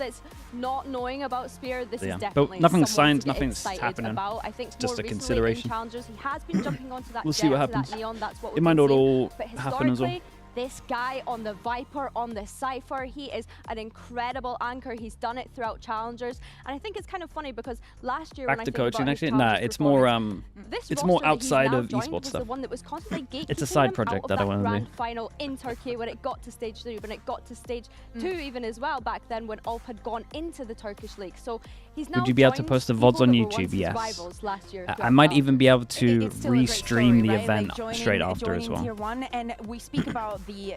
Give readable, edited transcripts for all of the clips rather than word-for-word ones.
anyone that's not knowing about Spear, this Yeah. is But definitely nothing's someone signed, to get nothing's excited happening. about. I think Just more a recently consideration. in Challengers, he has been jumping onto that We'll jet, see what to happens. that Neon. That's what It we've might been not seeing. all But happen as well. historically, this guy on the Viper, on the Cypher, he is an incredible anchor. He's done it throughout Challengers. And I think it's kind of funny because last year Back when to I think coaching about his actually? Nah, Challengers it's more performance, this it's more roster that he's outside now of joined esports was stuff. the one that was constantly gatekeeping It's a side him project out of that I wanna do. grand final in Turkey when it got to stage 3, when it got to stage 2 even as well back then when Ulf had gone into the Turkish league. So he's now Would you be able to joined post the people VODs on that were once YouTube? his Yes. rivals last year I throughout might Challengers. even be able to It's still a great restream story, the right? event Like joining, straight after joining as well. Tier 1, and we speak about the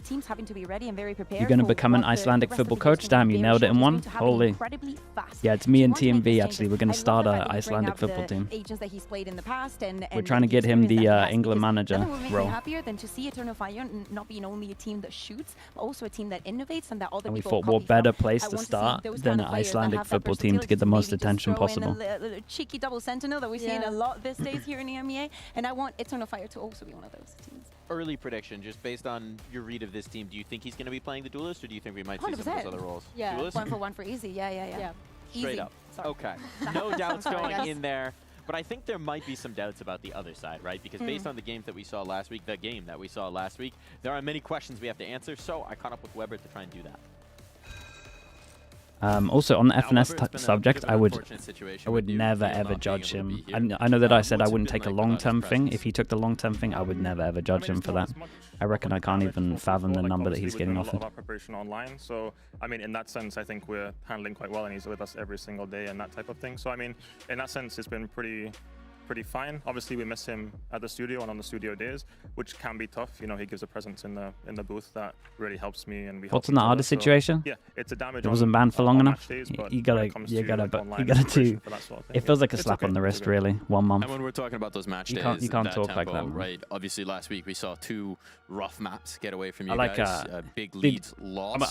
teams having to be ready and very prepared. You're going to for become an what the Icelandic rest of football the year's coach? gonna Damn, be. you They nailed it showed in it's one. going to happen Holy. incredibly fast. Yeah, it's me So and we want to make TMV these actually. changes. We're going I to start love the an fact that we bring Icelandic up football the team. agents that he's played in the past, and We're trying to the get him experience the that he has, England because manager nothing would make me role. happier than to see Eternal Fire not being only a team that shoots, but also a team that innovates and that other And we people thought, what copy better from. place I to want see start those than kind an of players that Icelandic have that football team to get the versatility, most maybe just attention throw in possible. a little cheeky double sentinel that we're seeing a lot these days here in EMEA, and I want Eternal Fire to also be one of those teams. Early prediction, just based on your read of this team, do you think he's going to be playing the duelist, or do you think we might see some of 100%. those other roles? Yeah. Duelist? 1 for 1 for easy, yeah. Straight Easy. up. Sorry. Okay. No doubts Sorry, going guys. in there. But I think there might be some doubts about the other side, right? Because based on the games that we saw last week, there are many questions we have to answer. So I caught up with Weber to try and do that. Also, on the Now, FNS Weber, it's been a subject, bit of I an would unfortunate situation I would with you never not ever being judge able to him. be here. I know that I said I What's it wouldn't been take a like without his long-term thing. presence? If he took the long-term thing, I would never ever judge him for that. I reckon I can't even fathom the number that he's getting offered. A offered. lot of our preparation online, so I mean, in that sense, I think we're handling quite well, and he's with us every single day and that type of thing. So I mean, in that sense, it's been pretty fine. Obviously, we miss him at the studio and on the studio days, which can be tough. You know, he gives a presence in the booth that really helps me, and we. What's help in the each other. artist situation? Yeah, you damage. It wasn't banned for long on enough. match days, but You when gotta, it comes you to, gotta, like, but online you gotta preparation do. for that sort of thing, It feels like a it's slap okay, on the it's wrist, okay. really. 1 month. And when we're talking about those match You days, can't that talk like tempo, that. right? Obviously, last week we saw 2 rough maps get away from you I like guys. Big leads lost.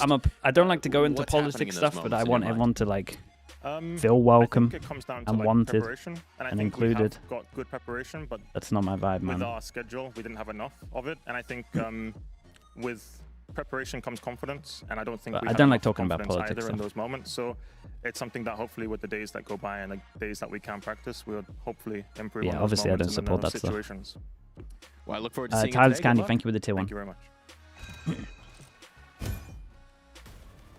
I don't like to go into What's happening politics in those stuff, but I moments in want your everyone to like I feel welcome think it comes down to, and like, wanted preparation, and I and think we have included. got good preparation, but That's not my vibe, with man. our schedule, we didn't have enough of it, and I think with preparation comes confidence, and I don't think But we I had don't like enough talking about confidence politics either in stuff. those moments. So it's something that hopefully with the days that go by and the days that we can practice, we'll hopefully improve. Yeah, on those obviously I moments don't and in support those that stuff. situations. Well, I look forward to seeing Tyler it today. Good Candy, luck. thank you for the tier 1. Thank you very much.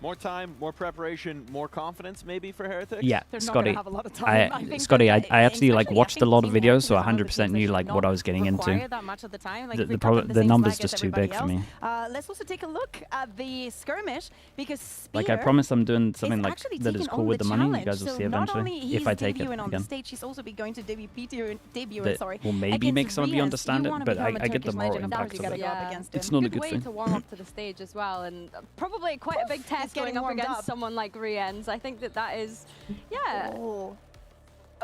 More time, more preparation, more confidence maybe for Heretics? Yeah, They're not Scotty. gonna have a lot of time. I think Scotty, that I actually like especially, watched a lot of Team videos, so Heretics is one of the 100% teams knew that like should what I not was getting into. require that much of the time. Like, The- if the we prob- pick up the same numbers flag as just too big everybody for me. else, let's also take a look at the skirmish, because Spear Like I promise I'm doing something is like actually that is taking cool on with the money. You challenge. guys will So see not only eventually he's if I take it debuting on the again. stage, he's also be going to debuting, That sorry. will maybe against make some of you Riaz. understand You it, wanna but become a I get the Turkish moral legend, impact you of gotta it. go up against It's him. not a Good good way thing. to warm up to the stage as well, and probably quite a big test getting going up warmed against up. someone like Rienz. I think that is, yeah. Oh.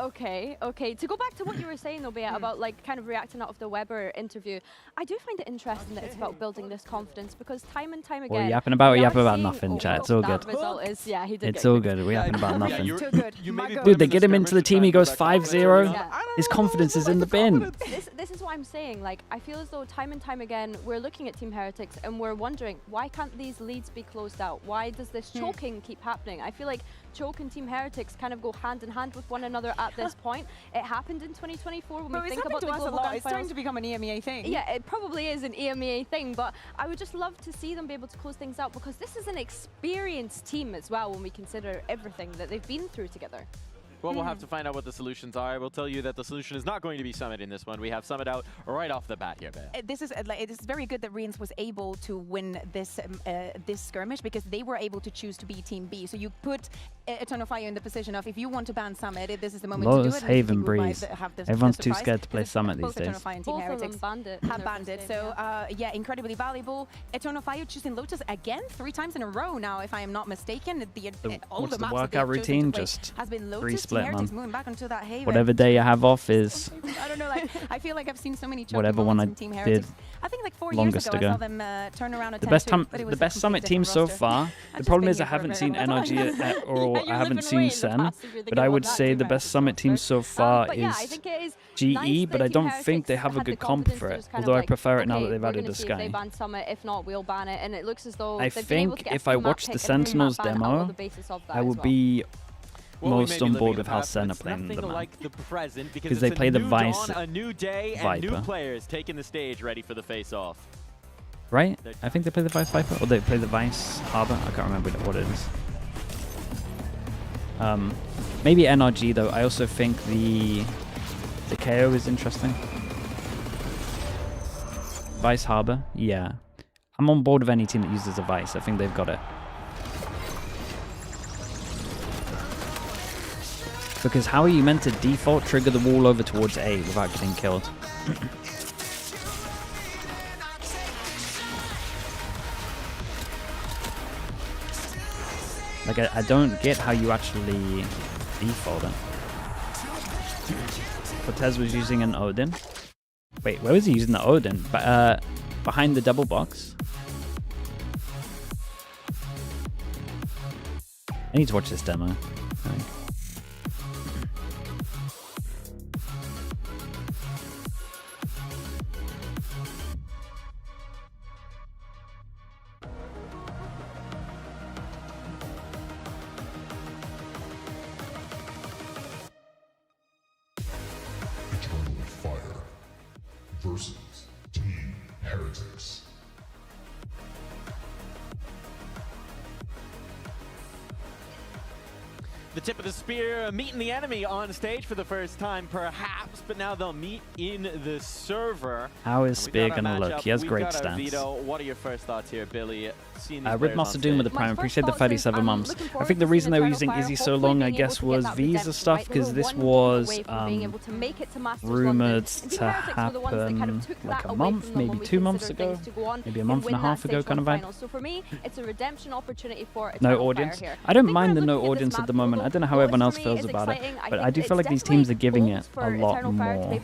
Okay. To go back to what you were saying, though, Bea, about like kind of reacting out of the Weber interview, I do find it interesting that it's about building this confidence, because time and time What again, are you yapping about? we We're are yapping about seeing- nothing, chat. It's all that good. result is, yeah, he did It's get all kicked. good. We're yapping about nothing. Too good. You maybe My put God. Dude, they him in get the him into the skirmish team, to he try and goes build that 5-0. confidence. Yeah. His confidence is in the bin. This is what I'm saying. Like, I feel as though time and time again, we're looking at Team Heretics and we're wondering, why can't these leads be closed out? Why does this choking keep happening? I feel like choke and Team Heretics kind of go hand in hand with one another at this point. It happened in 2024 when But we it's think happened about to the us a global lot. grand It's starting finals. to become an EMEA thing. Yeah, it probably is an EMEA thing, but I would just love to see them be able to close things out, because this is an experienced team as well when we consider everything that they've been through together. Well, we'll have to find out what the solutions are. I will tell you that the solution is not going to be Summit in this one. We have Summit out right off the bat here, Bea. This is like, it is very good that Rienz was able to win this this skirmish, because they were able to choose to be Team B. So you put Eternal Fire in the position of, if you want to ban Summit, this is the moment to do Lotus it. Haven Breeze. Everyone's too scared to play Summit these Both Eternal days. Fire and Team Both of them Heretics banned it. have banned it. So yeah, incredibly valuable. Eternal Fire choosing Lotus again 3 times in a row now, if I am not mistaken. All what's the the maps workout that they've chosen routine? to play Just has been Lotus. free Team split, Heretics man. moving back onto that Haven. Whatever day you have off is I don't know, like, I feel like I've seen so many choking whatever one moments I from Team did Heretics. I think like 4 years longest ago, I ago. saw them turn around a the best 10-2, but it the was a best Summit completely team so different roster. far. I've The just problem been is I here for a haven't very seen long time. NRG or Yeah, I you haven't live seen in Sen, past if you're thinking but I about would that say Team the best Heretics Summit team roster. so far But yeah, I is think it is GE, nice but that I Team don't think they Heretics have a had the good comp confidence for to it. just kind of Although I like, prefer it now okay, that they've we're added gonna a see if they Sky. ban Summit. If not, we'll ban it. And it looks as though I they've been able think to get a if I free map watched the pick and free map Sentinels ban out demo, on the basis of that I as would well. be Well, we most may be on living board in with the how past, Sen but are it's playing nothing the map. like the present, because 'Cause they it's play a the new Vice dawn, a new day, and new Viper. players taking the stage ready for the face-off. Right? I think they play the Vice Viper, or they play the Vice Harbor. I can't remember what it is. Maybe NRG though. I also think the KO is interesting. Vice Harbor, yeah. I'm on board with any team that uses a Vice. I think they've got it. Because how are you meant to default trigger the wall over towards A without getting killed? Like, I don't get how you actually default it. Cortez was using an Odin. Wait, where was he using the Odin? Behind the double box. I need to watch this demo, I think. Versus Team Heretics. The tip of the spear meeting the enemy on stage for the first time, perhaps, but now they'll meet in the server. How is Spear gonna look? He has great stance. What are your first thoughts here, Billy? Rip Master Doom with the Prime. Appreciate the 37 months. I think the reason they were using Izzy so long, I guess, was visa stuff, because this was rumored to happen like a month, maybe 2 months ago, maybe a month and a half ago kind of vibe. So for me, it's a redemption opportunity for no audience. I don't mind the no audience at the moment. I don't know how everyone else feels about it, but I do feel like these teams are giving it a lot more.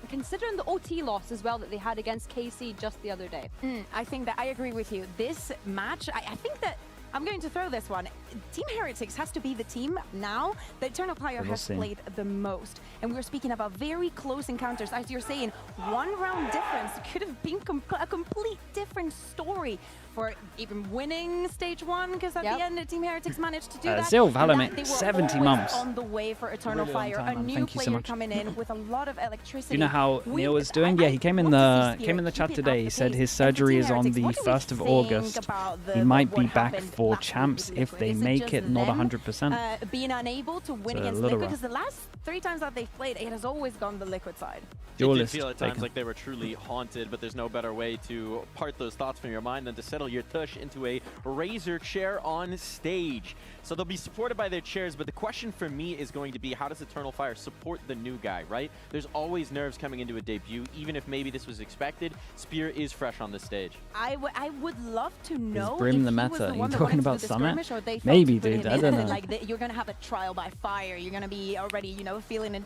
Considering the OT loss as well that they had against KC just the other day. I think that I agree with you. This match, I think that I'm going to throw this one. Team Heretics has to be the team now that Eternal Fire has played the most. And we're speaking about very close encounters. As you're saying, 1 round difference could have been a complete different story for even winning stage 1, because at the end, Team Heretics managed to do that. Still, Valorant, 70 months. On the way for Eternal Fire, a new player coming in with a lot of electricity. You know how Neil is doing? Yeah, he came in the chat today. He said his surgery is on the 1st of August. He might be back for champs if they make it, not 100%. Being unable to win against Liquid, because the last 3 times that they've played, it has always gone the Liquid side. It did feel at times like they were truly haunted, but there's no better way to part those thoughts from your mind than to settle your tush into a Razor chair on stage. So they'll be supported by their chairs, but the question for me is going to be, how does Eternal Fire support the new guy, right? There's always nerves coming into a debut, even if maybe this was expected. Spear is fresh on the stage. I would love to know. Is Brim the meta? Are you talking about Summit? Maybe, dude. I don't know. Like you're gonna have a trial by fire. You're gonna be already, you know, feeling and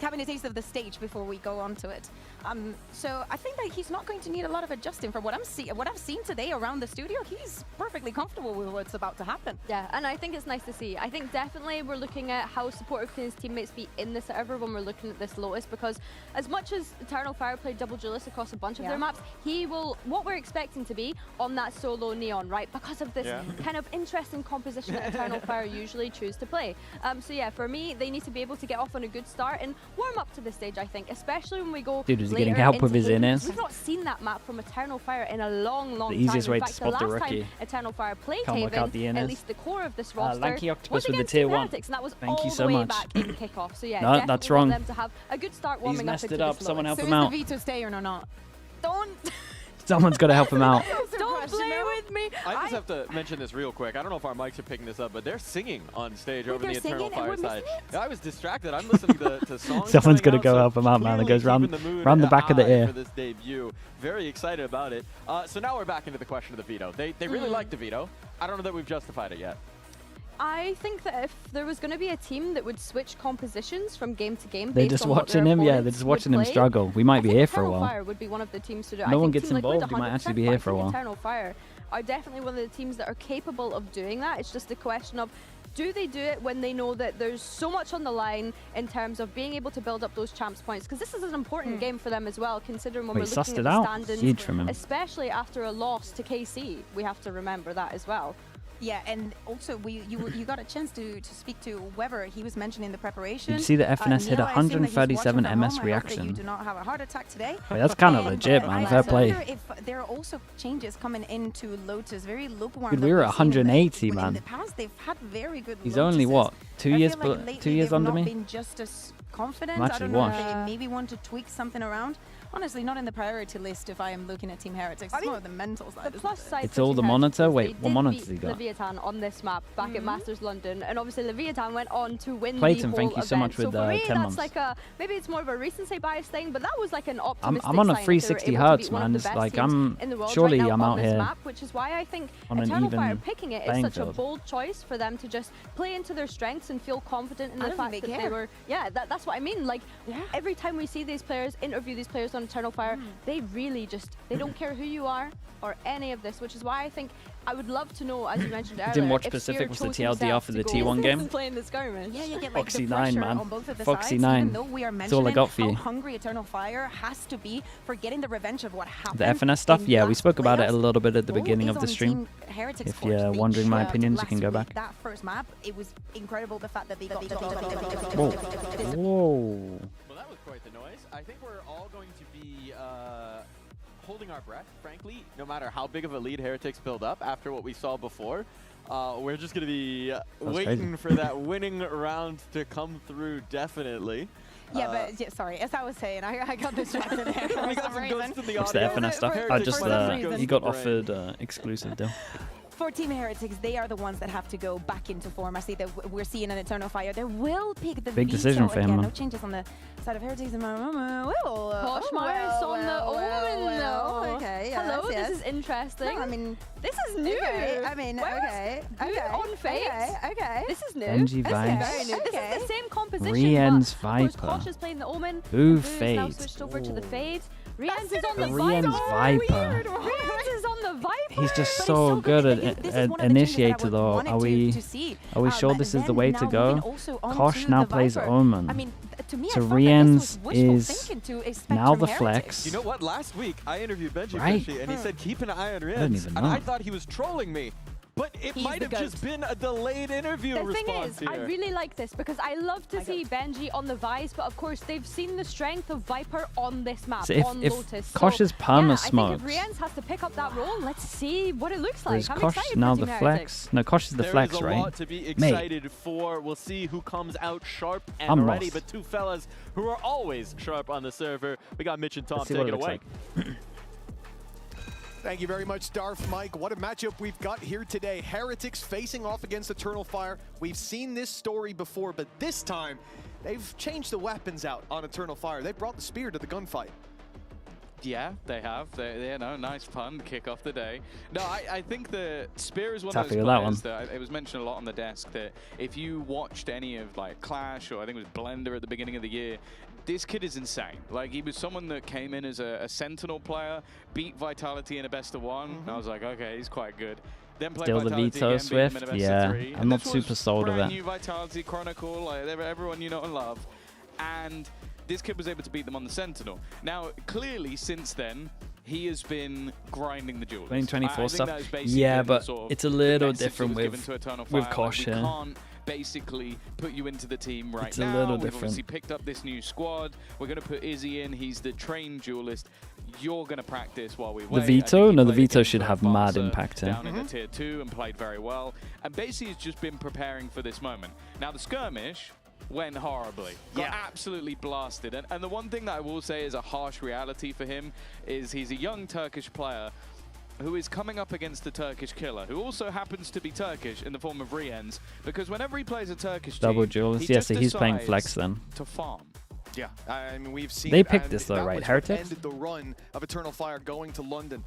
having a taste of the stage before we go on to it. So I think that he's not going to need a lot of adjusting. For what I've seen today around the studio, he's perfectly comfortable with what's about to happen. Yeah, and I think it's nice to see. I think definitely we're looking at how supportive can his teammates be in the server when we're looking at this Lotus, because as much as Eternal Fire played double duelist across a bunch of their maps, he will, what we're expecting to be on that solo Neon, right? Because of this kind of interesting composition that Eternal Fire usually choose to play. So yeah, for me, they need to be able to get off on a good start and warm up to the stage, I think, especially when we go. Dude, is he getting help with his in-airs? We've not seen that map from Eternal Fire in a long time. The easiest way to spot the rookie. Eternal Fire played Can't work out the Haven, in-airs. at least the core of this roster, Lanky Octopus was with the against tier Team 1. Heretics, and that was Thank all you the so way much. back in kickoff. So yeah, No, that's wrong. want them to have a good start warming He's messed up it up. Someone help him out. Is the veto stay or not? Don't. Someone's got to help him out. Don't play with me. I just have to mention this real quick. I don't know if our mics are picking this up, but they're singing on stage over the Eternal Fire side. I was distracted. I'm listening to songs. Someone's going to go help him out, man. It goes round the back of the ear. For this debut. Very excited about it. So now we're back into the question of the veto. They really like the veto. I don't know that we've justified it yet. I think that if there was going to be a team that would switch compositions from game to game, they're just watching him. Yeah, they're just watching him struggle. We might be here for a while. Fire would be one of the teams to do it. No one gets involved. We might actually be here for a while. Eternal Fire are definitely one of the teams that are capable of doing that. It's just a question of, do they do it when they know that there's so much on the line in terms of being able to build up those champs points? Because this is an important game for them as well, considering when we're looking at the standings, huge from him. especially after a loss to KC. We have to remember that as well. Yeah, and also you got a chance to speak to Weber. He was mentioning the preparation. You see the FNS hit Neil, I assume that he's 137 watching from MS home. I hope that reaction. you do not have a heart attack today. Wait, that's kind of And, legit, man. Fair play. I wonder if there are also changes coming into Lotus. Very lukewarm. Dude, that we were we've seen 180, in man. the past, they've had very good. He's only Lotuses. what, 2 I years, feel like lately 2 years they've under not me? been just as confident. I'm I actually don't know if washed. they maybe want to tweak something around. Honestly, not in the priority list if I am looking at Team Heretics. It's more of the mental side. The plus side It's for all Team the Heretics monitor? is Wait, they what did monitor beat he got? Leviathan on this map back at Masters London, and obviously Leviathan went on to win Clayton, the thank whole you so event. much with so for me, 10 that's months. like a maybe it's more of a recency bias thing, but that was like an optimistic I'm on a sign if they were 360 able to hertz, beat one of man. the It's best like teams in the world surely right now I'm on out this here map, which is why I think on an Eternal Fire even picking it is playing such a field. bold choice for them to just play into their strengths and feel confident in I the don't fact think that they they care. were. Yeah, that's what I mean. Like every time we see these players interview these players on Eternal Fire, they really just they don't care who you are or any of this, which is why I think I would love to know, as you mentioned earlier, didn't watch if Pacific Spear was the chose TLDR himself for to the go T1 game. and play in the skirmish. Yeah, you get like Foxy the 9, pressure man. on both of the Foxy sides, 9. even though we are That's all I mentioning got for how you. hungry Eternal Fire has to be for getting the revenge of what happened. The FNS stuff? in Yeah, we last spoke about it a playoffs. little bit at the Bull beginning is of the on stream. Team Heretics If course. you're They wondering my chilled opinions, you can last go week. back. That first map, it was incredible the fact that they got Whoa. Whoa. Well, that was quite the noise. I think we're all going to be holding our breath, frankly, no matter how big of a lead Heretics build up after what we saw before. We're just going to be waiting for that winning round to come through, definitely. Yeah, but yeah, sorry, as I was saying, I got distracted there for We got some some reason. ghosts in the What's the audio. FNS stuff? Heretics Just might have ghosts he in got the brain. offered exclusive deal. For Team Heretics, they are the ones that have to go back into form. I see that we're seeing an Eternal Fire. They will pick the Big veto decision for him, again. man. No changes on the side of Heretics. Well, Poshmark on the Omen, though. Okay, Hello, yes. this is interesting. No, I mean, this is new. okay, I mean, Where was okay, Blue okay, on Fate? okay. This is new. Benji This is Vice. very new. This Okay. is the same composition. Rien's but of course, Viper. Kosh is playing the Omen. Blue and Blue is now Fade. switched over to the Ooh. Fade. Rien's is on the Rien's Viper. Viper. Rien's is on the Viper. He's just But so it's good This is at one of the changes that I initiator would though. wanted to see. Are we sure this is the way to Then go? now moving also on Kosh to now the plays Viper. Omen. I mean, to me, So I felt Rien's like this was wishful is thinking to expect now from the Heretics. flex. You know what? Last week, I interviewed Benji Right. Fishy, and he said, keep an eye on didn't Rienz. even And I know. thought he was trolling me. But it He's might the have just been a delayed interview The thing response is, here. I really like this because I love to see Benji on the Vice, but of course they've seen the strength of Viper on this map, So if Lotus. Kosh's so, perma yeah, smokes, I think if Rienz has to pick up that role, let's see what it looks or like. is I'm Kosh excited now for the Team flex? Heretics. No, Kosh is the There flex, is a right? lot to be excited for. We'll see who comes out sharp and I'm ready. lost. But two fellas who are always sharp on the server. We got Mitch and Tom Let's see what take it it looks away. like. Thank you very much, Darth Mike. What a matchup we've got here today. Heretics facing off against Eternal Fire. We've seen this story before, but this time they've changed the weapons out on Eternal Fire. They brought the spear to the gunfight. Yeah, they have. They you know, nice pun, kick off the day. No, I think the Spear is one Happy of those with that players one. that it was mentioned a lot on the desk that if you watched any of like Clash or I think it was Blender at the beginning of the year, this kid is insane. Like he was someone that came in as a Sentinel player, beat Vitality in a best of one. And I was like, okay, he's quite good. Then played Still the Vitality veto again, beat them in Swift? a best of Yeah, three. I'm And not this was super sold of brand it. new Vitality Chronicle, like everyone you know and love. And this kid was able to beat them on the Sentinel. Now, clearly, since then, he has been grinding the duelist. 2024 I think stuff. that is basically Yeah, the but sort of it's a little message that different was given with to Eternal with Fire. Kosh, Like, yeah. we can't basically put you into the team right It's a now. little We've different. obviously picked up this new squad. We're going to put Izzy in. He's the trained duelist. You're going to practice while we wait. I veto? think he No, the played veto against should have mad Barca impact, yeah. down in the tier 2 and played very well. And basically, he's just been preparing for this moment. Now, the skirmish went horribly. Got absolutely blasted. And the one thing that I will say is a harsh reality for him is he's a young Turkish player who is coming up against the Turkish killer, who also happens to be Turkish in the form of Rienz, because whenever he plays a Turkish Double team, duelist. he Yeah, just so he's playing decides flex then. to farm. Yeah, I mean, we've seen They it, picked and this though, that right? was what Heretics? ended the run of Eternal Fire going to London.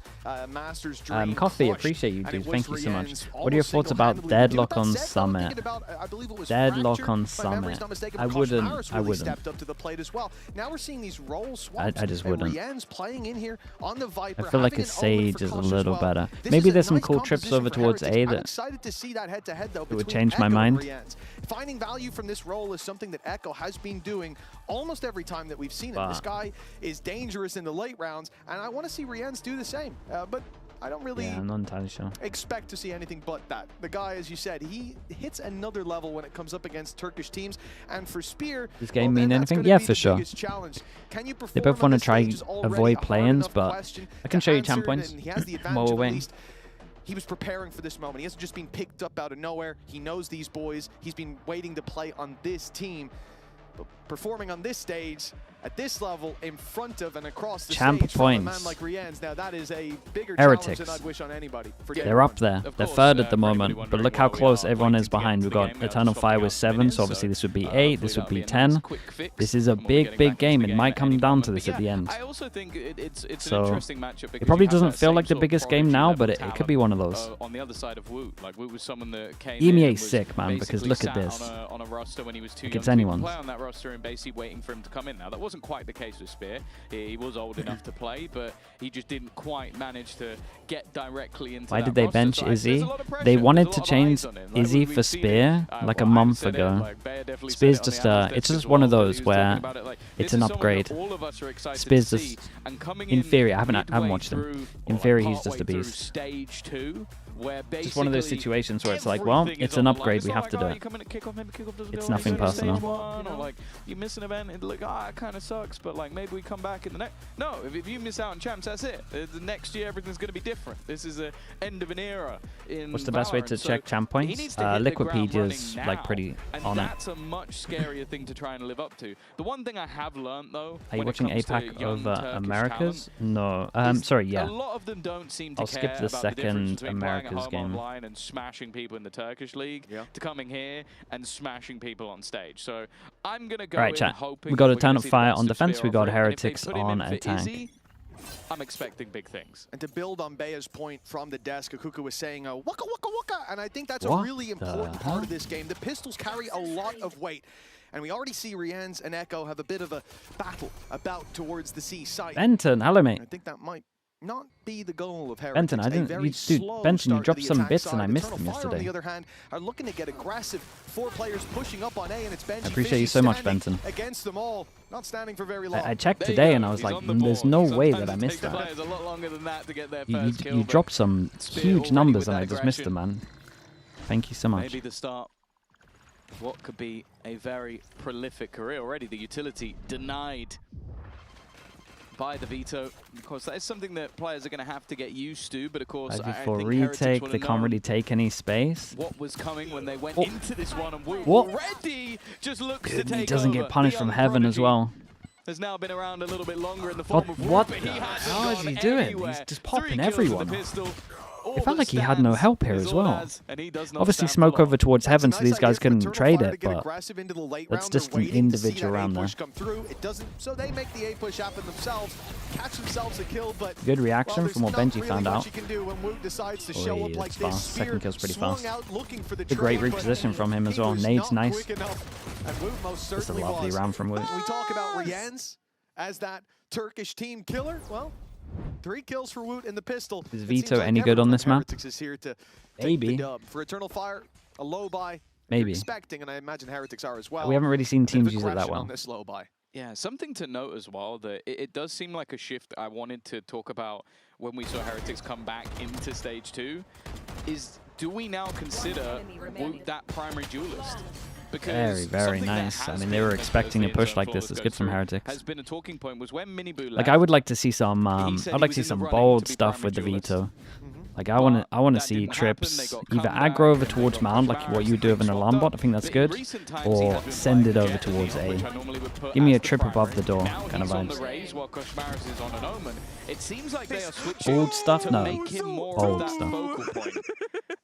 Masters Dream Coffee, crushed, appreciate you, and dude. it was Thank you so much. Rienz What are your thoughts about almost Deadlock on single-handedly. With that said, though, Summit? thinking about, I believe it was Deadlock Fracture, on if my memory's Summit. not mistaken, I Kosh wouldn't. Maris I really wouldn't. stepped up to the plate as well. Now we're seeing these role swaps. I just and wouldn't. Rienz playing in here on the Viper. I feel like having a an Omen Sage for is a Kosh as little well. better. This Maybe is a there's some nice cool trips composition over for towards Heretics. A I'm that excited to see that head-to-head though would between change my Echo and mind. Rienz. Finding value from this role is something that Echo has been doing almost every time that we've seen it. This guy is dangerous in the late rounds, and I want to see Rienz do the same. But I don't really I'm not entirely sure. expect to see anything but that. The guy, as you said, he hits another level when it comes up against Turkish teams. And for Spear, Does game mean anything? Yeah, for sure. They both want to try avoid play-ins, but I can show you champ points while we're waiting. He was preparing for this moment. He hasn't just been picked up out of nowhere. He knows these boys. He's been waiting to play on this team. But performing on this stage, at this level, in front of and across the champ stage points. from a man like Rienz, now that is a bigger Heretics. challenge than I'd wish on anybody. They're up there. They're third at the moment, but look how close everyone is behind. We've got Eternal Fire with 7, so obviously this would be 8, this would be 10. This is a big game. It might come down to this at the end. I also think it's So, an interesting matchup. It probably doesn't feel like the biggest game now, but it could be one of those. On the other side of Woot, like Woot was someone that came EMEA's sick, man, because look at this. On a roster when he was too Like young it's to anyone's. play on that roster and basically waiting for him to come in. Now that wasn't quite the case with Spear. He was old enough to play, but he just didn't quite manage to get directly into Why that did they roster. bench So there's Izzy? a lot of pressure, They there's wanted a to lot of change eyes on him. Izzy We've for seen Spear it. like a Well, month said it, ago. like, Bear definitely said Spear's it on just the Atlas it's desk just as one well, of that he those was where talking about it, like, it's this an is someone that upgrade. all of us are excited Spear's to just see, and coming in theory. I haven't midway watched him. through, In or theory, like he's just a partway through beast. Stage 2, where Just one of those basically situations where it's like, well, everything it's is an on the line. upgrade. It's We not have to like, do oh, it. you come in at kickoff, maybe kickoff doesn't It's go, nothing you go to stage personal. 1, or like you miss an event, it's like, oh, it kind of sucks, but like maybe we come back in the next. No, if you miss out on champs, that's it. The next year, everything's going to be different. This is the end of an era in What's the best way to Valorant. check So champ he points? needs to hit the ground Wikipedia's running like now, pretty and on it. that's a much scarier thing to try and live up to. The one thing I have learned though, Are you when it watching comes to APAC young over Turkish Americas? talent, No. is Sorry, yeah. A lot of them don't seem to I'll skip care the about the difference second between playing at Americas home game. online and smashing people in the Turkish league to coming here and smashing people on stage. So I'm gonna go in chat. hoping We got that we're gonna Eternal see the Fire best on of defense. Spear We got offering, and if they Heretics put him on in for attack. Izzy, I'm expecting big things. And to build on Bea's point from the desk, Akuka was saying, waka waka waka, and I think that's What a really important part of this game. The pistols carry a lot of weight, and we already see Rienz and Echo have a bit of a battle about towards the C site. Benton, hello mate. I think that might not be the goal of Heretics. Benton, I didn't. Benton, you dropped some bits and I missed them yesterday. On the other hand, are looking to get aggressive. 4 players pushing up on A, and it's Benji. I appreciate you so much, Benton. Against them all, not standing for very long. I checked today and I was like, there's no way that I missed that. A lot longer than that to get their You first kill, but dropped some Spear huge already numbers with and that I just missed them, aggression. man. Thank you so much. Maybe the start of what could be a very prolific career already. The utility denied by the veto. Of course, that is something that players are going to have to get used to, but of course, I for think retake, Heretics they can't really take any space. what was coming when they went Oh. into this one, and Wu What? already just looks to Good, take he doesn't over. get punished The from young heaven as prodigy well. has now been around a little bit longer in the form of What Wu, but the he hasn't hell is gone he doing? anywhere. He's just 3 popping kills with everyone. the pistol. It felt like he had no help here as well. And he does not Obviously stand for smoke long. over towards heaven so these guys couldn't trade it, but aggressive into the late that's round. just They're an waiting to see individual that round A there. push come through. It doesn't, so they make the A push happen themselves, catch themselves a kill, but good reaction well, from what there's not Benji really found much out. you can do when Woot decides to Oh, show yeah, up like it's this. fast. Spear Second kill's pretty swung fast. out looking for the A great trade, but reposition from him as he well. was Nade's not nice. quick enough, and Woot most It's a certainly lovely was. round from Woot. When we talk about Rienz as that Turkish team killer, well, 3 kills for Woot in the pistol. Is It Vito seems like any good on everyone this map? Heretics is here to take Maybe. the dub. For Eternal Fire, a low buy. Maybe. You're expecting, and I imagine Heretics are as well. We haven't really seen Bit of a teams use it that question well. on this low buy. Yeah, something to note as well, that it does seem like a shift I wanted to talk about when we saw Heretics come back into Stage 2, is do we now consider Woot that primary duelist? Because Very something that nice. I has mean, they been, were as expecting the a push intern like for this. us It's goes good from through, Heretics. has been a talking point was when Minibu Like, I would like to see some, he said I'd he like was to see in the some running bold to be stuff with the primary veto. duelist. Like, I want to that see didn't happen. They trips got either come back aggro over and they towards got Mound, like what you do over in a swapped Lambot. up. I think that's But in good. recent times, he Or has been send it playing over Jet towards Eagle, which A. I normally would put Give me as a the trip above primary. the door Now kind of he's on the vibes. raise while Koshmaris is on an Omen. It seems like they are switching Old stuff? to No. make him more Old of that stuff. focal point.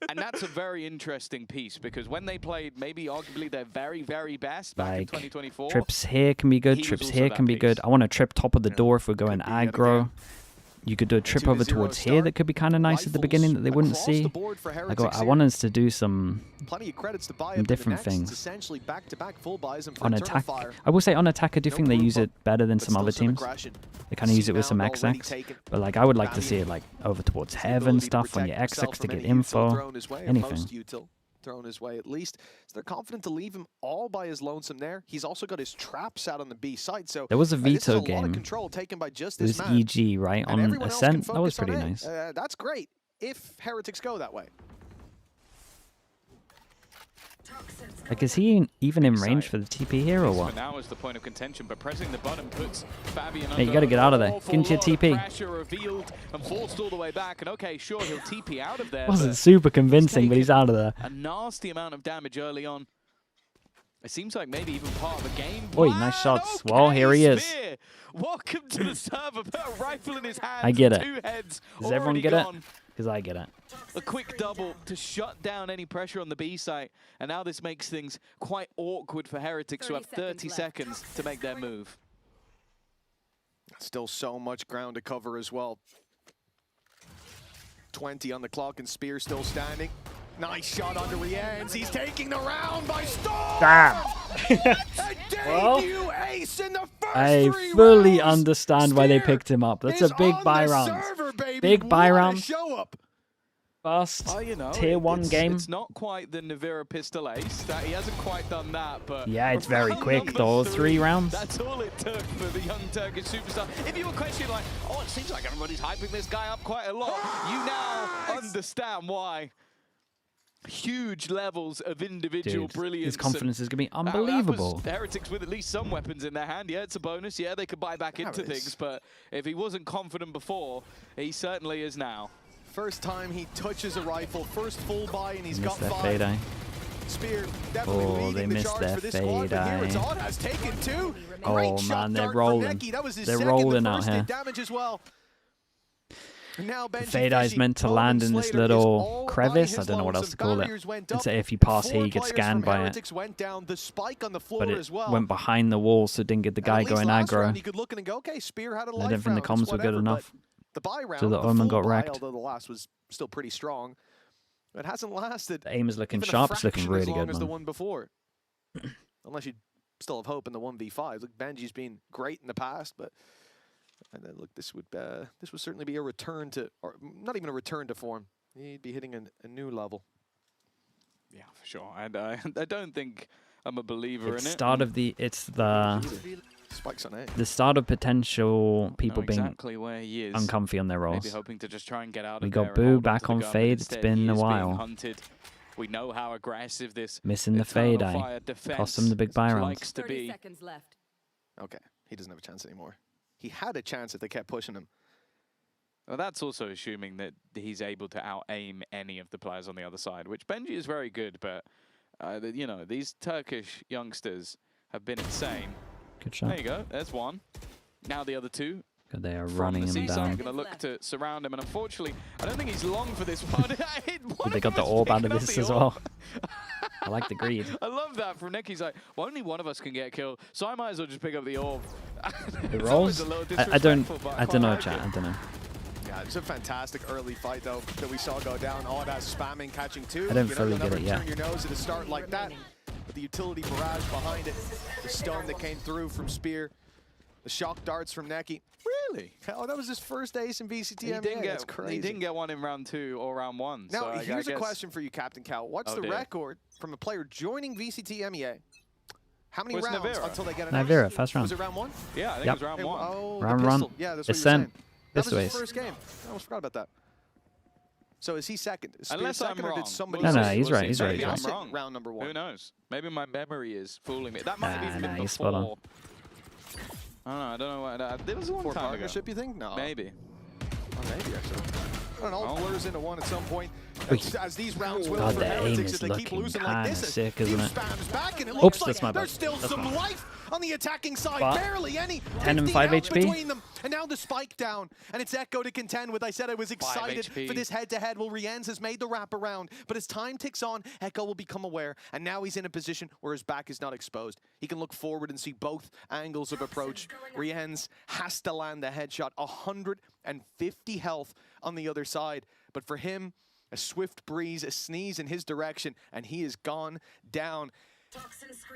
And that's a very interesting piece, because when they played maybe arguably their very, very best back in Like, 2024, trips here can be good, he was trips also here that can be piece. good. I want to trip top of the door if we're going Could be yet aggro. again. You could do a trip 2-0 over towards here start. that could be kind of nice at the beginning that they wouldn't Across the see. board for Like, Heretics I here. want us to do some Plenty of credits to buy some up different in the next. things. It's essentially back-to-back full buys and for on Eternal attack. Fire, I will say on attack, I do No think they group use up, it better than but some still other teams. aggression. They kind of use it with some C-Mound already XX. taken. But like, I would like to Valiant see it like over towards has the heaven ability to stuff when you protect himself XX to from get any util info. thrown his way, or Anything. most util. thrown his way at least. So they're confident to leave him all by his lonesome there. He's also got his traps out on the B side. So there was a veto this is a game. lot of control taken by just It this was man. EG, right? And On everyone else can Ascent. That was focus on pretty A. nice. That's great if Heretics go that way. Like, is he even in range for the TP here or what? For now is the point of contention, but pressing the button puts Fabian Hey, you got to get out of there. Get into your TP. Pressure revealed and forced all the way back. And okay, sure, he'll TP out of there. Wasn't super convincing, but he's out of there. A nasty amount of damage early on. It seems like maybe even part of the game. Oi, nice shots. Well, here he is. Spear. Welcome to the server. Put a rifle in his hand. I get it. 2 heads. Does everyone get it? Because I get it. A quick double to shut down any pressure on the B site. And now this makes things quite awkward for Heretics, who have 30 seconds to make their move. Still so much ground to cover as well. 20 on the clock and Spear still standing. Nice shot onto Rienz. He's taking the round by storm. Damn. Well, ace in the first I 3 fully rounds. understand why they Spear picked him up. That's is a big on buy the round. server, baby. Big buy What a round. show up. First Well, you know, tier 1 game. It's not quite the Navira pistol ace. He hasn't quite done that, but Yeah, it's very round quick number though. 3, 3 rounds. That's all it took for the young Turkish superstar. If you were questioning like, oh, it seems like everybody's hyping this guy up quite a lot, you now understand why. Huge levels of individual Dude, brilliance. his confidence is going to be That was unbelievable. Heretics with at least some weapons in their hand. Yeah, it's a bonus. Yeah, they could buy back into things, but if he wasn't confident before, he certainly is now. First time he touches a rifle, first full buy, and he's got Missed their 5. fade eye. Spear definitely Oh, leading they the missed charge their for this squad, but here fade it's eye. Odd has taken 2. Oh, Great man, shot they're dart rolling. from Necky. That was his They're second. rolling The out first here. did damage as well. And now The Benji fade eye's Fishy, meant to Owen land in this Slater is little all by crevice. his I don't know what lonesome. else to call it. Barriers went And up. so if you pass 4 here, you get players scanned from by it. Heretics went down. The spike on the floor But it as well. went behind the wall, so it didn't get the guy And at least going last aggro. round, you could look and go, okay, Spear had a I life don't think the round, comms were good whatever, enough. but the buy round, So the Omen full got buy, wrecked. although the last was still pretty strong. It hasn't lasted. The aim is looking even a sharp. It's looking fraction really as long good, as the man. one before. Unless you still have hope in the 1v5. Look, Benji's been great in the past, but and then look, this would certainly be a return to, or not even a return to form. He'd be hitting a new level. Yeah, for sure. And I don't think I'm a believer It's in it. start of the. It's the Spikes on A. the start of potential people Know being exactly where he is. uncomfy on their Maybe roles. hoping to just try and get out We of got there and Boo hold back onto on the gun, but fade. It's instead been he a is being while. hunted. We know how aggressive this Missing the fade Eternal eye. Fire defense Cost him the big buy round. likes to be. left. Okay, he doesn't have a chance anymore. He had a chance if they kept pushing him. Well, that's also assuming that he's able to out-aim any of the players on the other side, which Benji is very good, but you know, these Turkish youngsters have been insane. Good shot. There you go. There's one. Now the other 2. God, they are From running the him seaside, down. going to look to surround him, and unfortunately, I don't think he's long for this one. They got the orb out of this as well. I like the greed. I love that from Nick. He's like, well, only one of us can get killed, so I might as well just pick up the orb. It It's rolls. always a little I don't. disrespectful, but I quite don't know, like chat. it. I don't know. Yeah, it's a fantastic early fight, though, that we saw go down. All that spamming, catching 2. I don't You fully never get it yet. turn your nose at a start like that. But the utility barrage behind it, the stone that came through from Spear, the shock darts from Necky. Really? Oh, that was his first ace in VCT He EMEA. didn't That's get. crazy. He didn't get one in round 2 or round 1. Now, so I here's a guess- question for you, Captain Cal. What's Oh, the dear. record from a player joining VCT EMEA? How many Was rounds Navira. until they get an Navira, ace? first round. Was it round 1? Yeah, I think Yep. it was round 1. Oh, Round the one. pistol. Yeah, that's what Ascent. you were saying. That was Pistol his ace. first game. I almost forgot about that. So is he second? Is Spear Unless I'm second, or wrong. did somebody No, We'll no, see, he's we'll right, see. he's right, Maybe he's I'm right. Second wrong. round number 1. Who knows? Maybe my memory is fooling me. That might have Nah, even nah, been you're before. spot on. I don't know. It was a long For time partnership, ago. you think? No. Maybe. Oh, maybe, actually. I don't know. Oh. Blurs into 1 at some point. Wait. As these rounds will God, for the aim Heretics, is if they keep looking losing like kinda this, sick, he isn't it? spams back, and it Oops, looks that's like my bad. there's still That's some my bad. life on the attacking side. But Barely any. 10 and 15 5 out HP. between them. And now the spike down, and it's Echo to contend with. I said I was excited HP. for this head-to-head. Well, Rienz has made the wraparound, but as time ticks on, Echo will become aware, and now he's in a position where his back is not exposed. He can look forward and see both angles of approach. Rienz has to land the headshot. 150 health on the other side, but for him, a swift breeze, a sneeze in his direction, and he is gone down.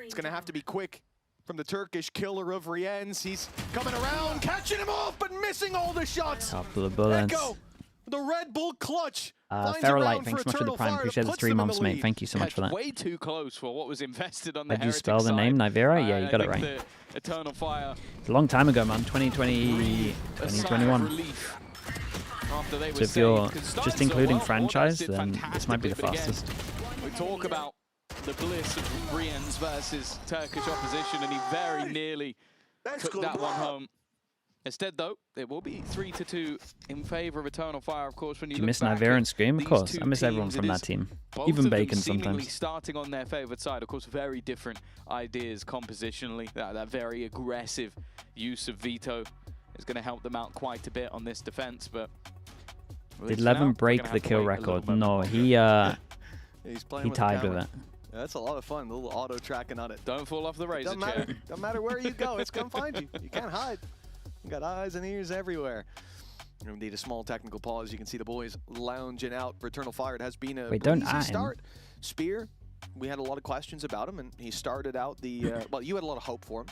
It's going to have to be quick from the Turkish killer of Rienz. He's coming around, catching him off, but missing all the shots. Couple of bullets. Echo, The Red Bull clutch. Finds a Feralite, round thanks for so much for the Eternal prime. Fire to Appreciate the put 3 them in months, the mate. lead. Thank you so much for that. Way too close for what was invested on the Did you Heretics spell the side. name, Nivera? Yeah, you got it I right. think the Eternal Fire. It's a long time ago, man. 2020, A sigh of 2021. relief after they were So if you're saved. 'Cause just Starting so including well, franchise, did then this might be the fantastically, but again, fastest. We talk about the bliss of Brienz versus Turkish opposition, and he very nearly took that one home. Instead, though, it will be 3-2 in favor of Eternal Fire. Of course, when you Do you look miss back Nivera at and Scream? Of these course. two I miss everyone teams, from it that is team. both Even of them Bacon seemingly sometimes. starting on their favourite side. Of course, very different ideas compositionally. That very aggressive use of Veto is going to help them out quite a bit on this defense. But Did Levin break the kill record? No, he He's playing he with the tied with camera. it. Yeah, that's a lot of fun. A little auto tracking on it. Don't fall off the razor Doesn't chair. matter. Doesn't matter where you go. It's gonna find you. You can't hide. You got eyes and ears everywhere. We need a small technical pause. You can see the boys lounging out for Eternal Fire. It has been a Wait, don't breezy at him. start. Spear, we had a lot of questions about him, and he started out the. Well, you had a lot of hope for him.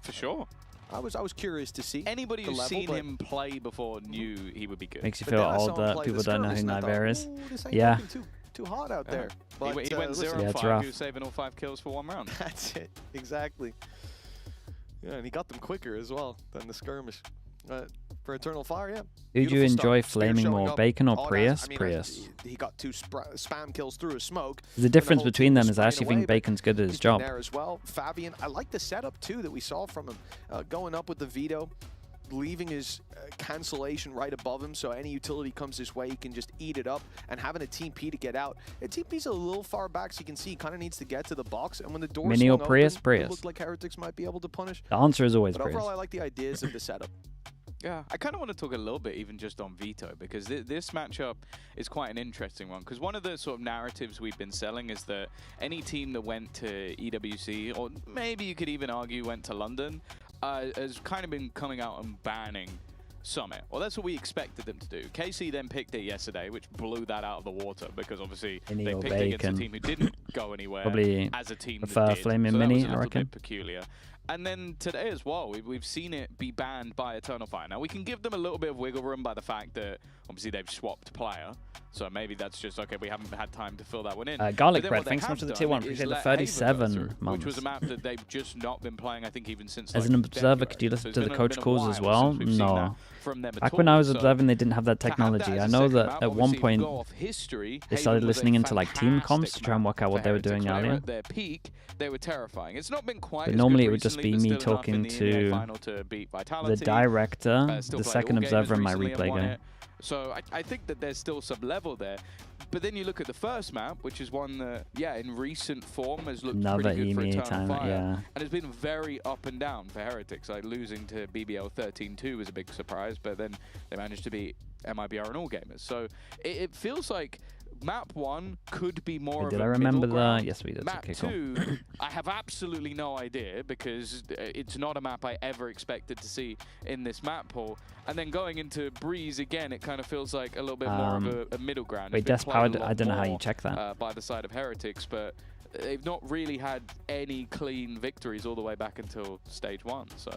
For sure. I was curious to see. Anybody the who's level, seen but- him play before knew he would be good. Makes you But feel then I saw old him that play people the don't know who skirmish, and I thought, Nivera is. "Ooh, this ain't Yeah. looking too hot out there." He But, went listen, 0 Yeah, and it's 5. rough. He was saving all 5 kills for 1 round. That's it, exactly. Yeah, and he got them quicker as well than the skirmish. For Eternal Fire, yeah. Who do you Beautiful enjoy start. Spear flaming showing more, up. Bacon or Odd Prius? as- I mean, Prius. He got 2 spam kills through a smoke. The when difference whole between team them was is I actually spraying away, think but Bacon's good at his he's been job. there as well. Fabian, I like the setup too that we saw from him, going up with the veto, leaving his cancellation right above him, so any utility comes his way, he can just eat it up, and having a Team P to get out. And Team P's a little far back, so you can see he kind of needs to get to the box, and when the door Mini or swung Prius? open, Prius. it looked like Heretics might be able to punish. The answer is always But Prius. overall, I like the ideas of the setup. Yeah, I kind of want to talk a little bit even just on Veto, because this matchup is quite an interesting one. Because one of the sort of narratives we've been selling is that any team that went to EWC, or maybe you could even argue went to London, has kind of been coming out and banning Summit. Well, that's what we expected them to do. KC then picked it yesterday, which blew that out of the water, because obviously Mini they or picked against a Bacon. team who didn't go anywhere Probably as a team prefer that did. Flaming So that Mini, was a I little reckon. bit peculiar. And then today as well, we've seen it be banned by Eternal Fire. Now, we can give them a little bit of wiggle room by the fact that, obviously, they've swapped player. So maybe that's just, okay, we haven't had time to fill that one in. Garlic But then Bread, what they thanks so have much for the done tier 1. is Appreciate the let 37 Haver go through, months. which was a map that they've just not been playing, I think, even since As like, an observer, February. could you So listen it's to the been coach a calls while as well? since we've seen No. that from them at Back when I all. was So observing, they didn't have that to have technology. that I as a know second that map, at one obviously, if you point go off history, they started Haven was a listening into like team comms to fantastic try and map work out what for they were Heretics. doing When they were earlier. at their peak, they were terrifying. It's not been quite But as normally good it would just recently, be but me still enough talking in the to EMEA final to beat the Vitality. director, Still the played second all observer, and my gamers recently replay and won guy. it. So I think that there's still some level there. But then you look at the first map, which is one that, yeah, in recent form has looked Another pretty good for EMEA Eternal time, Fire. yeah. And it's been very up and down for Heretics. Like losing to BBL 13-2 was a big surprise, but then they managed to beat MIBR and All Gamers. So it feels like map 1 could be more of Did a I remember middle ground. Yes, we did. Map Okay, cool. 2, I have absolutely no idea, because it's not a map I ever expected to see in this map pool. And then going into Breeze again, it kind of feels like a little bit more of a middle ground. Wait, It's been Death played Power, a lot I don't know how you more, check that. by the side of Heretics, but they've not really had any clean victories all the way back until stage 1. So.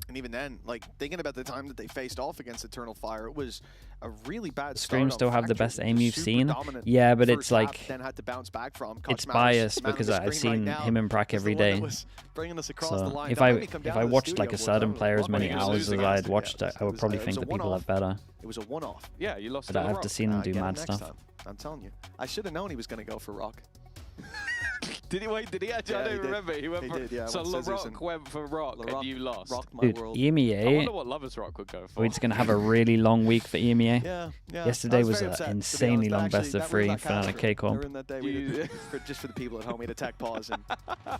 And even then, like, thinking about the time that they faced off against Eternal Fire, it was a really bad Scream start on still have the Factory. best aim you've Super seen. dominant Yeah, but first it's half, like then had to bounce back from. it's Coach biased man on because the I've screen right seen now him and Brack is every the one that day. was bringing us across the So line. if Don't I make me come if down I to the watched like a studio, boys. certain player as many Well, hours as losing I had yesterday, watched, yeah, I would probably it was think a that people one-off. are better. It was a one-off. Yeah, you lost But to I the have Rock. to see them do Get him mad next stuff. time. I'm telling you. I should have known he was going to go for Rock. Did he wait? Did he actually? Yeah, I he don't did. remember. He went He for did, yeah, so went scissors LaRock and- went for Rock, LaRock and you lost. rocked my Dude, world. I EMEA, wonder what Lovers Rock would go for. we're just going to have a really long week for EMEA. Yeah, yeah. Yesterday I was very an upset, to be insanely honest. long Actually, best of that three was for that another Castro. K-Comp. Remember that day we did, just for the people at home, we had a tech pause and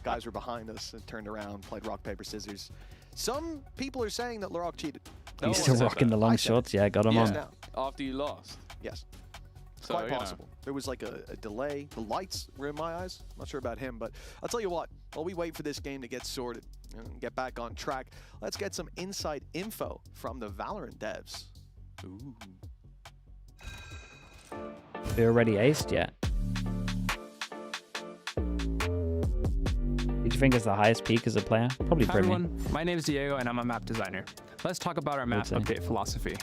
guys were behind us and turned around, played rock, paper, scissors. Some people are saying that LaRock cheated. No He's one still said rocking that. the long I said shorts. Yeah, got him Yes, on. now. After you lost. Yes. It's So, quite you know. possible. There was like a delay. The lights were in my eyes. Not sure about him, but I'll tell you what. While we wait for this game to get sorted and get back on track, let's get some inside info from the Valorant devs. Ooh. They're already aced yet. Did you think it's the highest peak as a player? Probably Hi Brimmy. everyone, my name is Diego and I'm a map designer. Let's talk about our map say. update philosophy.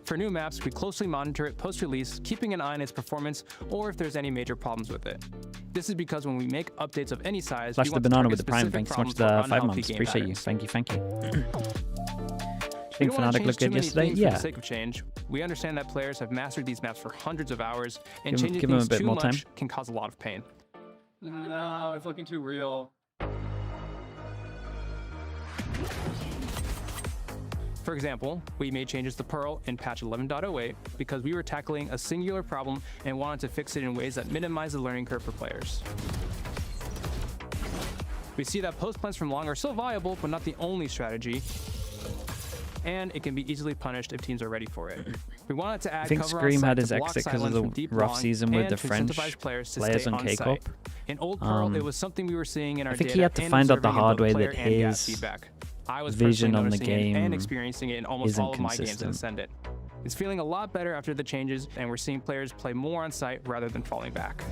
For new maps, we closely monitor it post-release, keeping an eye on its performance or if there's any major problems with it. This is because when we make updates of any size, Flash we the want to banana target with the prime. specific Thanks so much problems for the or 5 unhealthy months. game Appreciate you. patterns. Thank you. We Think don't want to Fnatic change looked too good many yesterday? things for Yeah. the sake of change. We understand that players have mastered these maps for hundreds of hours, and Give 'em changing a things bit too more much time. can cause a lot of pain. No, it's looking too real. For example, we made changes to Pearl in patch 11.08 because we were tackling a singular problem and wanted to fix it in ways that minimize the learning curve for players. We see that post plans from Long are still viable, but not the only strategy, and it can be easily punished if teams are ready for it. We wanted to add I think cover on Scream site had to his block exit because of silence the from deep rough long season with and the to French incentivize players to players stay on on K-pop. site. In Old Pearl, it was something we were seeing in our I think data he had to and find out the observing in hard both way player that and GAS his feedback. I was vision personally on the noticing it game and experiencing it in almost isn't all of my games in consistent. Ascendant. It's feeling a lot better after the changes, and we're seeing players play more on site rather than falling back.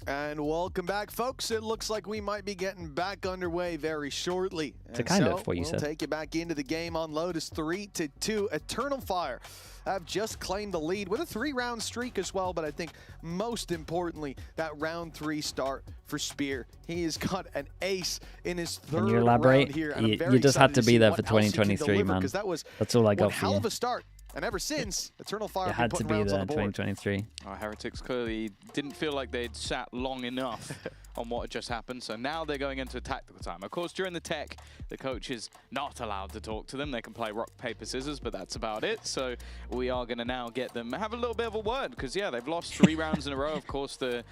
And welcome back, folks. It looks like we might be getting back underway very shortly. To kind of what you we'll said. take you back into the game on Lotus 3-2. Eternal Fire have just claimed the lead with a 3-round streak as well, but I think most importantly, that round 3 start for Spear. He has got an ace in his third Can you elaborate? round here. And I'm You very just excited had to be see there what for else he can 2023, deliver, man. 'cause that was That's all I one got for hell you. of a start. And ever since, Eternal Fire You have been had to putting be rounds there on in the board. 2023. Heretics clearly didn't feel like they'd sat long enough on what had just happened, so now they're going into tactical time. Of course, during the tech, the coach is not allowed to talk to them. They can play rock, paper, scissors, but that's about it. So we are going to now get them have a little bit of a word, because yeah, they've lost 3 rounds in a row. Of course, the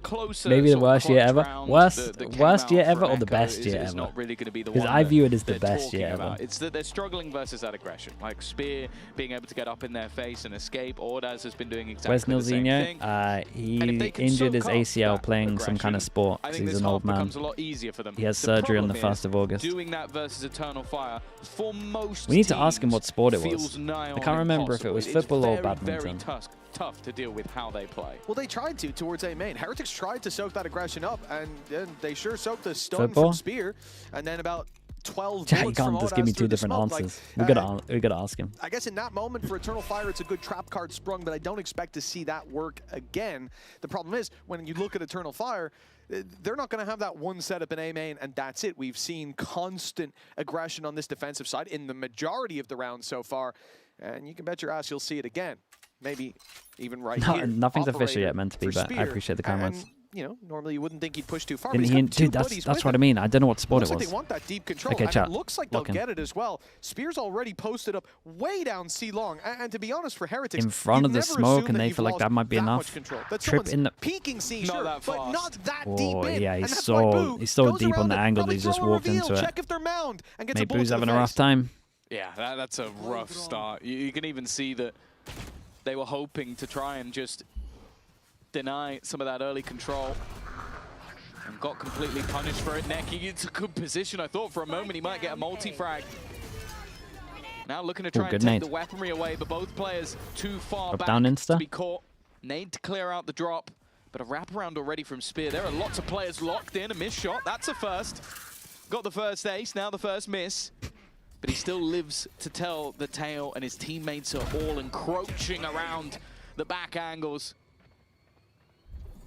closer Maybe the sort of worst year clutch ever. round Worst that came worst year out ever from or the Echo best year is ever? not really going to be the Because one I that view it as the they're best year talking ever. about. It's that they're struggling versus that aggression. Like Spear being able to get up in their face and escape. Ordaz has been doing exactly Where's the same Nilzinho? thing. He And if they can injured his soak up ACL that playing some kind of aggression, sport I because think he's this an half old man. becomes a lot easier for them. He has The surgery on the problem 1st of August. Doing that versus Eternal Fire for most We need to ask him teams what sport it was. feels nigh I on can't remember if it impossible. was It's football or very, badminton. Very tough to deal with how they play. Well, they tried to towards A main. Heretics tried to soak that aggression up, and then they sure soaked the stun Football? from Spear, and then about 12 Yeah, you bullets from can't just give me Ordaz 2 through the different smoke. answers. Like, We gotta ask him. I guess in that moment for Eternal Fire, it's a good trap card sprung, but I don't expect to see that work again. The problem is, when you look at Eternal Fire, they're not going to have that one setup in A main, and that's it. We've seen constant aggression on this defensive side in the majority of the rounds so far, and you can bet your ass you'll see it again. Maybe even right here. Nothing's official Operator yet meant to be, for but I Spear. appreciate the comments. And, you know, normally you wouldn't think he'd push too far. Didn't But he? he's got 2 Dude, buddies that's with what I him. mean. I don't know what sport Looks it like was. they want that deep control, Okay, and chat. it looks like they'll Lock in. get it as well. Spear's already posted up way down C long, and to be honest, for Heretics, In front of you'd the never smoke, assume and that they you've feel like lost that might be that enough. much control. That Trip in the. peeking C, Not sure, that but fast. not that Oh, deep in. yeah, And he's that's why so Boo so goes deep on around the it, angle. probably He's just throw a walked reveal, into it. check if they're mound, and gets a Mate, bullet Boo's to the having a rough face. time. Yeah, that's a rough start. You can even see that they were hoping to try and just deny some of that early control. And got completely punished for it. Neki, it's a good position. I thought for a moment he might get a multi-frag. Now looking to try and good take nade. the weaponry away, but both players too far Up back down Insta. to be caught. Nade to clear out the drop, but a wraparound already from Spear. There are lots of players locked in. A missed shot, that's a first. Got the first ace, now the first miss. But he still lives to tell the tale, and his teammates are all encroaching around the back angles.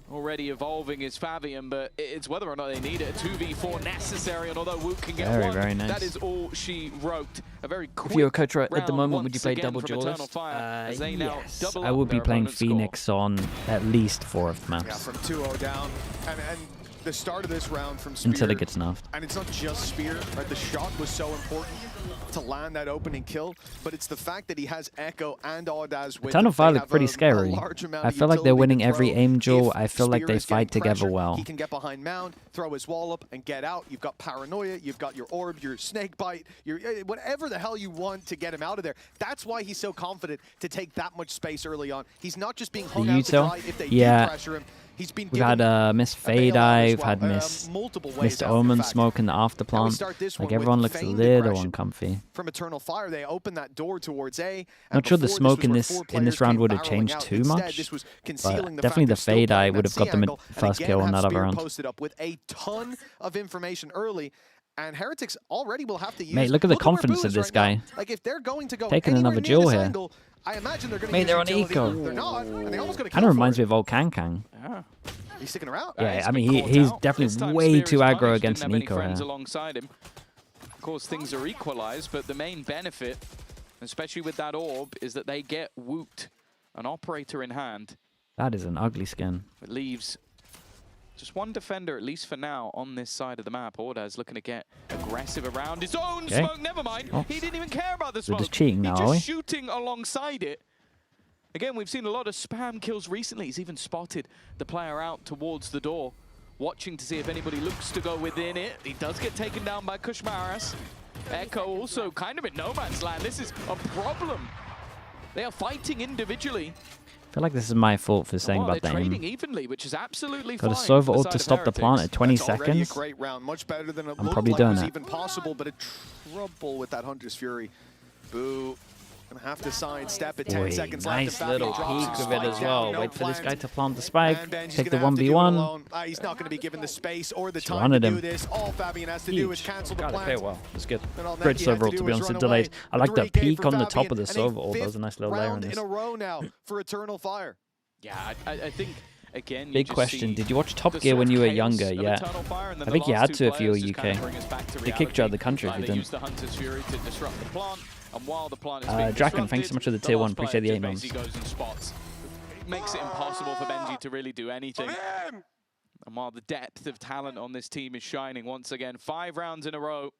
Already evolving is Fabian, but it's whether or not they need it. A 2v4 necessary, and although Woot can get one, Very nice. that is all she wrote. A very quick If you're a coach at the round moment, would you once play again double from Eternal duelist? Fire, as they now Yes. double I up would be their playing opponent's score. Phoenix on at least 4 of maps. Yeah, from 2-0 down, and the start of this round from Spear. Until it gets nerfed. And it's not just Spear, right? The shot was so important to land that opening kill, but it's the fact that he has Echo and Ordaz with Eternal him. Fire They look have pretty a scary. large amount I of feel like they're utility winning to every throw. aim duel. If I feel like Spear they is getting fight together pressure, well. He can get behind mound, throw his wall up, and get out. You've got Paranoia, you've got your Orb, your Snake Bite, your whatever the hell you want to get him out of there. That's why he's so confident to take that much space early on. He's not just being hung out to util? dry if they Yeah. do pressure him. He's been We've had Miss Fade bailout as Eye, we've had well, Miss multiple ways Mr. out, in Omen fact. smoke in the after Now we plant. start this Like one with everyone looks a feigned little aggression. uncomfy. From Eternal Fire, they opened that door towards A. Not sure the before, smoke this in was this where 4 round players would have came barreling changed out. too Instead, much. this was But concealing the definitely fact the they're still Fade Eye playing would that have got C them angle, a and first again kill on have that other Spear round. posted up with a ton of information early. And Heretics already will have to use... Mate, look at the confidence of this guy. Like, if they're going to go taking another duel here. Angle, I imagine they're going to Mate, use they're on utility. eco. They're not, and they almost got to Kind of reminds me of old Kang. Yeah. He's sticking around. Yeah, I mean, he's definitely way too aggro against an eco here. Alongside him. Of course, things are equalized, but the main benefit, especially with that orb, is that they get Woot, an operator in hand. That is an ugly skin. It leaves just one defender, at least for now, on this side of the map. Orda's looking to get aggressive around his own smoke. Never mind. Oh. He didn't even care about the smoke. They're just cheating now, are we? He's just shooting alongside it. Again, we've seen a lot of spam kills recently. He's even spotted the player out towards the door, watching to see if anybody looks to go within it. He does get taken down by Kushmaras. Echo also kind of in no man's land. This is a problem. They are fighting individually. I feel like this is my fault for saying about the trading aim. evenly, which is absolutely Got a fine. Sova ult to stop the plant at 20 That's already a seconds. great round, much better than it I'm looked probably like doing was it. even possible, but a trouble with that Hunter's Fury. Boo. Gonna have to sidestep it. 10 seconds nice left. little peek of it as well. No Wait for this plans. guy to plant the spike, And Benji's take the gonna have to do it 1v1. alone. He's not going to be given the space or the Just time to running do him. this. All Fabian has to do is cancel the Got it plan. very well. It's good. And all Great Neki had server to ult, do to be was honest. run It delayed. away. I like the 3K peak for on the top Fabian, of the and a server ult. That was a fifth nice little layer on round this. in a row now for Eternal Fire. Yeah, I think, again, Big question. Did you watch Top Gear when you were younger? Yeah. I think you had to if you were UK. They kicked you out of the country if you didn't. Draken, thanks so much for the tier 1. Appreciate the 8 months. It makes it impossible for Benji to really do anything. And while the depth of talent on this team is shining once again, 5 rounds in a row.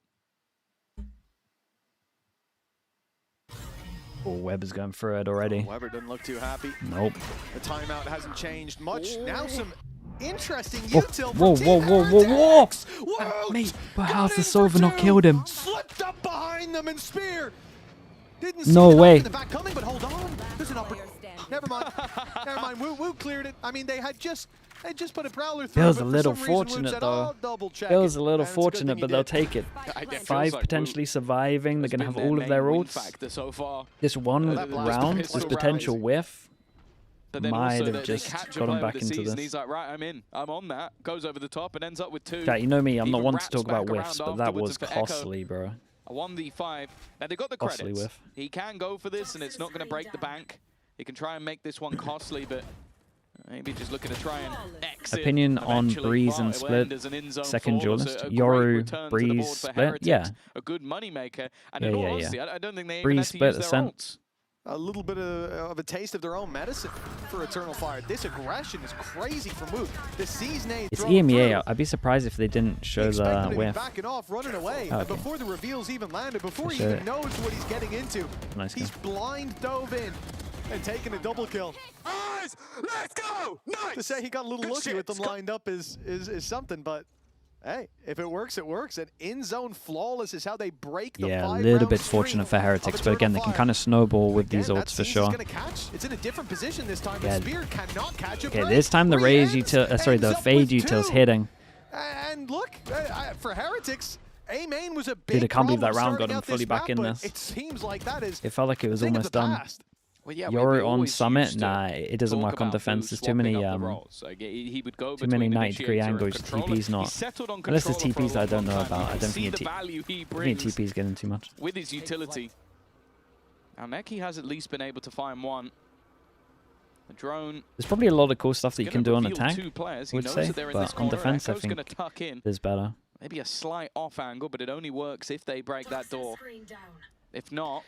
Oh, Weber's going through it already. Weber doesn't look too happy. Nope. The timeout hasn't changed much. Now some interesting Whoa, util whoa, from whoa, Team whoa, whoa, Heretics. whoa! Mate, but Got how's the in Sova for not two. killed him? Slipped up behind them and Spear. Didn't see No the knock way. in the back coming, but hold on. There's an upper. Never mind. Never mind. Wu cleared it. I mean, they just put a prowler through. Feels but a for little some reason, Wu fortunate said, though. "I'll double check Feels it." a little And it's a good fortunate, thing but he they'll did. take it. It 5 like potentially surviving. They're going to have all of their ults. So far. This one That blast round, pistol this round potential is- whiff, But then might also have they just catch got him over back the into season. this. He's like, right, I'm in. I'm on that. Goes over the top and ends up with 2. Yeah, you know me, I'm not Even one to wraps talk about back whiffs, around but that afterwards was for Echo. costly, bro. A 1v5. Now, they got the Costly credits. whiff. He can go for this, and it's not going to break the bank. He can try and make this one costly, but maybe just looking to try and exit. Opinion on eventually. Breeze Well, and it will end Split, as an in-zone second flawless, duelist. a great Yoru, return to the Breeze, board for Split, Heretics. yeah. A good moneymaker. And Yeah, in all yeah, honesty, yeah. I don't think they even Breeze, had to Split, use their Ascent. ults. A little bit of a taste of their own medicine for Eternal Fire. This aggression is crazy from Wu. The Sea's nade It's thrown EMEA. through. I'd be surprised if they didn't show Expect him the to be whiff. backing off, running away, Oh, and okay. before the reveals even landed, before he Sure. even knows what he's getting into, Nice he's guy. blind dove in and taking a double kill. Eyes, let's go! Nice! To say he got a little Good lucky shit. with them lined up is something, but hey, if it works, it works. And in-zone flawless is how they break the Yeah, a 5 little round bit streak fortunate for of Heretics, but Eternal again, they can Fire. kind of snowball with these Again, that ults for Seas is sure. gonna catch. It's in a different position this time, Yeah. but Spear cannot catch a Okay, break. this time the Three raise ends, util, sorry, the ends up fade with util's 2. hitting. And look, for Heretics, A main was a Dude, big I can't believe that problem round got starting him out fully this back map, in but this. It seems like that is It felt like it was a thing of almost the done. past. Well, yeah, Yoru we on always Summit? used to Nah, it doesn't talk work on about defense. Boo There's too many swapping up the roles. Like, he would go too many between 90-degree initiator and angles. controller. TP's He not. settled on Unless there's controller for a TPs I long, don't know long time. about. I You don't see think the value he I think brings TP's getting too much. with his utility. Now, Neki has at least been able to find one. The drone. There's probably a lot of cool stuff that you can do on reveal attack, 2 players. He would knows say, that they're in this but on corner. defense, I Echo's think gonna tuck in. there's better. Maybe a slight off angle, but it only works if they break that door. If not,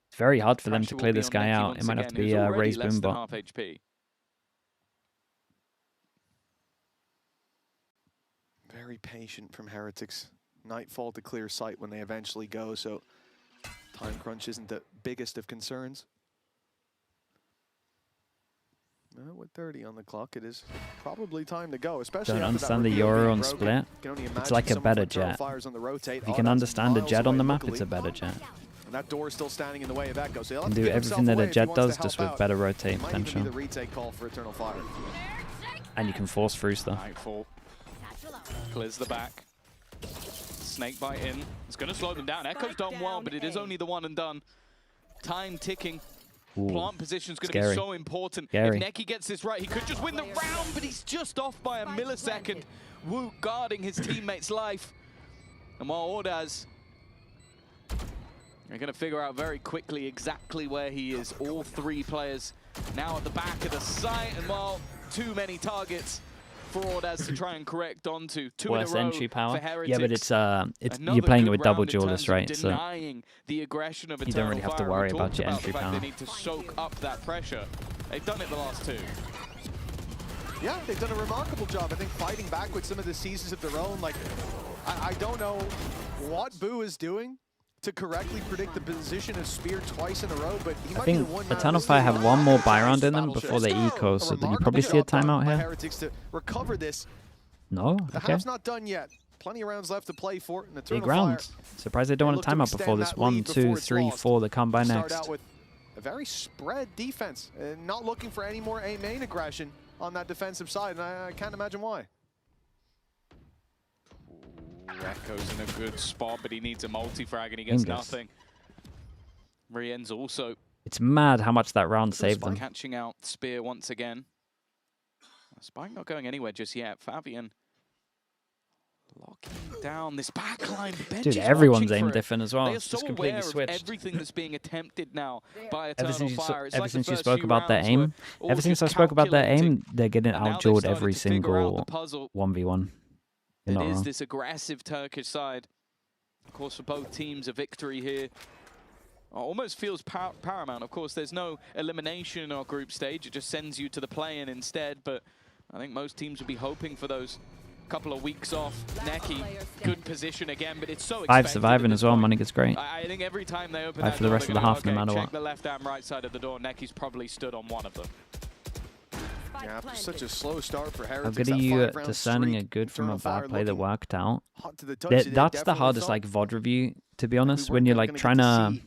It's very hard for them to pressure will clear be this on guy Neki out. once It might have again, to be who's already Ray's less than Boombot. half HP. Very patient from Heretics. Nightfall to clear sight when they eventually go, so time crunch isn't the biggest of concerns. With 30 on the clock, it is probably time to go, especially Don't after that understand the reveal Yoru being on broken. Split. Can only It's imagine like a some of better the Eternal jet. Fires on the rotate. If you can Audaz understand a miles jet on away the map, locally. it's a better jet. And that door is still standing in the way of Echo, so he'll have Can to do give himself everything that away a if he jet wants to does, help just with out. better rotate It might even potential. be the retake call for Eternal Fire. And you can force through stuff. Nightfall clears the back. Snake bite in. It's going to slow them down. Echo's done well, but it is only the one and done. Time ticking. Ooh, Plant position is going to scary. be so important. Scary. If Neki gets this right, he could just win the round, but he's just off by a millisecond. Wu guarding his teammate's life. And while Ordaz are going to figure out very quickly exactly where he is, all three players now at the back of the site, and while too many targets for Ordaz to try and correct onto. Worse entry power. For Heretics. Yeah, but it's you're playing it with double duelist, right? So the aggression of you don't really have to worry about your entry power. They need to soak up that pressure. They've done it the last two. Yeah, they've done a remarkable job. I think fighting back with some of the seasons of their own. Like, I don't know what Boo is doing to correctly predict the position of Spear twice in a row, but he might be the one. Eternal Fire have one more buy round in them before they eco, so then you probably see a timeout here. Heretics to recover this. No? The Okay. half's not done yet. Plenty of rounds left to play for. Big round. Surprised they don't want a timeout before this. 1, 2, 3, 4 that come by next. Start out with a very spread defense, and not looking for any more A main aggression on that defensive side, and I can't imagine why. Echo's in a good spot, but he needs a multi-frag and he gets nothing. Rien's also. It's mad how much that round saved them. Catching out Spear once again. Spike not going anywhere just yet. Fabian locking down this backline. Dude, everyone's aim different as well. They are It's so just completely aware switched. Of everything that's being attempted now by Ever Eternal Fire. since you spoke about their aim, ever since I spoke about their aim, they're getting outdueled every single 1v1. It is this aggressive Turkish side. Of course, for both teams, a victory here almost feels paramount. Of course, there's no elimination in our group stage. It just sends you to the play-in instead. But I think most teams would be hoping for those couple of weeks off. Neki, good position again, but it's so expensive. 5 surviving as well. Money gets great. I think every time they open 5 that for the door, rest of the half, no matter check what. the left and right side of the door. Neki's probably stood on one of them. Yeah, after such a slow start for How Heretics. good are you at discerning a good from a bad play that worked out? That's the hardest like VOD review, to be honest, when you're like trying to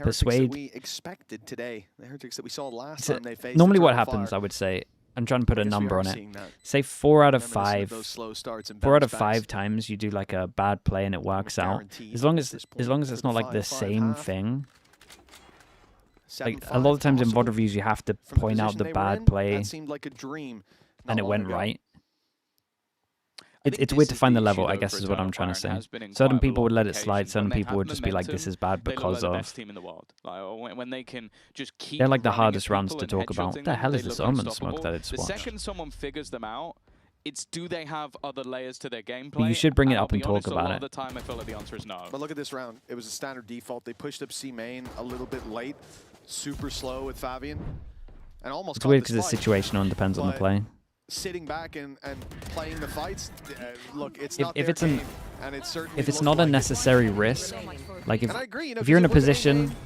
persuade. We expected today, the Heretics that we saw last time they faced. Normally what happens, I would say, I'm trying to put a number on it. Say 4 out of 5. 4 out of 5 times you do like a bad play and it works out. As long as it's not like the same thing. Like a lot of times in VOD reviews you have to point out the bad play and it went right. It's weird to find the level, I guess is what I'm trying to say. Certain people would let it slide, certain people would just be like, this is bad because of... They're like the hardest rounds to talk about. What the hell is this Omen smoke that it's The watched? second someone figures them out, it's do they have other layers to their gameplay? But you should bring it up and talk about A lot it. of the time I feel like the answer is no. But look at this round. It was a standard default. They pushed up C main a little bit late. Super slow with Fabian. And almost It's weird because it's situational and depends on the play. Sitting back and playing the fights, look, it's not If their it's game, and it certainly if it's looked not a like it. necessary risk, like And I agree, you know, if you're in a because it was position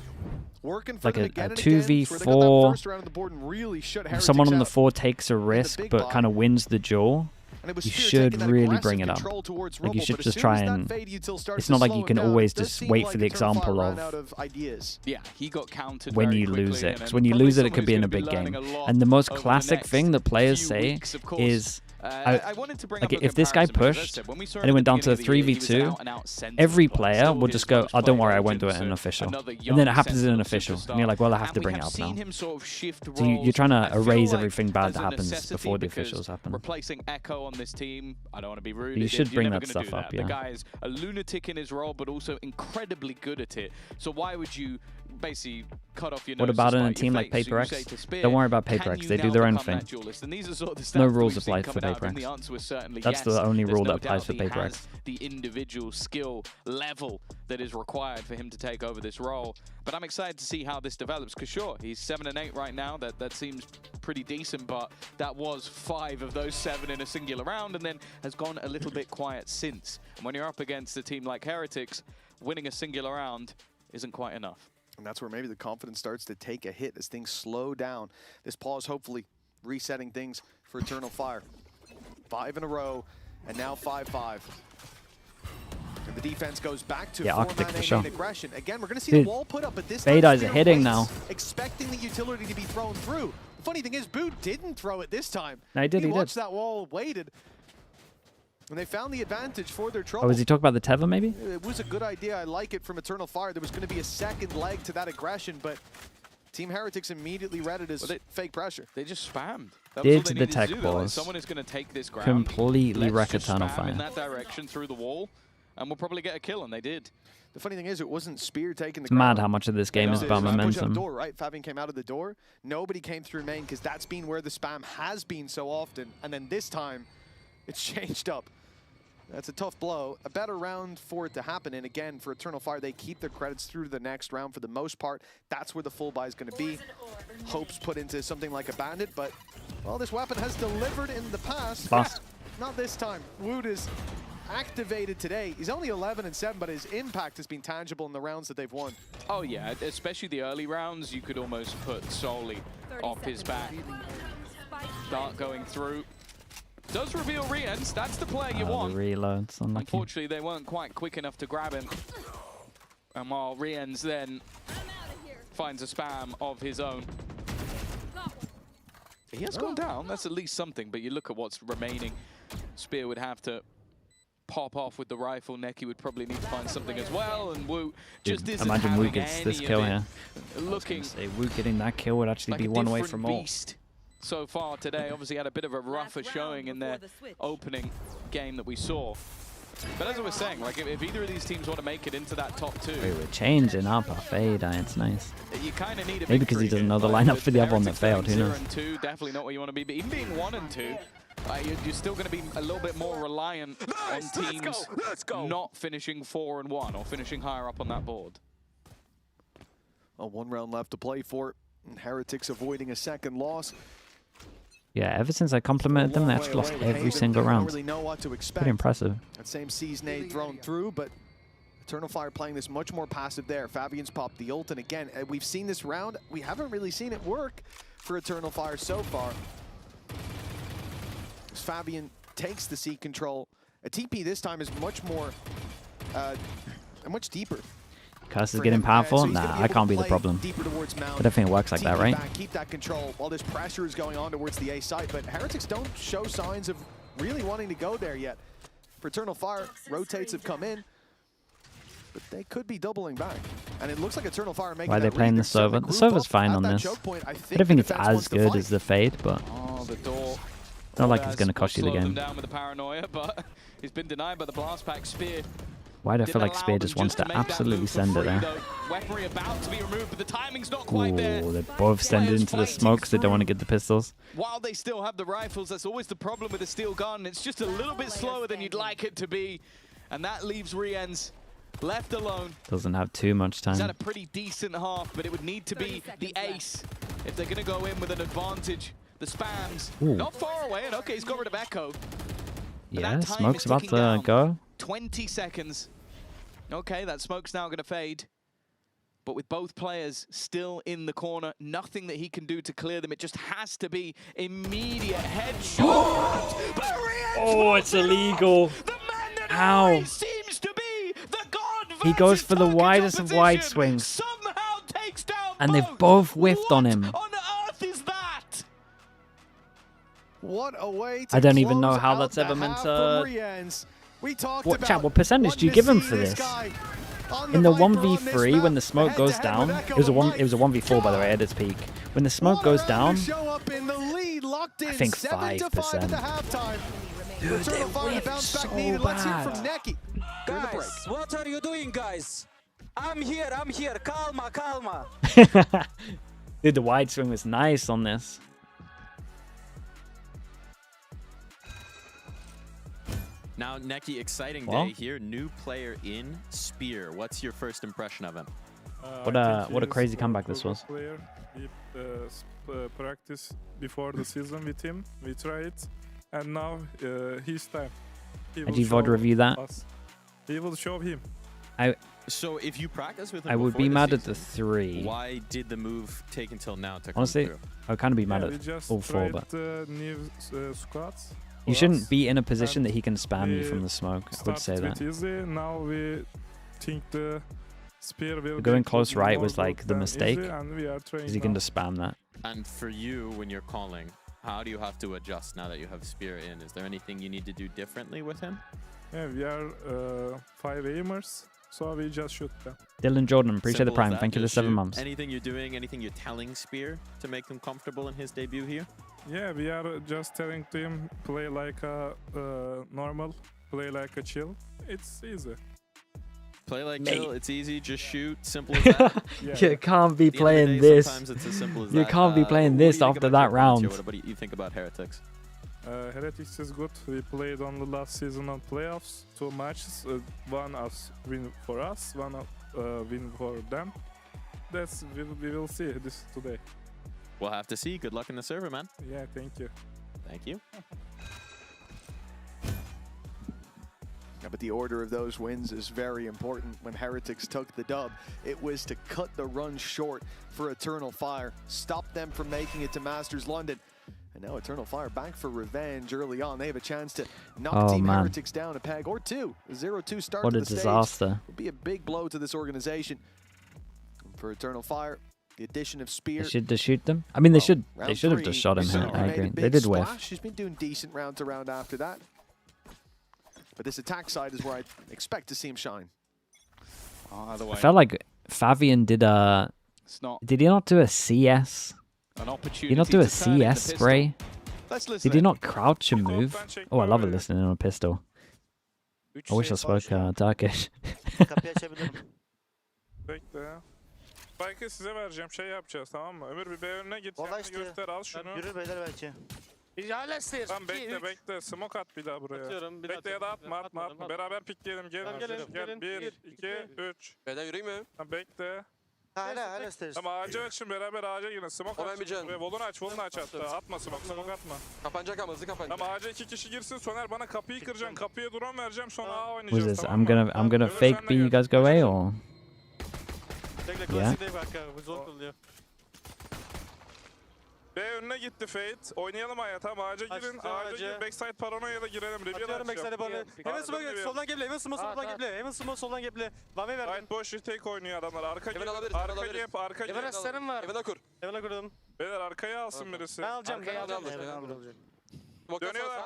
working for like them a again and again, where they got that 2v4, first round of the board and really shut if Heretics someone on the out. 4 takes a risk but kind of wins the duel, And it was you Spear should taking that really aggressive bring it up. control towards Like you Rumble, should but just as try soon as that and... fade util starts It's to not like slow you him can down, always it does just seem wait like for the Eternal Fire example ran out of of ideas. Yeah, he got countered when very you lose quickly, it. Because and when you probably lose it, it someone could be who's in a gonna big be learning game. a lot And the most over the classic next thing that players few say weeks, of course. is... I wanted to bring like up a if this guy comparison, because as I pushed said, when we saw and it him went at down the to beginning of the year, he was an 3v2, out-and-out centre every spot, player still will his just go, most oh, don't worry, I played won't do it agent, in so official. another And then young it happens in sensible an official. And you're like, well, I have to bring it up now. Him sort of shift So you're roles. trying I to feel erase like everything bad there's that a happens necessity before the because officials happen. Replacing Echo on this team, I don't want to be rude. You should you're bring never that gonna stuff do up, that. yeah. The guy is a lunatic in his role, but also incredibly good at it. So why would you basically cut off your nose? What about in a team like Paper X? Don't worry about Paper X. They do their own thing. No rules apply for Paper X. That's the only rule that applies for Paper X. The individual skill level that is required for him to take over this role. But I'm excited to see how this develops, because sure, he's 7 and 8 right now. That seems pretty decent, but that was 5 of those 7 in a singular round, and then has gone a little bit quiet since. And when you're up against a team like Heretics, winning a singular round isn't quite enough. And that's where maybe the confidence starts to take a hit as things slow down. This pause hopefully resetting things for Eternal Fire. 5 in a row, and now 5-5. And the defense goes back to Arctic for 4-man sure. aggression. Again, we're going to see Dude, the wall put up, but this Fade time Eyes are Spear hitting waits, now. expecting the utility to be thrown through. The funny thing is, Boo didn't throw it this time. No, he did. watched that wall, waited, and they found the advantage for their trouble. Oh, was he talking about the Tether maybe? It was a good idea. I like it from Eternal Fire. There was going to be a second leg to that aggression, but Team Heretics immediately read it as fake pressure. They just spammed. Did the tech do, though. pause. Someone is going to take this ground. Completely Let's wreck just Eternal spam Fire. in that direction through the wall. and we'll probably get a kill, and they did. The funny thing is, it wasn't Spear taking the It's mad ground. how much of this game is It about was push out momentum. the door, right? Fabian came out of the door. Nobody came through main because that's been where the spam has been so often. And then this time, it's changed up. That's a tough blow. A better round for it to happen. And again, for Eternal Fire, they keep their credits through to the next round for the most part. That's where the full buy is going to be. Hopes put into something like a Bandit, but, well, this weapon has delivered in the past. Fast. Not this time. Wood is activated today. He's only 11-7, but his impact has been tangible in the rounds that they've won. Oh yeah, especially the early rounds, you could almost put solely off his back. Start going through. Does reveal Riens, that's the player you want. The reloads, unlucky. Unfortunately, they weren't quite quick enough to grab him. And while Riens then finds a spam of his own. He has gone down, that's at least something, but you look at what's remaining. Spear would have to pop off with the rifle. Neki would probably need to find something as well, and Wu just isn't imagine Wu having gets any this of kill it. here. Looking Say Wu getting that kill would actually like be a one away different from all. beast so far today. Obviously had a bit of a rougher showing in their opening game that we saw. But as I was saying, like if either of these teams want to make it into that top two, We're changing up our fade. It's nice. you kind of need a Maybe because he victory doesn't know the here. lineup for the other one that Heretics failed. Who going knows? 0 and 2, definitely not where you want to be. But even being 1 and 2, you're still going to be a little bit more reliant on teams not finishing 4 and 1 or finishing higher up on that board. Well, 1 round left to play for. And Heretics avoiding a second loss. Yeah, ever since I complimented them, they actually lost every single Don't round. really know what to expect. Pretty impressive. That same Seize nade thrown through, but Eternal Fire playing this much more passive there. Fabian's popped the ult, and again, we've seen this round. We haven't really seen it work for Eternal Fire so far. As Fabian takes the seat control, a TP this time is much more, much deeper. Curse is getting powerful? So nah, I can't be the problem. I don't think it works like that, right? Keep that control while this pressure is going on towards the A side, but Heretics don't show signs of really wanting to go there yet. For Eternal Fire, rotates have come in, but they could be doubling back. And it looks like Eternal Fire making Why are they that playing read. the server? The server's fine on this. I don't think it's as good as the fade, but Oh, the door. not like it's going to cost you the Slowed them game. down with the paranoia, but he's been denied by the blast pack. Spear. Why do I feel like Didn't Spear allow just them wants to make that absolutely move for send it free, there? though. Weaponry about to be removed, but the timing's not quite there. Ooh, they both send it into the smoke because they don't want to get the pistols. While they still have the rifles, that's always the problem with a steel gun. It's just a little bit slower than you'd like it to be. And that leaves Riens left alone. Doesn't have too much He's had time. a pretty decent half, but it would need to be the ace if they're going to go in with an advantage. The spams, Ooh. not far away, and okay, he's got rid of Echo. But Yeah, that time smoke's is about ticking to down. go. 20 seconds. Okay, that smoke's now going to fade. But with both players still in the corner, nothing that he can do to clear them. It just has to be immediate headshot. Oh, it's illegal. Ow. Seems to be the god He goes for the widest of wide swings. Somehow takes down And they've both whiffed on him. on earth is that? What a way to I don't even know close how out that's the ever meant half to... from Riens. We talked What, about chat, what percentage do you give him for this? In the 1v3, when the smoke goes down, it was a 1v4 by the way at its peak. When the smoke goes down, I think 5%. Dude, they whiffed so bad. Guys, what are you doing, guys? I'm here, calma, calma. Dude, the wide swing was nice on this. Now, Neki, exciting day here. New player in, Spear. What's your first impression of him? What a crazy comeback this was. Player. We practice before the season with him. We tried, and now his time. Did you VOD review that? We will show him. So if you practice with him, I would be before mad the at the season, 3. Why did the move take until now to Honestly, come through? I would kind of be mad we at just all 4, but tried, new squads. you for shouldn't us, be in a position and that he can spam you we from the smoke. I would say started that. with easy. Now we think the Spear will Going get close right was more like good the than mistake, easy, and we are because trying he can now. just spam that. And for you, when you're calling, how do you have to adjust now that you have Spear in? Is there anything you need to do differently with him? Yeah, we are 5 aimers, so we just shoot them. Dylan Jordan, appreciate the Simple as prime. that, Thank you for just 7 shoot. months. Anything you're doing, anything you're telling Spear to make him comfortable in his debut here? Yeah, we are just telling to him play like a normal play like a chill. It's easy. Play like chill, it's easy, just shoot, simple as that. You can't be playing this. You can't be playing this after that round. What do you think about Heretics? Heretics is good. We played on the last season on playoffs. 2 matches, one win for us, one win for them. We will see this today. We'll have to see. Good luck in the server, man. Yeah, thank you. Thank you. Yeah, but the order of those wins is very important. When Heretics took the dub, it was to cut the run short for Eternal Fire, stop them from making it to Masters London. And now Eternal Fire back for revenge early on. They have a chance to knock Team Heretics down a peg or two. The 0-2 start What to a the disaster. stage will be a big blow to this organization. For Eternal Fire, the addition of Spear. They should just shoot them. I mean, they should have just shot him. I agree. They did whiff. She's been doing decent round to round after that. But this attack side is where I expect to see him shine. Either way. I felt like Fabian did a... Did he not do a CS? An opportunity Did he not do a to turn in the CS pistol. spray? Let's listen Did he in. not crouch and move? Oh, I love it listening on a pistol. I wish I spoke Turkish. Bekle. Spike'ı size vereceğim. Şey yapacağız, tamam mı? Ömür bir B önüne git. Kendini göster, al şunu. Yürü beyler belki. Tamam bekle. Smoke at bir daha buraya. Atıyorum, bir Bekle ya da atma, atma. Beraber pikleyelim. Gel. Gel. 1, 2, 3. Beyler yürüyeyim mi? Tamam bekle. Hala isteriz. Tamam ağacı açın, beraber ağaca girin. Smoke at. Volunu aç hatta. Atma smoke atma. Kapanacak ama hızlı kapanacak. Tamam ağaca 2 kişi girsin. Soner bana kapıyı kıracaksın. Kapıya drone vereceğim. Sonra A Who's oynayacağız, this? tamam mı? I'm gonna fake B. You guys go away or? Yeah. B önüne gitti Fate. Oynayalım Aya, tamam ağaca girin. Ağaca gir. Backside paranoya da girelim. Atıyorum backside paranoya. Hemen smoke soldan geble. Hemen smoke soldan geble. Hemen smoke soldan geble. Vame ver. Right boş retake oynuyor adamlar. Arka Hemen gir. alabiliriz. Arka gir. Arka gir. Hemen aslanım var. Hemen kur. Hemen kurdum. Beyler arkaya alsın birisi. Ben alacağım. Dönüyorlar.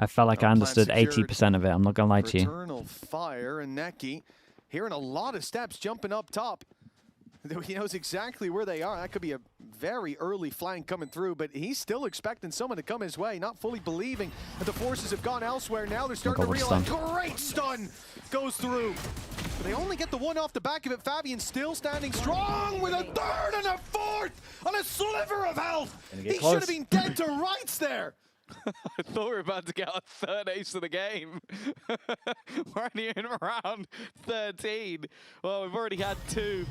I felt like I understood 80% of it. I'm not gonna lie to you. Eternal Fire and Neki hearing a lot of steps jumping up top. He knows exactly where they are. That could be a very early flank coming through, but he's still expecting someone to come his way, not fully believing that the forces have gone elsewhere. Now they're starting to realize, great stun goes through. But they only get the one off the back of it. Fabian still standing strong with a third and a fourth on a sliver of health. He should have been dead to rights there. I thought we were about to get our third ace of the game. We're only in round 13. Well, we've already had 2.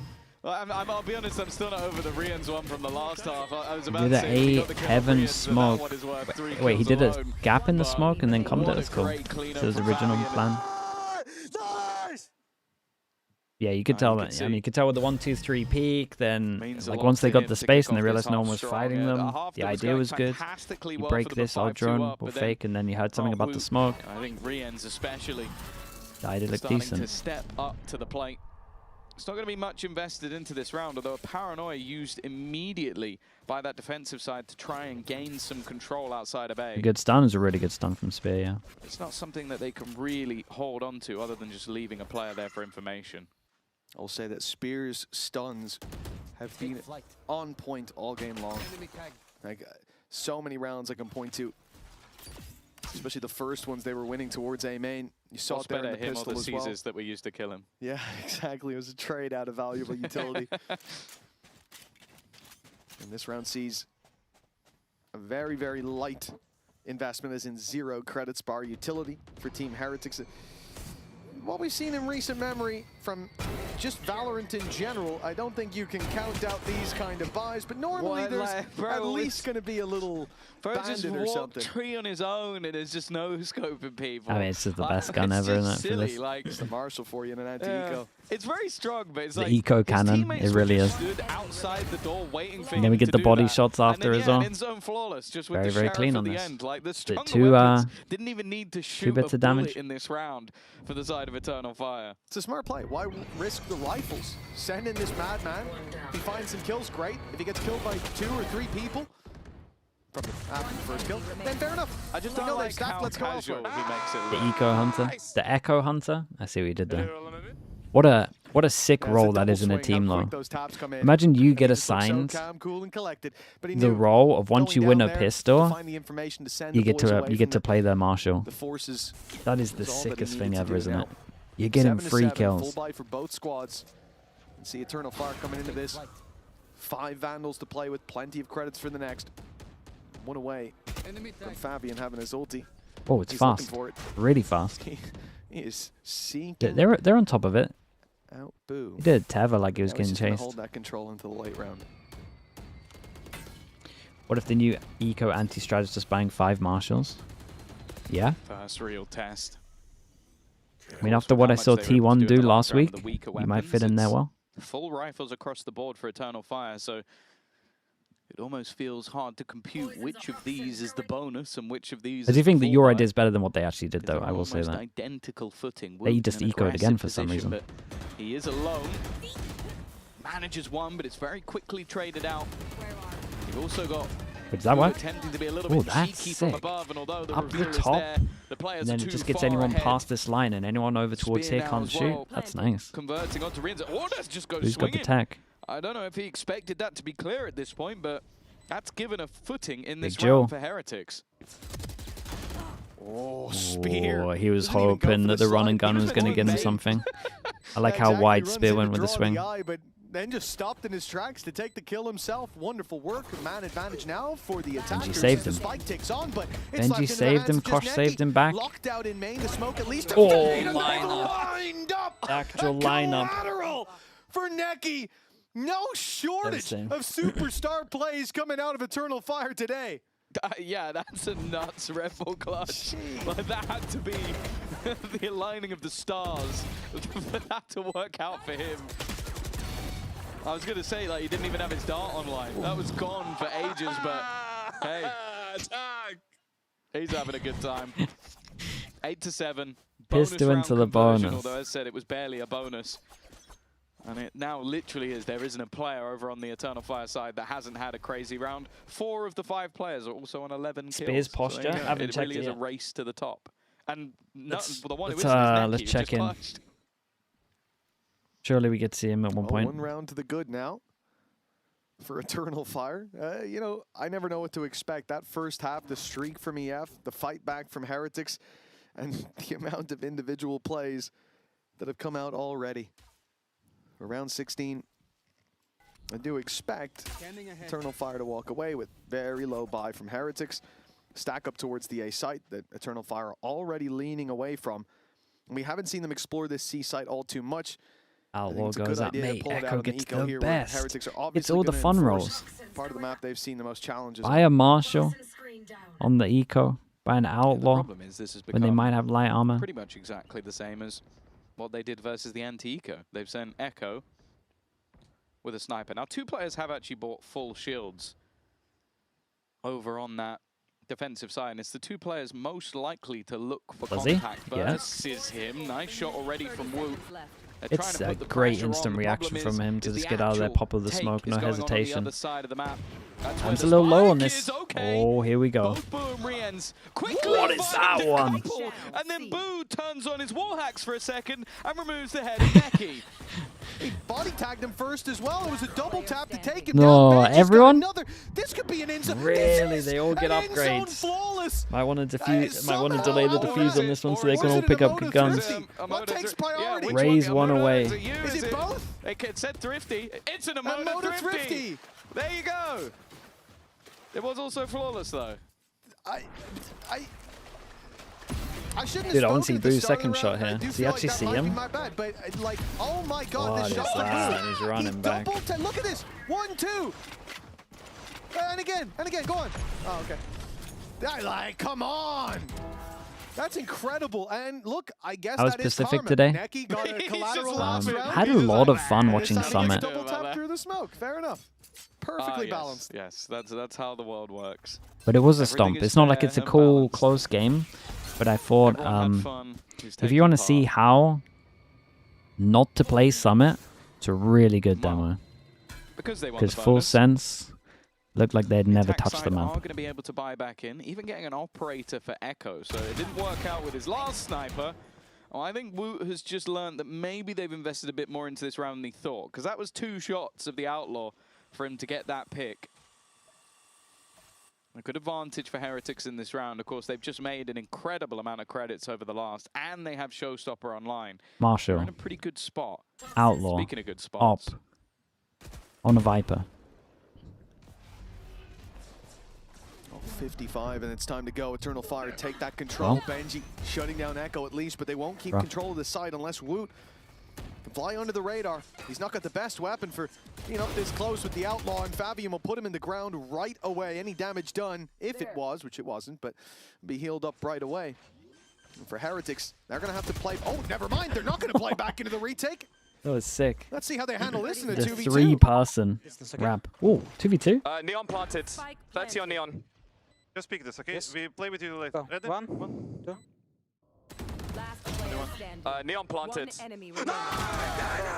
I'll be honest, I'm still not over the Rian's one from the last half. I was about to say, Did a heaven smoke. Wait, he did a gap in the smoke and then commed it. That's cool. So his original plan. Yeah, you could tell that. I mean, you could tell with the 1, 2, 3 peak. Then, like once they got the space and they realized no one was fighting them, the idea was good. You break this, I'll drone, we'll fake, and then you heard something about the smoke. I think Rian's especially The idea looked starting decent. to step up to the plate. It's not going to be much invested into this round, although a paranoia used immediately by that defensive side to try and gain some control outside of A. A good stun is a really good stun from Spear, yeah. It's not something that they can really hold on to other than just leaving a player there for information. I'll say that Spear's stuns have been on point all game long. Like so many rounds I can point to. Especially the first ones they were winning towards A main. You saw it there in the him pistol or the as well. Caesars that we used to kill him. Yeah, exactly. It was a trade out of valuable utility. And this round sees a very, very light investment, as in 0 credits bar utility for Team Heretics. What we've seen in recent memory from just Valorant in general, I don't think you can count out these kind of buys, but normally there's at least going to be a little bandit or something. Tree on his own and there's just no scoping people. I mean, it's just the best gun ever, isn't it, for this? Like, it's the Marshall for you in an anti-eco. It's very strong, but it's The like eco cannon, it really is. stood outside the door waiting for And then we him get to the do body that. shots after and then, as well. In-zone flawless, just with Very, the very sheriff clean at on the this. end. Like the Is it stronger 2, weapons didn't even need to shoot bits a of bullet damage? in this round for the side of Eternal Fire. It's a smart play. Why risk the rifles? Send in this madman. If he finds some kills, great. If he gets killed by 2 or 3 people from after the first kill, then fair enough. I just We don't know they've like stacked, how let's go casual elsewhere. he makes it The look. Eco Hunter. The Echo Hunter. I see what you did there. What a What a sick role that is in a team, though. Imagine you get assigned the role of once you win a pistol, you get to play their Marshal. That is the sickest thing ever, isn't it? You're getting free kills. For both squads. See Eternal Fire coming into this. 5 Vandals to play with, plenty of credits for the next. One away from Fabian having his ulti. Oh, it's fast. Really fast. He is seeking. They're on top of it. Out Boo. He did Teva like he was getting chased. Hold that control into the late round. What if the new eco anti-strat is just buying 5 Marshals? Yeah. First real test. I mean, after what I saw T1 do last week, you might fit in there well. Full rifles across the board for Eternal Fire, so it almost feels hard to compute which of these is the bonus and which of these. I do think that your idea is better than what they actually did, though. I will say that. Identical footing. They just ecoed again for some reason. But he is alone. Manages one, but it's very quickly traded out. You've also got. Does that work? Oh, that's sick. Up the top, and then it just gets anyone past this line, and anyone over towards here can't shoot. That's nice. Converting onto Rinza. Oh, that's just go Who's got the tech? I don't know if he expected that to be clear at this point, but that's given a footing in this Big round for Heretics. Oh, spear. Oh, he was hoping that the run and gun was going to get him something. I like how wide Spear went with the swing. But then just stopped in his tracks to take the kill himself. Wonderful work. Man advantage now for the attackers. Benji saved him. The spike ticks on, but Benji saved him. Kosh saved him back. Locked out in main. The smoke at least. Oh, lined up. Actual lineup. Collateral for Neki. No shortage of superstar plays coming out of Eternal Fire today. Yeah, that's a nuts Red Bull clutch. Like, that had to be the aligning of the stars for that to work out for him. I was going to say, like, he didn't even have his dart online. That was gone for ages, but hey, he's having a good time. 8-7. Pistol into the bonus. Although, as I said, it was barely a bonus. And it now literally is. There isn't a player over on the Eternal Fire side that hasn't had a crazy round. 4 of the 5 players are also on 11 kills. Spear's posture. So, Haven't it checked really it is yet. a race to the top. And the one who let's is check in. clutched. Surely we get to see him at one point. 1 round to the good now for Eternal Fire. You know, I never know what to expect. That first half, the streak from EF, the fight back from Heretics, and the amount of individual plays that have come out already. For round 16, I do expect Eternal Fire to walk away with very low buy from Heretics. Stack up towards the A site that Eternal Fire are already leaning away from. We haven't seen them explore this C site all too much. Outlaw goes up, mate. Echo gets the here, best. It's all all the fun rolls. Part of the map they've seen the most challenges. Buy a Marshal on the eco. Buy an Outlaw The problem is this has when they might have light armor. pretty much exactly the same as what they did versus the anti-eco. They've sent Echo with a sniper. Now, 2 players have actually bought full shields over on that defensive side, and it's the 2 players most likely to look for contact versus him. Nice shot already from Wu. It's a great instant reaction from him to just get out of there, pop of the smoke, no hesitation. Time's a little low on this. Oh, here we go. What is that one? And then Boo turns on his wall hacks for a second and removes the head of Neki. He body tagged him first as well. It was a double tap to take him No, down. everyone? This could be an inside. Really, they all get upgrades. Might want to defuse. Might want to delay the defuse on this one so they can all pick up good guns. What takes priority? Raise one away. Is it both? It said Thrifty. It's an Emoda Thrifty. There you go. It was also flawless though. I shouldn't have. Dude, I want to see spoken at the Boo's start of second the shot round. I here. do Does he feel actually like see that might be him? my bad, but like, oh my god, What this is shot that? to Boo. He's running back. Look at this. 1, 2. And again, go on. Oh, okay. Like, come on. That's incredible. And look, I guess I was that is Pacific karma. today. Neki got a collateral last round. Had a lot of fun watching It's Summit. double tap through the smoke. Fair enough. Perfectly balanced. Yes, that's how the world works. But it was a Everything stomp. is It's not like fair it's a and cool, balanced. close game. But I thought, Everyone had fun. Who's if you want to taking see part. how not to play Summit, it's a really good demo. Because they won Because the full bonus, sense looked like they'd never attack touched the side are map. going to be able to buy back in, even getting an operator for Echo. So it didn't work out with his last sniper. Well, I think Woot has just learned that maybe they've invested a bit more into this round than he thought, because that was 2 shots of the Outlaw for him to get that pick. A good advantage for Heretics in this round. Of course, they've just made an incredible amount of credits over the last, and they have Showstopper online. Marshall. They're in a pretty good spot. Outlaw. Speaking of good spots. Op. On a Viper. 55, and it's time to go. Eternal Fire take that control. Well. Benji shutting down Echo at least, but they won't keep Rough. control of the site unless Woot can fly under the radar. He's not got the best weapon for being up this close with the Outlaw, and Fabian will put him in the ground right away. Any damage done, if it was, which it wasn't, but be healed up right away. And for Heretics, they're going to have to play. Oh, never mind. They're not going to play back into the retake. That was sick. Let's see how they handle this in a The 2v2. 3-person ramp. Ooh, 2v2? Neon planted. 30 on Neon. Just pick this, okay? We play with you later. Ready? 1, 2. Neon planted.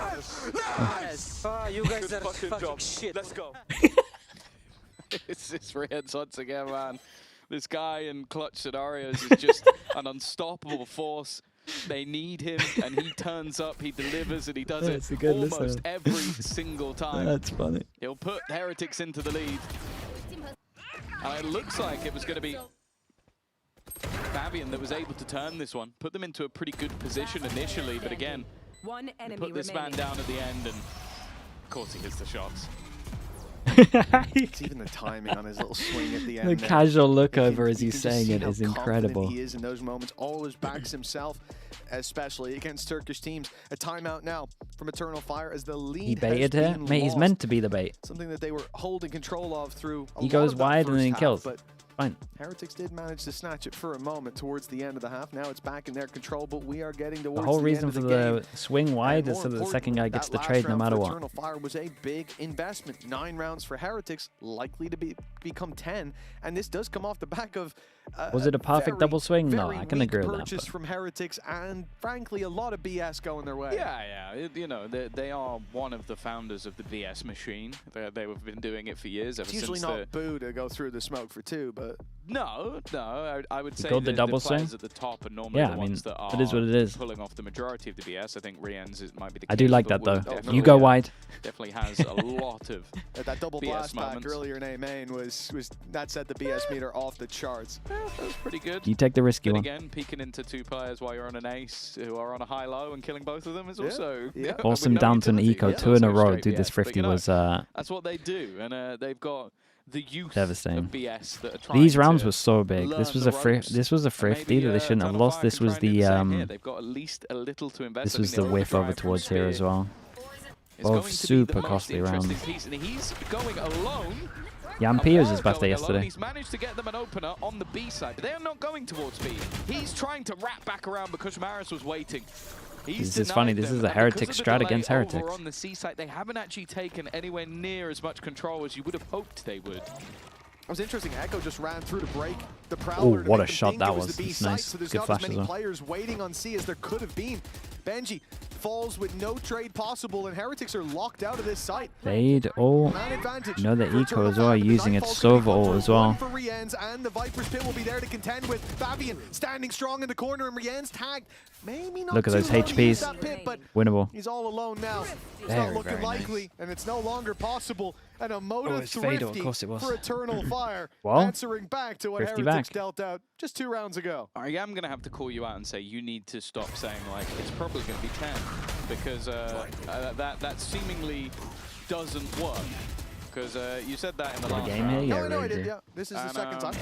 Nice! You guys are fucking shit. Let's go. It's Reds once again, man. This guy in clutch scenarios is just an unstoppable force. They need him, and he turns up, he delivers, and he does That's a it good almost listen. every single time. That's funny. He'll put Heretics into the lead. And it looks like it was going to be Fabian that was able to turn this one, put them into a pretty good position initially, but again, put this man down at the end, and of course he hits the shots. It's even the timing on his little swing at the end. The casual look over as he's saying it is incredible. He is in those moments, always backs himself, especially against Turkish teams. A timeout now from Eternal Fire as the lead He baited has her. been Mate, he's lost. meant to be the bait. Something that they were holding control of through a He lot goes of that wide and then he first kills. half, but Fine. Heretics did manage to snatch it for a moment towards the end of the half. Now it's back in their control, but we are getting towards The whole reason end for of the game. swing wide And is so that more the second guy gets the that trade last no round matter for what. Eternal Fire was a big investment. 9 rounds for Heretics, likely to become 10, and this does come off the back of Was it a perfect double swing? No, very I can weak agree with that. purchase But from Heretics, and frankly, a lot of BS going their way. Yeah. You know, they are one of the founders of the VS machine. They've been doing it for years. Ever It's usually since not boo to go through the smoke for 2, but No, I would say called the double players swing? at the top are normally Yeah, the I mean, ones that are it is what it is. pulling off the majority of the BS. I think Rien's might be the I do case, like but that, though. Wood You go definitely, wide. Definitely has a lot of that double BS blast back moments. earlier in A main was that set the BS meter off the charts. That was pretty good. You take the risky Then one. again, peeking into 2 players while you're on an ace who are on a high-low and killing both of them is also Force him with no down to an utility. eco Yeah, 2 in a also row. straight Dude, this BS, but, 50 you know, was that's what they do, and they've got the youth devastating. of BS that are trying These rounds to were so big. This learn was the a ropes. this was a And 50 maybe, that they shouldn't have Eternal lost. Fire This can was try and do the same here. They've got at least a little to invest. this I was think the they whiff over overdrive from towards here as Spear. well. It's Both going to be the super most costly interesting rounds. piece, and he's going alone. Yampi was his Amaro birthday going alone. yesterday. He's managed to get them an opener on the B side, but they're not going towards B. He's trying to wrap back around because Maris was waiting. This is funny. This is a Heretics strat against Heretics. On the C side, they haven't actually taken anywhere near as much control as you would have hoped they would. It was interesting. Echo just ran through to break the Prowler. Oh, what to a make them shot think that it was. the B It's site, nice. So there's Good not flash as as many well. players waiting on C as there could have been. Benji falls with no trade possible, and Heretics are locked out of this site. Fade. Oh, Man advantage you know the for eco Eternal as well. Fire, but the Using its Nightfall's gonna be Sova ult close as for well. one for Rien's, and the Viper's Pit will be there to contend with. Fabian standing strong in the corner, and Rien's tagged. Maybe not Look at too those low to use HPs. that pit, but Winnable. he's all alone now. It's Very, not looking very nice. likely, and it's no longer possible. And a Oh, Moto it's Fado, of thrifty course it was. for Eternal Fire, Well, answering back to what 50 Heretics back. dealt out just 2 rounds ago. I am going to have to call you out and say you need to stop saying, like, it's probably going to be 10, because that seemingly doesn't work. Because you said that in the last game round. here? Yeah, No, I really did, do. yeah. This is the second time.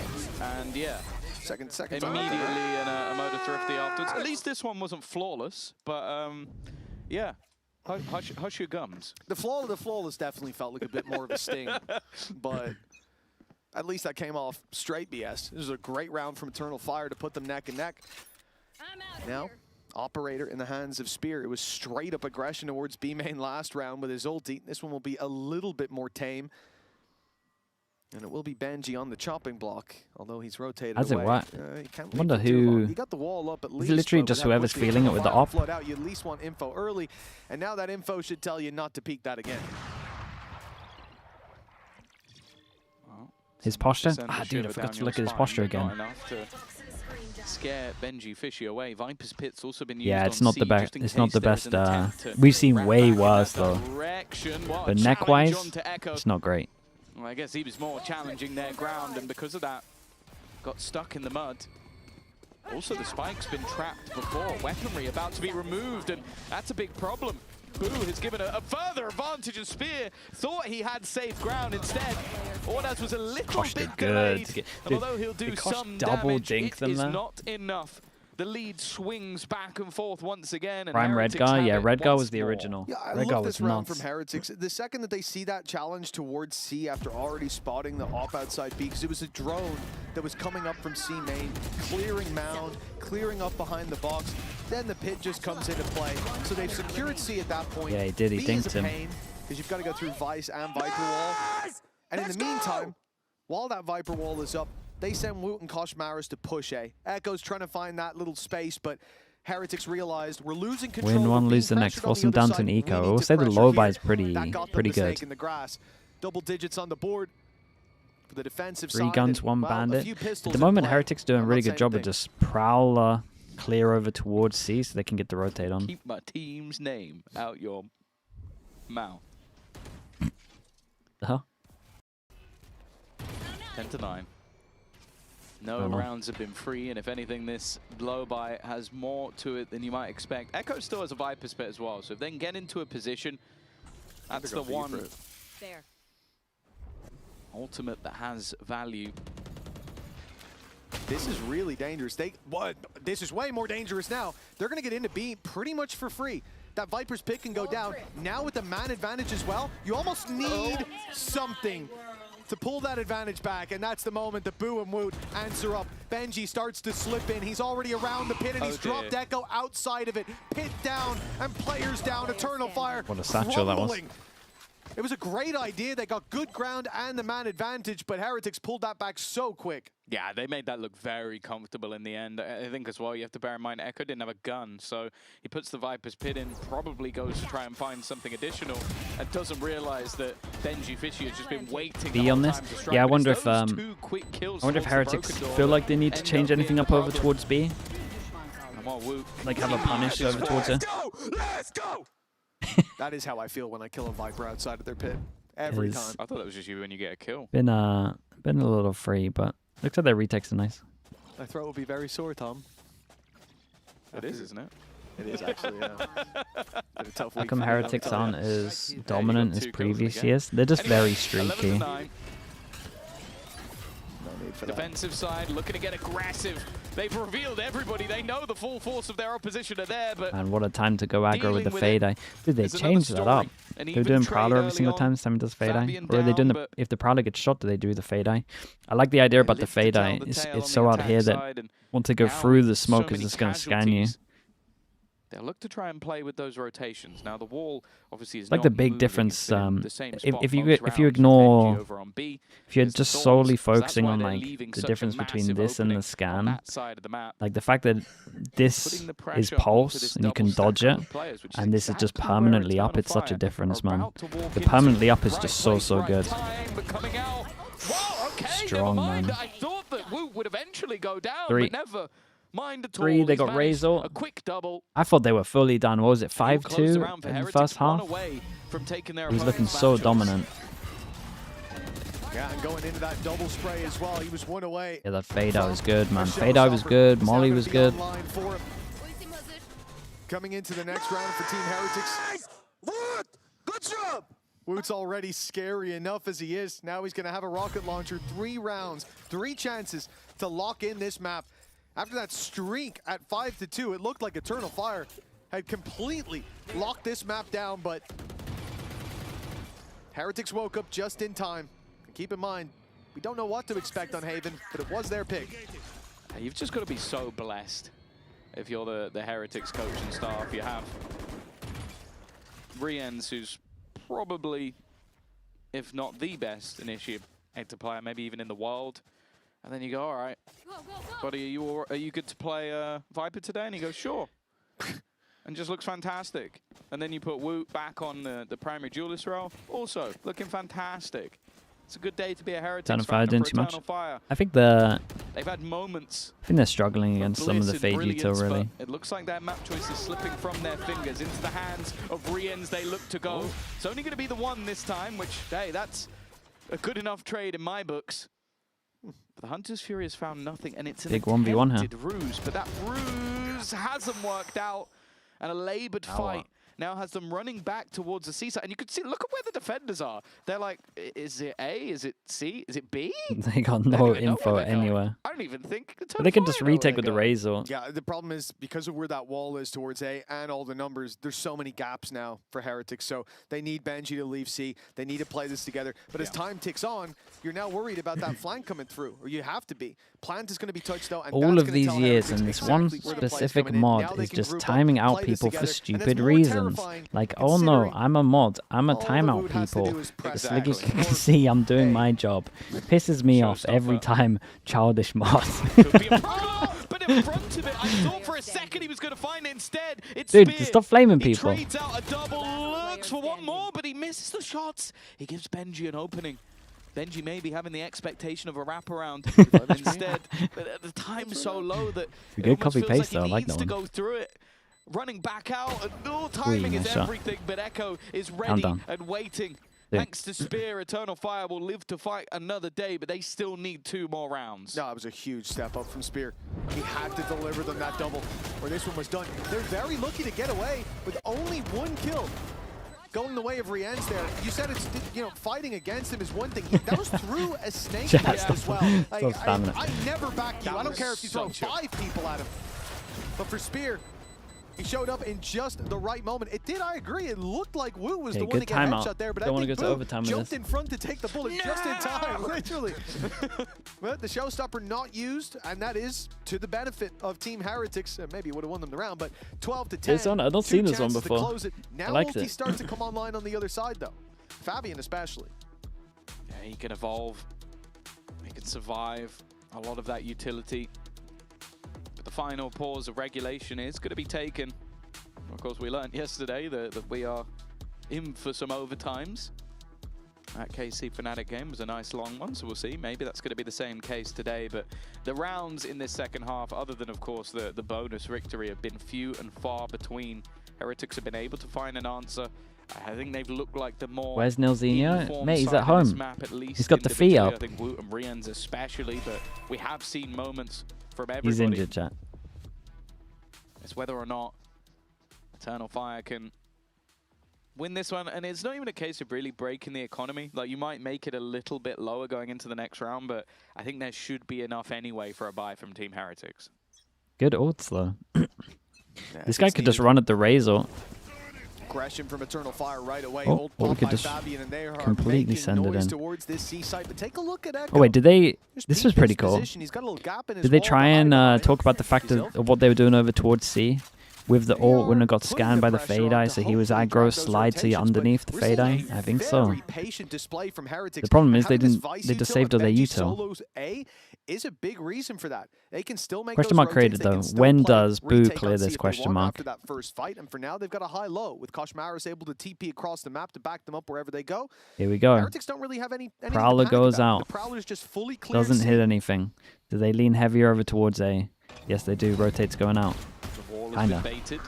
And yeah, Second immediately time. a Motor Thrifty afterwards. At least this one wasn't flawless, but yeah, hush your gums. The flawless definitely felt like a bit more of a sting, but at least that came off straight BS. This was a great round from Eternal Fire to put them neck and neck. Now, Operator in the hands of Spear. It was straight up aggression towards B main last round with his ulti. This one will be a little bit more tame. And it will be Benji on the chopping block, although he's rotated Has it away. what? He can't I wonder leave for too long. who- He got the wall up at Is it least. literally but just without whoever's pushing feeling it with the Eternal op? Fire flood out, you at least want info early, and now that info should tell you not to peek that again. His posture? Send the Ah, dude, I shiver forgot down to your look at his spine, posture but not again. enough to scare Benji Fishy away. Viper's Pit's also been used Yeah, it's on not the C best. just in It's not the case best. there is an attempt to We've seen wrap way back in worse that though. direction. What a But challenge neck-wise, onto Echo. it's not great. Well, I guess he was more challenging their ground, and because of that, got stuck in the mud. Also, the spike's been trapped before. Weaponry about to be removed, and that's a big problem. Boo has given a further advantage of Spear. Thought he had safe ground instead. Ordaz was a little bit delayed. And although he'll do some damage, it is not enough. The lead swings back and forth once again. And Prime Redgar, yeah, Redgar was the more. original. Yeah, I Redgar love was this round nuts. from Heretics. The second that they see that challenge towards C after already spotting the op outside B, because it was a drone that was coming up from C main, clearing mound, clearing up behind the box, then the pit just comes into play. So they've secured C at that point. Yeah, he did. He dinked him. Because you've got to go through Vice and Viper Wall. And in the meantime, while that Viper Wall is up, they send Woot and Kosh Maris to push A. Echo's trying to find that little space, but Heretics realized we're losing control. Win one, lose the next. Force them down to an eco. I will say the low buy is pretty good. In the grass. Double digits on the board for the defensive 3 side. guns, 1 bandit. At the moment, Heretics doing a really good job of just prowl clear over towards C so they can get the rotate on. Keep my team's name out your mouth. 10-9. No rounds have been free, and if anything, this blow by has more to it than you might expect. Echo still has a Viper's Pit as well, so if they can get into a position, that's the one ultimate that has value. This is really dangerous. This is way more dangerous now. They're going to get into B pretty much for free. That Viper's Pit can go down. Now with the man advantage as well, you almost need something to pull that advantage back, and that's the moment that Boo and Woot answer up. Benji starts to slip in. He's already around the pit, and he's dropped Echo outside of it. Pit down, and players down. Eternal Fire What a satchel that was. It was a great idea. They got good ground and the man advantage, but Heretics pulled that back so quick. Yeah, they made that look very comfortable in the end. I think as well, you have to bear in mind, Echo didn't have a gun, so he puts the Viper's Pit in, probably goes to try and find something additional, and doesn't realize that Benji Fishy has just been waiting B on this? Yeah, I wonder if Heretics feel like they need to change anything up over towards B. Like have a punish over towards it. Let's go! That is how I feel when I kill a Viper outside of their pit. Every time. I thought that was just you when you get a kill. Been a little free, but looks like their retakes are nice. My throat will be very sore, Tom. It is, isn't it? It is actually, yeah. Been a tough How week come for me, Heretics I'll tell aren't ya. as dominant as previous years? They're just very streaky. Defensive side looking to get aggressive. They've revealed everybody. They know the full force of their opposition are there, but And what a time to go aggro with the with fade eye. Dude, they changed that up. They're doing Prowler every single time Sammy does fade eye. Or are they doing the, if the Prowler gets shot, do they do the fade eye? I like the idea about the fade eye. It's so out here that once they go through the smoke, it's just going to scan you. they'll look to try and play with those rotations. Now the wall obviously is like not the big moving, difference. If you ignore, if you're just solely focusing on like the difference between this and the scan, like the fact that this is pulse and you can dodge it, and this is just permanently up, it's such a difference, man. The permanently up is just so good. Strong, man. I thought that Wu would eventually go down, Three. but never mind at all. 3, they He's got managed Razor. a quick double. I thought they were fully done. What was it, Closed 5-2 around for in the Heretics, first one half? away from taking their He was looking opponent's so matches. dominant. Yeah, and going into that double spray as well, he was one away. Yeah, that fade out was good, man. Fade out was good. Molly was good. Coming into the next round for Team Heretics. Woot! Good job! Woot's already scary enough as he is. Now he's going to have a rocket launcher. 3 rounds, 3 chances to lock in this map. After that streak at 5-2, it looked like Eternal Fire had completely locked this map down, but Heretics woke up just in time. And keep in mind, we don't know what to expect on Haven, but it was their pick. You've just got to be so blessed if you're the Heretics coach and staff. You have Riens, who's probably, if not the best initiator player, maybe even in the world. And then you go, all right, buddy, are you good to play Viper today? And he goes, sure. And just looks fantastic. And then you put Woot back on the primary duelist role, also looking fantastic. It's a good day to be a Heretics Eternal fan. Fire doing For too much. Eternal Fire, I think they've had moments. they're struggling against some of the bliss Fade and Util, brilliance, really. but it looks like that map choice is slipping from their fingers into the hands of Rians. They look to go. It's only going to be the one this time, which, hey, that's a good enough trade in my books. But the Hunter's Fury has found nothing, and it's an Big 1v1 here. attempted ruse, but that ruse hasn't worked out, and a labored fight now has them running back towards the seaside. And you can see, look at where the defenders are. They're like, is it A? Is it C? Is it B? They got no info anywhere. I don't even think. But they can just retake with the Razor. Yeah, the problem is because of where that wall is towards A and all the numbers, there's so many gaps now for Heretics. So they need Benji to leave C. They need to play this together. But as time ticks on, you're now worried about that flank coming through, or you have to be. Plant is going to be touched though. And All of these years, and this one specific mod is just timing out people for stupid reasons. Like, oh no, I'm a mod. I'm a timeout people. Sliggy can see I'm doing my job. Pisses me off every time. Childish mod. But in front of it, I thought for a second he was going to find it instead. It's Dude, Spear. stop flaming people. He trades out a double, looks for one more, but he misses the shots. He gives Benji an opening. Benji maybe having the expectation of a wraparound instead. But the time's so low that Good it almost copy feels paste like though. he I like needs that to one. go through it. Running back out, and all timing is nice shot. everything, but Echo is ready down. and waiting. Yeah. Thanks to Spear, Eternal Fire will live to fight another day, but they still need 2 more rounds. No, it was a huge step up from Spear. He had to deliver them that double, or this one was done. They're very lucky to get away with only 1 kill. Going the way of Rien's there. You said it's, you know, fighting against him is one thing. That was through a snake nest as well. I never back you. I don't care if you throw 5 people at him. But for Spear, he showed up in just the right moment. It did, I agree. It looked like Wu was the one to get a headshot there, but I think Wu jumped in front to take the bullet just in time, literally. But the showstopper not used, and that is to the benefit of Team Heretics. Maybe it would have won them the round, but 12-10. I've not seen this one before. Now I liked Ulti it. starts to come online on the other side, though. Fabian especially. Yeah, he can evolve. He can survive a lot of that utility. But the final pause of regulation is going to be taken. Of course, we learned yesterday that we are in for some overtimes. That KC Fnatic game was a nice long one, so we'll see. Maybe that's going to be the same case today. But the rounds in this second half, other than, of course, the bonus victory, have been few and far between. Heretics have been able to find an answer. I think they've looked like the more... Where's Nilzinho? Mate, he's at on this home. map, at least He's got the feet individually. up. I think Woot and Rians especially, but we have seen moments from everybody. He's injured, chat. It's whether or not Eternal Fire can win this one, and it's not even a case of really breaking the economy. Like, you might make it a little bit lower going into the next round, but I think there should be enough anyway for a buy from Team Heretics. Good ults, though. This guy could just run at the Razor. Aggression from Eternal Fire right away. Oh, or we could just Fabian, and they are completely send it in. towards this C site. But take a look at Echo. Oh wait, did they? This was pretty cool. He's got a little gap in his Did they wall try and behind him. talk about the fact of what they were doing over towards C? With the ult when it got scanned by the Fade Eye, so he was aggro slide to underneath the Fade Eye? I think so. The problem is they saved all their util. Solos A is a big reason for that. They can still make Question those mark created rotates. They though. can still When play does Boo retake clear on C this if they question want mark? after that first fight, and for now they've got a high low with Koshmaris able to TP across the map to back them up wherever they go. Here we go. Heretics don't really have any Prowler goes out. The Prowler's just fully clear. Doesn't hit anything. Do they lean heavier over towards A? Yes, they do. Rotates going out. The wall has Kinda. been baited.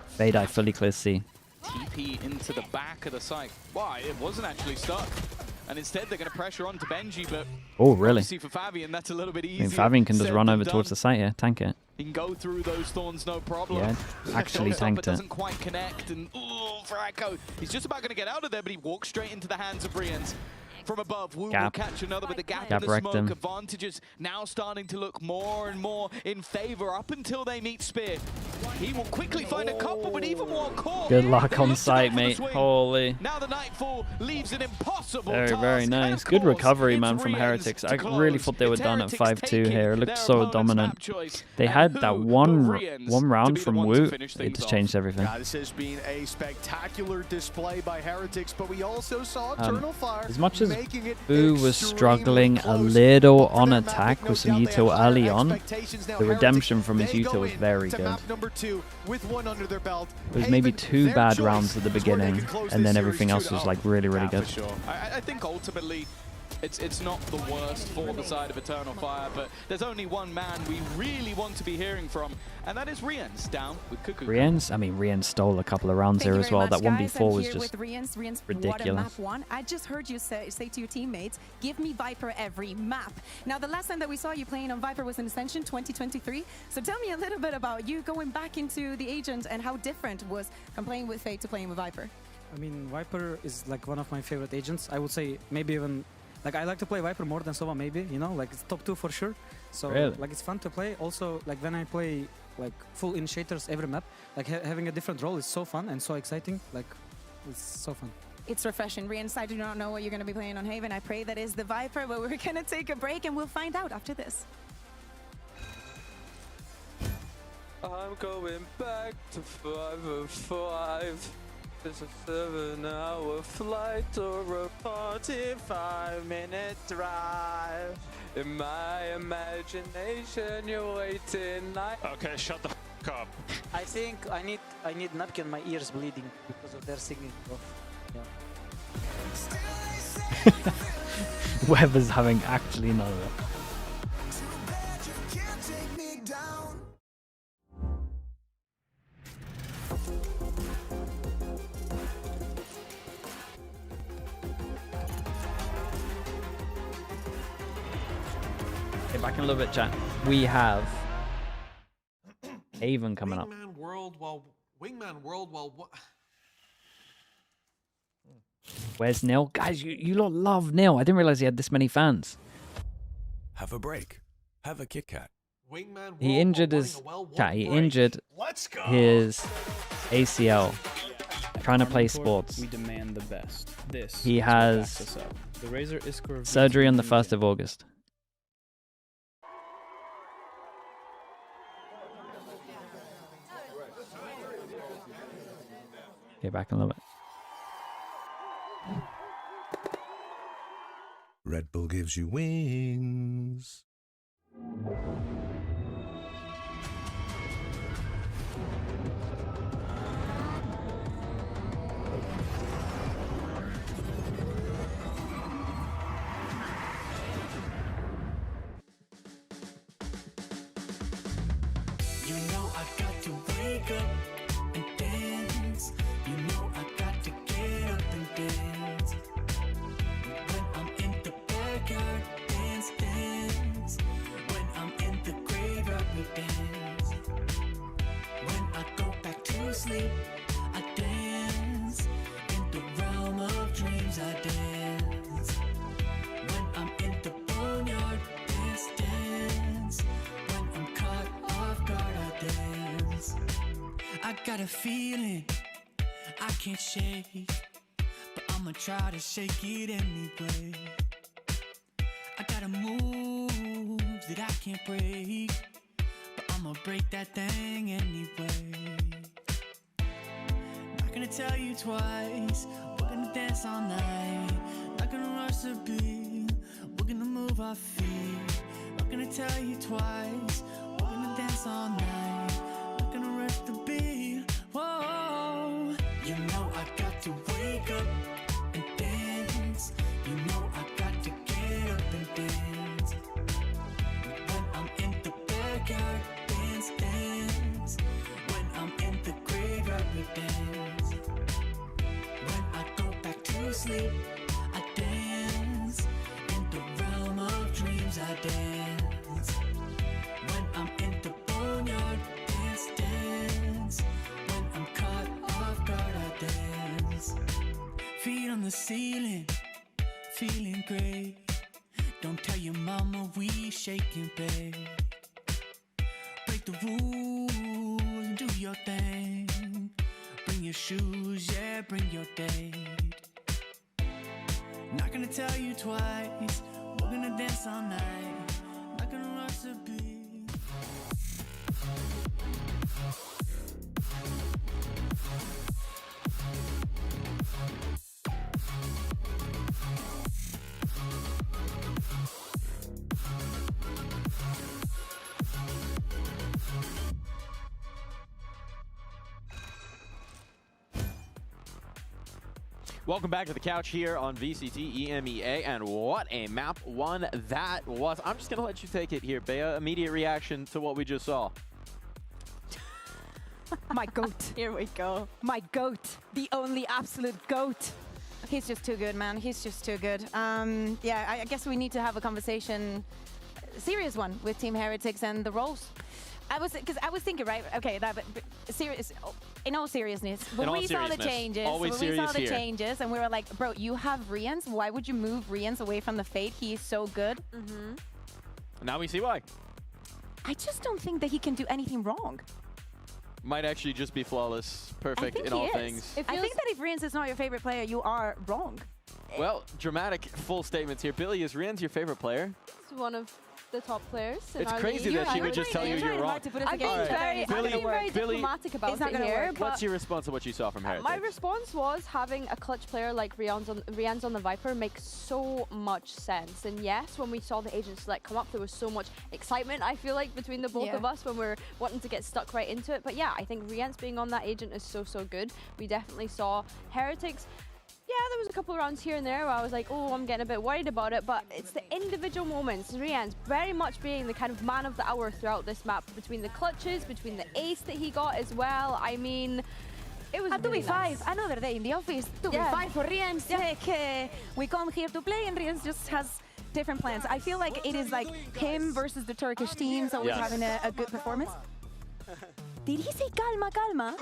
Fade Eye fully clears C. TP into the back of the site. Why? It wasn't actually stuck. And instead they're going to pressure on to Benji, but Oh, really? obviously for Fabian, that's a little bit I easier. mean, Fabian can just said run than over towards done. the site here, tank it. He can go through those thorns, no problem. Yeah, actually tanked it. Doesn't quite connect, and ooh, for Echo, he's just about going to get out of there, but he walks straight into the hands of Rians. From above, Wu will Gap. catch another with the gap Gap in the wrecked smoke. him. Advantages now starting to look more and more in favor up until they meet Spear. He will quickly find a couple, but even more caught. Good luck on site, mate. Holy. Now the Nightfall leaves an impossible Very, task. very nice. Good recovery, man, from Heretics. I really thought they were done at 5-2 here. It looked so dominant. They had that one round from Woot. It just changed everything. Yeah, this has been a spectacular display by Heretics, but we also saw Eternal Fire As much as making it Boo was struggling a little on attack with some util early on, the redemption from his util was very good. It was maybe 2 bad rounds at the beginning, and then everything else was like really, really good. For sure. I think ultimately It's not the worst for the side of Eternal Fire, but there's only one man we really want to be hearing from, and that is Riens down with Cuckoo. Riens stole a couple of rounds here as well. That 1v4 was just Riens, ridiculous. What a map one. I just heard you say to your teammates, give me Viper every map. Now, the last time that we saw you playing on Viper was in Ascension 2023. So tell me a little bit about you going back into the Agent and how different it was from playing with Fate to playing with Viper. I mean, Viper is like one of my favorite agents. I would say maybe even, like, I like to play Viper more than Sova, maybe, you know, like it's top 2 for sure. So really? like it's fun to play. Also, like when I play like full initiators every map, like having a different role is so fun and so exciting. Like it's so fun. It's refreshing. Riens, I do not know what you're going to be playing on Haven. I pray that is the Viper, but we're going to take a break and we'll find out after this. I'm going back to 505. It's a 7-hour flight or a 45-minute drive. In my imagination, you're waiting. Okay, shut the f up. I think I need napkin. My ears bleeding because of their singing. Yeah. Weber's having actually none of it. Okay, back in a little bit, chat. We have Haven coming up. Wingman World while Where's Nil? Guys, you lot love Nil. I didn't realize he had this many fans. Have a break. Have a Kit Kat. He injured his cat. He injured his ACL trying to play sports. We demand the best. This he has the Razor Iskor surgery on the 1st of August. Okay, back in a little bit. Red Bull gives you wings. You know I got to wake up and dance. You know I got to get up and dance. When I'm in the backyard, dance, dance. When I'm in the graveyard, we dance. When I go back to sleep, I dance. In the realm of dreams, I dance. When I'm in the boneyard, dance, dance. When I'm caught off guard, I dance. I got a feeling I can't shake, but I'ma try to shake it anyway. I got a move that I can't break, but I'ma break that thing anyway. Not gonna tell you twice, we're gonna dance all night. Not gonna rush the beat, we're gonna move our feet. Not gonna tell you twice, we're gonna dance all night. Not gonna rush the beat, whoa. You know I got to wake up and dance. You know I got to get up and dance. When I'm in the backyard, dance, dance. When I'm in the graveyard, we dance. When I go back to sleep, I dance. In the realm of dreams, I dance. When I'm in the boneyard, dance, dance. When I'm caught off guard, I dance. Feet on the ceiling, feeling great. Don't tell your mama we shaking, babe. Break the rules and do your thing. Bring your shoes, yeah, bring your date. Not gonna tell you twice, we're gonna dance all night. Not gonna rush the beat. Welcome back to the couch here on VCT EMEA, and what a map one that was. I'm just going to let you take it here, Bea. Immediate reaction to what we just saw. My goat. Here we go. My goat. The only absolute goat. He's just too good, man. He's just too good. Yeah, I guess we need to have a conversation, a serious one, with Team Heretics and the roles. I was thinking, right? Okay, serious. In all seriousness, when we saw the changes, and we were like, bro, you have Rians. Why would you move Rians away from the Fate? He is so good. Now we see why. I just don't think that he can do anything wrong. Might actually just be flawless, perfect in all things. I think that if Rians is not your favorite player, you are wrong. Well, dramatic full statements here. Billy, is Rians your favorite player? It's one of the top players. It's crazy that she would just tell you you're wrong. I'm being very diplomatic about it here. What's your response to what you saw from Heretics? My response was having a clutch player like Rian's on the Viper makes so much sense. And yes, when we saw the Agent Select come up, there was so much excitement, I feel like, between the both of us when we're wanting to get stuck right into it. But yeah, I think Rian's being on that Agent is so good. We definitely saw Heretics. Yeah, there was a couple of rounds here and there where I was like, oh, I'm getting a bit worried about it, but it's the individual moments. Rian's very much being the kind of man of the hour throughout this map, between the clutches, between the ace that he got as well. I mean, it was really nice. Another day in the office. 2v5 for Rians. We come here to play, and Rians just has different plans. I feel like it is like him versus the Turkish teams always having a good performance. Did he say calma, calma?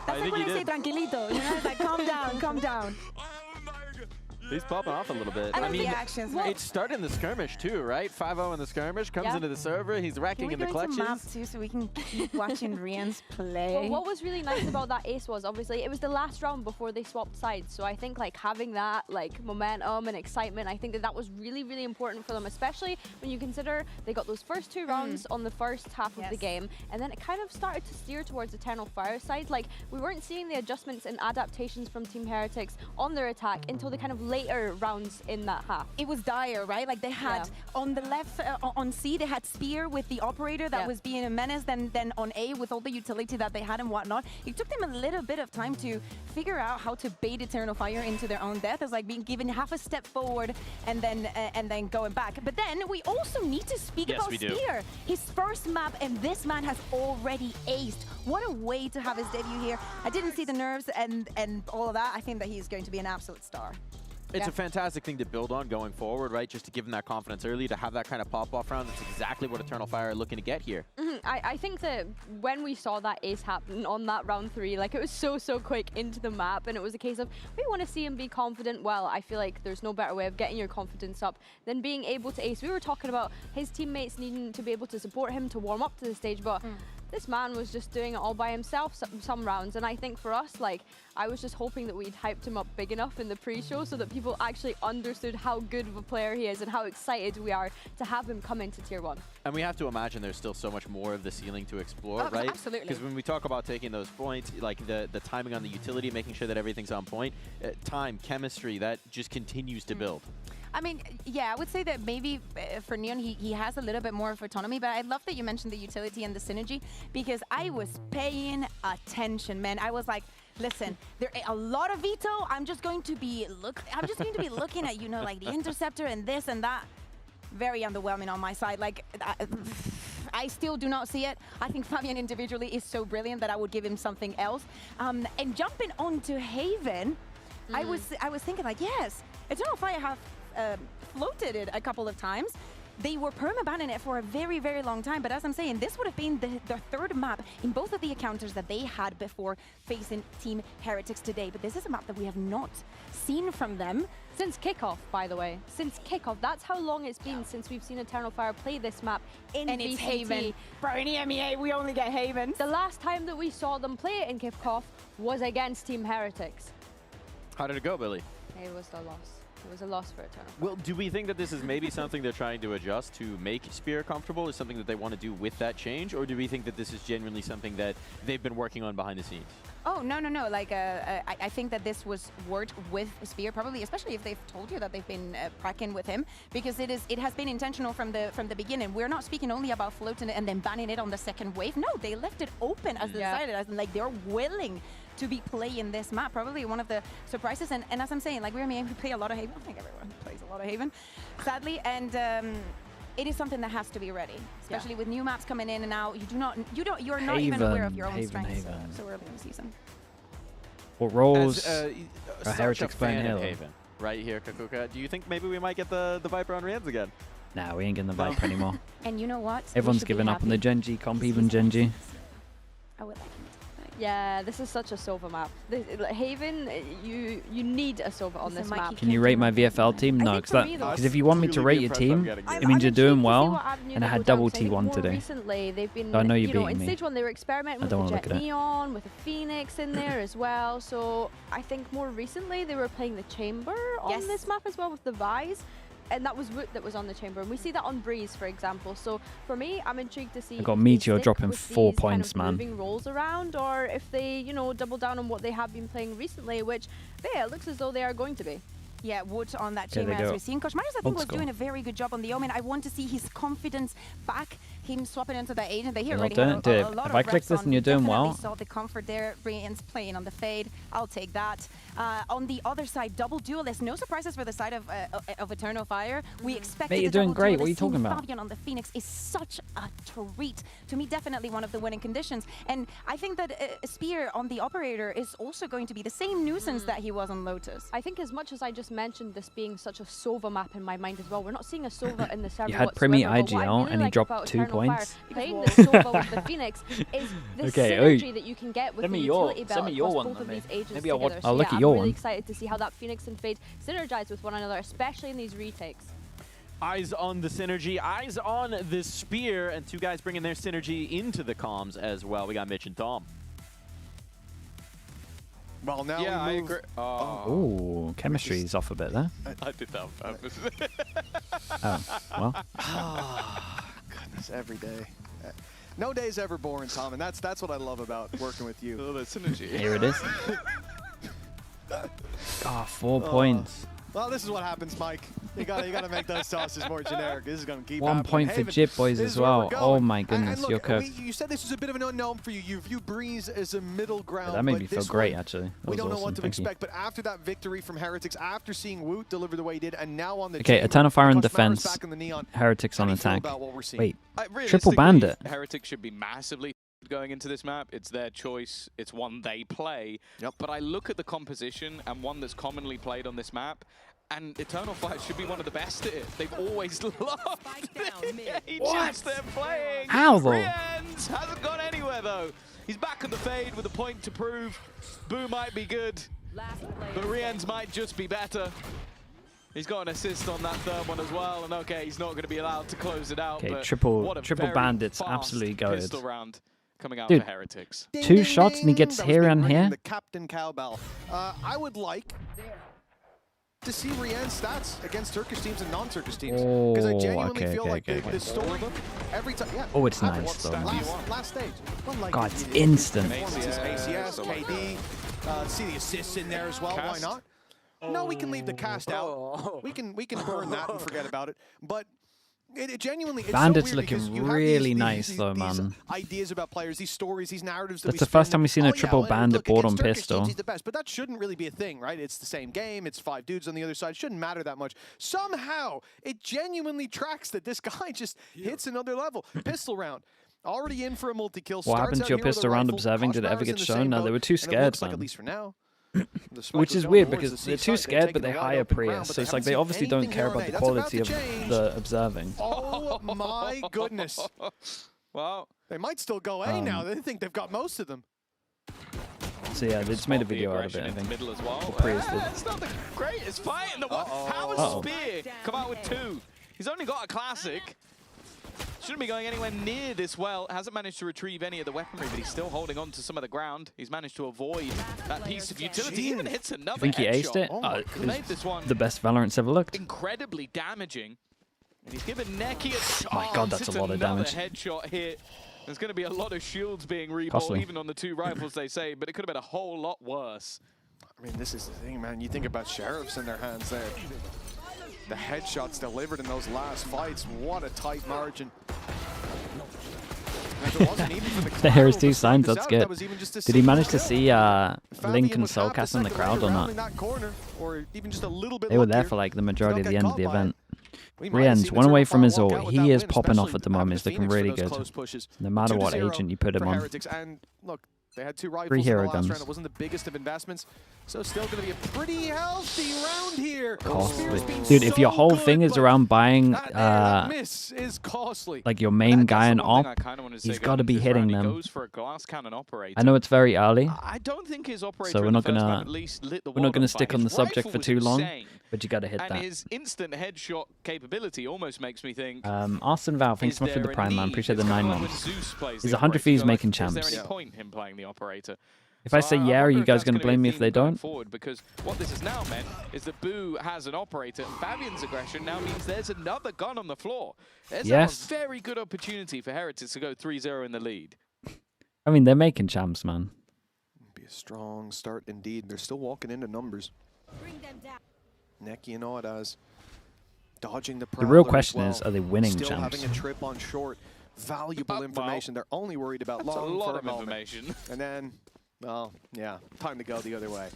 That's like when I say tranquilito, you know, it's like calm down, calm down. He's popping off a little bit. I mean, it started in the skirmish too, right? 5-0 in the skirmish, comes into the server, he's racking in the clutches. Can we go into map too so we can keep watching Rians play? Well, what was really nice about that ace was, obviously, it was the last round before they swapped sides. So I think like having that like momentum and excitement, I think that was really important for them, especially when you consider they got those first 2 rounds on the first half of the game, and then it kind of started to steer towards Eternal Fire side. Like, we weren't seeing the adjustments and adaptations from Team Heretics on their attack until the kind of later rounds in that half. It was dire, right? Like they had on the left, on C, they had Spear with the operator that was being a menace, then on A with all the utility that they had and whatnot. It took them a little bit of time to figure out how to bait Eternal Fire into their own death. It's like being given half a step forward and then going back. But then we also need to speak about Spear. His first map, and this man has already aced. What a way to have his debut here. I didn't see the nerves and all of that. I think that he's going to be an absolute star. It's a fantastic thing to build on going forward, right? Just to give him that confidence early, to have that kind of pop-off round. That's exactly what Eternal Fire are looking to get here. I think that when we saw that ace happen on that round 3, like it was so quick into the map, and it was a case of, we want to see him be confident. Well, I feel like there's no better way of getting your confidence up than being able to ace. We were talking about his teammates needing to be able to support him to warm up to the stage, but this man was just doing it all by himself some rounds. And I think for us, like, I was just hoping that we'd hyped him up big enough in the pre-show so that people actually understood how good of a player he is and how excited we are to have him come into Tier 1. And we have to imagine there's still so much more of the ceiling to explore, right? Absolutely. Because when we talk about taking those points, like the timing on the utility, making sure that everything's on point, time, chemistry, that just continues to build. I mean, yeah, I would say that maybe for Neon, he has a little bit more of autonomy, but I love that you mentioned the utility and the synergy, because I was paying attention, man. I was like, listen, there are a lot of veto. I'm just going to be looking at, you know, like the interceptor and this and that. Very underwhelming on my side. Like, I still do not see it. I think Fabian individually is so brilliant that I would give him something else. And jumping onto Haven, I was thinking like, yes, Eternal Fire have floated it a couple of times. They were perma-banning it for a very long time, but as I'm saying, this would have been the third map in both of the encounters that they had before facing Team Heretics today. But this is a map that we have not seen from them. Since kickoff, by the way. Since kickoff. That's how long it's been since we've seen Eternal Fire play this map in VCT. It's Haven. Bro, in EMEA, we only get Haven. The last time that we saw them play it in kickoff was against Team Heretics. How did it go, Billy? It was a loss. It was a loss for Eternal. Well, do we think that this is maybe something they're trying to adjust to make Spear comfortable? Is something that they want to do with that change? Or do we think that this is genuinely something that they've been working on behind the scenes? Oh, no. Like, I think that this was worked with Spear, probably, especially if they've told you that they've been cracking with him, because it has been intentional from the beginning. We're not speaking only about floating it and then banning it on the second wave. No, they left it open as they decided, as in, like, they're willing to be playing this map. Probably one of the surprises. And as I'm saying, like we play a lot of Haven. I think everyone plays a lot of Haven, sadly. And it is something that has to be ready, especially with new maps coming in and out. You're not even aware of your own strengths so early in the season. What roles are Heretics playing Halo? Haven right here, Kakuka. Do you think maybe we might get the Viper on Rian's again? Nah, we ain't getting the Viper anymore. And you know what? Everyone's giving up on the Genji comp, even Genji. I would like him. Yeah, this is such a Sova map. Haven, you need a Sova on this map. Can you rate my VFL team? No, because if you want me to rate your team, it means you're doing well. And I had double T1 today. Recently, they've been, so I know you're beating in me. Stage 1, they were experimenting with the Jet Neon, with the Phoenix in there as well. So I think more recently, they were playing the Chamber on this map as well with the Vise. And that was Woot that was on the Chamber. And we see that on Breeze, for example. So for me, I'm intrigued to see I got Meteor dropping 4 points, man. Moving roles around, or if they, double down on what they have been playing recently, which, yeah, it looks as though they are going to be. Yeah, Wood on that Chamber, as we've seen. Koshmaris, I think, was doing a very good job on the Omen. I want to see his confidence back, him swapping into that agent. They already have a lot if of I click this and you're doing well. Saw the comfort there. Brian's playing on the Fade. I'll take that. On the other side, double duelist. No surprises for the side of Eternal Fire. We expected you're doing great. What are you talking about? Fabian on the Phoenix is such a treat. To me, definitely one of the winning conditions. And I think that Spear on the Operator is also going to be the same nuisance that he was on Lotus. I think as much as I just mentioned this being such a Sova map in my mind as well, we're not seeing a Sova in the server. You had Primi IGL and he dropped 2 points. Playing the Sova with the Phoenix is the synergy that you can get with the utility belt across both of these agents Maybe together. I'll look at I'm your really one. excited to see how that Phoenix and Fade synergize with one another, especially in these retakes. Eyes on the synergy, eyes on the Spear, and 2 guys bringing their synergy into the comms as well. We got Mitch and Tom. Well, now I we move. agree. Oh, chemistry's off a bit there. I did that on purpose. Oh, well. Goodness, every day. No day's ever boring, Tom, and that's what I love about working with you. Oh, the synergy. Here it is. 4 points. Well, this is what happens, Mike. You gotta make those sauces more generic. This is gonna keep 1 point for Jip Boys as well. Oh my goodness, look, you're cooked. You said this was a bit of an unknown for you. You view Breeze as a middle ground. Yeah, that made me feel great, actually. We don't know what to expect, but after that victory from Heretics, after seeing Woot deliver the way he did, and now on the okay, Eternal Fire in defense, Heretics on attack. Wait, triple bandit. Heretics should be massively going into this map. It's their choice. It's one they play. But I look at the composition and one that's commonly played on this map, and Eternal Fire should be one of the best at it. They've always loved the agents they're playing. How though? Rians hasn't gone anywhere though. He's back at the Fade with a point to prove. Boo might be good, but Rians might just be better. He's got an assist on that third one as well, and okay, he's not going to be allowed to close it out. Okay, but triple very bandits, fast absolutely goated. pistol round coming out Dude, for Heretics. 2 shots and he gets here and here. The Captain Cowbell. I would like to see Rian's stats against Turkish teams and non-Turkish teams, because I genuinely feel like the story every time. Yeah. Oh, it's nice though. Last stage. Well, God, it's instant. ACS, KD. See the assists in there as well. Why not? No, we can leave the cast out. We can burn that and forget about it. But it genuinely, it's Bandit's so weird looking because really these nice though, man. Ideas about players, these stories, these narratives. That's the first time we've seen a triple bandit board on pistol. He's the best, but that shouldn't really be a thing, right? It's the same game. It's 5 dudes on the other side. It shouldn't matter that much. Somehow, it genuinely tracks that this guy just hits another level. Pistol round. Already in for a multi-kill. What happened to your pistol round observing? Did it ever get shown? No, they were too scared, man. At least for now. Which is weird because they're too scared, but they hire Prius. So it's like they obviously don't care about the quality of the observing. Oh my goodness. Well, they might still go A now. They think they've got most of them. So yeah, they just made a video out of it, I think. Middle as well. Prius did. It's not the greatest fight in the world. How has Spear come out with 2? He's only got a classic. Shouldn't be going anywhere near this well. Hasn't managed to retrieve any of the weaponry, but he's still holding on to some of the ground. He's managed to avoid that piece of utility. He even hits another I think he aced it. He made this one the best Valorant's ever looked. incredibly damaging. And he's given Neki a My God, that's a lot of damage. Headshot hit. There's going to be a lot of shields being rebought, Costly. even on the 2 rifles, they say, but it could have been a whole lot worse. I mean, this is the thing, man. You think about sheriffs in their hands there. The headshots delivered in those last fights. What a tight margin. The Heroes 2 signs, that's good. Did he manage to see Link and Soulcast in the crowd or not? They were there for like the majority of the end of the event. Rien's one away from his ult. He is popping off at the moment. He's looking really good. No matter what agent you put him on. They had 2 rifles 3 in the hero last guns. round. It wasn't the biggest of investments, so still going to be a pretty healthy round here. Costly. Dude, if your whole thing is around buying miss is costly. like your main guy and op, he's got to be hitting them. I know it's very early, I don't think his operator so we're not gonna gonna stick on the subject for too long, but you got to hit and that. his instant headshot capability almost makes me think. Austin Val, thanks so much for the prime, man. Appreciate the 9 months. He's 100 fees like, making is there champs. any point him playing the operator? If I say yeah, are you guys going to blame me if they don't? Forward, because what this has now meant is that Boo has an operator, and Fabian's aggression now means there's another gun on the floor. There's a very good opportunity for Heretics to go 3-0 in the lead. I mean, they're making champs, man. Be a strong start indeed. They're still walking into numbers. Bring them down. Neki and Audas dodging the The real Prowler question as well. is, are they winning Still champs? having a trip on short. Valuable information. They're only worried about That's long a lot for of information. And then, well, yeah, time to go the other way.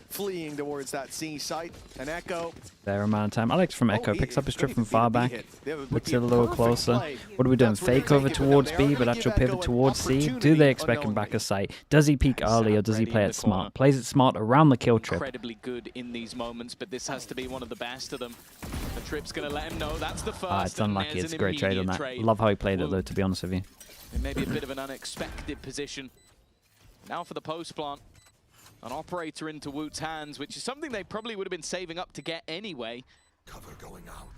Fleeing towards that C site. An Echo. Fair amount of time. Alex from Echo picks up his trip from far back. Looks Looks it a little closer. What are we doing? Fake over towards B, but actual pivot towards C? Do they expect him back a site? Does he peek early or does he play it smart? Plays it smart around the kill trip. Incredibly good in these moments, but this has to be one of the best of them. The trip's going to let him know that's the first. It's unlucky. It's a great trade on that. Love how he played it though, to be honest with you. It may be a bit of an unexpected position. Now for the post plant. An operator into Woot's hands, which is something they probably would have been saving up to get anyway. Cover going out.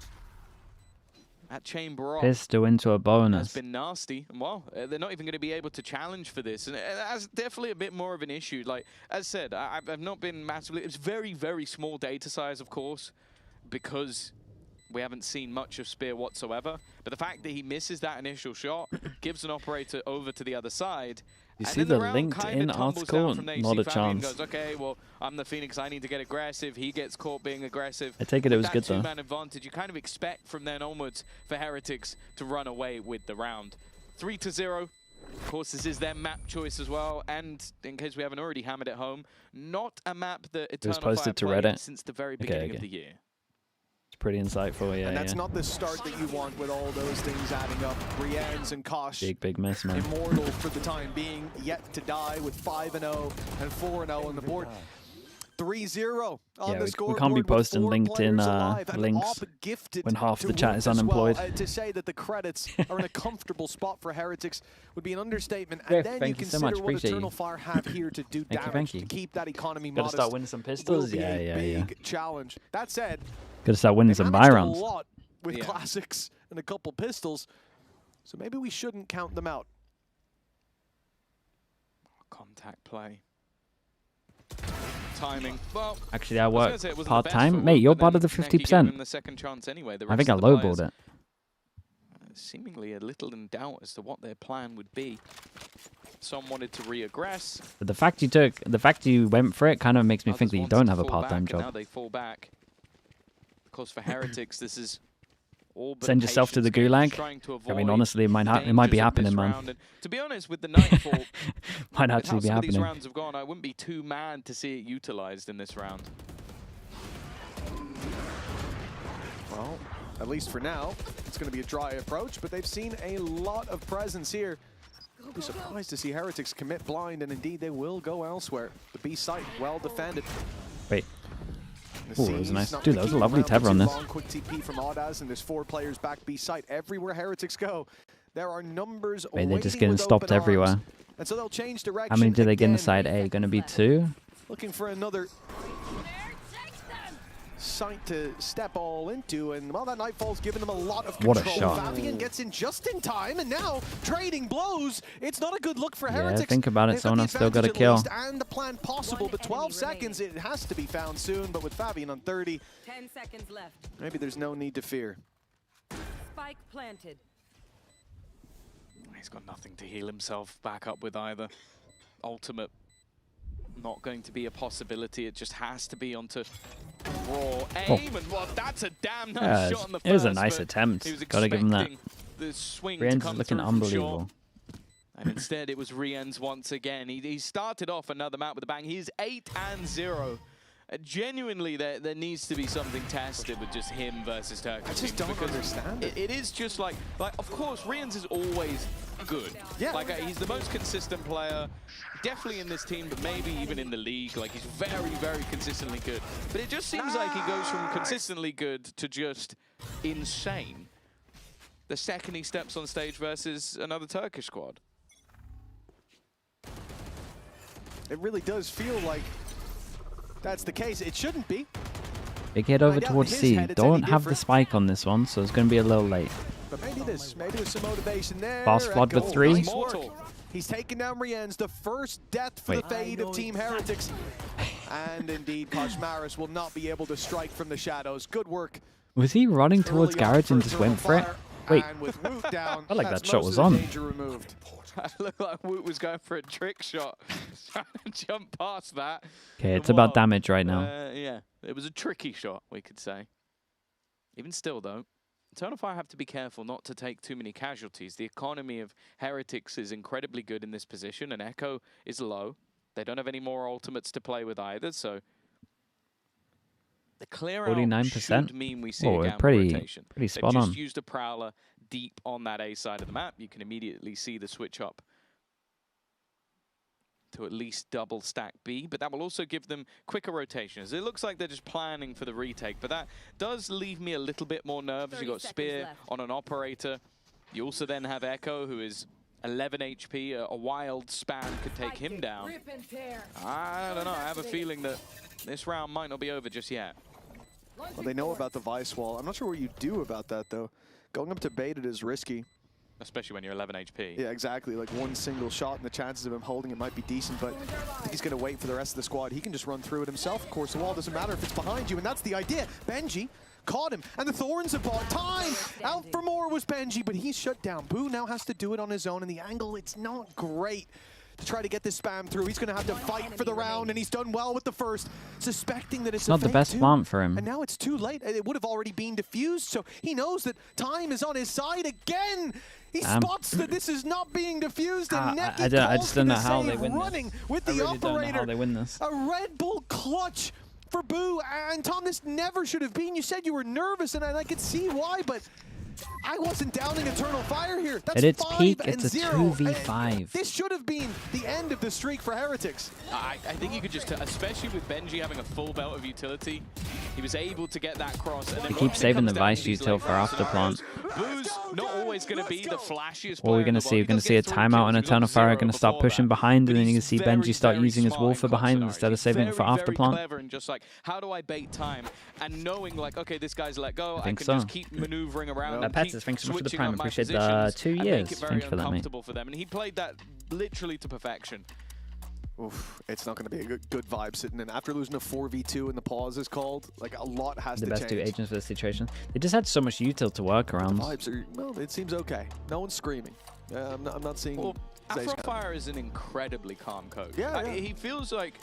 That chamber off Pistol into a has bonus. been nasty. And well, they're not even going to be able to challenge for this. And that's definitely a bit more of an issue. Like, as said, I've not been massively... It's very, very small data size, of course, because we haven't seen much of Spear whatsoever. But the fact that he misses that initial shot gives an operator over to the other side. You see the LinkedIn article? Not a chance. Goes, okay, well, I'm the Phoenix. I need to get aggressive. He gets caught being aggressive. I take it it was good, though. Two-man advantage, you kind of expect from then onwards for Heretics to run away with the round. 3-0. Of course, this is their map choice as well. And in case we haven't already hammered it home, not a map that Eternal Fire posted to played Reddit since the very beginning of the year. It's pretty insightful, yeah. And that's not the start that you want with all those things adding up. Brienne's and Kosh. Big miss, man. Immortal for the time being, yet to die with 5-0 and 4-0 on the board. 3-0 on the scoreboard. We can't be posting LinkedIn links when half the chat is unemployed. To say that the credits are in a comfortable spot for Heretics would be an understatement. Yeah, And then thank you you so consider much. what Appreciate Eternal you. Fire have here to do damage, to keep that economy Gotta modest. start winning some pistols? Will be a Yeah. big challenge. That said, Gotta start winning some buy a rounds. lot with classics and a couple pistols, so maybe we shouldn't count them out. Contact play. Timing. Well, Actually, I work part-time. Mate, you're part of the 50%. The second chance anyway. I think I lowballed it. Seemingly a little in doubt as to what their plan would be. Some wanted to re-aggress. But the fact you went for it kind of makes me think that you don't have a part-time job. Now they fall back. Of course, for Heretics, this is all but Send yourself to the gulag. I mean, honestly, it might be happening, man. And to be honest, with the Nightfall, might actually be happening. These rounds have gone, I wouldn't be too mad to see it utilized in this round. Well, at least for now, it's going to be a dry approach, but they've seen a lot of presence here. I'd be surprised to see Heretics commit blind, and indeed they will go elsewhere. The B site, well defended. Wait. Oh, that was nice. Dude, that was a lovely tether on this. Quick TP from Audas, and there's 4 players back B site. Everywhere Heretics go, there are numbers. Wait, they're just getting stopped everywhere. And so they'll change direction. How many do they get inside A? Going to be 2? Looking for another site to step all into, and well, that Nightfall's given them a lot of control. What a shot. Fabian gets in just in time, and now trading blows. It's not a good look for Heretics. Yeah, think about it. Someone else still got a kill. And the plan possible, but 12 seconds, it has to be found soon, but with Fabian on 30, 10 seconds left. maybe there's no need to fear. Spike planted. He's got nothing to heal himself back up with either. Ultimate not going to be a possibility. It just has to be onto raw aim, and well, that's a damn nice shot on the first. It was a nice attempt. Gotta give him that. The swing Brienne's to come looking through unbelievable. And instead, it was Rien's once again. He started off another map with a bang. He's 8-0. Genuinely, there needs to be something tested with just him versus Turkish. I just don't understand it. It is just like, of course, Rien's is always good. Yeah. Like, he's the most consistent player, definitely in this team, but maybe even in the league. Like, he's very, very consistently good. But it just seems like he goes from consistently good to just insane the second he steps on stage versus another Turkish squad. It really does feel like that's the case. It shouldn't be. Big hit over towards C. Don't have the spike on this one, so it's going to be a little late. But maybe with some motivation there. Fast flood with 3. Nice work. He's taken down Rien's, the first death for the fade of Team Heretics. And indeed, Koshmaris will not be able to strike from the shadows. Good work. Was he running towards garage and just went for it? Wait, and with Woot down, I like that that's shot most was of the on. danger removed. I looked like Woot was going for a trick shot, trying to jump past that. Okay, it's about damage right now. Yeah, it was a tricky shot, we could say. Even still, though, Eternal Fire have to be careful not to take too many casualties. The economy of Heretics is incredibly good in this position, and Echo is low. They don't have any more ultimates to play with either, so the clear out 49%. should mean we see a gamble pretty rotation. spot They've just on. used a Prowler deep on that A side of the map. You can immediately see the switch up to at least double stack B, but that will also give them quicker rotations. It looks like they're just planning for the retake, but that does leave me a little bit more nervous. You've got Spear on an operator. You also then have Echo, who is 11 HP. A wild spam could take him down. I don't know. I have a feeling that this round might not be over just yet. Well, they know about the Vice Wall. I'm not sure what you do about that, though. Going up to bait it is risky. Especially when you're 11 HP. Yeah, exactly. Like one single shot and the chances of him holding it might be decent, but I think he's going to wait for the rest of the squad. He can just run through it himself. Of course, the wall doesn't matter if it's behind you, and that's the idea. Benji caught him, and the Thorns have bought time. Out for more was Benji, but he's shut down. Boo now has to do it on his own, and the angle, it's not great to try to get this spam through. He's going to have to fight for the round, and he's done well with the first, suspecting that it's not the best plant for him. And now it's too late. It would have already been diffused, so he knows that time is on his side again. He spots that this is not being diffused, and I just don't know how they win running this. with the I really operator. don't know how they win this. A Red Bull clutch for Boo, and Tom, this never should have been. You said you were nervous, and I could see why, but I wasn't downing Eternal Fire here. That's At its 5 peak, and it's a 0. 2v5. This should have been the end of the streak for Heretics. I think you could just, especially with Benji having a full belt of utility, he was able to get that cross. And then He keeps saving the Vice util for after plant. Boo's not always going to be the flashiest What are we going to see? We're going to see a timeout on Eternal Fire. Going to start pushing behind, and then you can see Benji start using his wall for behind instead of saving it for after plant. Clever and just like, how do I bait time? And knowing like, okay, this guy's let go. I think can so. just keep maneuvering around. Pettis, thanks so much for the prime. Appreciate the 2 years. Thank you for that, mate. For them. And he played that literally to perfection. Oof, it's not going to be a good vibe sitting in. After losing a 4v2 and the pause is called, like a lot has to change. The best 2 agents for the situation. They just had so much util to work around. The vibes are, well, it seems okay. No one's screaming. I'm not seeing... Well, Afrofire is an incredibly calm coach. Yeah. He feels like,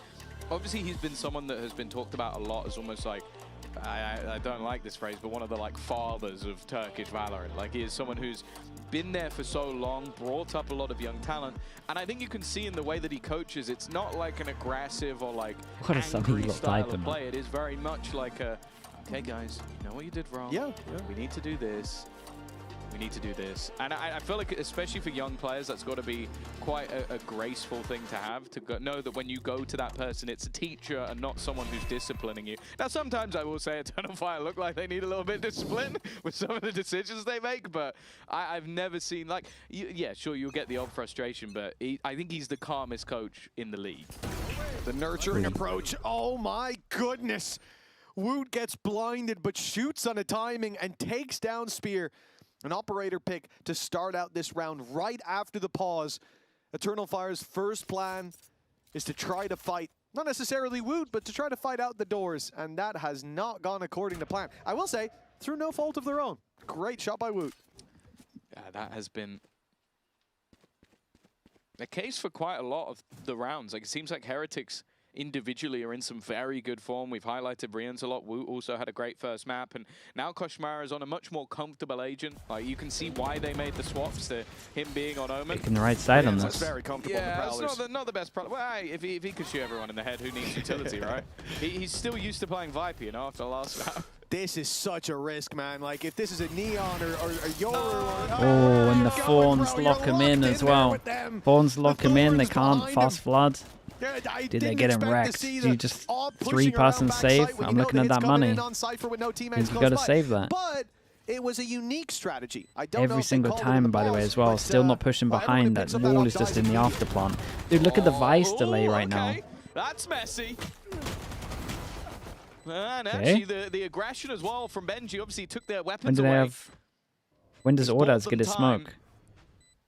obviously he's been someone that has been talked about a lot as almost like, I don't like this phrase, but one of the like fathers of Turkish Valorant. Like he is someone who's been there for so long, brought up a lot of young talent, and I think you can see in the way that he coaches, it's not like an aggressive or like angry style of play. It is very much like a, okay guys, you know what you did wrong. Yeah. We need to do this. We need to do this. And I feel like, especially for young players, that's got to be quite a graceful thing to have, to know that when you go to that person, it's a teacher and not someone who's disciplining you. Now, sometimes I will say Eternal Fire look like they need a little bit of discipline with some of the decisions they make, but I've never seen, like, yeah, sure, you'll get the odd frustration, but I think he's the calmest coach in the league. The nurturing approach, oh my goodness. Woot gets blinded, but shoots on a timing and takes down Spear. An operator pick to start out this round right after the pause. Eternal Fire's first plan is to try to fight, not necessarily Woot, but to try to fight out the doors, and that has not gone according to plan. I will say, through no fault of their own. Great shot by Woot. Yeah, that has been the case for quite a lot of the rounds. Like, it seems like Heretics individually are in some very good form. We've highlighted Rians a lot. Wu also had a great first map, and now Koshmara is on a much more comfortable agent. Like, you can see why they made the swaps to him being on Omen. Picking the right side on That's this. very comfortable. Yeah, it's not the best problem. Well, if he could shoot everyone in the head, who needs utility, right? He's still used to playing Viper, you know, after the last map. This is such a risk, man. Like, if this is a Neon or Yoru Oh, and the Fawns lock him in as well. Fawns lock him in, they can't fast flood. Dude, they're getting wrecked. You just 3-person save. I'm looking at that money. You've got to save that. But it was a unique strategy. Every single time, by the way, as well. Still not pushing behind. That wall is just in the after plant. Dude, look at the Vice delay right now. That's messy. And actually, the aggression as well from Benji obviously took their weapons away. When does Ordaz get his smoke?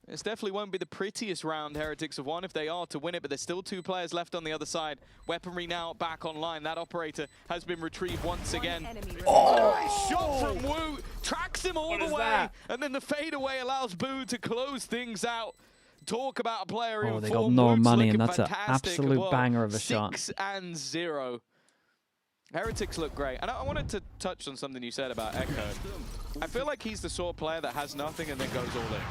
This definitely won't be the prettiest round Heretics have won if they are to win it, but there's still 2 players left on the other side. Weaponry now back online. That operator has been retrieved once again. Oh, nice shot from Wu. Tracks him all the way. And then the fadeaway allows Boo to close things out. Talk about a player in form. They got no money, and that's an fantastic. absolute banger of a shot. 6-0. Heretics look great. And I wanted to touch on something you said about Echo. I feel like he's the sort of player that has nothing and then goes all in.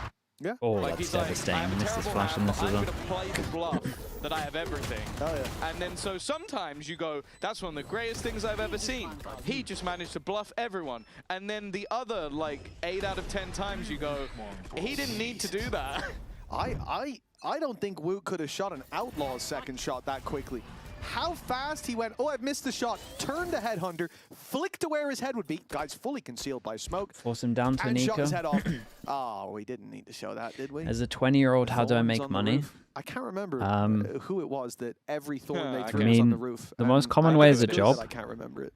Yeah. Oh, like, that's devastating. He missed his flash in this as well. I'm going to play the bluff that I have everything. Oh, yeah. And then so sometimes you go, that's one of the greatest things I've ever seen. He just managed to bluff everyone. And then the other, like, 8 out of 10 times you go, he didn't need to do that. I don't think Wu could have shot an Outlaw's second shot that quickly. How fast he went, oh, I've missed the shot, turned the Headhunter, flicked to where his head would be. Guy's fully concealed by smoke. Force him down to and Nico. Shot his head off. Oh, we didn't need to show that, did we? As a 20-year-old, how do I make money? I can't remember who it was that every Thorn they threw was on the roof. The most common way is a job. I can't remember it.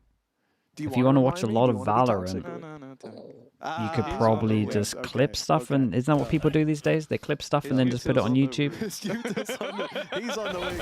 If you want to watch a lot of Valorant, you could probably just clip stuff, and isn't that what people do these days? They clip stuff and then just put it on YouTube. He's on the wing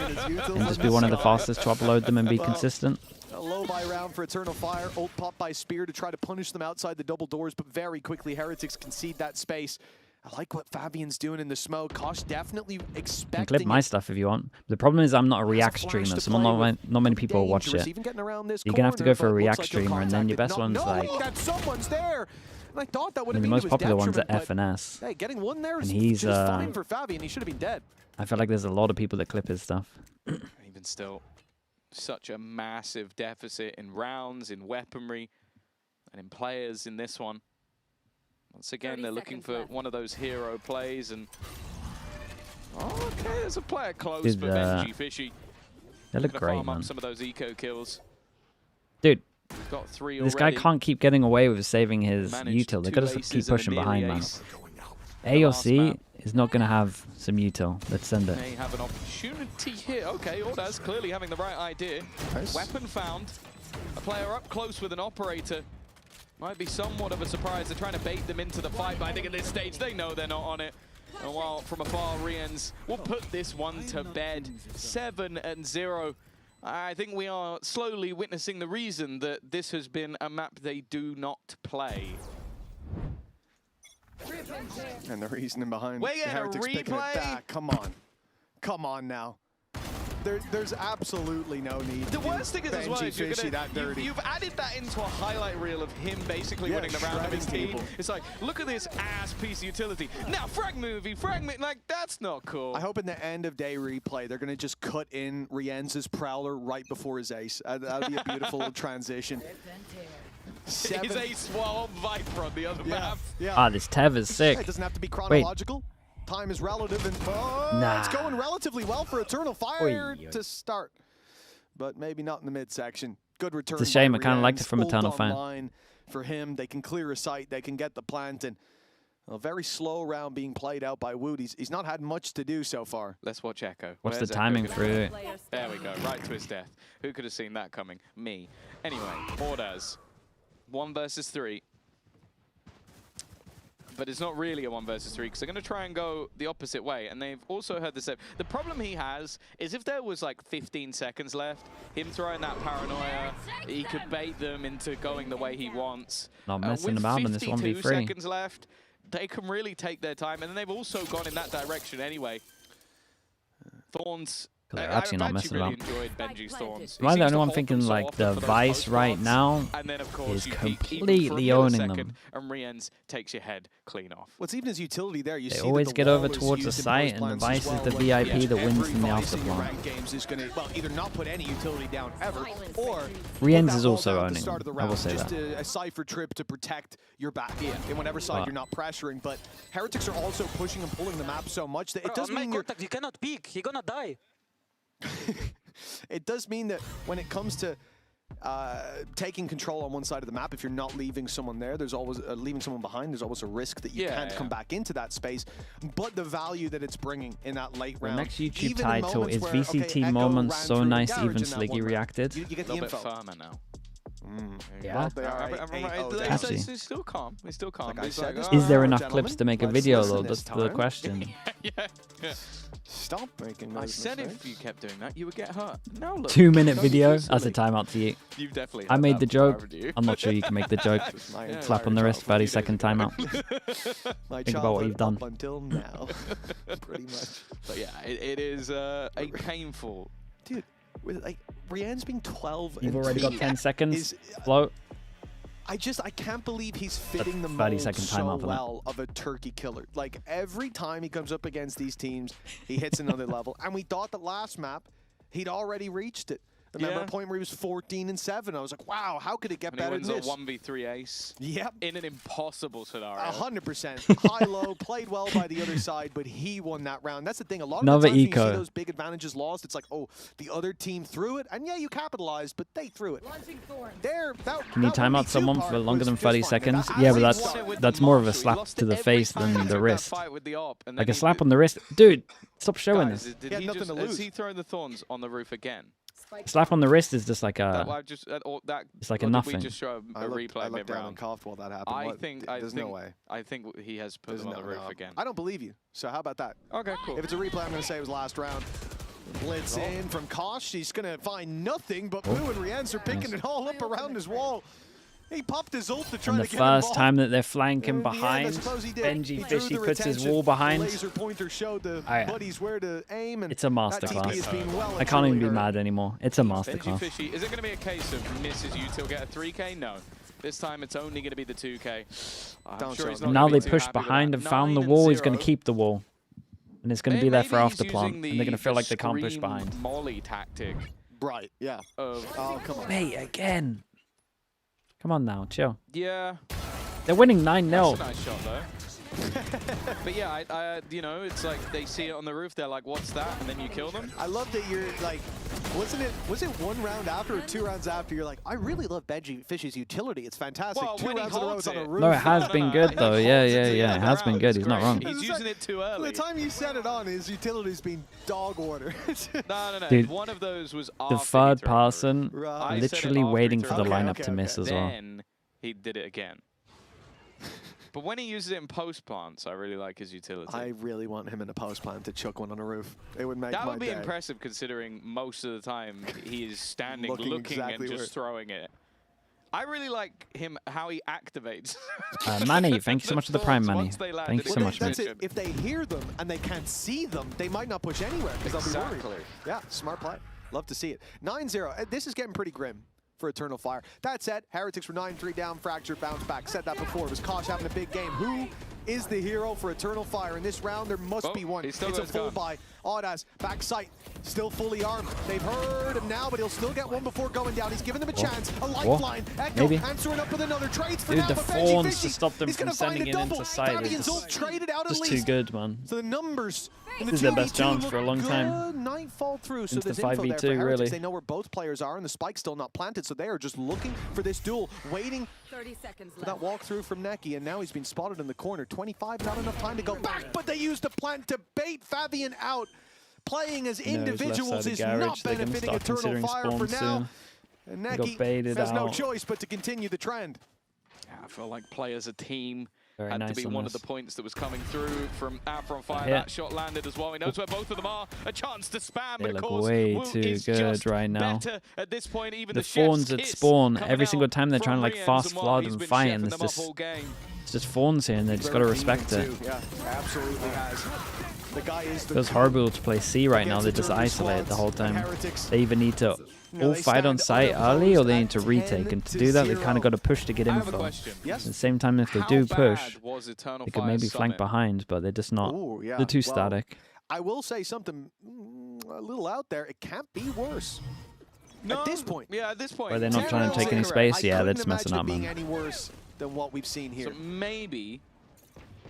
and just be one of the fastest to upload them and be consistent. A low buy round for Eternal Fire. Ult pop by Spear to try to punish them outside the double doors, but very quickly Heretics concede that space. I like what Fabian's doing in the smoke. Kosh definitely expecting. You can clip my stuff if you want. The problem is I'm not a React streamer, so not many people watch it. You're going to have to go for a React streamer, and then your best one's like... someone's there. And I thought that would have the been most popular one's at FNS. Hey, getting one there is he's just fine for Fabian. He should have been dead. I feel like there's a lot of people that clip his stuff. Even still, such a massive deficit in rounds, in weaponry, and in players in this one. Once again, they're looking for one of those hero plays, and okay, there's a player close for Benji Fishy. They look great, man. Some of those eco kills. Dude, got 3 this already. guy can't keep getting away with saving his util. They've got to keep pushing behind, man. AOC is not going to have some util. Let's send it. May have an opportunity here. Okay, Ordaz clearly having the right idea. Nice. Weapon found. A player up close with an operator. Might be somewhat of a surprise. They're trying to bait them into the fight, but I think at this stage they know they're not on it. And while from afar, Rians will put this one to bed. 7-0. I think we are slowly witnessing the reason that this has been a map they do not play. And the reasoning behind we're getting Heretics a picking it replay. back. Come on. Come on now. There's absolutely no need. The worst thing is as well, is you've added that into a highlight reel of him basically winning the round of his team. It's like, look at this ass piece of utility. Now fragment, like that's not cool. I hope in the end of day replay they're gonna just cut in Rienz's Prowler right before his ace. That'd be a beautiful transition. His ace while Viper on the other map. Yeah. Ah, this Tev is sick. It doesn't have to be chronological. Time is relative, and it's going relatively well for Eternal Fire to start, but maybe not in the midsection. Good return. It's a shame. I kind of liked it from Eternal Fire. For him, they can clear a site, they can get the plant, and a very slow round being played out by Wood. He's not had much to do so far. Let's watch Echo. What's the timing for it? There we go, right to his death. Who could have seen that coming? Me. Anyway, Ordaz, 1 versus 3. But it's not really a 1 versus 3 because they're going to try and go the opposite way. And they've also heard the same. The problem he has is if there was like 15 seconds left, him throwing that paranoia, he could bait them into going the way he wants. Not messing about in this 1v3. With 52 seconds left, they can really take their time. And then they've also gone in that direction anyway. Thorns They're actually not messing really about. enjoyed Benji's thorns. Am I the only one thinking like the Vice right now is completely owning them? And Rien's takes your head clean off. What's even his utility there? You They see always that get the over wall is towards the used in site, and the post Vice plants is as the well. VIP that wins in the Every after Vice in plan. ranked games is going to, well, either not put any utility down ever, or Rien's put is that also wall down at owning the start of them. the I will round, say just that. a cipher trip to protect your back in whatever side But you're not pressuring. But Heretics are also pushing and pulling the map so much that it does on my mean you're... contact, you cannot peek. You're gonna die. It does mean that when it comes to taking control on one side of the map, if you're not leaving someone there, there's always leaving someone behind. There's always a risk that you can't come back into that space. But the value that it's bringing in that late round. The next YouTube even title in is where, VCT Echo moments ran so through nice Garage even in that Sliggy one round. reacted. You get A the little bit info. firmer now. Yeah. They are He's still calm. He's still calm. Like Is there enough clips to make a video though? That's the question. yeah. Stop making those I said mistakes. if you kept doing that, you would get hurt. No, look. 2-minute video. That's a timeout to you. You've definitely. I had made that the before, joke. haven't you? I'm not sure you can make the joke. Yeah, Slap on the wrist. 30-second timeout. My Think about what you've done. up until now, pretty much. But yeah, it is a painful. Dude, with like Rien's being 12. You've and already got 10 seconds. Float. I can't believe he's fitting the 30-second mold so timeout for that. well of a turkey killer. Like every time he comes up against these teams, he hits another level. And we thought that last map, he'd already reached it. Remember a point where he was 14-7. I was like, wow, how could it get And he better wins than this? a 1v3 ace. Yep. In an impossible scenario. 100%. High-low, played well by the other side, but he won that round. That's the thing. A lot of the Another times when you eco. see those big advantages lost, it's like, oh, the other team threw it. And yeah, you capitalized, but they threw it. Can you time out someone for longer than 30 seconds? Yeah, but that's more of a slap to the face than the wrist. Like a slap on the wrist. Dude, stop showing this. Did he just, has he thrown the thorns on the roof again? Slap on the wrist is just like a. It's like a or did nothing. we just show a replay I looked down and mid-round? coughed while that happened. There's no way. I think he has put them on the roof again. I don't believe you. So how about that? Okay, cool. If it's a replay, I'm going to say it was last round. Blitz in from Kosh. She's going to find nothing, but Blue and Rienz are picking it all up around his wall. He popped his ult to try And to the get first involved. time that they're flanking behind, I suppose he did. Benji He Fishy drew their puts his attention. wall behind. Laser pointer showed the buddies where to aim, and It's a that TP is masterclass. being well I and can't even truly be heard. mad anymore. It's a Benji masterclass. Fishy, is it going to be a case of misses you till get a 3K? No. This time it's only going to be the 2K. I'm sure he's not And now gonna they they be too push happy with behind that. and found the 9 wall. and He's going to 0. keep the wall. And it's going to be there for Maybe after he's plant. using And they're going to feel the like they can't push scream behind. Molly tactic. Right, yeah. Of, oh, come on. Mate, again. Come on now, chill. Yeah. They're winning 9-0. That's a nice shot, though. But yeah, I you know, it's like they see it on the roof, they're like, what's that? And then you kill them. I love that you're like, was it one round after or 2 rounds after? You're like, I really love Benji Fishy's utility. It's fantastic. Well, 2 when he rounds in a row, holds it's on a it. roof. No, it has been good though. Yeah. It has been good. He's not wrong. He's using it too early. The time you set it on, his utility's been dog water. No. Dude, one of those was The after third he threw it on the person roof. I said it literally after he waiting threw for it the on the lineup roof. to miss as well. Then he did it again. But when he uses it in post plants, I really like his utility. I really want him in a post plant to chuck one on a roof. It would make That my would be day. impressive considering most of the time he is standing, Looking looking exactly and where- just throwing it. I really like him, how he activates. Manny, thank you so much for the Prime, Manny. Once they land Thank you in so much, man. That's it. If they hear them and they can't see them, they might not push anywhere because they'll be worried. Yeah, smart play. Love to see it. 9-0. This is getting pretty grim for Eternal Fire. That said, Heretics were 9-3 down, fractured, bounce back. Said that before. It was Kosh having a big game. Who is the hero for Eternal Fire in this round? There must be one. It's a full buy. Audas, back sight, still fully armed. They've heard him now, but he'll still get one before going down. He's giving them a chance. A lifeline. Echo Maybe. answering up with another. Trades for Dude, now, the but Benji fawns Fishy, to stop them he's from gonna find sending a it into double. sight is Fabian's ult traded out at just too least. good, man. So the numbers in the This is their best 2v2 chance look for a long time. good. Night fall through, so Into there's the info there for 5v2, Heretics. really. They know where both players are, and the spike's still not planted, so they are just looking for this duel, waiting 30 seconds for that walkthrough from Neki, and now he's been spotted in the corner. 25, not enough time to go back, but they used the plant to bait Fabian out. Playing as individuals is not benefiting Eternal Fire for now. And Neki has no choice but to continue the trend. Yeah, I feel like play as a team. Very had nice to be on one of this. the points that was coming through from out from Fire. Yeah. That shot landed as well. He knows where both of them are. A chance to spam, They but of look course, way Wu too is good just right now. better at this point. Even The chef's fawns at kiss spawn, coming every out single time they're trying to like from fast Rienz, and flood he's and been fight, chefing and them it's up all game. just fawns here, and they just got to respect it. Yeah, absolutely has. The guy is the Feels horrible to play C right now. They're just isolated the whole time. They either need to all fight on site early or they need to retake. And to do that, they kind of got to push to get info. At the same time, if they do push, they could maybe flank behind, but they're just not. They're too static. I will say something a little out there. It can't be worse. No, at this point. Yeah, at this point. Where they're not trying to take any space. Yeah, they're just messing up, man. Any worse than what we've seen here. So maybe,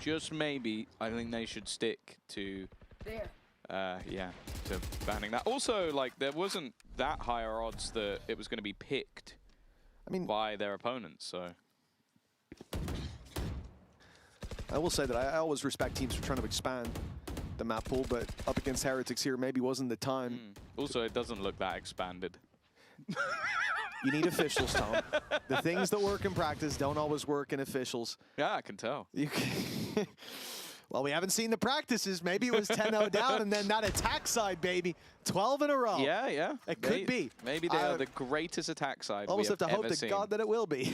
just maybe, I think they should stick to, yeah, to banning that. Also, like, there wasn't that higher odds that it was going to be picked, by their opponents. So I will say that I always respect teams for trying to expand the map pool, but up against Heretics here maybe wasn't the time. Also, it doesn't look that expanded. You need officials, Tom. The things that work in practice don't always work in officials. Yeah, I can tell. Well, we haven't seen the practices. Maybe it was 10-0 down, and then that attack side, baby. 12 in a row. Yeah, yeah. It could be. Maybe they are the greatest attack side almost we have to hope ever to seen. God that it will be.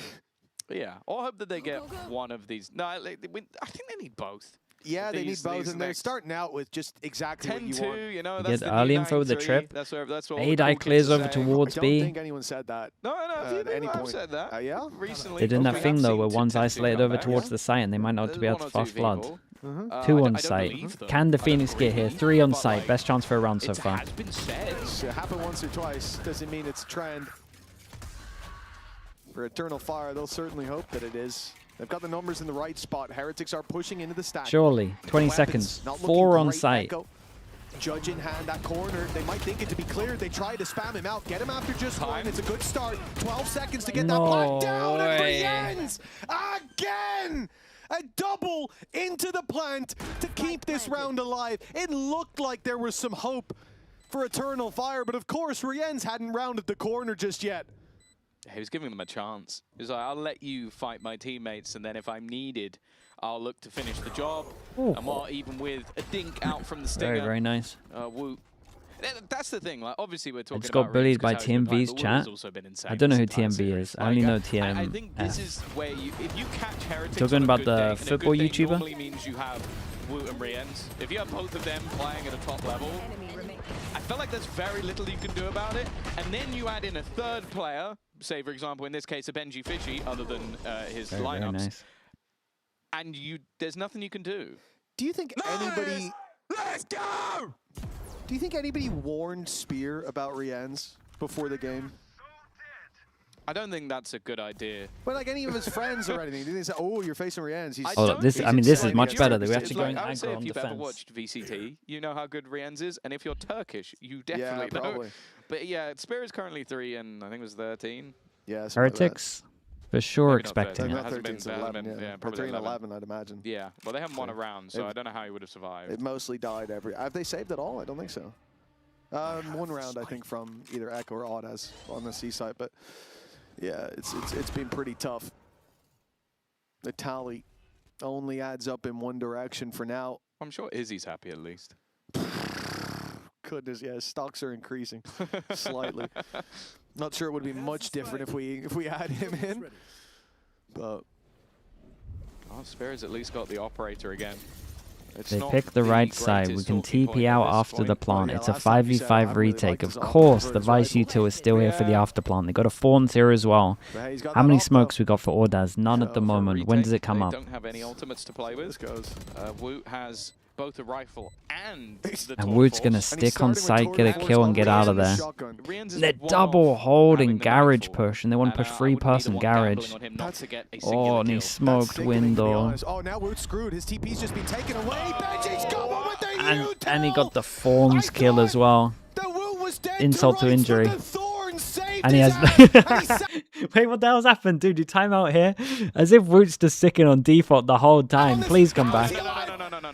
Yeah, or hope that they get one of these. No, I think they need both. Yeah, they need both, and they're starting out with just exactly what you want. You know, You that's get the early new info with the 9-3. trip. That's what A-Die clears over towards I B. don't think anyone said that. No, at any point. I've said that. Yeah? Recently. They're doing that we thing, have though, seen where one's 10-2 isolated come over back. towards the site, and they might not There's be able one to or two fast flood. people. 2 on I don't site. believe them. Can the I Phoenix don't get here? believe 3 on them, but, site. like, Best chance for a round so it far. has been said. It happened once or twice. Doesn't mean it's a trend. For Eternal Fire, they'll certainly hope that it is. They've got the numbers in the right spot. Heretics are pushing into the stack. Surely. 20 seconds. 4 on site. Echo. Judge in hand, that corner. They might think it to be cleared. They try to spam him out. Get him after just one. It's a good start. 12 seconds to get that plant down. And Brienne's again! A double into the plant to keep this round alive. It looked like there was some hope for Eternal Fire, but of course, Rienz hadn't rounded the corner just yet. He was giving them a chance. He was like, I'll let you fight my teammates, and then if I'm needed, I'll look to finish the job. Ooh. And while even with a dink out from the stinger. Very, very nice. Woot. That's the thing. Like, obviously, we're talking I just got bullied by TMV's chat. I don't know who TMV is. I only know TM. I think this is where if you catch Heretics Talking on a about good the day, and a football good day YouTuber? normally means you have Woot and Rienz. If you have both of them playing at a top level, I feel like there's very little you can do about it. And then you add in a third player, say, for example, in this case, a Benji Fishy, other than his lineups. Very nice. And there's nothing you can do. Do you think anybody... Let's go! Do you think anybody warned Spear about Rienz before the game? I don't think that's a good idea. But like any of his friends or anything, did they say, "Oh, you're facing Rienz"? This is much better. They were actually going I would say aggro if on you've ever defense. watched VCT, you know how good Rienz is, and if you're Turkish, you definitely know. Probably. But yeah, Spear is currently 3 and I think it was 13. Yeah. Heretics, for sure Maybe not expecting 13. it. It hasn't been 11, yeah, or probably 3 and 11, I'd imagine. Yeah, well, they haven't won a round, so I don't know how he would have survived. It mostly died every. Have they saved at all? I don't think so. 1 round, I think, from either Echo or Odd as on the C side, but yeah, it's been pretty tough. The tally only adds up in one direction for now. I'm sure Izzy's happy at least. Goodness, yeah, stocks are increasing slightly. Not sure it would be much different if we had him in, but Spear's at least got the operator again. They pick the right side. We can TP out after the plant. It's a 5v5 retake. Of course, the Vice U2 is still here for the after plant. They got a 4-0 as well. How many smokes we got for Ordaz? None at the moment. When does it come up? They don't have any ultimates to play with. Woot has both a rifle and the And Woot's going to stick on site, get a kill, and get out of there. They're double holding garage push, and they want to push 3-person garage. Oh, and he smoked window. Oh, now Woot's screwed. His TP's just been taken away. Benji's got one with the And he got the Thorns kill as well. Insult to injury. And he has... Wait, what the hell's happened? Dude, you time out here? As if Woot's just sticking on default the whole time. Please come back.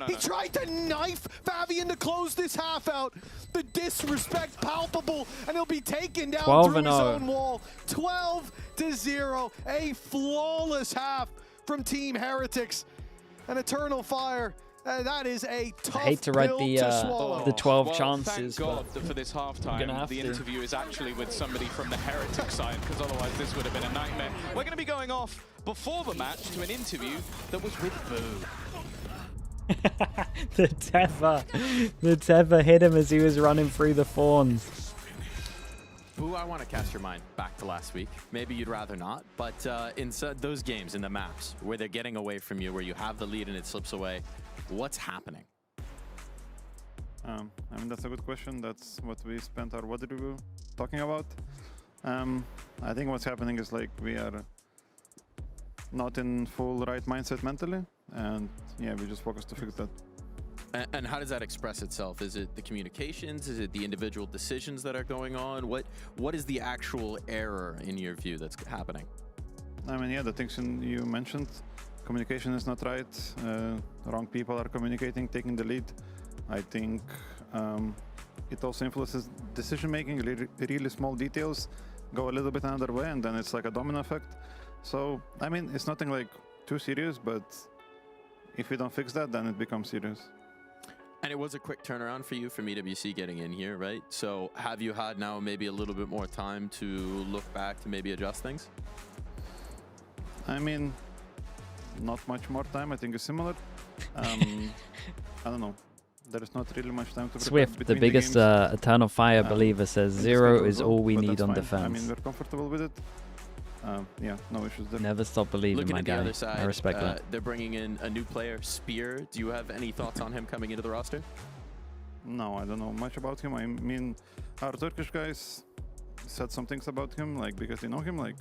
He tried to knife Fabian to close this half out. The disrespect palpable, and he'll be taken down through his own wall. 12-0, a flawless half from Team Heretics. An Eternal Fire. That is a tough I hate to write the 12 well, chances. Thank God that for this halftime, the interview is actually with somebody from the Heretic side, because otherwise this would have been a nightmare. We're going to be going off before the match to an interview that was with Boo. The tether hit him as he was running through the thorns. Ooh, I want to cast your mind back to last week. Maybe you'd rather not, but in those games, in the maps, where they're getting away from you, where you have the lead and it slips away, what's happening? I mean, that's a good question. That's what we spent our WAD review talking about. I think what's happening is like we are not in full right mindset mentally, and yeah, we just focus to fix that. And how does that express itself? Is it the communications? Is it the individual decisions that are going on? What is the actual error in your view that's happening? I mean, yeah, the things you mentioned. Communication is not right. Wrong people are communicating, taking the lead. I think it also influences decision making. Really small details go a little bit another way, and then it's like a domino effect. So, I mean, it's nothing like too serious, but if we don't fix that, then it becomes serious. And it was a quick turnaround for you from EWC getting in here, right? So have you had now maybe a little bit more time to look back to maybe adjust things? I mean, not much more time. I think it's similar. I don't know. There is not really much time to Swift, the biggest Eternal Fire believer, says 0 is all we need on defense. I mean, we're comfortable with it. Yeah, no issues there. Never stop believing, Looking my at the guy. other side, I respect that. They're bringing in a new player, Spear. Do you have any thoughts on him coming into the roster? No, I don't know much about him. I mean, our Turkish guys said some things about him, like because they know him, like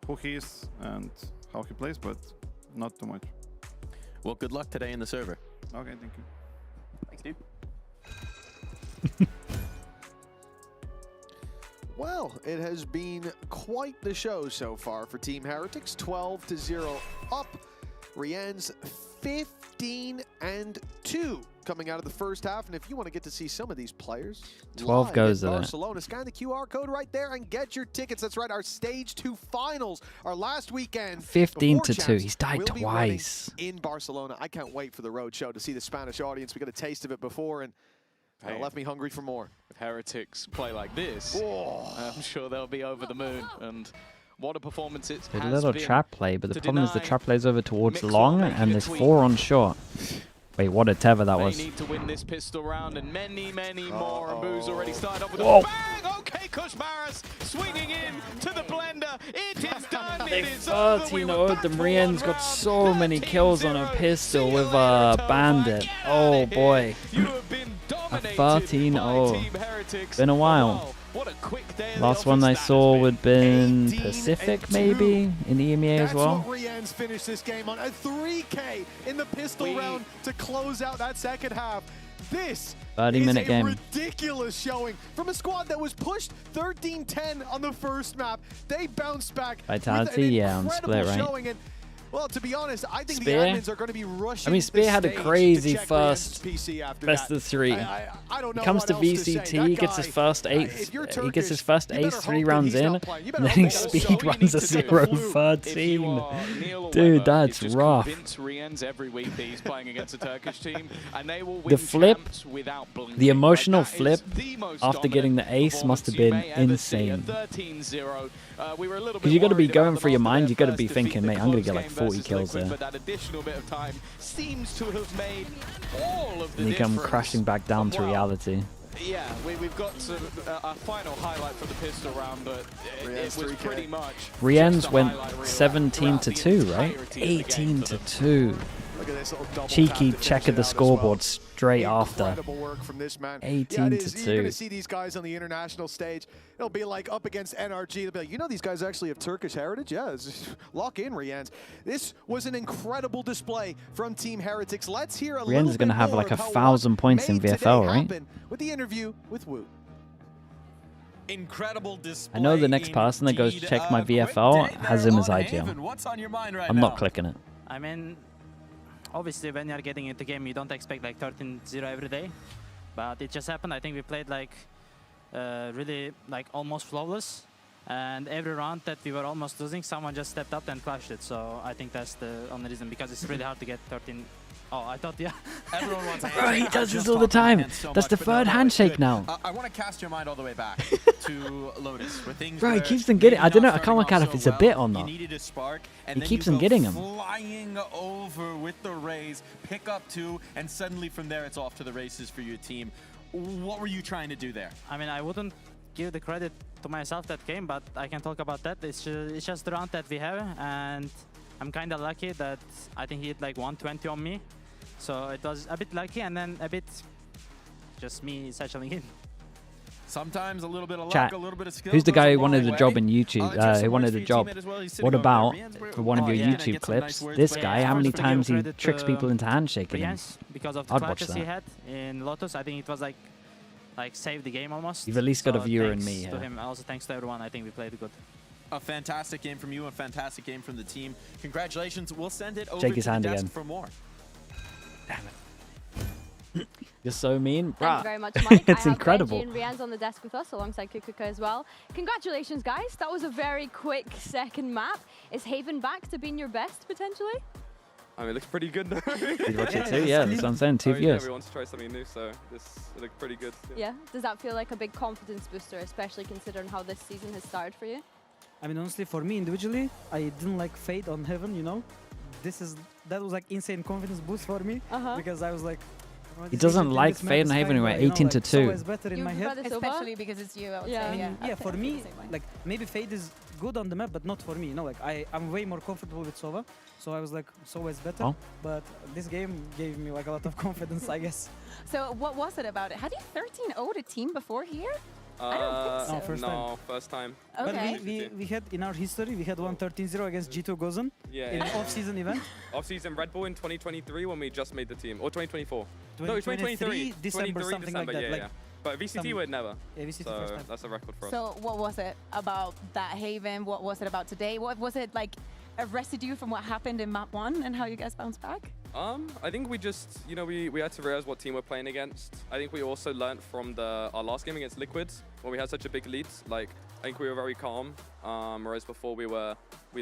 who he is and how he plays, but not too much. Well, good luck today in the server. Okay, thank you. Thanks, dude. Well, it has been quite the show so far for Team Heretics. 12-0 up. Rian's 15-2 coming out of the first half. And if you want to get to see some of these players 12 goes in at it. Barcelona, scan the QR code right there and get your tickets. That's right, our Stage 2 finals, our last weekend. 15-2. He's died twice. In Barcelona. I can't wait for the road show to see the Spanish audience. We got a taste of it before, and it left me hungry for more. If Heretics play like this, I'm sure they'll be over the moon. And what a performance it has A little been trap play, but the to problem is the deny trap plays over towards Mixel long, making and a there's tweak. 4 on short. Wait, what a tether that was. They need to win this pistol round, and many, many more. And Boo's already started off with Whoa. a bang. Okay, Kushmaris swinging in to the blender. It is done. It is over. We were 13-0. The Marianne's got so many kills on her pistol with a bandit. Oh boy. A 13-0. Been a while. Last one I saw would have been Pacific, maybe, in the EMEA as well. That's what Rian's finished this game on. A 3K in the pistol round to close out that second half. This 30-minute is a game. ridiculous showing from a squad that was pushed 13-10 on the first map. They bounced back. Vitality, yeah, on split, right? Showing. And, well, to be honest, I think Spear? the admins are going to be rushing. I mean, Spear had a crazy first first PC after best that. of 3. I don't know He comes what to else to say. VCT, That he gets his guy, first ace. if you're He gets his Turkish, first you better ace hope 3 that rounds he's in, not playing. You and better then he hope that speed runs a 0-13. Dude, that's rough. Rian's every week that he's playing against a Turkish team, and they will win The flip, champs without blinking. the emotional Like, that flip is the most after getting the ace must have been insane. 13-0. We were a little bit Because you got to be worried going about through your them after mind, their you got to first be defeat, thinking, the mate, I'm going to close get like game 40 versus kills Liquid, there. but that additional bit of time seems to have made all of the And you come difference. crashing back down to Well, reality. Yeah, we've got a final highlight for the pistol round, but it was pretty much. Rian's went 17-2, right? 18-2. Look at this little double Cheeky tap to check finish of the it out as scoreboard well. straight after. Incredible work from this man. 18-2. Yeah, you're going to see these guys on the international stage. It'll be like up against NRG. They'll be like, you know these guys actually have Turkish heritage? Yeah, lock in, Rian's. This was an incredible display from Team Heretics. Let's hear a little Rian's bit going to have more like of how 1,000 points in made today VFL, right? happen with the interview with Woot. Incredible display. I know the next person that goes to check my VFL has him as IGL. What's on your mind right I'm now? not clicking it. I mean, obviously when you're getting into game, you don't expect like 13-0 every day. But it just happened. I think we played like really like almost flawless. And every round that we were almost losing, someone just stepped up and crushed it. So I think that's the only reason, because it's really hard to get 13-0 Oh, I thought, yeah. Everyone wants a Bro, he handshake. does I this just all the talked about time. hands so That's the much, but no, third no, it's handshake good. now. I want to cast your mind all the way back to Lotus. Where things Bro, he were keeps them getting. maybe I don't know. not I can't work starting out off if it's so a bit well. or You not. needed a spark, and He then keeps you them go getting him. flying over with the Rays, pick up 2, and suddenly from there it's off to the races for your team. What were you trying to do there? I mean, I wouldn't give the credit to myself that game, but I can talk about that. It's just the round that we have, and I'm kind of lucky that I think he hit like 120 on me. So it was a bit lucky, and then a bit just me settling in. Sometimes a little bit of luck, Chat. a little bit of skill. Who's the goes guy a who wanted long a way. job in YouTube? Who wanted a job? What about for one of your YouTube clips? This guy, how many times he tricks people into handshaking him? Because of the I'd watch clutches he that. had in Lotus, I think it was like saved the game almost. You've at least got a So viewer in thanks me, to yeah. him. Also thanks to everyone. I think we played good. A fantastic game from you, a fantastic game from the team. Congratulations. We'll send it over Shake to his the hand desk again. for more. You're so mean. Thank Bruh. you very much, Mike. It's I have incredible. Benji and Rian's on the desk with us alongside Kukuka as well. Congratulations, guys. That was a very quick second map. Is Haven back to being your best, potentially? I mean, it looks pretty good now. Did watch it too? Yeah, that's what I'm saying. 2 I mean, views. Everyone wants to try something new, so it looked pretty good. Yeah. Does that feel like a big confidence booster, especially considering how this season has started for you? I mean, honestly, for me individually, I didn't like Fade on Heaven, you know? That was like insane confidence boost for me because I was like, oh, He this doesn't agent in like this map Fade is on Haven kinda, anyway. you know, 18 to like, 2. So it's better in You my head. prefer the Sova? Especially because it's you, I would Yeah. say. Yeah, Yeah, I for feel me, the same way. like maybe Fade is good on the map, but not for me. You know, like I'm way more comfortable with Sova, so I was like, Sova is better. Oh. But this game gave me like a lot of confidence, I guess. So what was it about it? Had you 13-0'd a team before here? I don't think so. No, first time. Okay. But we had in our history, we had 13-0 against G2 Gozen in an off-season event. Off-season Red Bull in 2023 when we just made the team, or 2024. No, 2023, December, something like that, Yeah, like yeah. But VCT would never. Yeah, VCT so first time. that's a record for us. So what was it about that Haven? What was it about today? What was it like a residue from what happened in map 1 and how you guys bounced back? I think we just, you know, we had to realize what team we're playing against. I think we also learned from our last game against Liquids when we had such a big lead. Like, I think we were very calm, whereas before we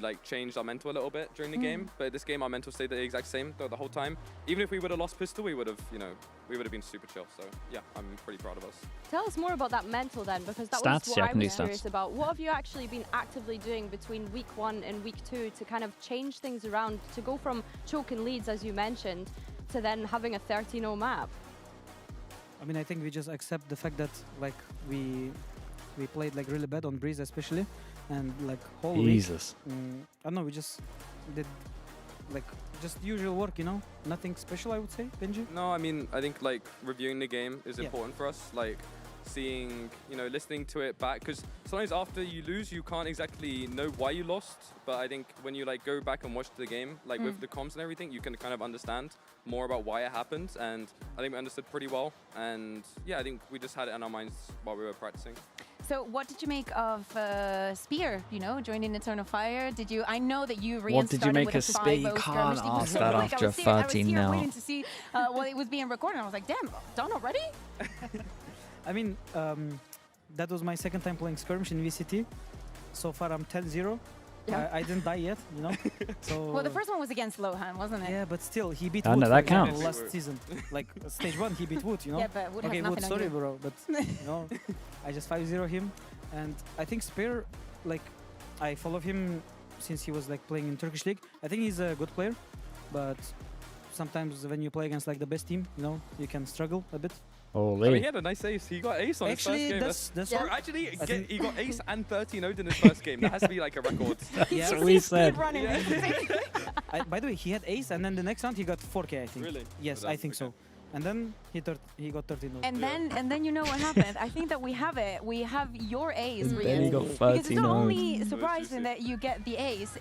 like changed our mental a little bit during the game. But this game, our mental stayed the exact same the whole time. Even if we would have lost pistol, we would have, you know, we would have been super chill. So yeah, I'm pretty proud of us. Tell us more about that mental then, because that Stats? was what Yeah, I I can do was curious stats. about. What have you actually been actively doing between week 1 and week 2 to kind of change things around, to go from choking leads, as you mentioned, to then having a 13-0 map? I mean, I think we just accept the fact that like we played like really bad on Breeze especially, and like whole Jesus. week. I don't know, we just did like just usual work, you know, nothing special, I would say. Benji? No, I mean, I think like reviewing the game is Yeah. important for us. Like seeing, you know, listening to it back, because sometimes after you lose, you can't exactly know why you lost. But I think when you like go back and watch the game, like with the comms and everything, you can kind of understand more about why it happened. And I think we understood pretty well. And yeah, I think we just had it in our minds while we were practicing. So what did you make of Spear, you know, joining Eternal Fire? Did you, I know that you What did you started make with of a Spear? You 5-0 can't skirmish. It was ask so that quick. after I was here 13-0. waiting to see what it was being recorded. I was like, damn, done already? I mean, that was my second time playing skirmish in VCT. So far I'm 10-0. Yeah. I didn't die yet, you know. So Well, the first one was against Lohan, wasn't it? yeah, but still he beat I Wood know, for that example, counts. last season. Like stage 1 he beat Wood, you know. Yeah, but Wood has okay, nothing Wood, on sorry you. bro, but you know, I just 5-0 him, and I think Spear, like I follow him since he was like playing in Turkish League. I think he's a good player, but sometimes when you play against like the best team, you know, you can struggle a bit. I mean, Holy. he had a nice ace. He got ace on Actually, his first game. that's Or yeah. actually, I think- he got ace and 13-0'd in his first game. That has to be like a record. Yeah. That's what we said. By the way, he had ace, and then the next round he got 4K, I think. Really? Yes, Oh, I that's think okay. so. And then he got 13. And then you know what happened. I think that we have it. We have your ace, And Rian. then he got Because it's 13 not owned. only surprising that you get the ace.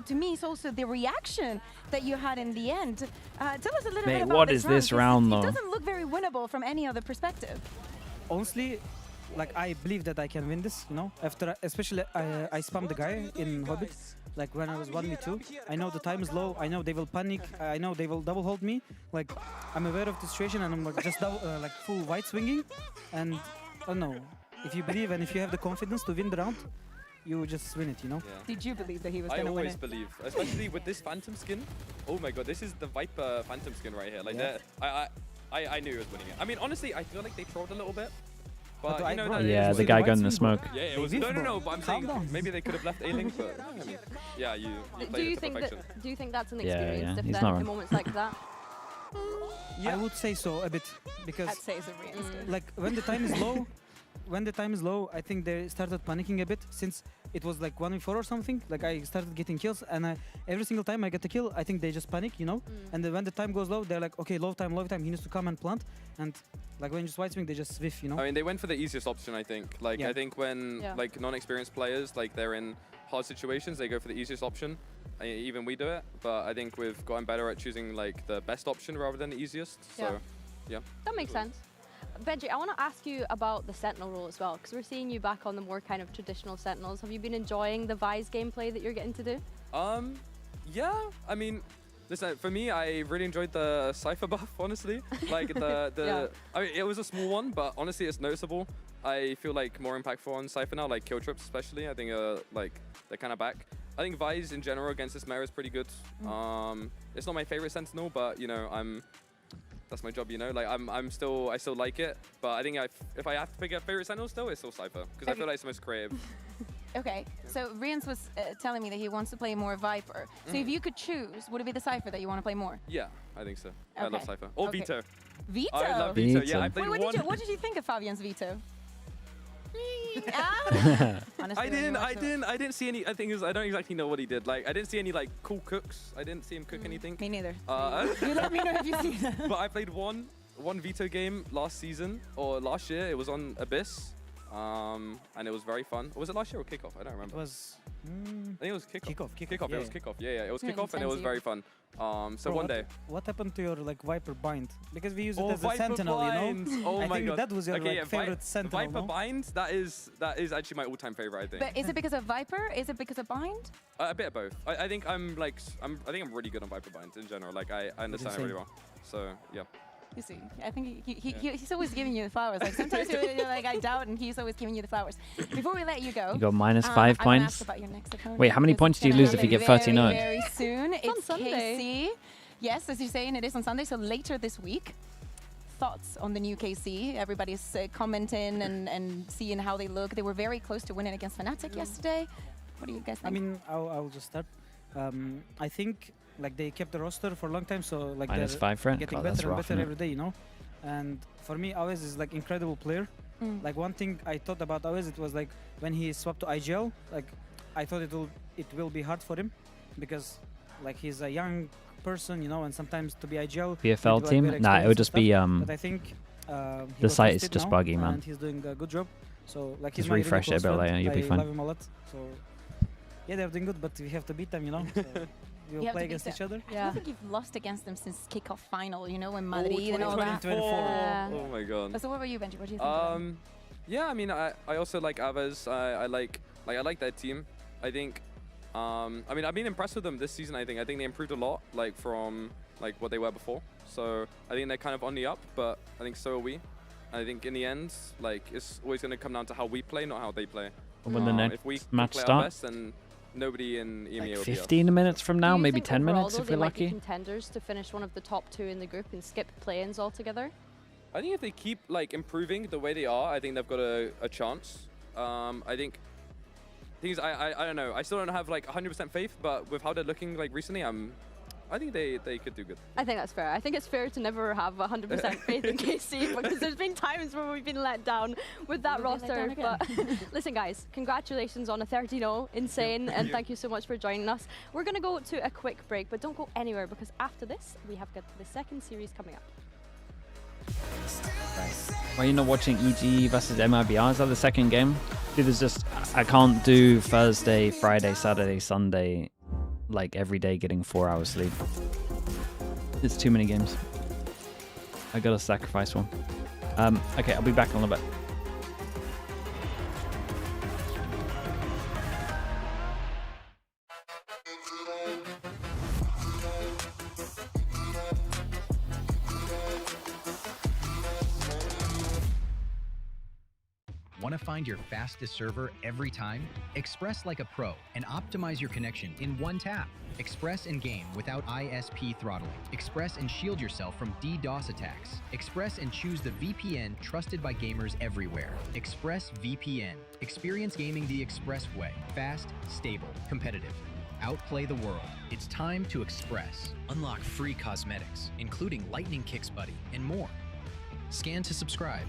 To me, it's also the reaction that you had in the end. Tell us a little Mate, bit about what this is this 'cause round, It though? doesn't look very winnable from any other perspective. Honestly, like I believe that I can win this, you know. After especially I spammed the guy in Hobbit, like when I was 1v2. I know the time is low. I know they will panic. I know they will double hold me. Like I'm aware of the situation, and I'm like just like full white swinging. And I don't know, if you believe and if you have the confidence to win the round, you just win it, you know? Yeah. Did you believe that he was I going to win always it? believe, especially with this Phantom skin. Oh my god, this is the Viper Phantom skin right here. Like that, I knew he was winning it. I mean, honestly, I feel like they trolled a little bit. But you know, yeah, the guy going in the smoke. Yeah, it was no. But I'm saying maybe they could have left A-Link, but I mean, yeah, you played it to perfection. Do you think that's an Yeah, experience yeah, if he's then not in wrong. moments like that? I would say so a bit because I'd say it's a realistic. like when the time is low, I think they started panicking a bit since it was like 1v4 or something. Like I started getting kills, and every single time I get a kill, I think they just panic, you know. And then when the time goes low, they're like, okay, low time, he needs to come and plant. And like when you just white swing, they just whiff, you know. I mean, they went for the easiest option, I think. Like Yeah. I think when Yeah. like non-experienced players, like they're in hard situations, they go for the easiest option. Even we do it, but I think we've gotten better at choosing like the best option rather than the easiest. So, yeah. That makes sense. Benji, I want to ask you about the Sentinel role as well, because we're seeing you back on the more kind of traditional Sentinels. Have you been enjoying the Vise gameplay that you're getting to do? Yeah. I mean, listen, for me, I really enjoyed the Cypher buff, honestly. Like the I mean, it was a small one, but honestly, it's noticeable. I feel like more impactful on Cypher now, like kill trips especially. I think like they're kind of back. I think Vise in general against this meta is pretty good. It's not my favorite Sentinel, but you know, that's my job, you know. Like I still like it, but I think if I have to pick a favorite Sentinel still, it's still Cypher because I feel like it's the most creative. Okay, so Rians was telling me that he wants to play more Viper. So if you could choose, would it be the Cypher that you want to play more? Yeah, I think so. I love Okay. Cypher. Or Okay. Vito. Vito? I love Vito. Yeah, I Wait, played what did you think of Fabian's Vito? Honestly, I didn't see any. I think I don't exactly know what he did. Like I didn't see any like cool cooks. I didn't see him cook anything. Me neither. You let me know if you see that. But I played one Vito game last season or last year. It was on Abyss, and it was very fun. Or was it last year or kickoff? I don't remember. It was. I think it was kickoff. Kickoff. It was kickoff. Yeah, it was Yeah, kickoff, and it was intensive. very fun. So Bro, one day. What happened to your like Viper bind? Because we use it Oh, as a Viper sentinel, Bind. you know. Oh I my think god, that was your okay, like, favorite sentinel. Viper no? Bind. That is actually my all-time favorite. I think. But is it because of Viper? Is it because of Bind? A bit of both. I think I'm really good on Viper Bind in general. Like I understand it really well. So yeah. You see, I think he's always giving you the flowers. Like sometimes you're like I doubt, and he's always giving you the flowers. Before we let you go, You got -5 I'm gonna points. ask about your next opponent Wait, how many because points it's do you gonna lose if you happen get 30-0? Very soon. It's on Sunday. KC. Yes, as you're saying, it is on Sunday. So later this week. Thoughts on the new KC? Everybody's commenting and seeing how they look. They were very close to winning against Fnatic yesterday. What do you guys think? I mean, I'll just start. I think like they kept the roster for a long time, so like -5 they're for it? getting God, that's better and rough, better innit? every day, you know. And for me, Awez is like incredible player. Like one thing I thought about Awez, it was like when he swapped to IGL, like I thought it will be hard for him because like he's a young person, you know, and sometimes to be IGL. PFL like, team? very Nah, it would just experienced be and stuff. But I think he the got site is tested just now, buggy, man. And he's doing a good job. So like Just he's my really refresh it a close bit friend. later, you'll be I fine. love him a lot. So yeah, they're doing good, but we have to beat them, you know. So we will You have play to beat against each them. other. I don't think you've lost against them since kickoff final. You know, when Madrid and all that. 2024. Oh my god. So what about you, Benji? What do you think? of them? Yeah, I mean, I also like Avaz. I like their team. I think, I mean, I've been impressed with them this season. I think they improved a lot, like from like what they were before. So I think they're kind of on the up, but I think so are we. I think in the end, like it's always going to come down to how we play, not how they play. When the next if we match play our starts? best, then nobody in EMEA will be up. 15 minutes from now, Do you maybe think 10 overall, minutes though, if they we're might be lucky. contenders to finish one of the top 2 in the group and skip play-ins altogether? I think if they keep like improving the way they are, I think they've got a chance. I think things I don't know. I still don't have like 100% faith, but with how they're looking like recently, I think they could do good. I think that's fair. I think it's fair to never have 100% faith in KC because there's been times where we've been let down with that We'll be let roster. down But listen, guys, congratulations on a 30-0. Insane. And thank you so much for joining us. We're going to go to a quick break, but don't go anywhere because after this, we have got the second series coming up. Why are you not watching EG versus MIBR? Is that the second game? Dude, there's just, I can't do Thursday, Friday, Saturday, Sunday, like every day getting 4 hours sleep. It's too many games. I gotta sacrifice one. Okay, I'll be back in a little bit. Want to find your fastest server every time? Express like a pro and optimize your connection in one tap. Express and game without ISP throttling. Express and shield yourself from DDoS attacks. Express and choose the VPN trusted by gamers everywhere. Express VPN. Experience gaming the Express way. Fast, stable, competitive. Outplay the world. It's time to Express. Unlock free cosmetics, including Lightning Kicks Buddy and more. Scan to subscribe.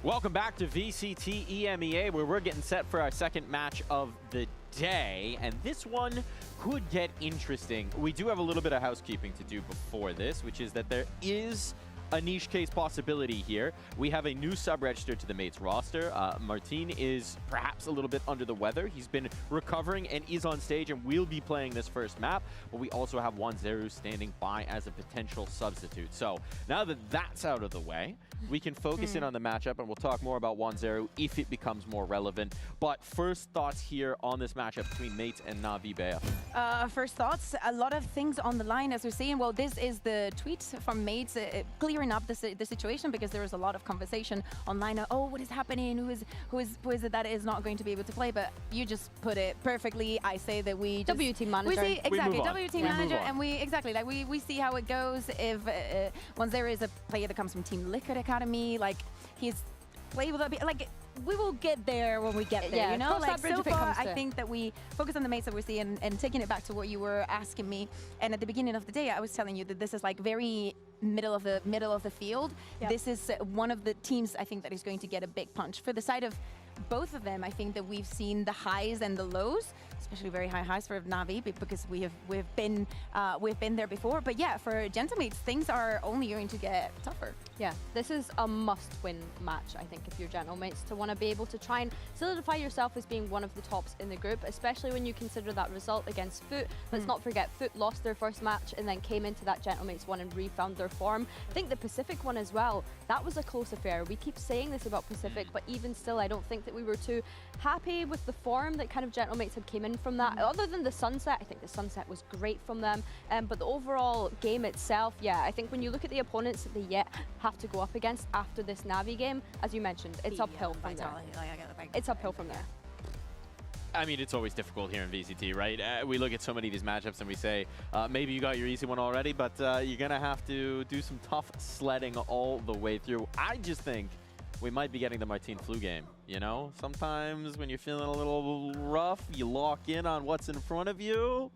Welcome back to VCT EMEA, where we're getting set for our second match of the day, and this one could get interesting. We do have a little bit of housekeeping to do before this, which is that there is a niche case possibility here. We have a new sub registered to the mates roster. Martin is perhaps a little bit under the weather. He's been recovering and is on stage and will be playing this first map, but we also have WATCHPARTY standing by as a potential substitute. So now that that's out of the way, we can focus in on the matchup, and we'll talk more about WATCHPARTY if it becomes more relevant. But first thoughts here on this matchup between mates and NAVI, Bea. First thoughts, a lot of things on the line, as we're saying. Well, this is the tweet from mates clearing up the situation, because there was a lot of conversation online. Oh, what is happening? Who is it that is not going to be able to play? But you just put it perfectly. I say that we just, W team manager. We see, exactly, we W team manager, and we see how it goes. If once there is a player that comes from Team Liquid Academy, like he's played with like. We will get there when we get there, Yeah, you know? cross that Like, bridge so if it far, comes to I it. think that we focus on the mates that we're seeing, and taking it back to what you were asking me. And at the beginning of the day, I was telling you that this is like very middle of the field. Yeah. This is one of the teams I think that is going to get a big punch. For the side of both of them, I think that we've seen the highs and the lows, especially very high highs for NAVI, because we've been there before. But yeah, for Gentamates, things are only going to get tougher. Yeah, this is a must-win match, I think, if you're Gentlemates, to want to be able to try and solidify yourself as being one of the tops in the group, especially when you consider that result against Foot. Let's not forget, Foot lost their first match and then came into that Gentlemates one and refound their form. I think the Pacific one as well, that was a close affair. We keep saying this about Pacific, but even still, I don't think that we were too happy with the form that kind of Gentlemates had came in from that. Other than the Sunset, I think the Sunset was great from them, but the overall game itself, yeah, I think when you look at the opponents that they yet have to go up against after this NAVI game, as you mentioned, it's uphill from there. It's uphill from there. I mean, it's always difficult here in VCT, right? We look at so many of these matchups and we say, maybe you got your easy one already, but you're going to have to do some tough sledding all the way through. I just think we might be getting the Martin flu game, you know? Sometimes when you're feeling a little rough, you lock in on what's in front of you.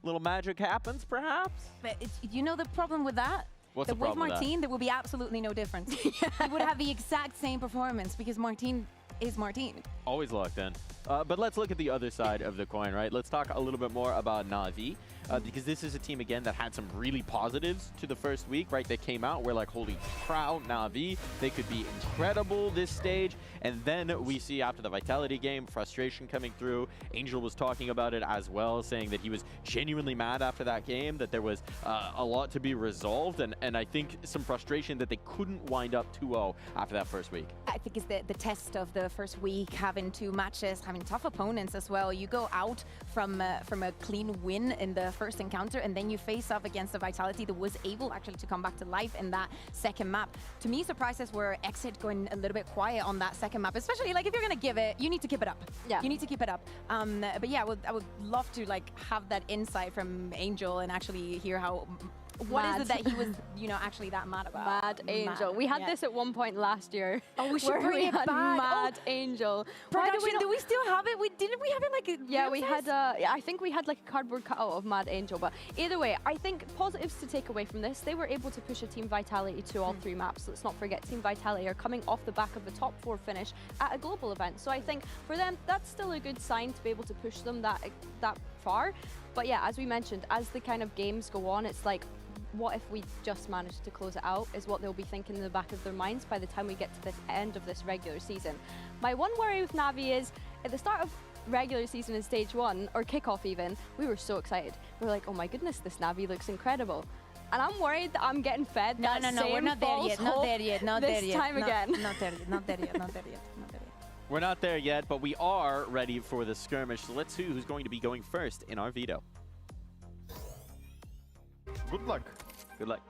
Little magic happens, perhaps? But you know the problem with that? What's that the problem with with that? Martin, there will be absolutely no difference. He would have the exact same performance, because Martin is Martin. Always locked in. But let's look at the other side of the coin, right? Let's talk a little bit more about NAVI, because this is a team, again, that had some really positives to the first week, right? They came out, we're like, holy cow, NAVI, they could be incredible this stage. And then we see after the Vitality game, frustration coming through. Angel was talking about it as well, saying that he was genuinely mad after that game, that there was a lot to be resolved, and I think some frustration that they couldn't wind up 2-0 after that first week. I think it's the test of the first week, having 2 matches, having tough opponents as well. You go out from a clean win in the first encounter, and then you face off against the Vitality that was able actually to come back to life in that second map. To me, surprises were Exit going a little bit quiet on that second map, especially like if you're gonna give it, you need to keep it up. Yeah. You need to keep it up. But yeah, I would love to like have that insight from Angel and actually hear how. What is it that he was, you know, actually that mad about? Mad Angel. We had this at one point last year. Oh, we should where bring we it had back. Mad Angel. Why Production, do we still have it? Didn't we have it like a Yeah, we had I think we had like a cardboard cutout of Mad Angel, but either way, I think positives to take away from this, they were able to push a Team Vitality to all 3 maps. Let's not forget Team Vitality are coming off the back of the top 4 finish at a global event. So I think for them, that's still a good sign to be able to push them that far. But yeah, as we mentioned, as the kind of games go on, it's like, what if we just managed to close it out is what they'll be thinking in the back of their minds by the time we get to this end of this regular season. My one worry with NAVI is at the start of regular season in stage 1 or kickoff even, we were so excited. We were like, oh my goodness, this NAVI looks incredible. And I'm worried that I'm getting fed that No, same we're not there false yet. Not hope there yet. Not there this yet. time again. Not there yet. Not there yet. Not there yet. Not there yet. We're not there yet, but we are ready for the skirmish. So let's see who's going to be going first in our veto. Good luck. Good luck.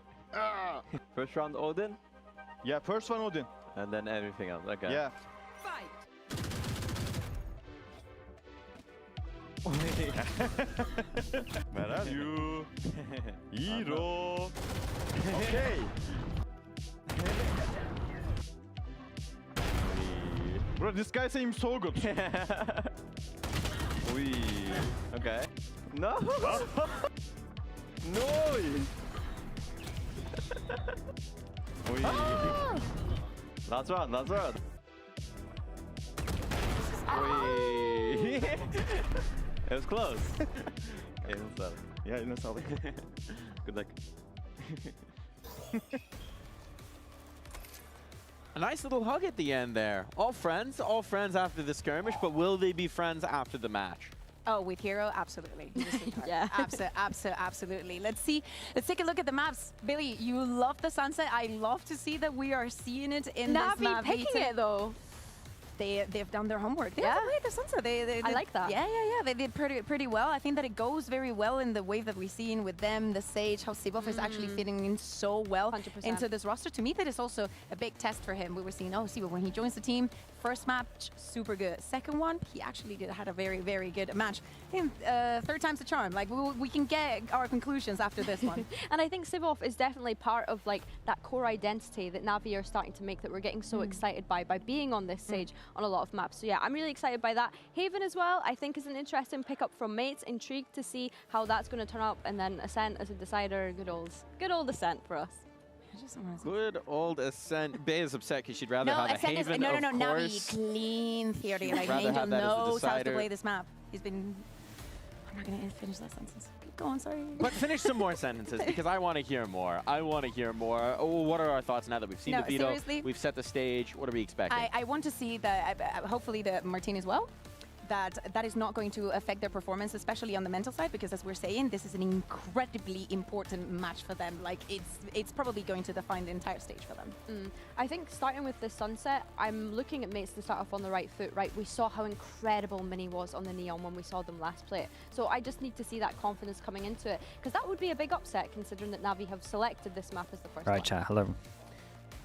First round Odin? Yeah, first one Odin. And then everything else. Okay. Yeah. Where are you? Hero. Okay. Bro, this guy seems so good. Okay. No. No. Last round, last round. It was close. Yeah, in the south. Good luck. A nice little hug at the end there. All friends after the skirmish, but will they be friends after the match? Oh, with Hero, absolutely. Yeah. Absolutely. Let's see. Let's take a look at the maps. Billy, you love the sunset. I love to see that we are seeing it in this NAVI picking it though. They've done their homework. They Yeah. have played the sunset. I like that. Yeah. They did pretty well. I think that it goes very well in the wave that we've seen with them, the Sage, how Sibov is actually fitting in so well 100%. into this roster. To me, that is also a big test for him. We were seeing, Sibov, when he joins the team, first match, super good. Second one, he actually had a very good match. I think third time's the charm. Like, we can get our conclusions after this one. And I think Sibov is definitely part of like that core identity that NAVI are starting to make, that we're getting so excited by being on this stage on a lot of maps. So yeah, I'm really excited by that. Haven as well, I think is an interesting pickup from Mates. Intrigued to see how that's going to turn up, and then Ascent as a decider. Good old Ascent for us. Good old Ascent. Bay is upset because she'd rather No, have a Ascent Haven, no, of Navi, course. clean theory. Like, rather Angel have that as the knows how to decider. play this map. He's been... I'm not going to finish that sentence. Keep going, sorry. But finish some more sentences because I want to hear more. Oh, what are our thoughts now that we've seen No, the veto? seriously? We've set the stage. What are we expecting? I want to see that, hopefully, the Martin as well. That is not going to affect their performance, especially on the mental side, because as we're saying, this is an incredibly important match for them. Like, it's probably going to define the entire stage for them. I think starting with the sunset, I'm looking at Mates to start off on the right foot, right? We saw how incredible Mini was on the Neon when we saw them last play it. So I just need to see that confidence coming into it, because that would be a big upset considering that NAVI have selected this map as the first Right, one. chat. Hello.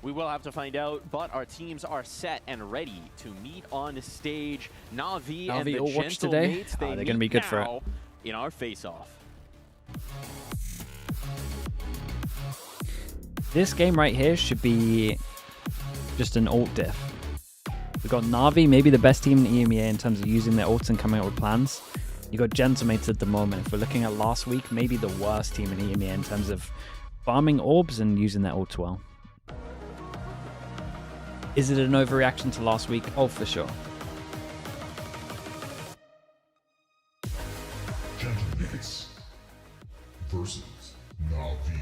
We will have to find out, but our teams are set and ready to meet on stage. Navi and the all watch Gentle today? Mates, they They're going to be meet good for it. now in our face-off. This game right here should be just an ult diff. We've got Navi, maybe the best team in EMEA in terms of using their ults and coming up with plans. You got Gentlemates at the moment. If we're looking at last week, maybe the worst team in EMEA in terms of farming orbs and using their ults well. Is it an overreaction to last week? Oh, for sure. Gentlemates versus NAVI.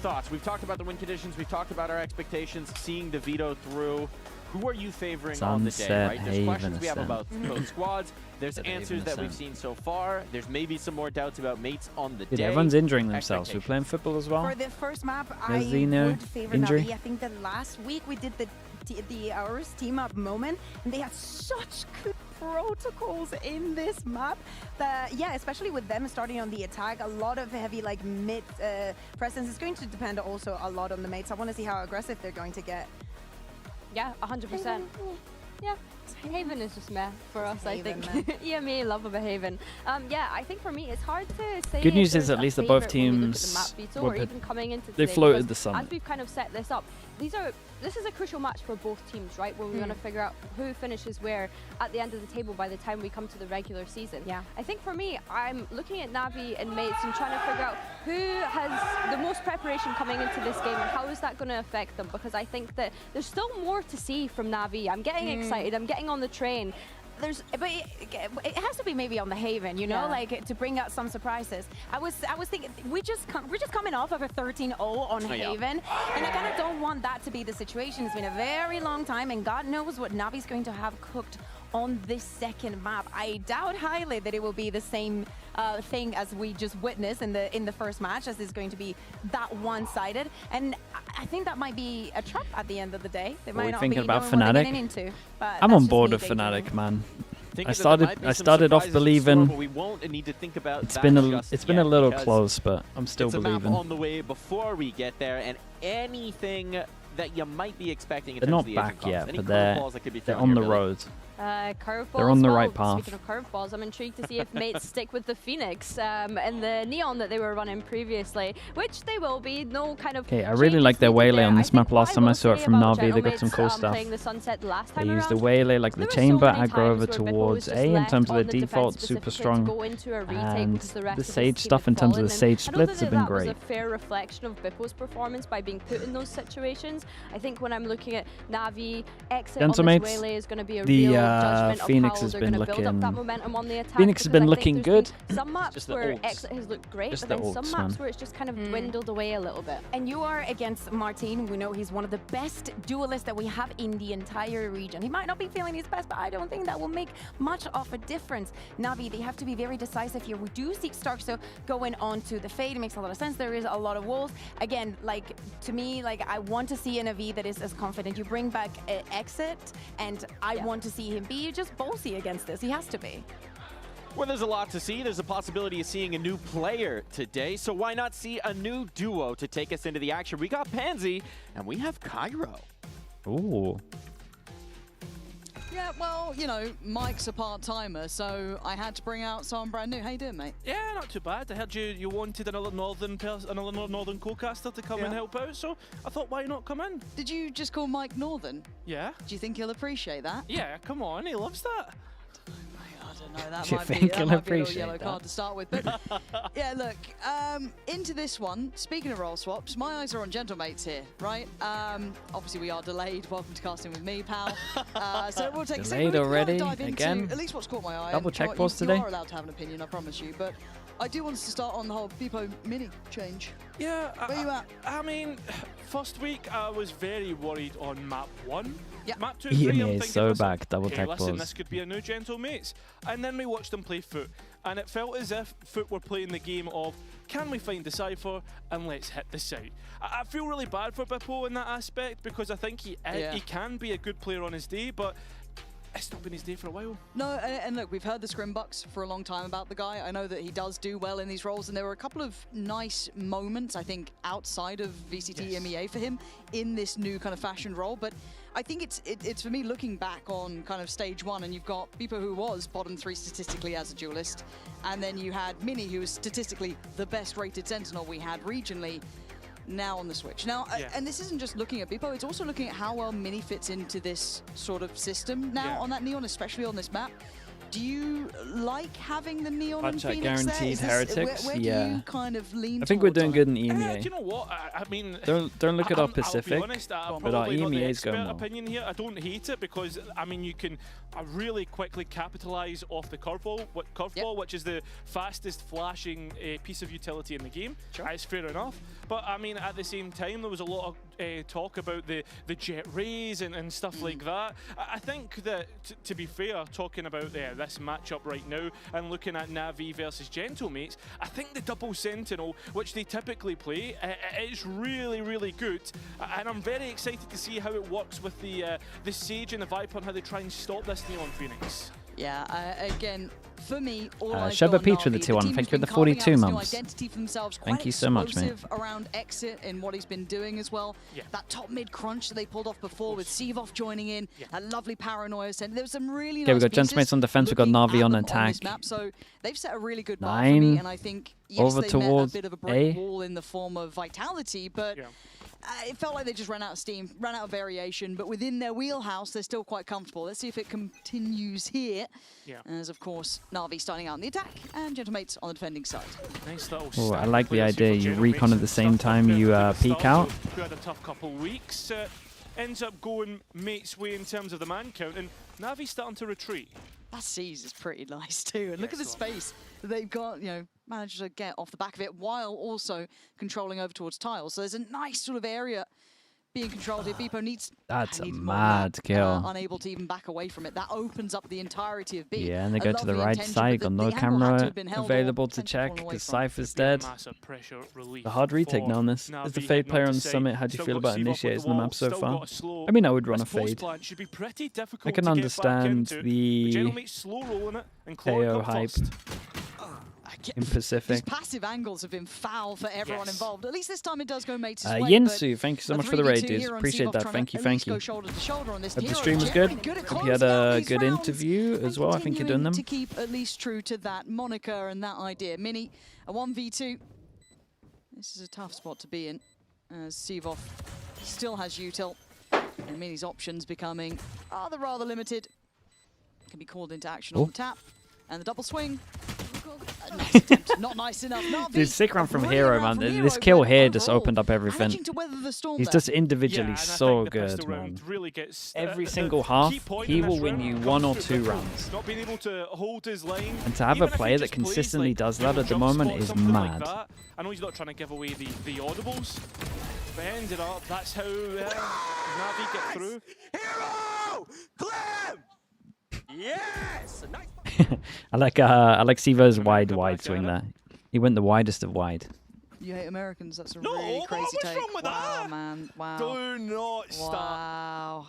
Thoughts? We've talked about the win conditions. We've talked about our expectations, seeing the veto through. Who are you favoring on the day, Sunset, right? There's Haven, questions we have Ascent. about both squads. There's Haven, answers that we've Ascent. seen so far. There's maybe some more doubts about Mates on the Dude, day. everyone's injuring themselves. We're playing football as well. For the first map, There's I Zeno, would favor injury. Navi. I think that last week we did the Ours team up moment, and they had such good protocols in this map that, yeah, especially with them starting on the attack, a lot of heavy like mid presence is going to depend also a lot on the mates. I want to see how aggressive they're going to get. Yeah, 100%. Yeah, Haven is just meh for us, I Haven, think. EMEA love of a Haven. Yeah, I think for me it's hard to say. Good news if is there's at a least that both favourite when we look at teams the map veto were or even coming into they today, floated because the sun. As we've kind of set this up, this is a crucial match for both teams, right? Where we want to figure out who finishes where at the end of the table by the time we come to the regular season. Yeah. I think for me, I'm looking at NAVI and mates and trying to figure out who has the most preparation coming into this game and how is that going to affect them, because I think that there's still more to see from NAVI. I'm getting excited, I'm getting on the train. But it has to be maybe on the Haven, you know, like to bring out some surprises. I was thinking we're just coming off of a 13-0 on Haven, and I kind of don't want that to be the situation. It's been a very long time, and God knows what Navi's going to have cooked on this second map. I doubt highly that it will be the same thing as we just witnessed in the first match, as it's going to be that one-sided. And I think that might be a trap at the end of the day. They might not thinking be about knowing what they're Fnatic? getting into. But I'm that's on just board me with daydreaming. Fnatic, man. Thinking I that there might be some started off surprises in store, believing. but we won't need to think about It's that been a just been a yet, little because close, but I'm still it's a believing. map on the way before we get there, and anything that you might be expecting in They're terms not of the back Asian yet, Comps, any but they're curveballs that could be they're thrown on here, the Billy? road. Curveballs. They're on the right well, path. Speaking of curveballs, I'm intrigued to see if mates stick with the Phoenix and the Neon that they were running previously, which they will be. No kind of. Okay, I really like their waylay on this map. Last time I saw it from Navi, they got some cool stuff. Playing the Sunset last They time used the around. waylay like the There were so chamber, many aggro over times where Bippo was towards just A in left terms of on the the default, defense super specifically to strong. go into a retake And because the rest the of his Sage team stuff had in terms of the fallen, Sage and I don't splits think have been that great. was a fair reflection of Bippo's performance by being put in those situations. I think when I'm looking at Navi, exit on this Gentlemates, waylay is going to be a the, real judgment Phoenix of how has they're been going to build up looking- that momentum on the attack. Phoenix has because been I think looking there's good. been some maps Just the where ults. exit has looked great, Just but the then some ults, maps man. where it's just kind of dwindled away a little bit. And you are against Martin. We know he's one of the best duelists that we have in the entire region. He might not be feeling his best, but I don't think that will make much of a difference. Navi, they have to be very decisive here. We do see Stark, so going on to the Fade, it makes a lot of sense. There is a lot of walls. Again, like, to me, like, I want to see a NAVI that is as confident. You bring back Exit, and I want to see him be just ballsy against this. He has to be. Well, there's a lot to see. There's a possibility of seeing a new player today, so why not see a new duo to take us into the action? We got Pansy, and we have Cairo. Ooh. Yeah, well, you know, Mike's a part-timer, so I had to bring out someone brand new. How you doing, mate? Yeah, not too bad. I heard you wanted another northern co-caster to come and help out, so I thought, why not come in? Did you just call Mike Northern? Yeah. Do you think he'll appreciate that? Yeah, come on, he loves that. I don't know, that Do you might think be, he'll that might be a little appreciate yellow that? card to start with. But yeah, look, into this one, speaking of role swaps, my eyes are on Gentlemates here, right? Obviously we are delayed. Welcome to casting with me, pal. So we'll take a second. Delayed We already? dive into Again? at least what's caught my eye. Double and check you know what, pause you today? are allowed to have an opinion, I promise you. But I do want us to start on the whole Bippo mini change. Yeah, Where you at? I mean, first week I was very worried on map 1. Yeah. Map 2, EMEA 3, I'm is thinking, so listen, back, double hey, tech listen, pause. this could be a new Gentlemates. And then we watched them play Foot, and it felt as if Foot were playing the game of, can we find the Cypher and let's hit the site. I feel really bad for Bippo in that aspect, because I think he can be a good player on his day, but it's not been his day for a while. No, and look, we've heard the Scrimbucks for a long time about the guy. I know that he does do well in these roles, and there were a couple of nice moments, I think, outside of VCT EMEA for him in this new kind of fashion role. But I think it's for me looking back on kind of stage 1, and you've got Bippo, who was bottom 3 statistically as a duelist, and then you had Mini, who was statistically the best rated Sentinel we had regionally. Now on the Switch. Now, and this isn't just looking at Bippo, it's also looking at how well Mini fits into this sort of system now on that Neon, especially on this map. Do you like having the Neon and Watch out, Phoenix there? guaranteed Is this, heretics. where do you kind of lean I think we're towards doing on good in Yeah, EMEA. do you know what? I mean, Don't look at our Pacific, I'll be honest, but our probably not the EMEA is going expert well. opinion here. I don't hate it because I mean you can really quickly capitalize off the curveball, which is the fastest flashing piece of utility in the game. It's fair enough, but I mean at the same time there was a lot of talk about the jet rays and stuff like that. I think that to be fair, talking about this matchup right now and looking at Navi versus Gentlemates, I think the double Sentinel, which they typically play, is really good, and I'm very excited to see how it works with the Sage and the Viper and how they try and stop this Neon Phoenix. Yeah, again, for me, all Sherba Peach with the tier 1. Thank you for the 42 months. Thank you so much, mate. Around exit and what he's been doing as well. Yeah. That top mid crunch that they pulled off before with Sivov joining in. Yeah. That lovely paranoia. And there was some really nice we've got Gentleman's on defense. We've got Navi on attack. Map, so they've set a really good bar for me, and I think yes, over they towards met a bit of a brick wall in the form of vitality, but. Yeah. It felt like they just ran out of steam, ran out of variation, but within their wheelhouse, they're still quite comfortable. Let's see if it continues here. Yeah. As, of course, Navi starting out on the attack, and Gentlemates on the defending side. Nice little oh, I like the idea. You recon at the same time you peek out. Who had a tough couple weeks. Ends up going mate's way in terms of the man count, and Navi's starting to retreat. That C's is pretty nice, too. And look at the space that they've got, you know, managed to get off the back of it while also controlling over towards tiles. So there's a nice sort of area being controlled here. Beepo needs... That's a mad kill. Unable to even back away from it. That opens up the entirety of B. Yeah, and they go to the right side. Got no camera available to check because Cypher's dead. The hard retake now on this. As the Fade player on the summit, how do you feel about initiating the map so far? I mean, I would run a Fade. I can understand the KO hype in Pacific. These passive angles have been foul for everyone involved. At least this time it does go mates' way. Yinsu, thank you so much for the raid, dudes. Appreciate that. Thank you, thank you. Hope the stream was good. Hope you had a good interview as well. I think you're doing them. To keep at least true to that moniker and that idea. Mini, a 1v2. This is a tough spot to be in. As Sivov still has util. And Mini's options becoming rather limited. Can be called into action on the tap. And the double swing. Nice attempt. Not nice enough. Dude, sick run from Hero, man. This kill here just opened up everything. He's just individually so good, man. Really gets, every single half, he will win you 1 or 2 rounds. Not being able to hold his lane. And to have a player that consistently does that at the moment is mad. Like I know he's not trying to give away the audibles, but ended up, that's how Navi get through. Hero! Clem! Yes! Nice. I like Sivo's wide swing there. He went the widest of wide. You hate Americans, that's a really crazy take. Wrong with that? Man. Wow. Do not stop. Wow.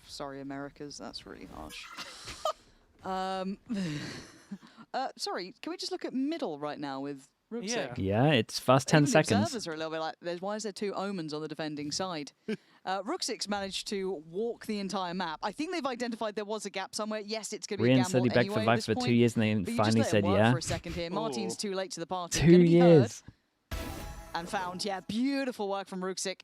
Sorry, Americas, that's really harsh. Sorry, can we just look at middle right now with Ruxic? Yeah, it's first 10 seconds. Observers are a little bit like, why is there 2 omens on the defending side? Ruxic's managed to walk the entire map. I think they've identified there was a gap somewhere. Yes, it's going to be a gamble said he begged for Vice for 2 years and they finally said yeah. For a second here. Martin's too late to the party. 2 years. And found, yeah, beautiful work from Ruxic.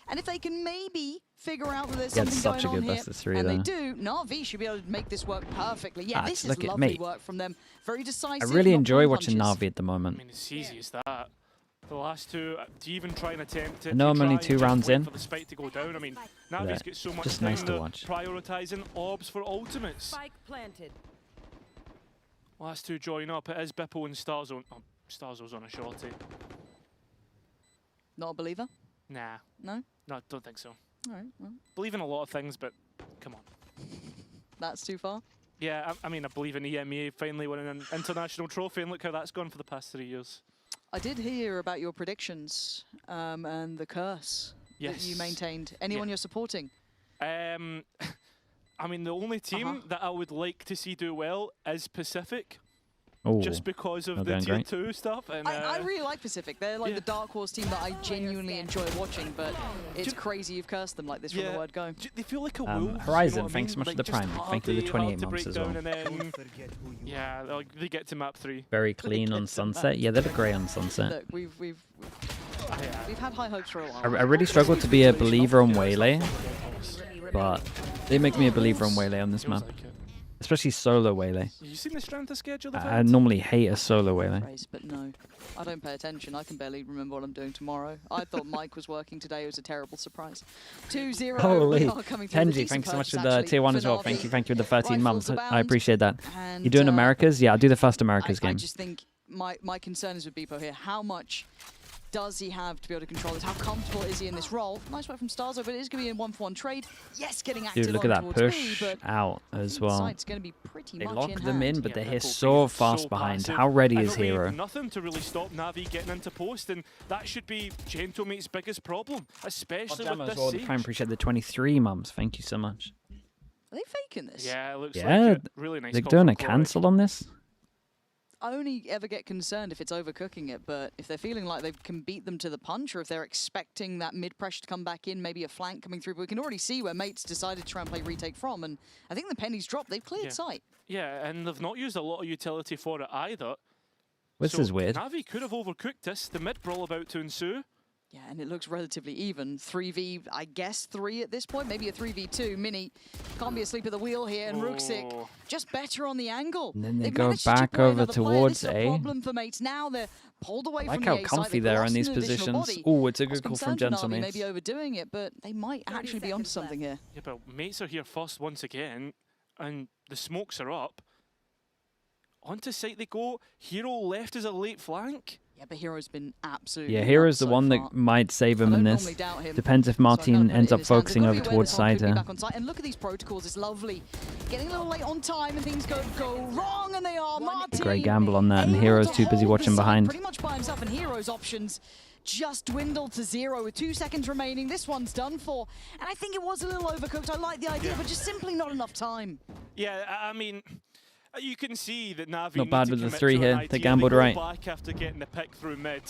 And if they can maybe figure out that there's something such going a good on best here, of 3 and there. they do, Navi should be able to make this work perfectly. Yeah, this is look lovely work from them. Very decisive. I really enjoy watching Navi at the moment. I mean, it's easy as that. The last 2, to even try and attempt to I'm only 2 rounds in. For the spike to go down. I mean, Navi's got so much just time nice to watch. Prioritizing orbs for ultimates. Spike planted. Last 2 join up. It is Bippo and Starzone. Oh, Starzone's on a shorty. Not a believer? Nah. No? No, I don't think so. All right. Well. Believe in a lot of things, but come on. That's too far? Yeah, I mean, I believe in EMEA finally winning an international trophy, and look how that's gone for the past 3 years. I did hear about your predictions and the curse that you maintained. Anyone you're supporting? I mean, the only team that I would like to see do well is Pacific. Just because of the tier 2 stuff. And I really like Pacific. They're like the dark horse team that I genuinely enjoy watching, but it's crazy you've cursed them like this from the word go. They feel like a wolf. Horizon, thanks so much for the prime. Thank you for the 28 months as well. Yeah, they get to map 3. Very clean on Sunset. Yeah, they look great on Sunset. Look, we've had high hopes for a while. I really struggle to be a believer on Waylay, but they make me a believer on Waylay on this map. Especially solo Waylay. You seen the strength of schedule? I normally hate a solo Waylay. But no, I don't pay attention. I can barely remember what I'm doing tomorrow. I thought Mike was working today. It was a terrible surprise. 2-0. Holy. Tenji, thank you so much for the tier 1 as well. Thank you for the 13 months. I appreciate that. You doing Americas? Yeah, I'll do the first Americas game. I just think my concern is with Beepo here. How much does he have to be able to control this? How comfortable is he in this role? Nice work from Starzo, but it is going to be a 1-for-1 trade. Yes, getting active. Dude, look at that push out as well. It's going to be pretty they much lock in them hand. in, but they're here so fast behind. How ready is Hero? Nothing to really stop Navi getting into post, and that should be Gentlemate's biggest problem, especially with this siege. I appreciate the 23 mums. Thank you so much. Are they faking this? Yeah, it looks Yeah, like it. Really nice they're call doing from a cancel on this. I only ever get concerned if it's overcooking it, but if they're feeling like they can beat them to the punch, or if they're expecting that mid-pressure to come back in, maybe a flank coming through, but we can already see where mates decided to try and play retake from, and I think the pennies dropped. They've cleared sight. Yeah, and they've not used a lot of utility for it either. This is weird. NAVI could have overcooked this. The mid brawl about to ensue. Yeah, and it looks relatively even. 3v, I guess 3 at this point, maybe a 3v2. Mini can't be asleep at the wheel here, and Rooksik just better on the angle. And then they They've go managed to back play over another player. towards This is A. problem for mates. Now they're pulled away I like from how the A side. comfy They've they are in lost these an additional positions. body. Oh, it's a I was good call from concerned for Gentle Navi Mates. maybe overdoing it, but they might actually be onto something here. Yeah, but mates are here first once again, and the smokes are up. Onto site they go. Hero left as a late flank. Yeah, but Hero's been absolutely Yeah, Hero's the so one far. that might save him in this. normally doubt him, Depends if so I'm gonna Martin put it ends in up his hands. focusing They've over got to be aware towards this one could side be here. back on site. And look at these protocols, it's lovely. Getting a little late on time and things go wrong, and they are. Martin Great gamble on that, and able Hero's to too busy hold watching the side behind. Pretty much by himself, and Hero's options just dwindled to 0 with 2 seconds remaining. This one's done for. And I think it was a little overcooked. I like the idea, but just simply not enough time. Yeah, I mean, you can see that Navi Not need bad to with the commit 3 to an here. idea. They gambled go right. back after getting the pick through mid.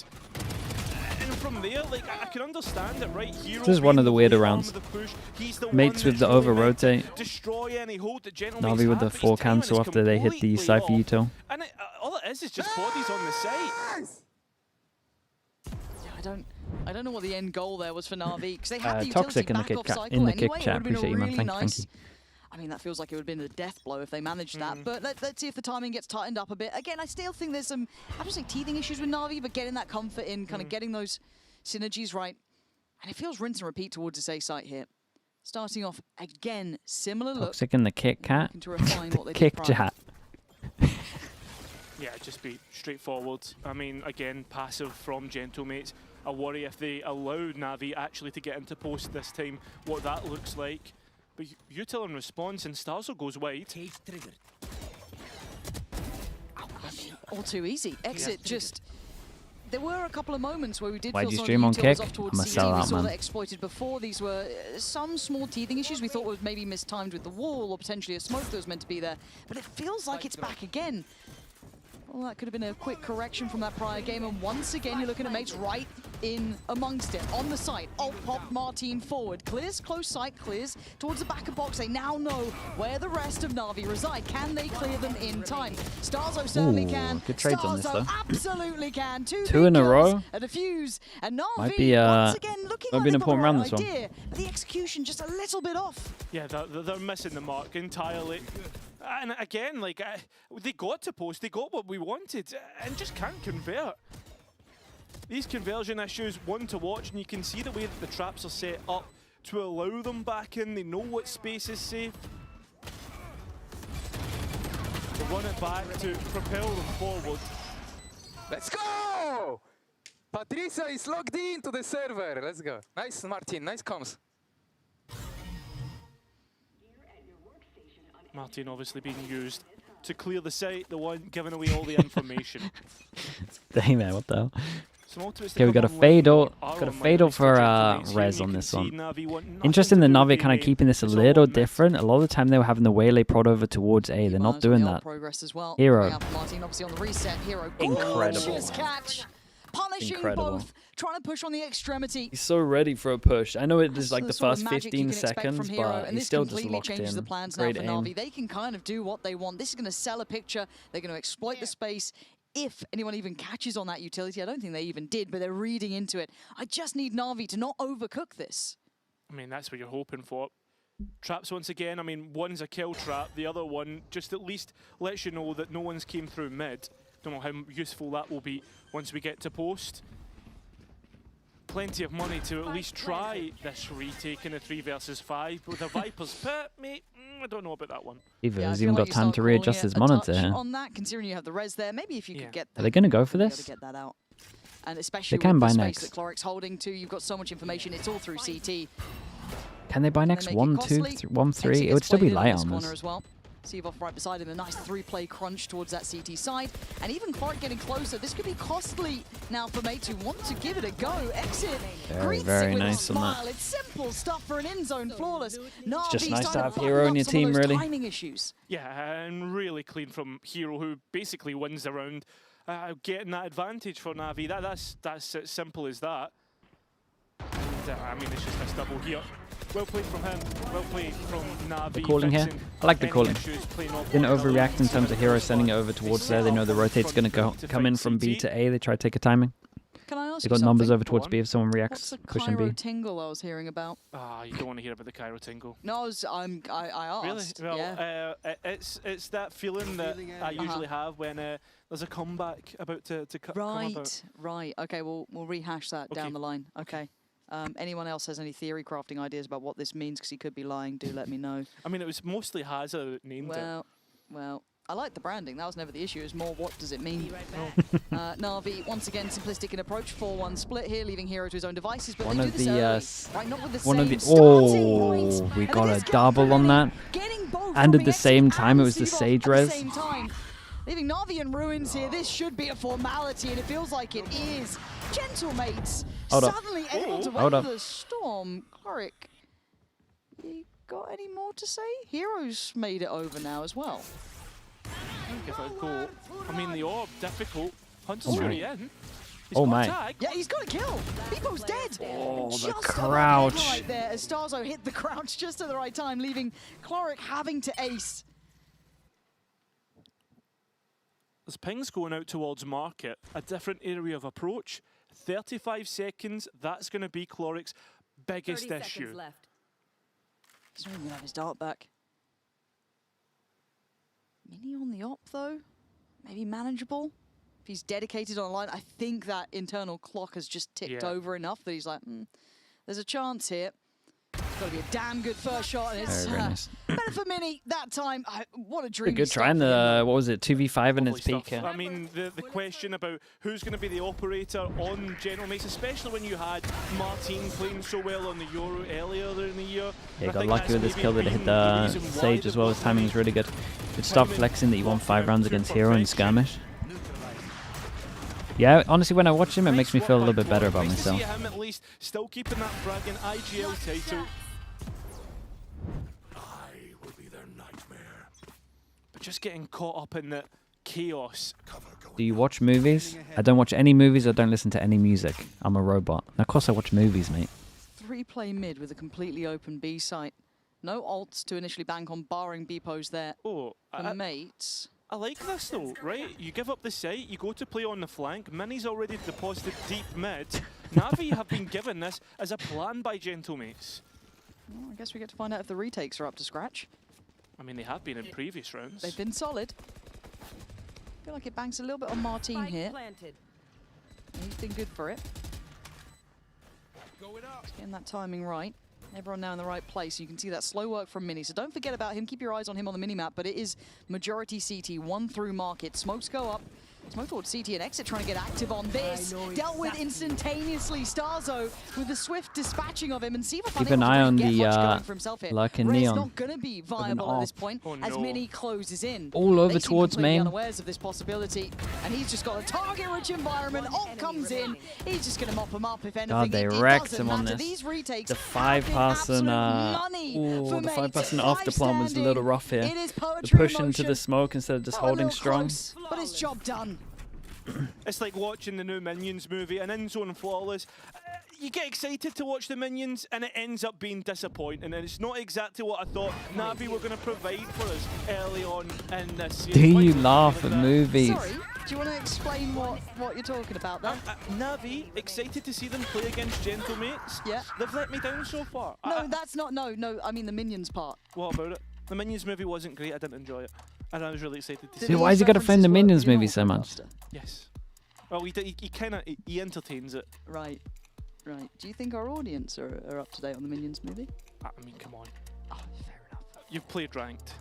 And from there, like, I can understand it, right? Hero This is one of the weirder being rounds. arm of the push. He's the Mates one with the that's really over meant to rotate. destroy any hold that Gentle Navi Mates with the have, but 4 his timing cancel is after they hit the completely Cypher off. util. And all it is just bodies on the site. Yeah, I don't know what the end goal there was for Navi, because they had the Toxic utility in the back kick off chat. cycle In the anyway. kick It chat. would have been a Appreciate you, man. really Thank you. nice. I mean, that feels like it would have been a death blow if they managed that. But let's see if the timing gets tightened up a bit. Again, I still think there's some, I don't say teething issues with Navi, but getting that comfort in, kind of getting those synergies right. And it feels rinse and repeat towards this A site here. Starting off again, similar look. Toxic in the kick cat. Looking to refine what they did Kick prior. chat. Yeah, just be straightforward. I mean, again, passive from Gentle Mates. I worry if they allow Navi actually to get into post this time, what that looks like. But Util in response, and Starzo goes wide. All too easy. Exit just... There were a couple of moments where we did Why'd feel you some stream on of the util was kick? off towards I'ma CT. sell We out, saw man. that exploited before. These were some small teething issues we thought was maybe mistimed with the wall or potentially a smoke that was meant to be there. But it feels like it's back again. Well, that could have been a quick correction from that prior game, and once again you're looking at mates right in amongst it, on the site. Ult pop Martin forward, clears close sight, clears towards the back of box. They now know where the rest of Navi reside. Can they clear them in time? Starzo certainly Ooh, can. good trades on this, Starzo though. absolutely can. Two Two in a kills, row. a defuse, and Navi Might be, once again looking might like be an they've got the important round, right this one. idea. The execution just a little bit off. Yeah, they're missing the mark entirely. And again, like, they got to post, they got what we wanted, and just can't convert. These conversion issues, one to watch, and you can see the way that the traps are set up to allow them back in. They know what space is safe. They run it back to propel them forward. Let's go! Patricia is logged into the server. Let's go. Nice, Martin. Nice comms. Martin obviously being used to clear the site, the one giving away all the information. Dang man, what the hell? Some ultimates Okay, we got a fatal, for res on this one. Interesting, the Navi kind of keeping this a little different. A lot of the time they were having the waylay prod over towards A. They're not doing that. Progress as well. Hero. Martin obviously on the reset. Hero. Incredible. Gorgeous catch. Punishing Incredible. both. Trying to push on the extremity. He's so ready for a push. I know it is like the sort of first magic you 15 can expect from seconds, Hero, but and he's this still just completely locked changes in. the plans Great now for aim. Navi. They can kind of do what they want. This is going to sell a picture. They're going to exploit the space. If anyone even catches on that utility, I don't think they even did, but they're reading into it. I just need Navi to not overcook this. I mean, that's what you're hoping for. Traps once again, I mean, one's a kill trap, the other one just at least lets you know that no one's came through mid. Don't know how useful that will be once we get to post. Plenty of money to at least try this retake in a 3 versus 5, but with a Viper's Pit, mate, I don't know about that one. Eva Yeah, I has feel even like got you time start to calling readjust it his a monitor touch here. on that, considering you have the res there, maybe if you could get Are they going to go for be able this? to get that out. And especially They can with buy the space next. that Cloric's holding too, you've got so much information, it's all through CT. Can they buy next? make it 1, 2, costly. 3, 1, 3? Exit It would gets still be played in on light this armors. corner as well. Seavoff right beside him, a nice 3-play crunch towards that CT side. And even Clark getting closer. This could be costly now for Mates who want to give it a go. Exit greets very it with nice a on that. smile. It's simple stuff for an in-zone flawless. It's just Navi's nice to starting have button Hero up on your some of team, those really. timing issues. Yeah, and really clean from Hero, who basically wins the round, getting that advantage for Navi. That's as simple as that. And, I mean, it's just a double here. Well played from him. Well played from Navi. The calling here. I like the calling. Didn't overreact in terms of Hero sending it over towards there. They know the rotate's going to come in from B to A. They try to take a timing. Can I ask They you got numbers something? over towards B if someone reacts. What's the Pushing Cairo B. tingle I was hearing about? Ah, you don't want to hear about the Cairo tingle. No, I asked. Really? Well, yeah. It's that feeling that I usually have when there's a comeback about to come about. Right. Okay, we'll rehash that down the line. Okay. Anyone else has any theory crafting ideas about what this means? Because he could be lying. Do let me know. I mean, it was mostly Hazza that named it. Well, I like the branding. That was never the issue. It was more, what does it mean? Navi, once again, simplistic in approach. 4-1 split here, leaving Hero to his own devices. But One they do of this the, early. Right, not with the one of same the starting point. we And got it a is double on that. Getting both And from at the Exit same time, it and was the Seavoff Sage at the res. same time. Leaving Navi in ruins here. This should be a formality, and it feels like it is. Gentle Mates Hold up. suddenly able to Hold weather up. the storm. Cloric, you got any more to say? Hero's made it over now as well. Give it a go. I mean, the orb, difficult. Hunter's Oh Fury my. in. He's Oh got my. a tag. Yeah, he's got a kill. Beepo's dead. Oh, the Just about crouch. right there as Starzo hit the crouch just at the right time, leaving Cloric having to ace. As ping's going out towards market, a different area of approach. 35 seconds, that's going to be Cloric's biggest issue. Left. He's not even gonna have his dart back. Mini on the op though, maybe manageable. If he's dedicated online, I think that internal clock has just ticked over enough that he's like, there's a chance here. It's got to be a damn good first shot, and it's Very nice. better for Mini that time. What a dream! A good try in the, what was it, 2v5 in its Lovely peak. stuff. I mean, the question about who's going to be the operator on General Mates, especially when you had Martin playing so well on the Euro earlier in the year. Yeah, I got think lucky that's with his maybe kill that it hit been the reason why Sage as well. His timing is really good. Good stop Timing flexing that you won 5 rounds against Hero in perfection. Skirmish. Yeah, honestly, when I watch him, it makes me feel a little bit better about Nice to see myself. him at least still keeping that fragging IGL title. But just getting caught up in the chaos. Do you watch movies? I don't watch any movies. I don't listen to any music. I'm a robot. And of course I watch movies, mate. 3-play mid with a completely open B site. No ults to initially bank on, barring B-pose there. Oh, for Mates. I like this though, right? You give up the site, you go to play on the flank. Mini's already deposited deep mid. Navi have been given this as a plan by Gentle Mates. Well, I guess we get to find out if the retakes are up to scratch. I mean, they have been in previous rounds. They've been solid. I feel like it banks a little bit on Martin here. He's been good for it. He's getting that timing right. Everyone now in the right place. You can see that slow work from Mini. So don't forget about him. Keep your eyes on him on the mini-map. But it is majority CT, 1 through market. Smokes go up. Smoke towards CT and Exit trying to get active on this. Dealt with instantaneously. Starzo with the swift dispatching of him. And Seavoff Keep an eye on the Larkin Neon. not going to be viable at this point as Mini closes in. All over They seem towards completely main. unawares of this possibility. And he's just got a target-rich environment. Ult comes in. He's just going to mop him up if anything. God, they It wrecked doesn't him on matter. this. These retakes The have been 5-passing, absolute money for the Mates. 5-passing after plan was a little rough here. It is The poetry push in into the motion. smoke instead of just Not a holding little strong. close, but it's job done. It's like watching the new Minions movie, and in Zone Flawless, you get excited to watch the Minions, and it ends up being disappointing, and it's not exactly what I thought Navi were going to provide for us early on in this season. Do you laugh at movies? Sorry, do you want to explain what you're talking about there? Navi, excited to see them play against Gentle Mates. Yeah. They've let me down so far. No, that's not, no, I mean the Minions part. What about it? The Minions movie wasn't great, I didn't enjoy it. And I was really excited to see See, it. why has he got to find the Minions movie so much? Yes. Well, he kind of, he entertains it. Right. Do you think our audience are up to date on the Minions movie? I mean, come on. Oh, fair enough. You've played ranked.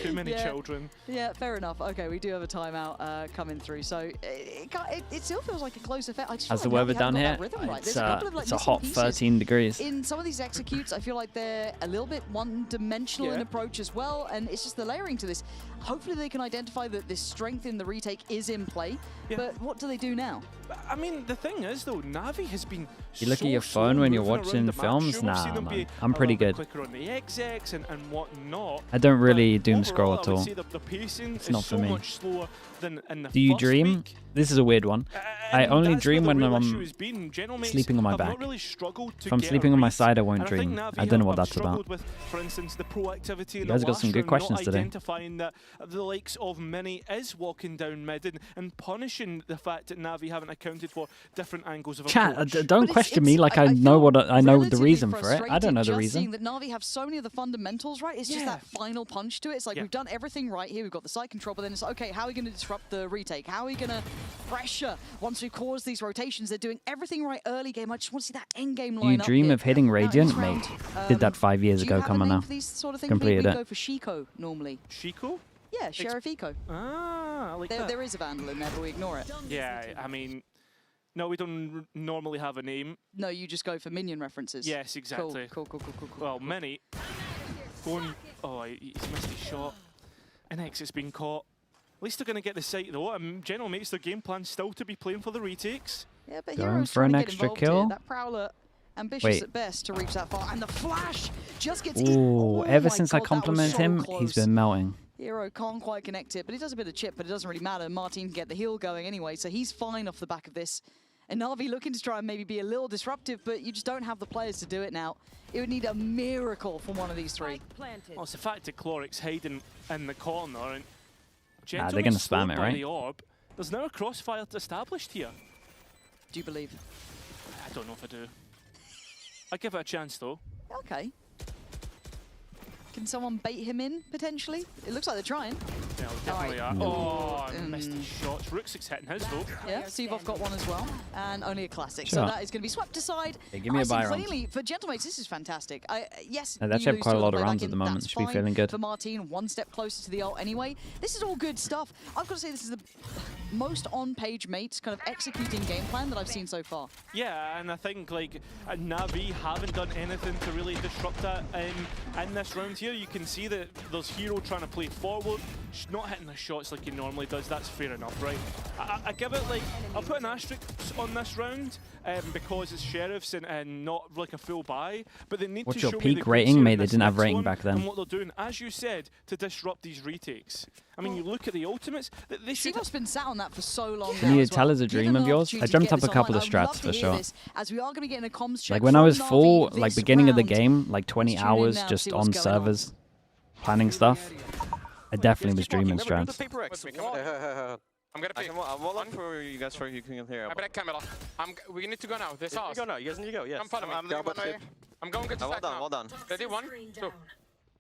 Too many children. Yeah, fair enough. Okay, we do have a timeout coming through, so it still feels like a close effect. I just How's the feel like weather Navi down haven't got here? that rhythm right. It's, There's a couple of, like, it's a missing hot pieces. 13 degrees. In some of these executes, I feel like they're a little bit one-dimensional in approach as well, and it's just the layering to this. Hopefully they can identify that this strength in the retake is in play, but what do they do now? I mean, the thing is, though, Navi has been You look at your phone when you're watching films? Nah, man. I'm pretty good. Quicker on the execs and whatnot. I don't really doom scroll at I would all. say that the pacing It's is not for so me. much slower than in the Do you first dream? week. This is a weird one. I only dream when I'm sleeping on my have back. not really struggled to If I'm get sleeping a on my read. side, I won't And think dream. Navi I don't know what have that's about. struggled with, for instance, the proactivity in You the guys got last some good round, questions not today. identifying that the likes of Mini is walking down mid and punishing the fact that Navi haven't accounted for different angles of Chat, approach. don't question me like I know what I know the reason for it. I don't know the Just reason. seeing that Navi have so many of the fundamentals right, it's just that final punch to it. It's like we've done everything right here. We've got the side control, but then it's like, okay, how are we going to disrupt the retake? How are we going to pressure once we cause these rotations? They're doing everything right early game. I just want to see that end game line You up dream here. of hitting Now, in this Radiant, round, mate. Did that 5 years do you ago. have Come a on name now. for these sort of things? Completed we it. go for Shiko normally. Shiko? Yeah, Sheriff Eco. Ah, I like that. There is a Vandal in there, but we ignore it. Yeah, I mean, no, we don't normally have a name. No, you just go for minion references. Yes, exactly. Cool. Well, Mini going. Oh, he's missed his shot. NX has been caught. At least they're going to get the site though. General makes their game plan still to be playing for the retakes. Yeah, but Going Hero's for trying an to get extra involved here. kill. That Prowler, ambitious Wait. at best to reach that far, and the flash just gets Ooh, ever my since God, I that was complimented so him, close. he's been melting. Hero can't quite connect it, but he does a bit of chip, but it doesn't really matter. Martin can get the heal going anyway, so he's fine off the back of this. And Navi looking to try and maybe be a little disruptive, but you just don't have the players to do it now. It would need a miracle from one of these three. Well, it's the fact that Cloric's hiding in the corner and Nah, they're gonna spam it, by right? the orb. There's now a crossfire established here. Do you believe? I don't know if I do. I'd give it a chance though. Okay. Can someone bait him in, potentially? It looks like they're trying. Yeah, definitely are. Oh, I missed his shots. Rooksix hitting his though. Yeah, Sivov got one as well, and only a classic. Sure. So that is going to be swept aside. Hey, give me a buy round. Clearly, for Gentlemates, this is fantastic. Yes, They actually you have lose quite a two lot on the of way rounds back at the in, moment. that's Should be fine feeling good. For Martin, one step closer to the ult anyway. This is all good stuff. I've got to say, this is the most on-page mates kind of executing game plan that I've seen so far. Yeah, and I think like Navi haven't done anything to really disrupt that in this round here. You can see that there's Hero trying to play forward. She's not hitting the shots like he normally does. That's fair enough, right? I give it like, I'll put an asterisk on this round because it's Sheriffs and not like a full buy. But they need What's to your show me peak the rating? goods here Mate, in they this didn't have next rating one back then. And what they're doing, as you said, to disrupt these retakes. I mean, you look at the ultimates. They should. Sivov's been sat on that for so long. Can you tell us a dream of yours? I jumped up a couple of strats for sure. As we are going to get in a comms check Like when I was from full, Navi like this beginning of the round. game, like 20 Let's tune in hours now, just see what's on going on. servers, planning stuff. I definitely was dreaming strats. I'm gonna pick. I'm wall up for you guys for you can hear. I break camera. We need to go now. This You house. go now. You guys need to go. Yes. Come follow me. I'm going to Well done. Well done. Ready? 1, 2.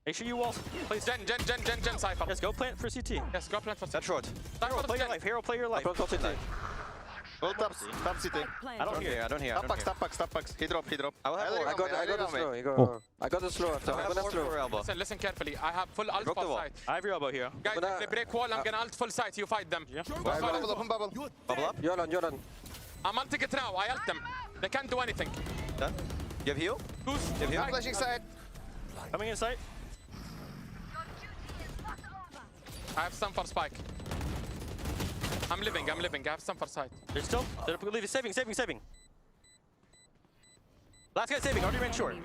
Make sure you wall. Please, Gen, Cypher. Yes, go plant for CT. Yes, go plant for CT. That's short. Hero, play your life. Hero, play your life. Go CT. Go top CT. I don't hear. I don't hear. Stop packs. He drop. I will have more. I got the slow. Oh. I got the slow. I have more for elbow. Listen carefully. I have full ult Broke the for wall. sight. I have your elbow here. Guys, if they break wall, I'm gonna ult full sight. You fight them. Bubble up. Bubble up. Yolan. I'm ulting it now. I ult them. They can't do anything. Done. You have heal? Goose. You have heal? Flashing side. Coming inside. I have some for spike. I'm living. I have some for sight. They're still. They're saving. Last guy saving. Already ran short.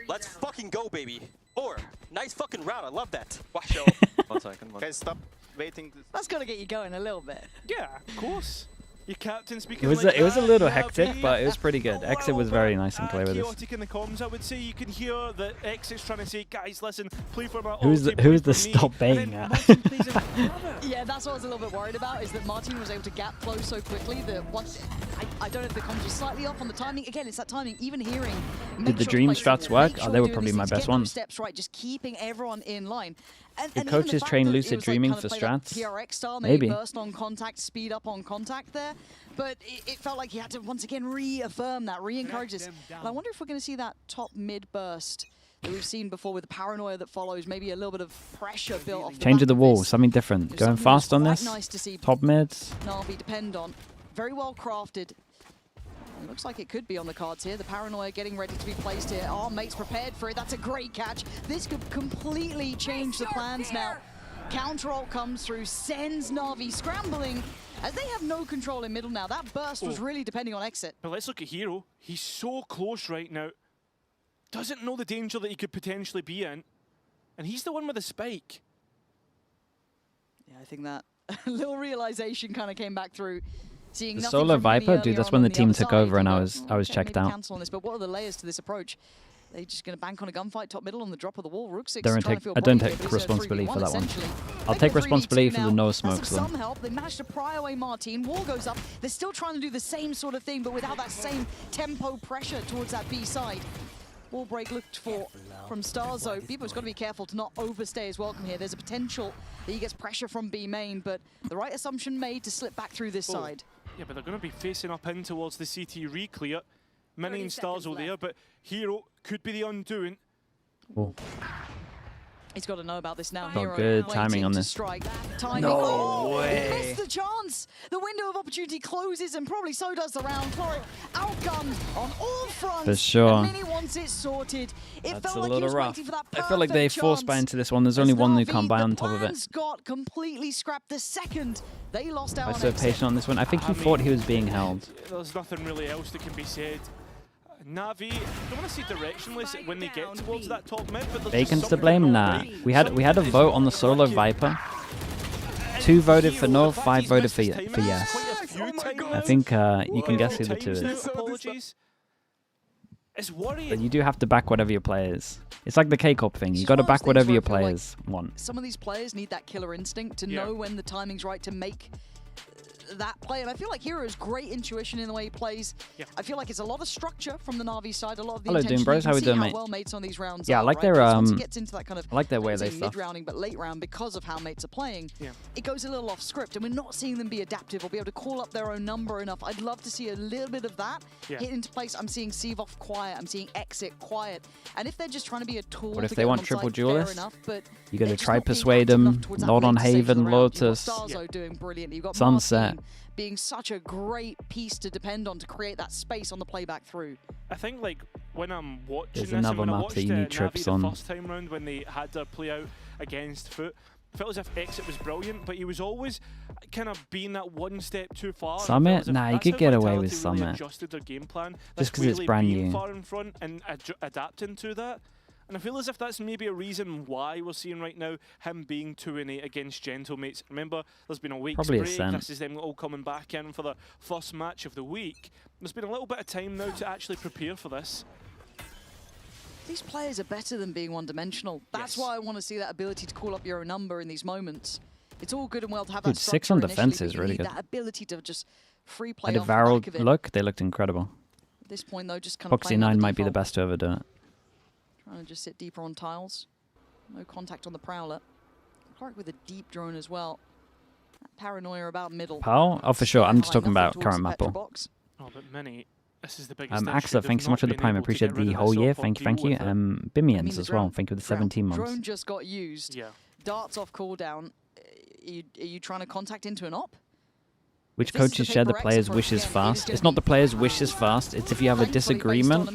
Let's fucking go, baby. 4. Nice fucking round. I love that. Watch out. 1 second. Guys, stop waiting. That's got to get you going a little bit. Yeah, of course. Your captain speaking It was like it was a that, little Navi. hectic, but it was pretty good. Exit was very nice and clear with this. Chaotic in the comms, I would say. You can hear that Exit's trying to say, guys, listen, play for my Who's ulti, the who's play the for me." stop And baiting then at? Martin plays it. Yeah, that's what I was a little bit worried about, is that Martin was able to gap close so quickly that once... I don't know if the comms was slightly off on the timing. Again, it's that timing, even hearing... Did the dream strats work? Oh, they were probably my best ones. Steps right, just keeping everyone in line. And Did even coaches the fact train that it lucid was, dreaming kind of for played that strats? PRX style, Maybe. burst on contact, speed up on contact there. But it felt like he had to once again reaffirm that, re-encourage this. And I wonder if we're going to see that top mid burst that we've seen before with the paranoia that follows, maybe a little bit of pressure built off the Change back of the of wall, this. something different. Going Something that's fast on quite this. nice to see Top mids. Navi depend on. Very well crafted. It looks like it could be on the cards here. The paranoia getting ready to be placed here. Our mate's prepared for it. That's a great catch. This could completely change the plans now. Counter ult comes through, sends Navi scrambling, as they have no control in middle now. That burst was really depending on exit. But let's look at Hero. He's so close right now. Doesn't know the danger that he could potentially be in. And he's the one with the spike. Yeah, I think that little realization kind of came back through. Seeing The nothing Solar from Mini Viper, earlier dude, that's on when the the team other took side. over and I You was thought, checked maybe out. cancel on this, but what are the layers to this approach? They just going to bank on a gunfight top middle on the drop of the wall. Rook 6 Don't trying take, to feel I don't brave take here, but he's a responsibility 3v1 for that one. essentially. I'll They take go 3v2 responsibility for now. the no That's smokes some though. help. They managed to pry away Martin. Wall goes up. They're still trying to do the same sort of thing, but without that same tempo pressure towards that B side. Wall break looked for from Starzo. Bebo's got to be careful to not overstay his welcome here. There's a potential that he gets pressure from B main, but the right assumption made to slip back through this side. Yeah, but they're going to be facing up in towards the CT re-clear. Mini and Starzo there, but Hero could be the undoing. Oh. He's got to know about this now. Got Hero good waiting timing on to this. strike. Timing. No Oh, way. He missed the chance. The window of opportunity closes, and probably so does the round. Floric outgunned on all fronts. For sure. And Mini wants it sorted. It That's felt a like he little was rough. waiting for that I feel like they perfect forced buy chance. into this one. There's only one who can't buy on top of it. Plans got completely scrapped the second they lost out I on was so exit. patient on this one. I think he thought he was being held. There's nothing really else that can be said. Navi, I don't want to say directionless when they get towards that top mid, but there's Bacon's just to blame? Nah. We had a vote on the Solar Viper. 2 voted for no, 5 voted for yes. I think you can guess who the 2 is. Apologies. It's worrying. But you do have to back whatever your play is. It's like the K-Corp thing. You got to back whatever your players want. Some of these players need that killer instinct to know when the timing's right to make that play, and I feel like Hero's great intuition in the way he plays. I feel like it's a lot of structure from the Navi side, a lot of the Hello, intention. Doom Bros. You How we can doing, see mate? well mates on these rounds Yeah, I are, like right? their Because once it gets into that kind of, I like their way I they say stuff. mid-rounding, but late round because of how mates are playing. It goes a little off script, and we're not seeing them be adaptive or be able to call up their own number enough. I'd love to see a little bit of that hit into place. I'm seeing Seavoff quiet, I'm seeing Exit quiet, and if they're just trying to be a tool What if to they get want on triple side, fair duelist? enough, but You got to they're just try not being persuade active enough them. towards that Not on late stage of the Haven, round. You've got Lotus. Starzo doing brilliant. You've got Sunset. Martin being such a great piece to depend on to create that space on the playback through. I think like when I'm watching There's this and another when I map watched that you need Navi trips the on. first time round when they had their play out against Foot, I felt as if Exit was brilliant, but he was always kind of being that one step too far. I Summit? felt as if Nah, you that's could how get away Vitality with really Summit. adjusted their game plan. Just 'cause it's really brand being new. far in front and adapting to that. And I feel as if that's maybe a reason why we're seeing right now him being 2-8 against Gentlemates. Remember, there's been a week's Probably a break. cent. This is them all coming back in for the first match of the week. There's been a little bit of time now to actually prepare for this. These players are better than being one-dimensional. That's why I want to see that ability to call up your own number in these moments. It's all good and well to have Dude, that 6 on structure defense initially, is but you really need good. that ability to just free I play did off the back Varel of it. look. They looked incredible. At this point, though, just kind of Foxy playing 9 on the might be the default. best to ever do it. Trying to just sit deeper on tiles. No contact on the Prowler. Clark with a deep drone as well. That paranoia about middle. Pal? Oh, for sure. I'm just talking Nothing about towards current the map. Petra box. Oh, but Mini, this is the biggest issue. Axel, They've thanks so not much for the been Prime. I able to appreciate get rid the of whole this year. or Thank you, deal thank you. with it. Bimians as well. Thank you for the 17 months. Drone just got used. Darts off cooldown. Are you trying to contact into an op? Which coaches share the players' wishes fast? It's not the players' wishes fast. It's if you have a disagreement,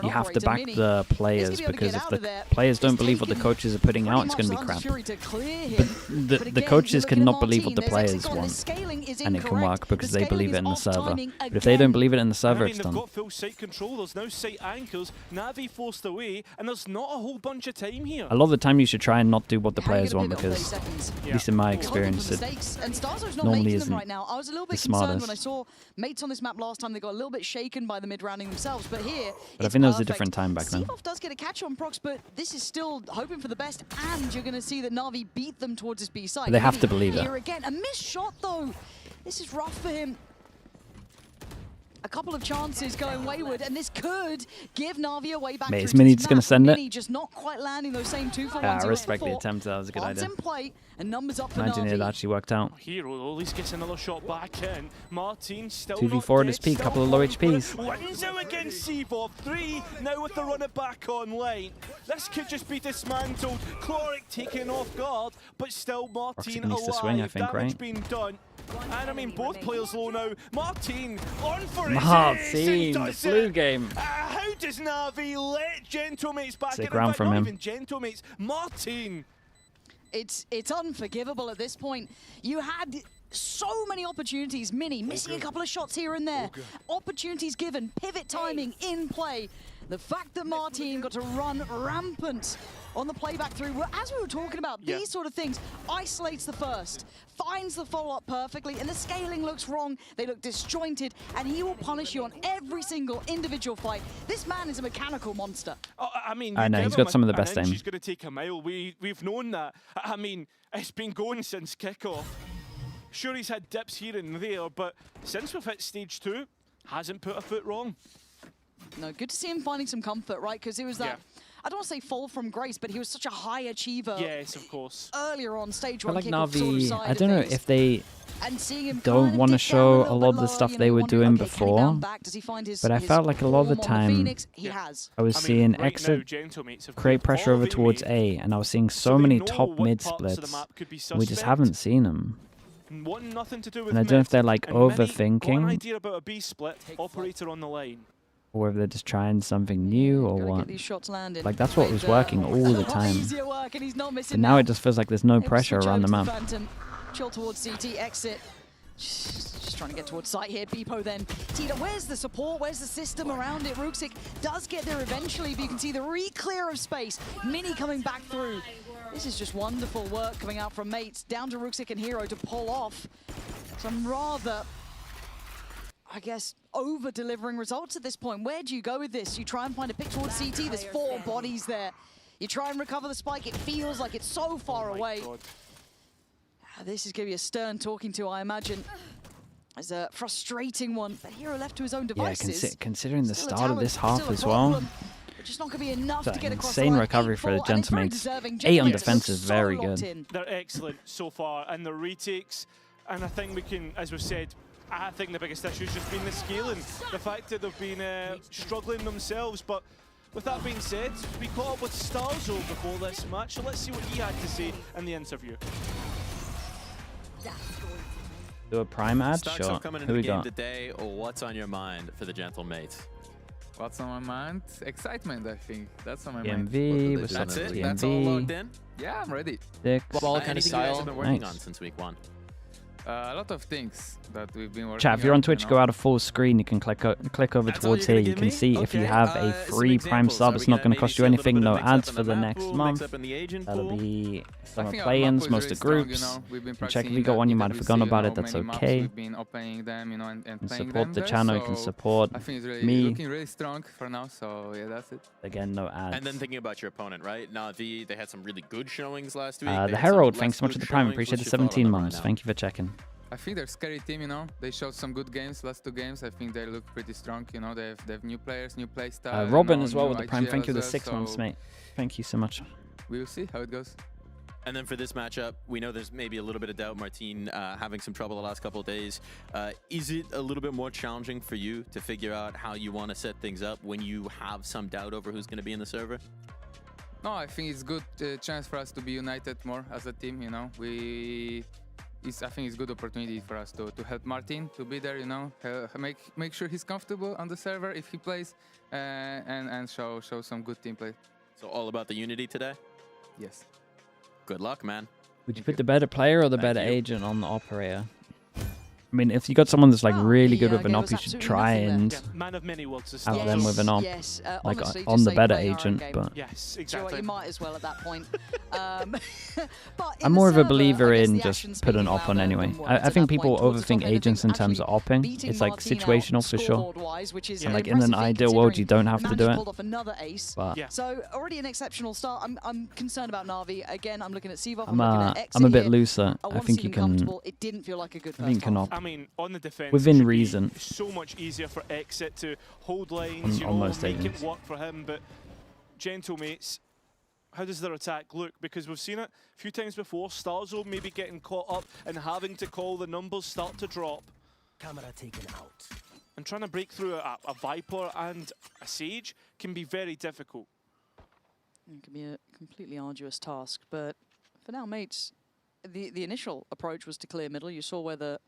you have to back the players, because if the players don't believe what the coaches are putting out, it's going to be crap. But the coaches cannot believe what the players want, and it can work because they believe it in the server. But if they don't believe it in the server, it's they've done. got full site control. There's now site anchors. Navi forced away, and there's not a whole bunch of time here. A lot of the time, you should try and not do what the players want, because, at least in my experience, it And Starzo's not normally making isn't them right now. I was a little bit the concerned smartest. when I saw mates on this map last time. They got a little bit shaken by the mid-rounding themselves, but here, But I it's think there was a perfect. different time back then. Seavoff does get a catch on Prox, but this is still hoping for the best, and you're going to see that Navi beat them towards his B side. But they have to Mini believe it. Here again, a missed shot though. This is rough for him. a couple of chances going wayward, and this could give Na'Vi a way back. Mate, is through Mini to just this gonna map. send it? Mini just not quite landing those same 2-for-1s. I respect the attempt. That was a good Odds idea. in play, and numbers up for Imagine Na'Vi. it actually worked out. Hero though, at least gets another shot back in. Martin still 2v4 at his not dead, peak, still couple of low going for it. HPs. Wins out against C4. 3 now with the runner back online. This could just be dismantled. Cloric taken off guard, but still Martin needs alive. to swing, I think, Damage right? being done. And I mean, both players low now. Martin on for his ace Martin, and the does flu it. game. How does Na'Vi let Gentlemates back Sick in? round In fact, from not him. even Gentlemates. Martin. It's unforgivable at this point. You had so many opportunities. Mini missing a couple of shots here and there. Opportunities given, pivot timing in play. The fact that Martin got to run rampant on the playback through, well, as we were talking about, these sort of things, isolates the first, finds the follow-up perfectly, and the scaling looks wrong, they look disjointed, and he will punish you on every single individual fight. This man is a mechanical monster. Oh, I mean, I know, you he's give got him some of the an best inch, aim. He's going to take a mile. We've known that. I mean, it's been going since kickoff. Sure, he's had dips here and there, but since we've hit stage 2, hasn't put a foot wrong. No, good to see him finding some comfort, right? Because it was that, I don't want to say fall from grace, but he was such a high achiever. Yes, of course. Earlier on stage I one like kickoff sort of Na'Vi. side I of don't know things. if they And seeing him don't want to show a lot of the lower, stuff you they know, were wondering, doing okay, can he before. bounce back? Does he find his, But I his felt like a lot of the form on time Phoenix? He has. I was seeing exit create pressure over towards A, and I was seeing so many top mid splits. We just haven't seen them. Nothing to do with And I don't know if they're like and Mini got an overthinking, idea about a B split, operator on the line. or if they're just trying something new, or Gotta what. get these shots landed. Like that's what was working all the time. Easier work, and he's not missing But now it just feels like there's no pressure Switch around over the to map. Phantom. Chill towards CT, exit. Just trying to get towards site here. Beepo then. Tita, where's the support? Where's the system around it? Ruxic does get there eventually, but you can see the re-clear of space. Mini coming back through. This is just wonderful work coming out from mates. Down to Ruxic and Hero to pull off some rather, I guess, over-delivering results at this point. Where do you go with this? You try and find a pick towards CT. There's 4 bodies there. You try and recover the spike. It feels like it's so far away. This is going to be a stern talking to, I imagine. It's a frustrating one, but Hero left to his own Yeah, devices. considering the Still a start of talent, this half still a as well. problem, but just not going to be enough It's to get an across the insane line. recovery for the 8-4, and it's very Gentlemates. deserving. 8 on Gentlemates defense look is so very locked good. in. They're excellent so far, and the retakes, and I think we can, as we've said, I think the biggest issue has just been the scaling, the fact that they've been struggling themselves. But with that being said, we caught up with Starzo before this match, so let's see what he had to say in the interview. Do a prime ad? Starks Sure. coming Who into we the game got? today. What's on your mind for the Gentlemates? What's on my mind? Excitement, I think. That's on my EMV, mind. what's up That's with it? That's all EMV? logged in? Yeah, I'm ready. Six. Anything you guys have been working Nice. on since week 1? A lot of things that we've been working Chat, if you're on Twitch, you go know. out of full screen. You can click over That's all towards you're here. gonna You give can me? see if you Okay, have a some free Prime examples. sub. Are It's we not gonna going to maybe cost see you a little anything. bit No of mix-up ads in for the map next pool, month. mix-up in the agent That'll pool? be I summer think our play-ins, map was most really of strong, groups. you know. We've been And check if practicing you got one you might have PWC, forgotten about you it. know, That's many maps okay. We've been opening them, you know, and You can playing support them the there, channel. You can so support I think it's really me. looking really strong for now. So yeah, that's it. Again, no ads. And then thinking about your opponent, right? NAVI, they had some really good showings last week. The They had some Herald, less thanks so much good for the Prime. showings. Appreciate the What's your thought on 17 them right months. now? Thank you for checking. I think they're a scary team, you know. They showed some good games, last 2 games. I think they look pretty strong, you know. They have new players, new play style. Robin you know, as well new with the Prime. IGL Thank you for the as well, 6 months, so mate. Thank you so much. We'll see how it goes. And then for this matchup, we know there's maybe a little bit of doubt. Martin having some trouble the last couple of days. Is it a little bit more challenging for you to figure out how you want to set things up when you have some doubt over who's going to be in the server? No, I think it's good chance for us to be united more as a team, you know. I think it's a good opportunity for us to help Martin to be there, you know, make sure he's comfortable on the server if he plays, and show some good team play. So all about the unity today? Yes. Good luck, man. Would you put the better player or the Thank better you. agent on the operator? I mean, if you got someone that's like really good with an gave op, us you should absolutely try nothing and there. Man of many worlds to have start. them with an op, Yes, like honestly, on just the say better play your own agent. game. But Yes, Do you know exactly. what, you might as well at that point. But in I'm the more of a server, believer I guess in the just action's put an speaking op on louder anyway. than words I at think that people point. Towards the overthink top end of agents in things, terms of actually opping. beating It's like Martin out situational for sure. scoreboard-wise, which is And an like in an impressive feat ideal world, you considering don't have to Manage do it. pulled off another ace. But So already an exceptional start. I'm concerned about Na'Vi. Again, I'm looking at Sivov. I'm looking at Exit a bit here. looser. I I want to think see you them can. comfortable. It didn't feel like a good I think you first can half. op mean, on the defense, Within it should be reason. so much easier for Exit to hold lines, you On know, most make it agents. work for him. But Gentlemates, how does their attack look? Because we've seen it a few times before. Starzo maybe getting caught up and having to call the numbers start to drop. Camera taken out. And trying to break through a Viper and a Sage can be very difficult. It can be a completely arduous task, but for now, mates, the initial approach was to clear middle. You saw where the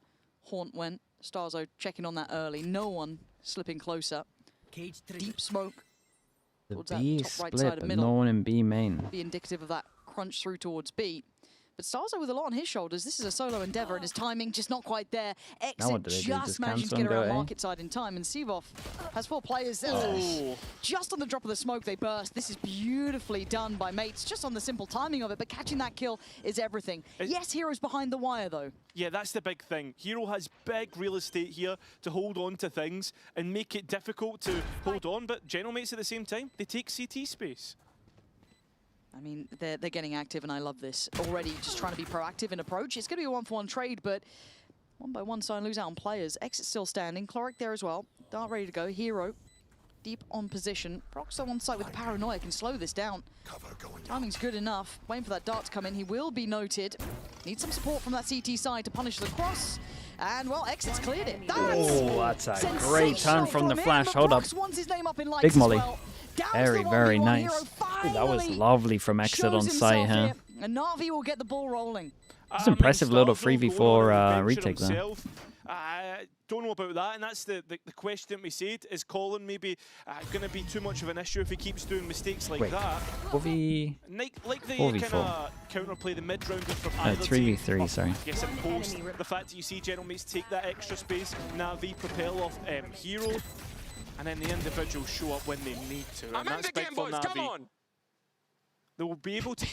Haunt went. Starzo checking on that early. No one slipping closer. Deep smoke. The towards that B top right split, side of but middle. no one in B main. Be indicative of that crunch through towards B. But Starzo with a lot on his shoulders. This is a solo endeavor, and his timing just not quite there. Now what Exit do they do? just Just managing to cancel get and go around A? market side in time, and Sivov has 4 players. Oh. Just on the drop of the smoke, they burst. This is beautifully done by mates, just on the simple timing of it, but catching that kill is everything. Yes, Hero's behind the wire, though. Yeah, that's the big thing. Hero has big real estate here to hold on to things and make it difficult to hold on, but Gentlemates at the same time, they take CT space. I mean, they're getting active, and I love this. Already just trying to be proactive in approach. It's going to be a 1-for-1 trade, but 1 by 1, so I lose out on players. Exit still standing. Cloric there as well. Dart ready to go. Hero deep on position. Proxo on site with Paranoia can slow this down. Timing's good enough. Waiting for that dart to come in. He will be noted. Needs some support from that CT side to punish the cross. And, well, Exit's cleared it. That's a great turn from the flash. Hold up. Wants his name up in lights Big as molly. well. Very, very nice. Ooh, that was lovely from Exit on site here. And NAVI will get the ball rolling. It's impressive little 3v4 retake there. I don't know about that, and that's the question we said. Is Colin maybe going to be too much of an issue if he keeps doing mistakes like Wait, that? 4v... Like the 4v4. kind of counterplay, the mid-rounders from either 3v3, team. sorry. Yes, and post, the fact that you see Gentlemates take that extra space, Navi propel off Hero, and then the individuals show up when they need to, and that's big for Navi. They will be able to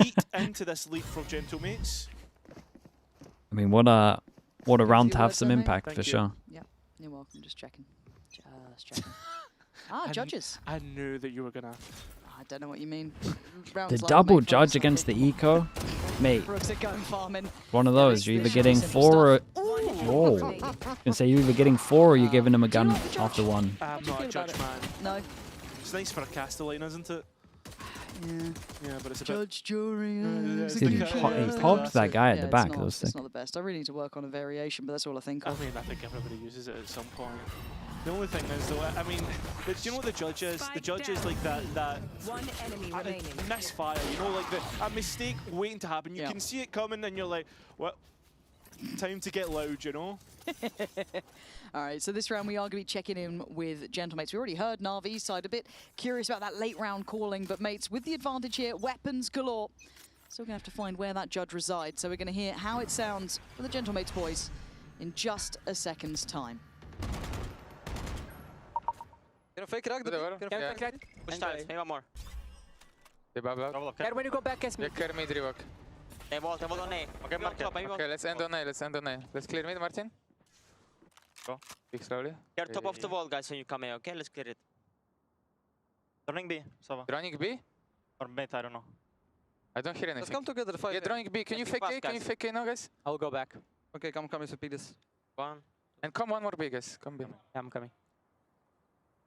eat into this lead from Gentlemates. I mean, what a round to have some impact for sure. Yep, you're welcome. Just checking. Just checking. Judges. I knew that you were gonna. I don't know what you mean. The double judge against the eco, mate. One of those. You're either getting 4 or. Whoa. I was gonna say you're either getting 4 or you're giving him a gun after 1. I'm not a judge, man. No. It's nice for a Castellane, isn't it? Yeah, but it's a Judge, jury, Dude, he popped that guy at the back. That was sick. It's not the best. I really need to work on a variation, but that's all I think of. I mean, I think everybody uses it at some point. The only thing is, though, I mean, do you know what the judge is? The judge is like that One enemy remaining. misfire, you know, like a mistake waiting to happen. You can see it coming, and you're like, well, time to get loud, you know? All right, so this round we are going to be checking in with Gentlemates. We already heard Navi's side a bit. Curious about that late round calling, but mates, with the advantage here, weapons galore. Still going to have to find where that judge resides, so we're going to hear how it sounds for the Gentlemates boys in just a second's time. Can you fake rag? Can you fake rag? Push tiles, maybe one more. When you go back, guess me. Care mid rework. They vault on A. Okay, market. Okay, let's end on A, let's end on A. Let's clear mid, Martin. Go. Peek slowly. You're top of the wall, guys, when you come A, okay? Let's clear it. Droning B, Sava. Droning B? Or mid, I don't know. I don't hear anything. Let's come together, fight. Yeah, droning B. Can you fake A? Can you fake A now, guys? I'll go back. Okay, come, you pick this. One. And come one more B, guys. Come B. Yeah, I'm coming.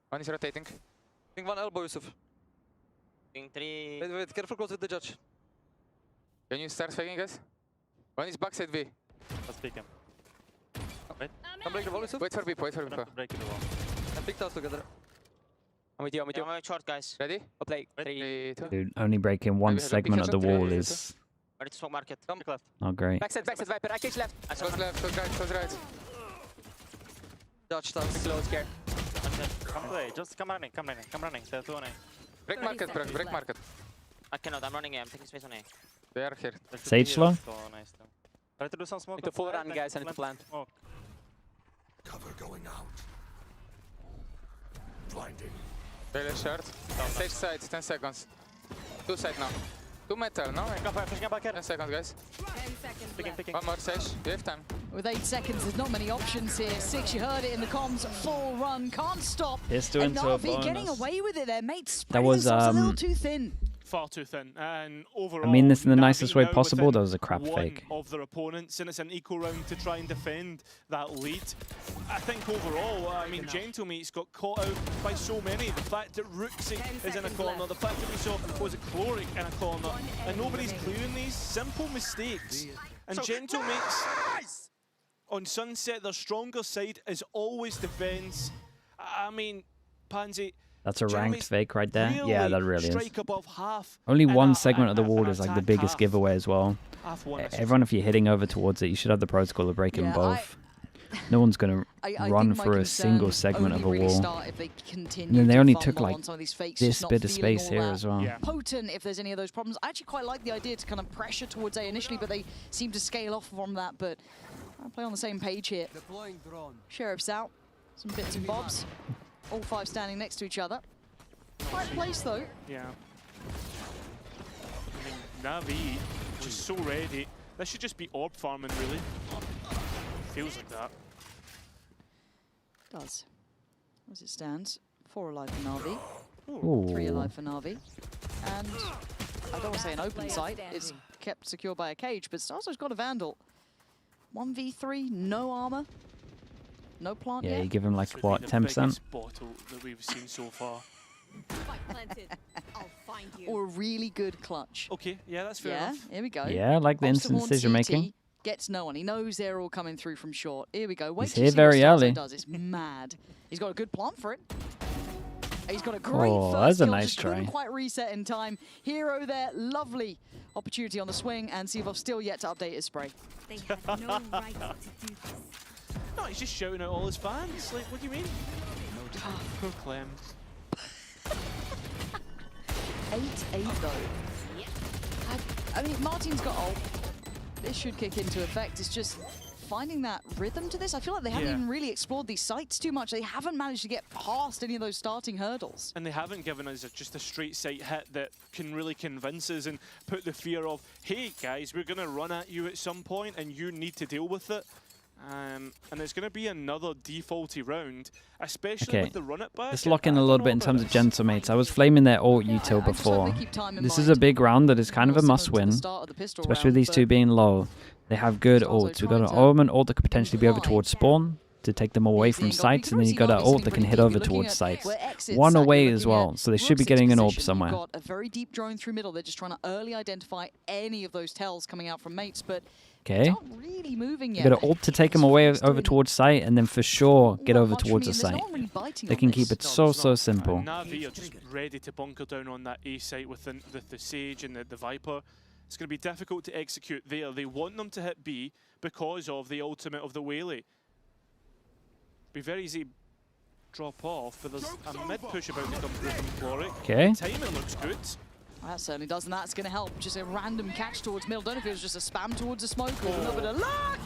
One is rotating. Ping one elbow, Yusuf. Ping 3. Wait, careful close with the judge. Can you start faking, guys? One is backside B. Let's pick him. Wait. Come break the wall, Yusuf. Wait for B, wait for B. Break the wall. And pick tiles together. I'm with you, I'm with you. I'm short, guys. Ready? I'll play. 3, 2. Dude, only breaking one segment of the wall is Ready to smoke market. Come left. not great. Backside, Viper. I cage left. Close left, close right, close right. Judge tiles. Slow, scared. Come play. Just come running. Stay 2 on A. Break market, break market. I cannot. I'm running A. I'm taking space on A. They are here. Sage slow? Try to do some smoke. Need to full run, guys. I need to plant. Cover going out. Blinding. Very short. Stage side, 10 seconds. 2 side now. 2 metal, no? 10 seconds, guys. 10 seconds left. One more Sage. You have time. With 8 seconds, there's not many options here. 6, you heard it in the comms. Full run, can't stop. Pistol and into a NAVI getting bonus. away with it there, mate. That was a little too thin. far too thin, and overall, I mean this in the Navi nicest way now possible. within That was a crap one fake. of their opponents, and it's an equal round to try and defend that lead. I think overall, I mean, Gentlemate's got caught out by so many. The fact that Rooksy is in a corner, the fact that we saw was it Chloric in a corner, and nobody's clearing these simple mistakes. And Gentlemate's on Sunset, their stronger side is always defense. I mean, Pansy. That's a ranked fake right there. Yeah, that really is. Strike above half. Only one segment of the wall is like the biggest giveaway as well. Everyone, if you're hitting over towards it, you should have the protocol of breaking both. No one's going to run for a single segment of a wall. And then they only took like this bit of space here as well. Potent if there's any of those problems. I actually quite like the idea to kind of pressure towards A initially, but they seem to scale off from that. But I'll play on the same page here. Sheriff's out. Some bits and bobs. All 5 standing next to each other. Right place though. Yeah. I mean, NAVI just so ready. This should just be orb farming, really. Feels like that. Does. As it stands, 4 alive for NAVI. Ooh. 3 alive for NAVI. And I don't want to say an open site. It's kept secure by a cage, but Starzo's got a Vandal. 1v3, no armor. No plant Yeah, yet. you give him like, what, 10%? Biggest bottle that we've seen so far. Or a really good clutch. Okay, yeah, that's fair enough. Here we go. Yeah, I like the instant decision making. Gets no one. He knows they're all coming through from short. Here we go. Wait He's till here you see very what Starzo early. does. It's mad. He's got a good plant for it. He's got a great first that's a kill, nice just try. couldn't quite reset in time. Hero there, lovely opportunity on the swing, and Sivov still yet to update his spray. They had no right to do this. No, he's just shouting out all his fans. Like, what do you mean? Poor Clem. 8-8 though. I mean, Martin's got ult. This should kick into effect. It's just finding that rhythm to this. I feel like they haven't even really explored these sites too much. They haven't managed to get past any of those starting hurdles. And they haven't given us just a straight sight hit that can really convince us and put the fear of, hey guys, we're going to run at you at some point and you need to deal with it. And it's going to be another defaulty round, especially with the run it back. Let's lock in a little bit in terms of Gentlemates. I was flaming their ult util before. This is a big round that is kind of a must-win, especially with these two being low. They have good ults. We've got an Omen ult that could potentially be over towards spawn to take them away from sites, and then you got an ult that can hit over towards sites. One away as well, so they should be getting an orb somewhere. Got a very deep drone through middle. They're just trying to early identify any of those tells coming out from mates, but okay. not really moving You yet. got an ult to take them away over towards site, and then for sure get over towards the site. They can keep it so simple. NAVI are just ready to bunker down on that A site with the Sage and the Viper. It's going to be difficult to execute there. They want them to hit B because of the ultimate of the Whaley. Be very easy drop off, but there's a mid push about to come through from Chloric. Okay. Timing looks good. That certainly does, and that's going to help. Just a random catch towards middle. Don't know if it was just a spam towards a smoke or a little bit of luck.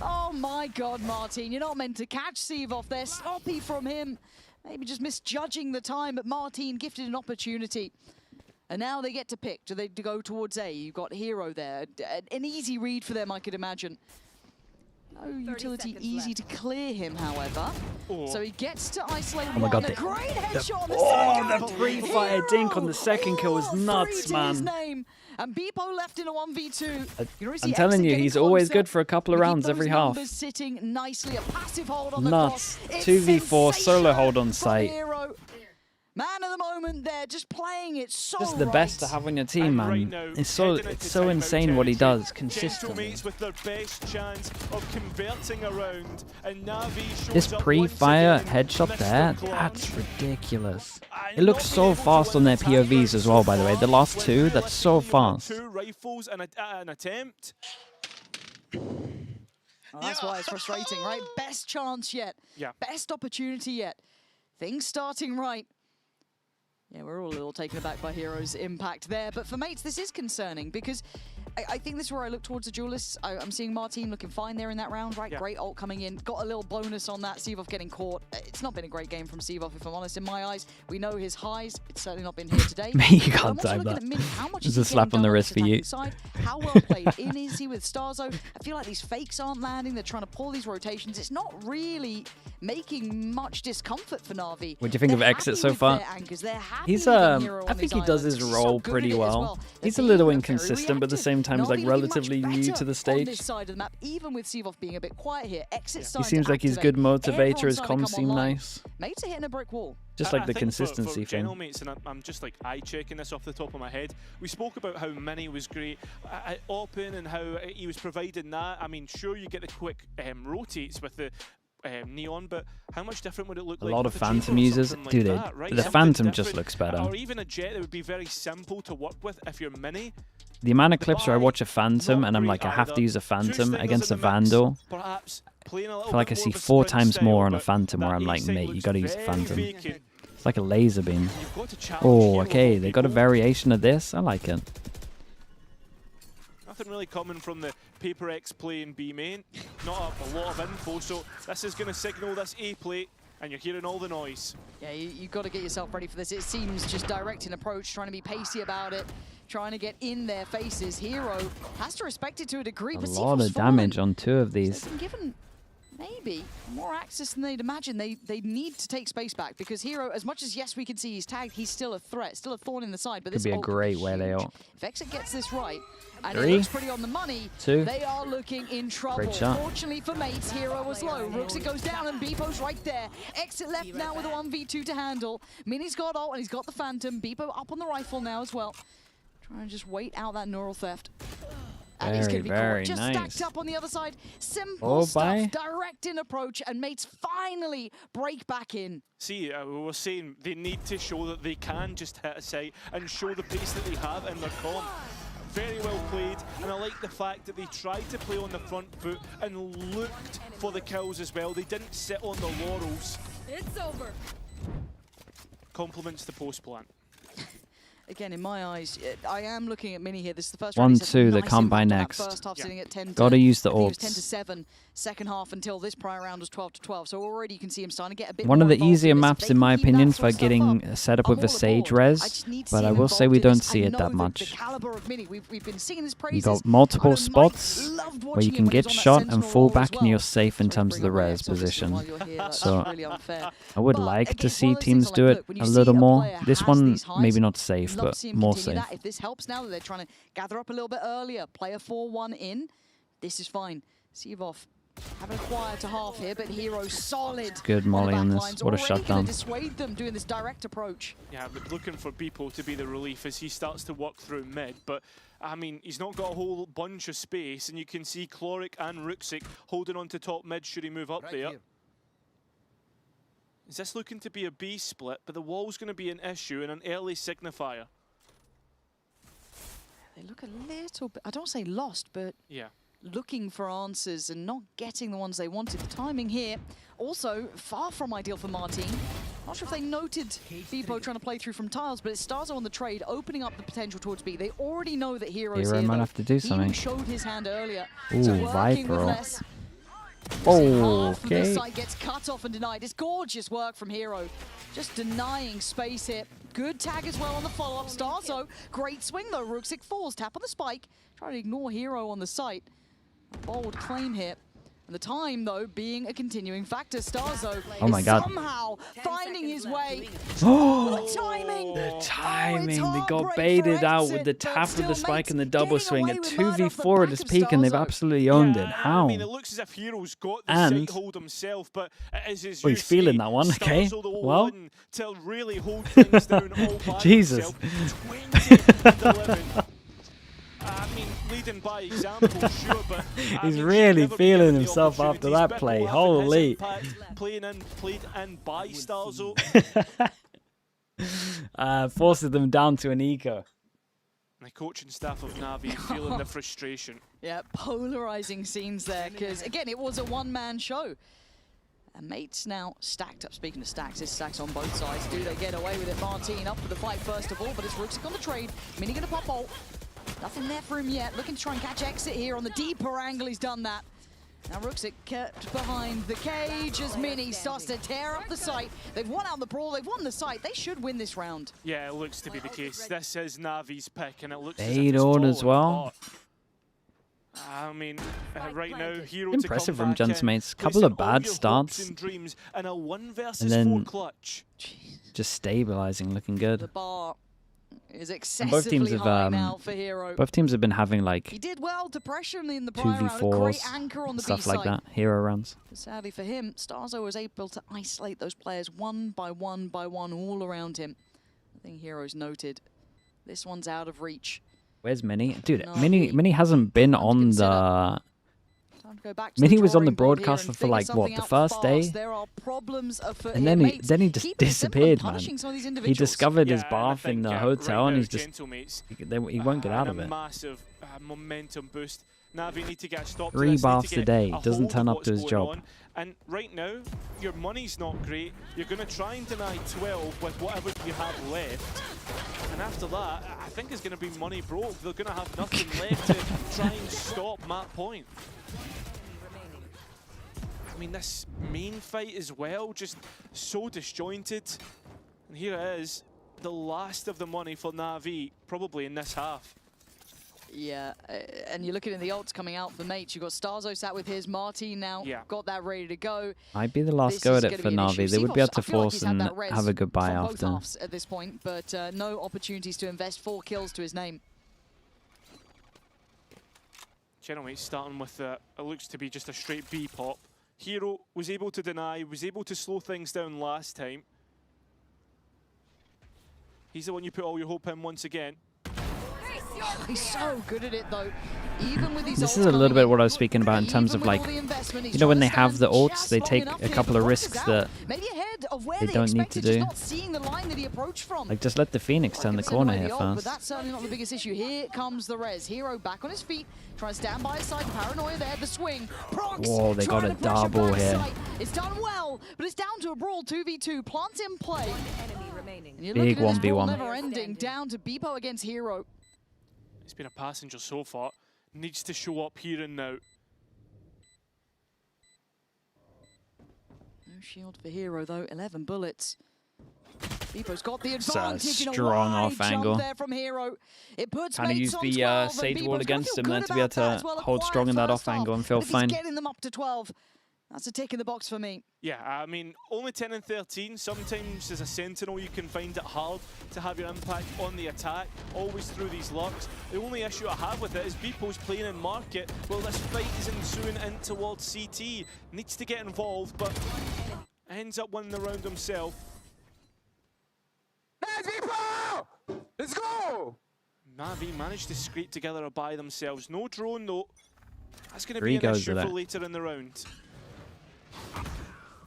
Oh my God, Martin, you're not meant to catch Sivov there. Sloppy from him. Maybe just misjudging the time, but Martin gifted an opportunity. And now they get to pick. Do they go towards A? You've got Hero there. An easy read for them, I could imagine. No utility easy to clear him, however. So he gets to isolate Oh my God, a great headshot on the the second. pre-fire dink on the second kill was nuts, His man. name. And Beepo left in a 1v2. I'm telling you, he's always good for a couple of rounds every half. Sitting nicely, a passive hold on the Nuts. cross. It's 2v4 solo hold on site. Hero. Man of the moment there, just playing it so This is the best to have on your team, man. It's so insane what he does consistently. Gentlemates with their best chance of converting a round, and NAVI shows This up pre-fire once again. headshot there, that's ridiculous. It looks so fast on their POVs as well, by the way. The last two, that's so fast. 2 rifles and an attempt. Oh, that's why it's frustrating, right? Best chance yet. Yeah. Best opportunity yet. Things starting right. Yeah, we're all a little taken aback by Hero's impact there. But for mates, this is concerning because I think this is where I look towards the duelists. I'm seeing Martin looking fine there in that round, right? Great ult coming in. Got a little bonus on that. Sevov getting caught. It's not been a great game from Sevov, if I'm honest. In my eyes, we know his highs. It's certainly not been here today. You can't time that. There's a slap on the wrist for you. How well played in is he with Starzo? I feel like these fakes aren't landing. They're trying to pull these rotations. It's not really making much discomfort for Na'Vi. What do you think of Exit so far? He's I think he does his role pretty well. He's a little inconsistent, but at the same time he's like relatively new to the stage. Even with Sevov being a bit quiet here, He seems like he's good motivator. His comms seem nice. Mates are hitting a brick wall. Just like the I think consistency for thing. general mates, and I'm just like eye checking this off the top of my head. We spoke about how Mini was great at open and how he was providing that. I mean, sure you get the quick rotates with the Neon, but how much different would it look like? A lot of with Phantom Chamber or users, something like dude. that, right? The Something Phantom just different. looks better. Or even a Jet that would be very simple to work with if you're Mini. The amount of clips where I watch a Phantom and I'm like, I have to use a Phantom against a Vandal. I feel like I see 4 times more on a Phantom where I'm like, mate, you gotta use a Phantom. It's like a laser beam. Oh, okay, they got a variation of this. I like it. Nothing really coming from the Paper X play in B main. Not a lot of info, so this is going to signal this A play, and you're hearing all the noise. Yeah, you got to get yourself ready for this. It seems just direct in approach, trying to be pacey about it, trying to get in their faces. Hero has to respect it to a degree, but A lot of damage on 2 of these. they've been given maybe more access than they'd imagine. They need to take space back because Hero, as much as yes we can see he's tagged, he's still a threat, still a thorn in the side. But Could this be a ult great way they ult. If Exit gets this right, and 3, it looks pretty on the money, 2. they are looking in trouble. Great shot. Fortunately for mates, Hero was low. Rooksit goes down and Beepo's right there. Exit left now with a 1v2 to handle. Mini's got ult and he's got the Phantom. Beepo up on the rifle now as well. Trying to just wait out that neural theft. And he's going to be caught. Just stacked up on the other side. Simple stuff, direct in approach, and mates finally break back in. See, we were saying they need to show that they can just hit a site and show the pace that they have in their comp. Very well played, and I like the fact that they tried to play on the front foot and looked for the kills as well. They didn't sit on the laurels. It's over. Compliments the post plant. Again, in my eyes, I am looking at Mini here. This is the first 1, round. 2, they come by next. First half sitting at 10 Gotta use the I think he was 10 ults. to 7. Second half until this prior round was 12 to 12. So already you can see him starting to get a bit One of more the involved easier in this. maps, They in my can keep opinion, that sort for of getting stuff up. set up I'm with the all Sage aboard. I res, just need to but see I him will say involved we in don't this. see I it know that the much. caliber of Mini. We've been singing his You praises. got multiple I know Mike spots loved where you watching can him when he get was on that shot and sentinel fall role as back and well. you're safe in Sorry to terms of the bring up my res Exorcism position. while you're here. That's So really unfair. I would But like again, to it's one see of those teams things do like, it look, when you a see little a more. player This has one, these highs, maybe not safe, love but to see him more continue safe. that. If this helps now that they're trying to gather up a little bit earlier, play a 4-1 in, this is fine. Sevov having a quieter half here, but Hero solid. Good molly on this. What a Already shutdown. gonna dissuade them doing this direct approach. Yeah, but looking for Beepo to be the relief as he starts to work through mid, but I mean, he's not got a whole bunch of space, and you can see Chloric and Rooksik holding on to top mid should he move up there. Here. Is this looking to be a B split, but the wall's going to be an issue and an early signifier? They look a little bit, I don't say lost, but yeah, looking for answers and not getting the ones they wanted. The timing here also far from ideal for Martin. Not sure if they noted Beepo trying to play through from tiles, but it's Starzo on the trade, opening up the potential towards B. They already know that Hero's Hero here. might though. have to do He something. showed his hand earlier. Ooh, So working Viper with ult. less. Oh, Half of this okay. site gets cut off and denied. It's gorgeous work from Hero. Just denying space here. Good tag as well on the follow-up. Starzo, great swing though. Rooksik falls, tap on the spike. Trying to ignore Hero on the site. A bold claim here. And the time, though, being a continuing factor. Starzo Oh my God. somehow finding his way. Oh, the timing! The timing. They got baited out with the tap of the spike and the double swing at 2v4 at this peak, and they've absolutely owned it. How? I mean, it looks as if Hero's got the And- sight hold himself, but it is his Oh, he's feeling that one, okay. Well. To really hold things down all by Jesus. himself. 20 and 11. I mean, leading by example, sure, but He's really feeling himself after that play. Holy. Played in by Starzo. Forces them down to an eco. The coaching staff of Navi feeling the frustration. Yeah, polarizing scenes there, because again, it was a one-man show. And mates now stacked up. Speaking of stacks, this stacks on both sides. Do they get away with it? Martin up for the fight first of all, but it's Rooksik on the trade. Mini gonna pop ult. Nothing there for him yet. Looking to try and catch exit here on the deeper angle. He's done that. Now Rooksik kept behind the cage as Mini starts to tear up the site. They've won out the brawl, they've won the site. They should win this round. Yeah, it looks to be the case. This is Navi's pick, and it looks Fade as if on it's as well. I mean, right now, Hero Impressive to come from back in, Gentleman's. Couple of placing all bad your starts. hopes and dreams in a 1 versus And then 4 clutch. just stabilizing, looking good. The bar is And excessively high now for Hero. both teams have been having like He did well to pressure in the prior round. A 2v4s, great anchor on the stuff B like side. that, hero rounds. But sadly for him, Starzo was able to isolate those players one by one by one all around him. I think Hero's noted. This one's out of reach. Where's Mini? Dude, No, Mini hasn't been on the... Time to go back to Mini was on the drawing board here broadcaster and for figure like, what, something the out first day? fast. There are problems afoot And here, then mates. he just Keep it simple and disappeared, man. punishing some of these He individuals. discovered his Yeah, and I bath in think, the hotel right and now, he's just... Gentlemates, He won't get out of a it. massive momentum boost. Navi need to get a stop to 3 this, need to baths get a day, a doesn't hold turn of up to what's his going job. on. And right now, your money's not great. You're going to try and deny 12 with whatever you have left. And after that, I think it's going to be money broke. They're going to have nothing left to try and stop Matt Point. I mean, this main fight as well, just so disjointed. And here it is, the last of the money for Navi, probably in this half. Yeah, and you're looking at the ults coming out for mates. You've got Starzo sat with his, Martin now got that ready to go. Might be the last This go is at gonna it for be an Navi. issue. They would be able to I feel like force he's had and that res have a goodbye from both after. halves at this point, but no opportunities to invest. 4 kills to his name. Gentlemen, starting with it looks to be just a straight B pop. Hero was able to deny, was able to slow things down last time. He's the one you put all your hope in once again. He's so good at it though. Even with these This ults is a little coming bit in, what I was speaking about in terms of with all like, the investment, he's you know, when trying they to have the stand ults, just they long take enough a here couple for of Rooksik risks out. that maybe ahead of where they they don't need expected, to just do. not seeing the line that he approached from. Like, just let the Phoenix turn the Send corner away here the ult, but first. that's certainly not the biggest issue. Here comes the res. Hero back on his feet, trying to stand by his side. Paranoia there, the swing. Prox Whoa, they got trying a to pressure double back here. side. It's done well, but it's down to a brawl 2v2. Plant in play. And you're Big looking at this brawl 1v1. never ending. Down to Beepo against Hero. He's been a passenger so far. Needs to show up here and now. No shield for Hero though. 11 bullets. Beepo's got the It's a advantage in a strong wide off angle. jump there from Hero. It puts Kind of mates use on the 12, and Sage Beepo's wall gonna against feel him then good to be able about that to as well. A hold quiet strong in that first off angle half, and feel but if fine. he's getting them up to 12. That's a tick in the box for me. Yeah, I mean, only 10 and 13. Sometimes as a Sentinel, you can find it hard to have your impact on the attack, always through these lurks. The only issue I have with it is Beepo's playing in market. Well, this fight is ensuing in towards CT. Needs to get involved, but ends up winning the round himself. Let's go! Navi managed to scrape together a buy themselves. No drone, though. That's going to 3 be an goes issue with for it. later in the round.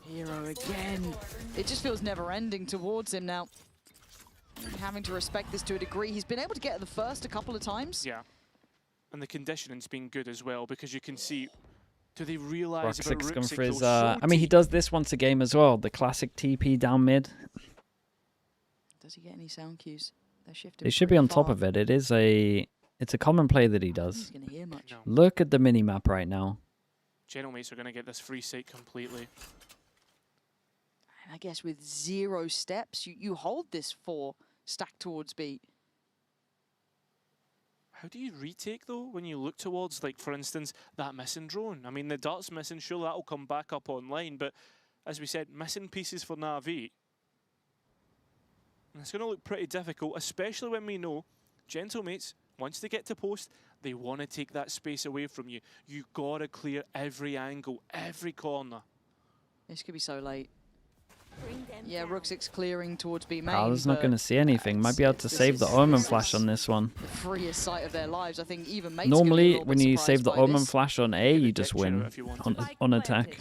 Hero again. It just feels never ending towards him now. Having to respect this to a degree. He's been able to get the first a couple of times. Yeah. And the conditioning's been good as well, because you can see, do they realise about Roxix's going Rooksik? for his, They'll show I mean, he does this once a game as well. The classic TP down mid. Does he get any sound cues? They're shifting. They should be on top of it. It's a common play that he does. He's going to hear much. Look at the mini map right now. Gentlemates are going to get this free site completely. And I guess with 0 steps, you hold this 4 stacked towards B. How do you retake, though, when you look towards, like, for instance, that missing drone? I mean, the dart's missing, sure, that'll come back up online, but as we said, missing pieces for Navi. And it's going to look pretty difficult, especially when we know Gentlemates, once they get to post, they want to take that space away from you. You got to clear every angle, every corner. This could be so late. Yeah, Rooksik's clearing towards B main. Palad's not going to see anything. Might be able to save the Omen Flash on this one. The freest sight of their lives. I think even Mate's Normally, gonna be a when little you bit save the surprised by Omen this. Flash on A, you just win on attack.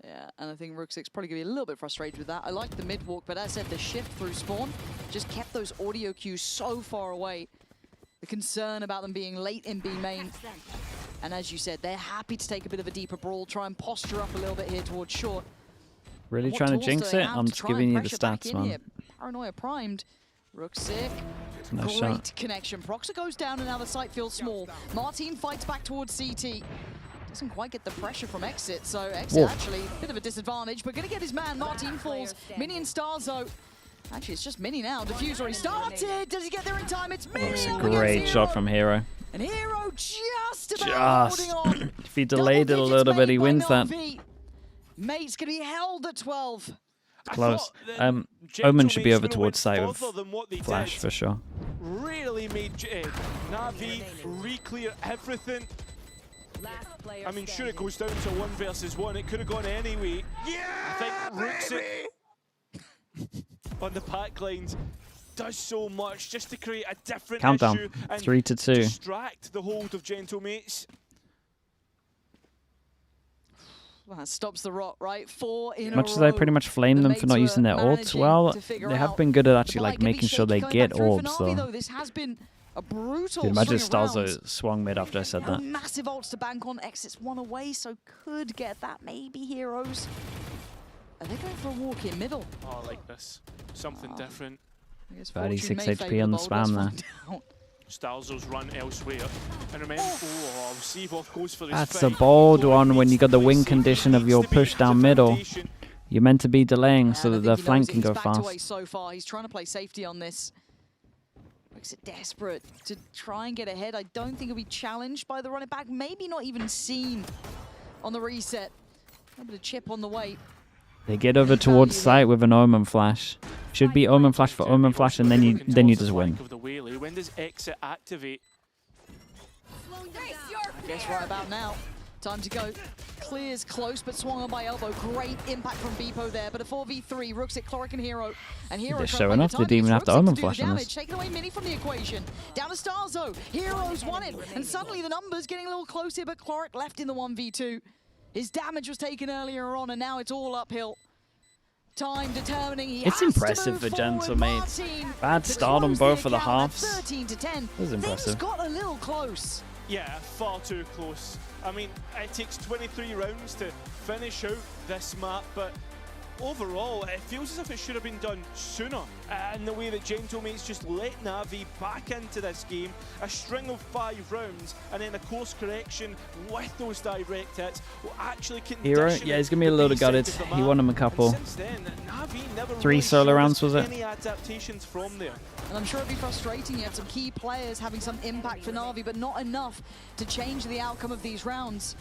Yeah, and I think Rooksik's probably going to be a little bit frustrated with that. I like the mid walk, but as I said, the shift through spawn just kept those audio cues so far away. The concern about them being late in B main. And as you said, they're happy to take a bit of a deeper brawl, try and posture up a little bit here towards short. Really trying to jinx it? I'm just giving you the stats, man. Paranoia primed. Rooksik No Great shot. connection. Proxer goes down and now the site feels small. Martin fights back towards CT. Doesn't quite get the pressure from Exit, so Exit Whoa. actually a bit of a disadvantage, but gonna get his man. Martin falls. Mini and Starzo. Actually, it's just Mini now. Diffuse already started. Does he get there in time? It's Mini. That's a great shot from Hero. And Hero just about holding on. If he delayed it a little bit, he wins that. Mate's gonna be held at 12. Close. Omen should be over towards side with Flash for sure. Really made NAVI re-clear everything. I mean, sure, it goes down to 1 versus 1. It could have gone anyway. Yeah, I think Rooks it on the pack lines does so much just to create a different Countdown. issue and 3 to 2. distract the hold of Gentlemates. Well, that stops the rot, right? 4 in Much a as row. I pretty much flame them for not using their ults, well, they have been good at actually The like ball making sure they coming get back through for orbs Na'Vi, though. This has been a brutal Dude, imagine string of rounds. Starzo swung mid after I said No that. massive ults to bank on. Exits one away, so could get that. Maybe Heroes. Are they going for a walk in middle? Oh, I like this. Something different. 36 HP on the spam there. Starzo's run elsewhere. And remember, Seavoth goes for his That's a fight. bold one when you got the wing condition of your push down middle. You're meant to be delaying so that the flank can go fast. So far, he's trying to play safety on this. Makes it desperate to try and get ahead. I don't think he'll be challenged by the running back. Maybe not even seen on the reset. A bit of chip on the way. They get over towards site with an Omen Flash. Should be Omen Flash for Omen Flash, and then you just win. Of the Whaley. When does Exit activate? I guess right about now. Time to go. Clears close, but swung on by elbow. Great impact from Beepo there, but a 4v3. Rooks it, Cloric and Hero. And Hero They're trying to showing play off. the They didn't even have to timing. Omen Rooks it to Flash do the on damage, this. taking away Mini from the equation. Down to Starzo. Heroes won it, and suddenly the numbers getting a little closer, but Cloric left in the 1v2. His damage was taken earlier on, and now it's all uphill. Time determining. He It's has to impressive move for forward. Gentlemates. Martin Bad start on closed both the of the account at halves. 13 to 10. That was impressive. Things got a little close. Yeah, far too close. I mean, it takes 23 rounds to finish out this map, but overall, it feels as if it should have been done sooner. And the way that Gentlemates just let Na'Vi back into this game, a string of 5 rounds, and then a course correction with those direct hits will actually Hero, condition yeah, he's gonna be a little gutted. He won him a couple. Since then, Na'Vi never 3 really solo showed rounds, us was it? any adaptations from there. And I'm sure it'd be frustrating. You had some key players having some impact for Na'Vi, but not enough to change the outcome of these rounds.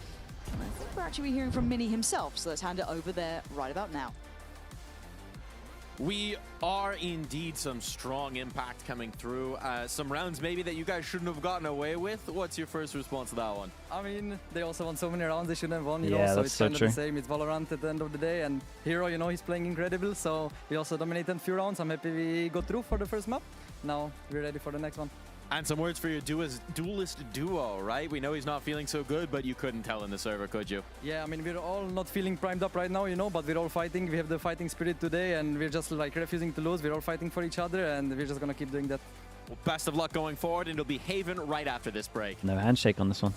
And I think we're actually hearing from Mini himself, so let's hand it over there right about now. We are indeed some strong impact coming through. Some rounds maybe that you guys shouldn't have gotten away with. What's your first response to that one? I mean, they also won so many rounds they shouldn't have won, you Yeah, know, so that's it's so kind of true. the same. It's Valorant at the end of the day, and Hero, you know, he's playing incredible, so we also dominated a few rounds. I'm happy we got through for the first map. Now we're ready for the next one. And some words for your duelist duo, right? We know he's not feeling so good, but you couldn't tell in the server, could you? Yeah, I mean, we're all not feeling primed up right now, you know, but we're all fighting. We have the fighting spirit today, and we're just like refusing to lose. We're all fighting for each other, and we're just gonna keep doing that. Well, best of luck going forward, and it'll be Haven right after this break. No handshake on this one.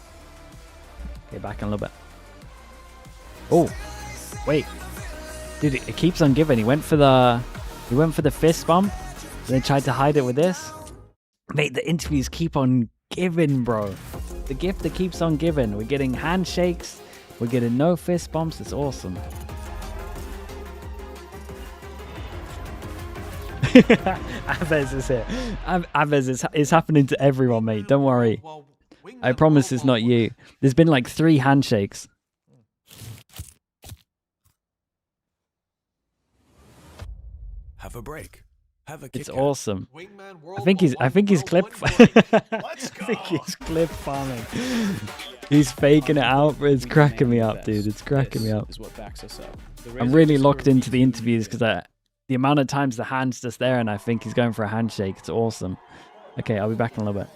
Get back in a little bit. Oh, wait, dude, it keeps on giving. He went for the fist bump, then tried to hide it with this. Mate, the interviews keep on giving, bro. The gift that keeps on giving. We're getting handshakes. We're getting no fist bumps. It's awesome. Aves is here. Aves, it's happening to everyone, mate. Don't worry. I promise it's not you. There's been like 3 handshakes. Have a break. Have a It's kick awesome. Wingman I think he's clip Let's go. I think he's clip farming. He's faking it out, but it's cracking me up, dude. It's cracking me up. Is what backs us up. I'm really locked into the interviews because the amount of times the hand's just there and I think he's going for a handshake. It's awesome. Okay, I'll be back in a little bit.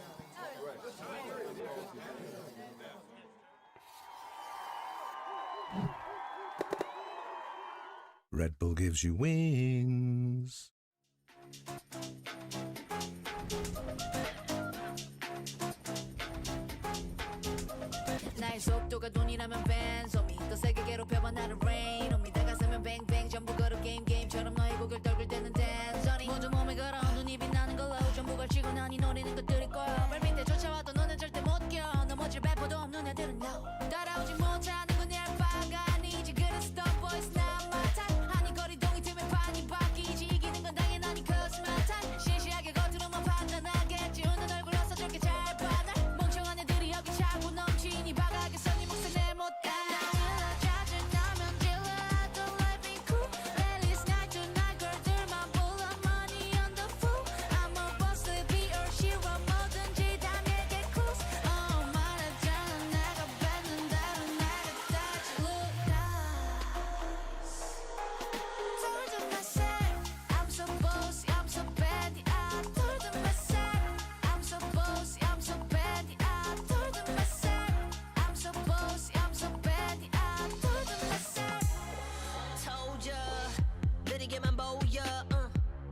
Red Bull gives you wings. 나의 속도가 돈이라면 벤소미 더 세게 괴롭혀봐 나를 rain on me 다가서면 뱅뱅 전부 걸어 게임처럼 너의 고개를 떨굴 때는 댄서니 모두 몸에 걸어 눈이 빛나는 걸로 전부 걸치고 난 모여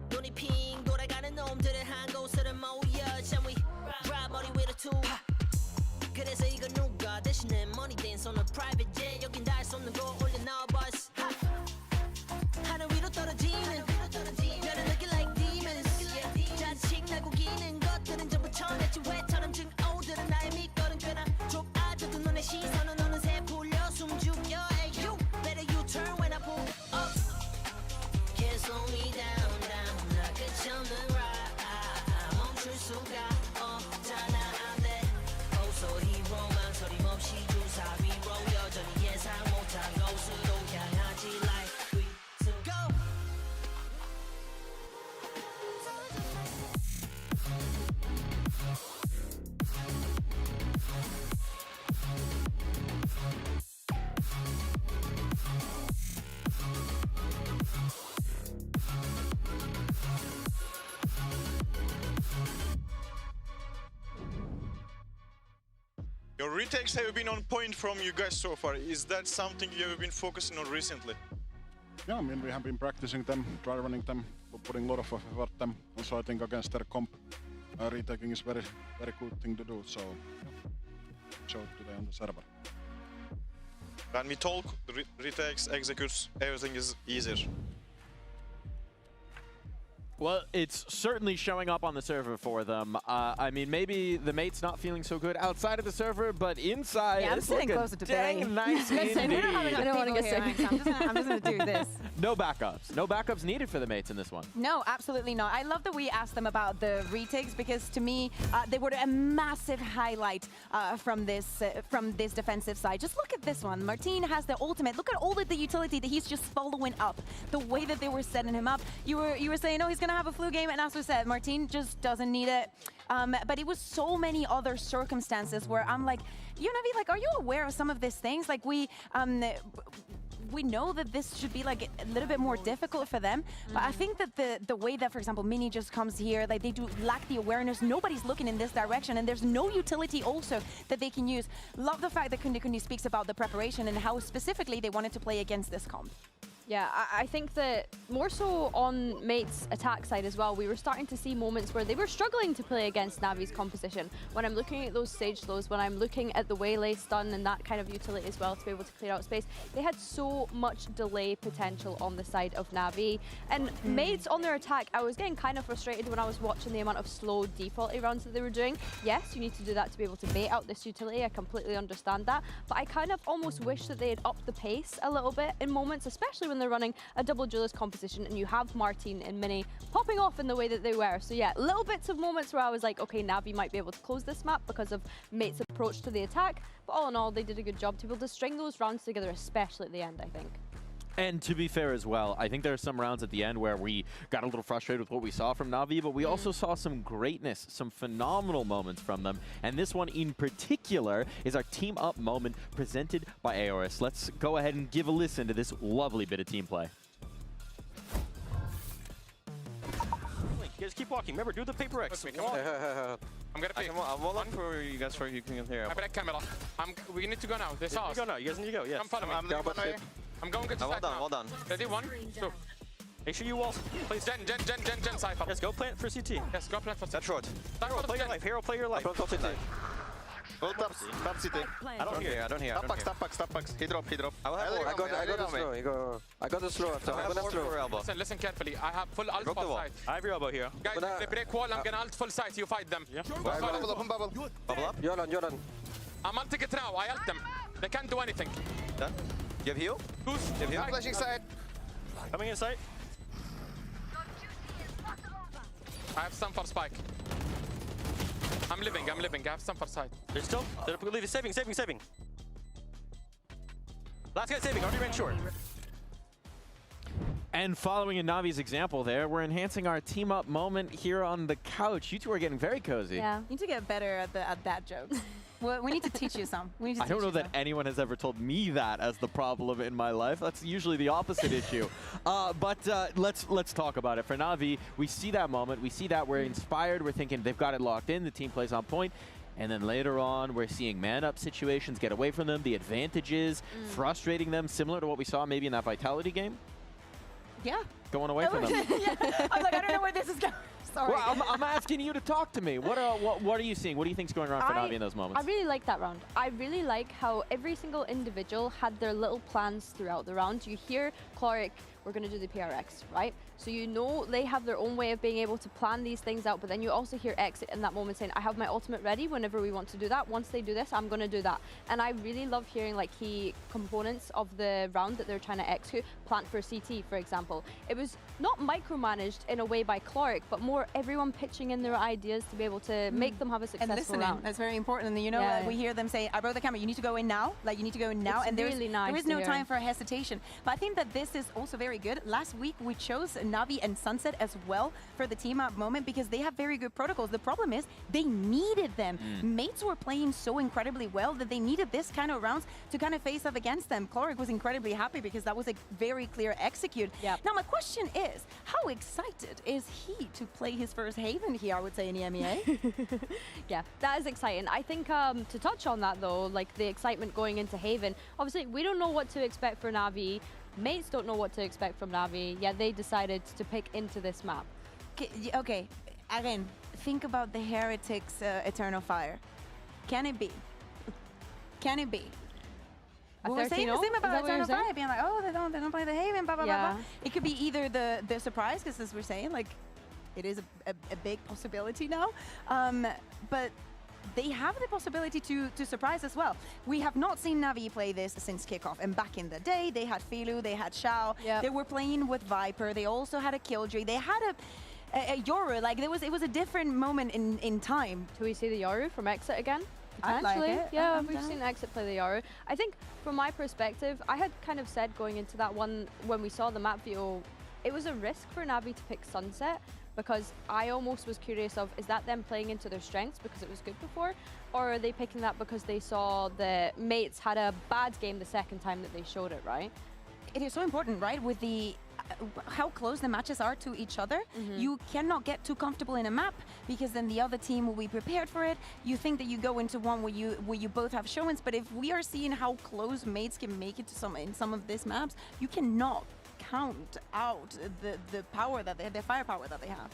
눈이 핑 돌아가는 놈들은 한 곳으로 모여 Shall we drive 머리 위로 투 그래서 이거 누가 대신에 money dance on a private jet 여긴 닿을 수 없는 곳 올려놔 bus 하늘 위로 떨어지는 별을 느낄 like demons 자식 날고 기는 것들은 전부 천했지 왜처럼 증오들은 나의 밑거름 꽤나 좁아져도 눈에 시선은 어느새 풀려 숨죽여 Hey you better you turn when I pull up Can't slow me down down 나 끝이 없는 ride 멈출 수가 없잖아 안돼 Oh so hero 망설임 없이 주사 위로 여전히 예상 못한 곳으로 향하지 like we to go Your retakes have been on point from you guys so far. Is that something you have been focusing on recently? Yeah, I mean, we have been practicing them, dry running them, putting a lot of effort them. Also, I think against their comp, retaking is very good thing to do. So, showed today on the server. When we talk, retakes, executes, everything is easier. Well, it's certainly showing up on the server for them. I mean, maybe the mate's not feeling so good outside of the server, but inside, yeah, I'm it's sitting looking closer to dang Billy. nice Listen, indeed. I don't want to get sick. I'm just going to do this. No backups. No backups needed for the mates in this one. No, absolutely not. I love that we asked them about the retakes because to me, they were a massive highlight from this defensive side. Just look at this one. Martin has the ultimate. Look at all of the utility that he's just following up. The way that they were setting him up. You were saying, oh, he's going to have a flu game, and as we said, Martin just doesn't need it. But it was so many other circumstances where I'm like, NAVI, like, are you aware of some of these things? Like, we know that this should be like a little bit more difficult for them, but I think that the way that, for example, Mini just comes here, like they do lack the awareness. Nobody's looking in this direction, and there's no utility also that they can use. Love the fact that Kundi Kundi speaks about the preparation and how specifically they wanted to play against this comp. Yeah, I think that more so on Mate's attack side as well, we were starting to see moments where they were struggling to play against Navi's composition. When I'm looking at those stage slows, when I'm looking at the waylay stun and that kind of utility as well to be able to clear out space, they had so much delay potential on the side of Navi. And Mates on their attack, I was getting kind of frustrated when I was watching the amount of slow default runs that they were doing. Yes, you need to do that to be able to bait out this utility, I completely understand that, but I kind of almost wish that they had upped the pace a little bit in moments, especially when they're running a double duelist composition and you have Martin and Mini popping off in the way that they were. So yeah, little bits of moments where I was like, okay, Navi might be able to close this map because of Mate's approach to the attack, but all in all, they did a good job to be able to string those rounds together, especially at the end, I think. And to be fair as well, I think there are some rounds at the end where we got a little frustrated with what we saw from Navi, but we also saw some greatness, some phenomenal moments from them. And this one in particular is our team up moment presented by Aorus. Let's go ahead and give a listen to this lovely bit of team play. You guys keep walking. Remember, do the paper X. I'm gonna pick. I'm walking for you guys for you can hear. I break camera. We need to go now. This house. You go now. You guys need to go. Yes. Come follow me. I'm going to well done. Well done. Ready? 1, 2. Make sure you wall. Please. Gen, Cypher. Yes, go plant for CT. Yes, go plant for CT. That's short. Hero, play your life. Hero, play your life. Don't CT. Go top CT. I don't hear. Stop backs. He drop. I will have I got the slow after. I'm gonna throw. Listen carefully. I have full ult for sight. I have your elbow here. Guys, they break wall. I'm gonna ult full sight. You fight them. Yeah. Bubble up. Yoran. I'm ulting it now. I ult them. They can't do anything. Done. You have heal? Boost. You have heal? Flashing side. Coming inside. I have stun for spike. I'm living. I have stun for side. They're still. They're saving. Last guy saving. Already ran short. And following in Navi's example there, we're enhancing our team up moment here on the couch. You two are getting very cozy. Yeah, you need to get better at that joke. Well, we need to teach you some. I don't know that anyone has ever told me that as the problem in my life. That's usually the opposite issue. But let's talk about it. For Navi, we see that moment. We see that we're inspired. We're thinking they've got it locked in. The team plays on point. And then later on, we're seeing man-up situations get away from them. The advantages, frustrating them, similar to what we saw maybe in that Vitality game. Yeah. going away from them. Yeah. I'm like, I don't know where this is going. Sorry. Well, I'm asking you to talk to me. What are you seeing? What do you think's going on for NAVI in those moments? I really like that round. I really like how every single individual had their little plans throughout the round. You hear Cloric, we're going to do the PRX, right? So you know they have their own way of being able to plan these things out, but then you also hear Exit in that moment saying, I have my ultimate ready whenever we want to do that. Once they do this, I'm going to do that. And I really love hearing like key components of the round that they're trying to execute. Plant for CT, for example. It was not micromanaged in a way by Cloric, but more everyone pitching in their ideas to be able to make them have a successful and listening. round. That's very important. And you know, we hear them say, I broke the camera, you need to go in now. Like, you need to go in now. It's and really nice there is no time for hesitation. But I think that this is also very good. Last week, we chose NAVI and Sunset as well for the team up moment because they have very good protocols. The problem is they needed them. Mates were playing so incredibly well that they needed this kind of rounds to kind of face up against them. Cloric was incredibly happy because that was a very clear execute. Now, my question is, how excited is he to play his first Haven here, I would say, in EMEA? Yeah, that is exciting. I think to touch on that, though, like the excitement going into Haven, obviously, we don't know what to expect for NAVI. Mates don't know what to expect from NAVI, yet they decided to pick into this map. Okay, again, think about the Heretics Eternal Fire. Can it be? Can it be? A We're saying the same about Eternal Fire, being like, oh, they don't play the Haven, blah, blah, blah, blah. It could be either the surprise, because as we're saying, like, it is a big possibility now, but they have the possibility to surprise as well. We have not seen NAVI play this since kickoff, and back in the day, they had Filu, they had Shao, they were playing with Viper, they also had a Killjoy, they had a Yoru, like it was a different moment in time. Do we see the Yoru from Exit again? I like it. Yeah, we've seen Exit play the Yoru. I think from my perspective, I had kind of said going into that one, when we saw the map view, it was a risk for NAVI to pick Sunset, because I almost was curious of, is that them playing into their strengths because it was good before, or are they picking that because they saw the Mates had a bad game the second time that they showed it, right? It is so important, right, with the how close the matches are to each other. You cannot get too comfortable in a map because then the other team will be prepared for it. You think that you go into one where you both have showings, but if we are seeing how close Mates can make it to in some of these maps, you cannot count out the power that the firepower that they have.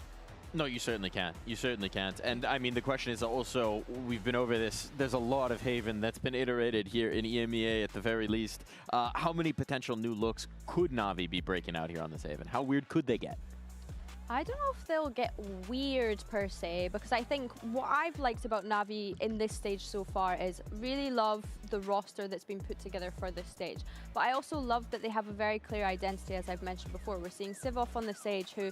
No, you certainly can't. You certainly can't. And I mean, the question is also, we've been over this, there's a lot of Haven that's been iterated here in EMEA at the very least. How many potential new looks could NAVI be breaking out here on this Haven? How weird could they get? I don't know if they'll get weird per se, because I think what I've liked about NAVI in this stage so far is really love the roster that's been put together for this stage. But I also love that they have a very clear identity, as I've mentioned before. We're seeing Sivov on the stage, who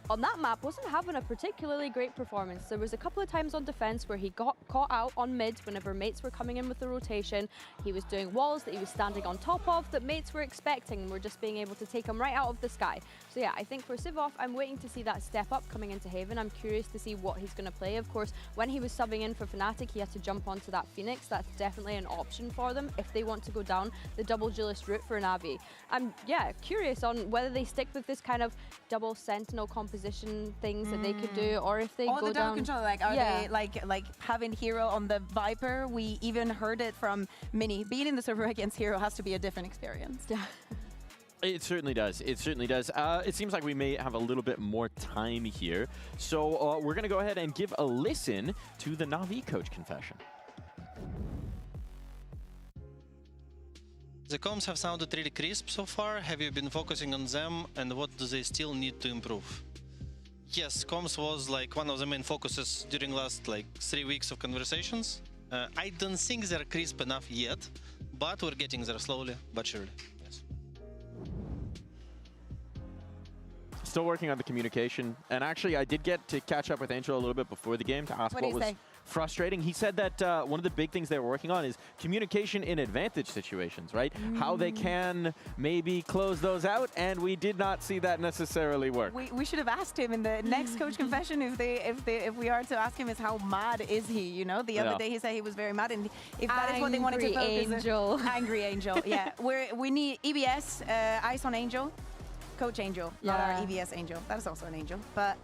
on that map wasn't having a particularly great performance. There was a couple of times on defense where he got caught out on mid whenever Mates were coming in with the rotation. He was doing walls that he was standing on top of that Mates were expecting, and were just being able to take him right out of the sky. So yeah, I think for Sivov, I'm waiting to see that step up coming into Haven. I'm curious to see what he's going to play. Of course, when he was subbing in for Fnatic, he had to jump onto that Phoenix. That's definitely an option for them if they want to go down the double duelist route for NAVI. I'm curious on whether they stick with this kind of double sentinel composition things that they could do, or if they go the down control, like are they like having Hero on the Viper? We even heard it from Mini. Being in the server against Hero has to be a different experience. Yeah. It certainly does. It certainly does. It seems like we may have a little bit more time here. So we're going to go ahead and give a listen to the NAVI coach confession. The comms have sounded really crisp so far. Have you been focusing on them, and what do they still need to improve? Yes, comms was like one of the main focuses during last 3 weeks of conversations. I don't think they're crisp enough yet, but we're getting there slowly but surely. Yes. Still working on the communication, and actually I did get to catch up with Angel a little bit before the game to ask what was frustrating. He said that one of the big things they were working on is communication in advantage situations, right? How they can maybe close those out, and we did not see that necessarily work. We should have asked him in the next coach confession if we are to ask him is how mad is he, you know? The other day he said he was very mad, and if that is what they wanted to focus on. Angry Angel. Yeah. We need EBS, eyes on Angel. Coach Angel, not our EBS Angel. That is also an angel. But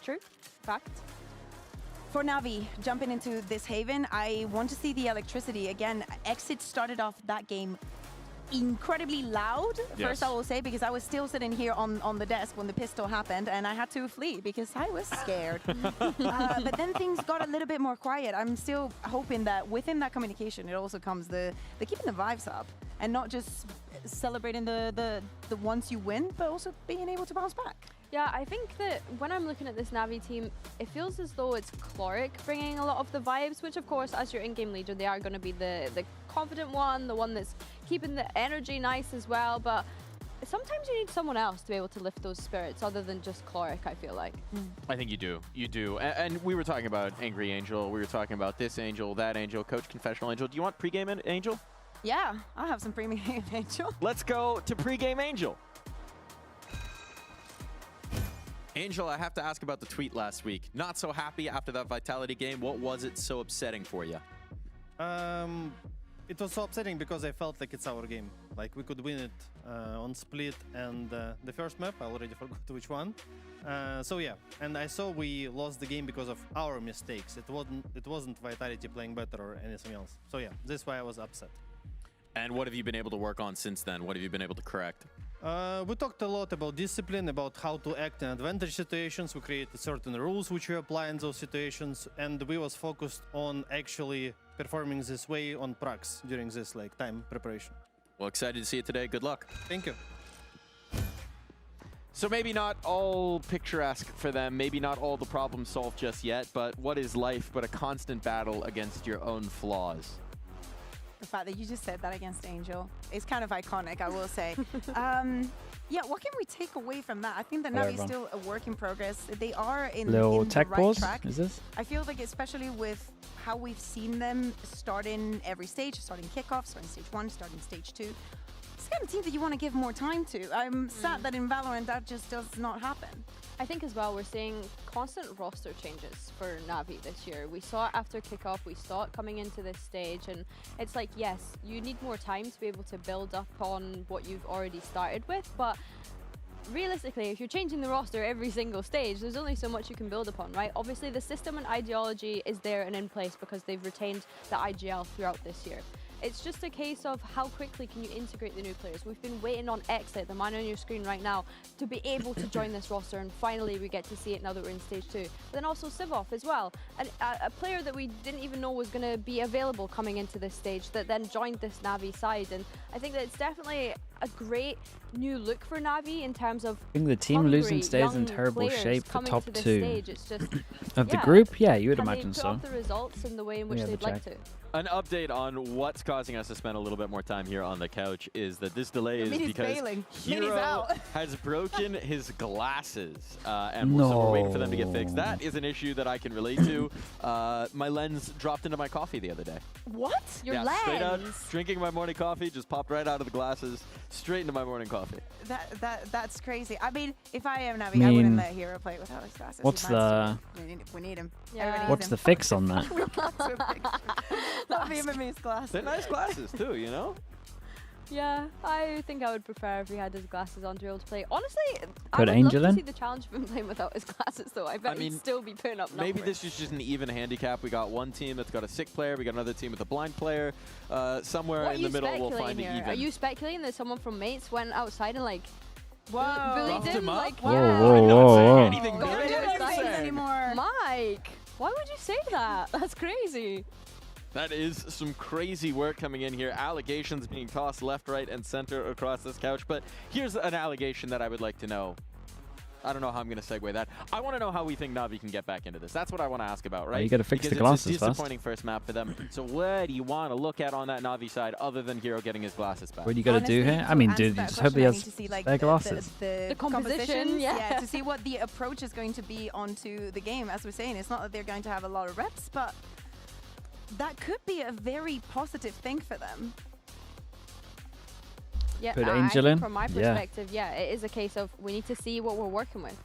true. Fact. For NAVI, jumping into this Haven, I want to see the electricity. Again, Exit started off that game incredibly loud. Yes. First, I will say, because I was still sitting here on the desk when the pistol happened, and I had to flee because I was scared. But then things got a little bit more quiet. I'm still hoping that within that communication, it also comes the keeping the vibes up and not just celebrating the once you win, but also being able to bounce back. Yeah, I think that when I'm looking at this Navi team, it feels as though it's Chloric bringing a lot of the vibes, which of course, as your in-game leader, they are going to be the confident one, the one that's keeping the energy nice as well, but sometimes you need someone else to be able to lift those spirits other than just Chloric, I feel like. I think you do. You do. And we were talking about Angry Angel. We were talking about this Angel, that Angel, Coach Confessional Angel. Do you want pregame Angel? Yeah, I'll have some pregame Angel. Let's go to pregame Angel. Angel, I have to ask about the tweet last week. Not so happy after that Vitality game. What was it so upsetting for you? It was so upsetting because I felt like it's our game. Like we could win it on split, and the first map, I already forgot which one. So yeah, and I saw we lost the game because of our mistakes. It wasn't Vitality playing better or anything else. So yeah, this is why I was upset. And what have you been able to work on since then? What have you been able to correct? We talked a lot about discipline, about how to act in advantage situations. We created certain rules which we apply in those situations, and we was focused on actually performing this way on pracs during this like time preparation. Well, excited to see it today. Good luck. Thank you. So maybe not all picturesque for them, maybe not all the problems solved just yet, but what is life but a constant battle against your own flaws? The fact that you just said that against Angel is kind of iconic, I will say. Yeah, what can we take away from that? I think that Navi is still a work in progress. They are in the right track. Is this? I feel like especially with how we've seen them starting every stage, starting kickoff, starting stage 1, starting stage 2. It's the kind of team that you want to give more time to. I'm sad that in Valorant that just does not happen. I think as well we're seeing constant roster changes for Navi this year. We saw it after kickoff, we saw it coming into this stage, and it's like, yes, you need more time to be able to build up on what you've already started with, but realistically, if you're changing the roster every single stage, there's only so much you can build upon, right? Obviously, the system and ideology is there and in place because they've retained the IGL throughout this year. It's just a case of how quickly can you integrate the new players. We've been waiting on Exit, the man on your screen right now, to be able to join this roster, and finally we get to see it now that we're in stage 2. But then also Sivov as well, a player that we didn't even know was going to be available coming into this stage that then joined this Navi side, and I think that it's definitely a great new look for Navi in terms of I think the team losing stays in terrible shape for top 2 It's just, of the group. Yeah, you would can imagine they put so. off the results in the way in which they'd like to. An update on what's causing us to spend a little bit more time here on the couch is that this delay is because Hero has broken his glasses, and so we're waiting for them to get fixed. That is an issue that I can relate to. My lens dropped into my coffee the other day. What? Your lens? Straight out, drinking my morning coffee, just popped right out of the glasses, straight into my morning coffee. That's crazy. I mean, if I am Navi, I wouldn't let Hero play without his glasses. What's the? We need him. Yeah. What's the fix on that? Not Vietnamese glasses. They're nice glasses too, you know? Yeah, I think I would prefer if he had his glasses on to be able to play. Honestly, I Put would Angel love to in? see the challenge of him playing without his glasses, though. I bet he'd still be putting up numbers. Maybe this is just an even handicap. We got one team that's got a sick player. We got another team with a blind player. Somewhere in the middle, we'll find it even. Are you speculating that someone from Mates went outside and like bullied bullied him? Like, Whoa. Anything Don't do those things anymore. Mike, why would you say that? That's crazy. That is some crazy work coming in here. Allegations being tossed left, right, and center across this couch. But here's an allegation that I would like to know. I don't know how I'm going to segue that. I want to know how we think Navi can get back into this. That's what I want to ask about, right? You got to fix the glasses it's a disappointing first map for them. So what do you want to look at on that Navi side other than Hero getting his glasses back? What do you got to do here? I mean, dude, just hope he has their glasses. The composition, yeah, to see what the approach is going to be onto the game. As we're saying, it's not that they're going to have a lot of reps, but that could be a very positive thing for them. Yeah, Put I Angel think in? from my perspective, yeah, it is a case of we need to see what we're working with.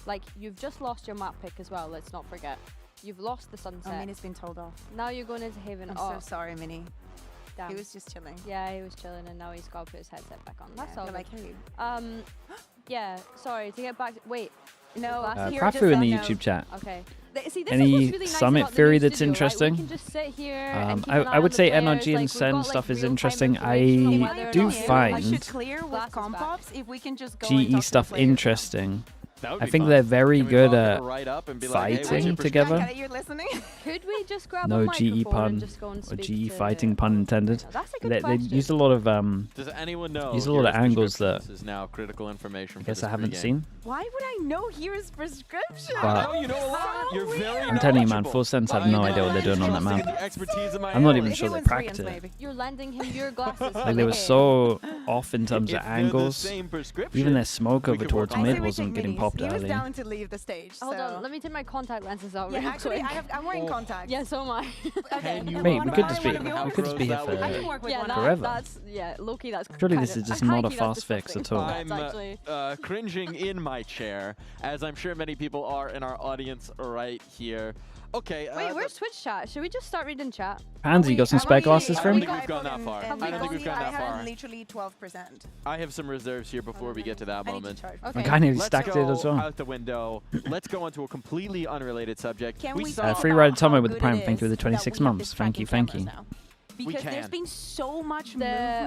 Like, you've just lost your map pick as well, let's not forget. You've lost the Sunset. I mean, it's been told off. Now you're going into Haven. I'm so sorry, Mini. Damn. He was just chilling. Yeah, he was chilling, and now he's got to put his headset back on. That's all. Like, hey. Yeah, sorry, to get back to, wait. No, Prafu in the YouTube chat. Okay. See, this Any is what's really nice Summit about the theory new that's studio, right? interesting? We can just sit here and keep an eye I on would the say players, NRG and like, we've Sen got, stuff like, is real-time interesting. information on I whether or do not We should find clear with Glasses comp back. ops if we can just go and talk GE to stuff the players. interesting. That would I be think fun. they're very Can we good walk at it right up and be like, hey, what's your fighting perspective? together. You're listening? Could we just grab a No microphone GE and pun just go and or speak GE to fighting pun intended. That's a good They question. used a lot of Does anyone know? use a lot of Hero's angles that prescriptions is now critical information. I for guess this I haven't pregame. seen. Why would I know Here's prescription? But you know a lot. You're very I'm telling you, man, Full Sense have no idea what they're doing on that map. I'm not even sure they cracked it. You're lending him your glasses. Like they were so off in terms of If they're the angles. same prescription, Even their smoke we over could towards work on mid that. wasn't getting popped He was early. down to leave the stage. Hold so. on, let me take my contact lenses out Yeah, real actually, quick. I'm wearing contacts. Yeah, so am I. Okay. Mate, we could just be here for I can work with one. forever. That's, yeah, low-key, that's Surely kind this of- is just high-key, not a that's fast fix disgusting. at all. I'm That's actually... cringing in my chair, as I'm sure many people are in our audience right here. Okay. Wait, where's Twitch chat? Should we just start reading chat? Pansy, you got some spare glasses for I don't him? think we've gone that far. I don't think we've gone I that have far. literally 12%. I have some reserves here before we get to that moment. I kind of Let's stacked it go as well. out the window. Let's go on to a completely unrelated subject. Can we saw Free Rider Tomo with the Prime, thank you with the 26 months. Thank you, thank you. Because there's been so much The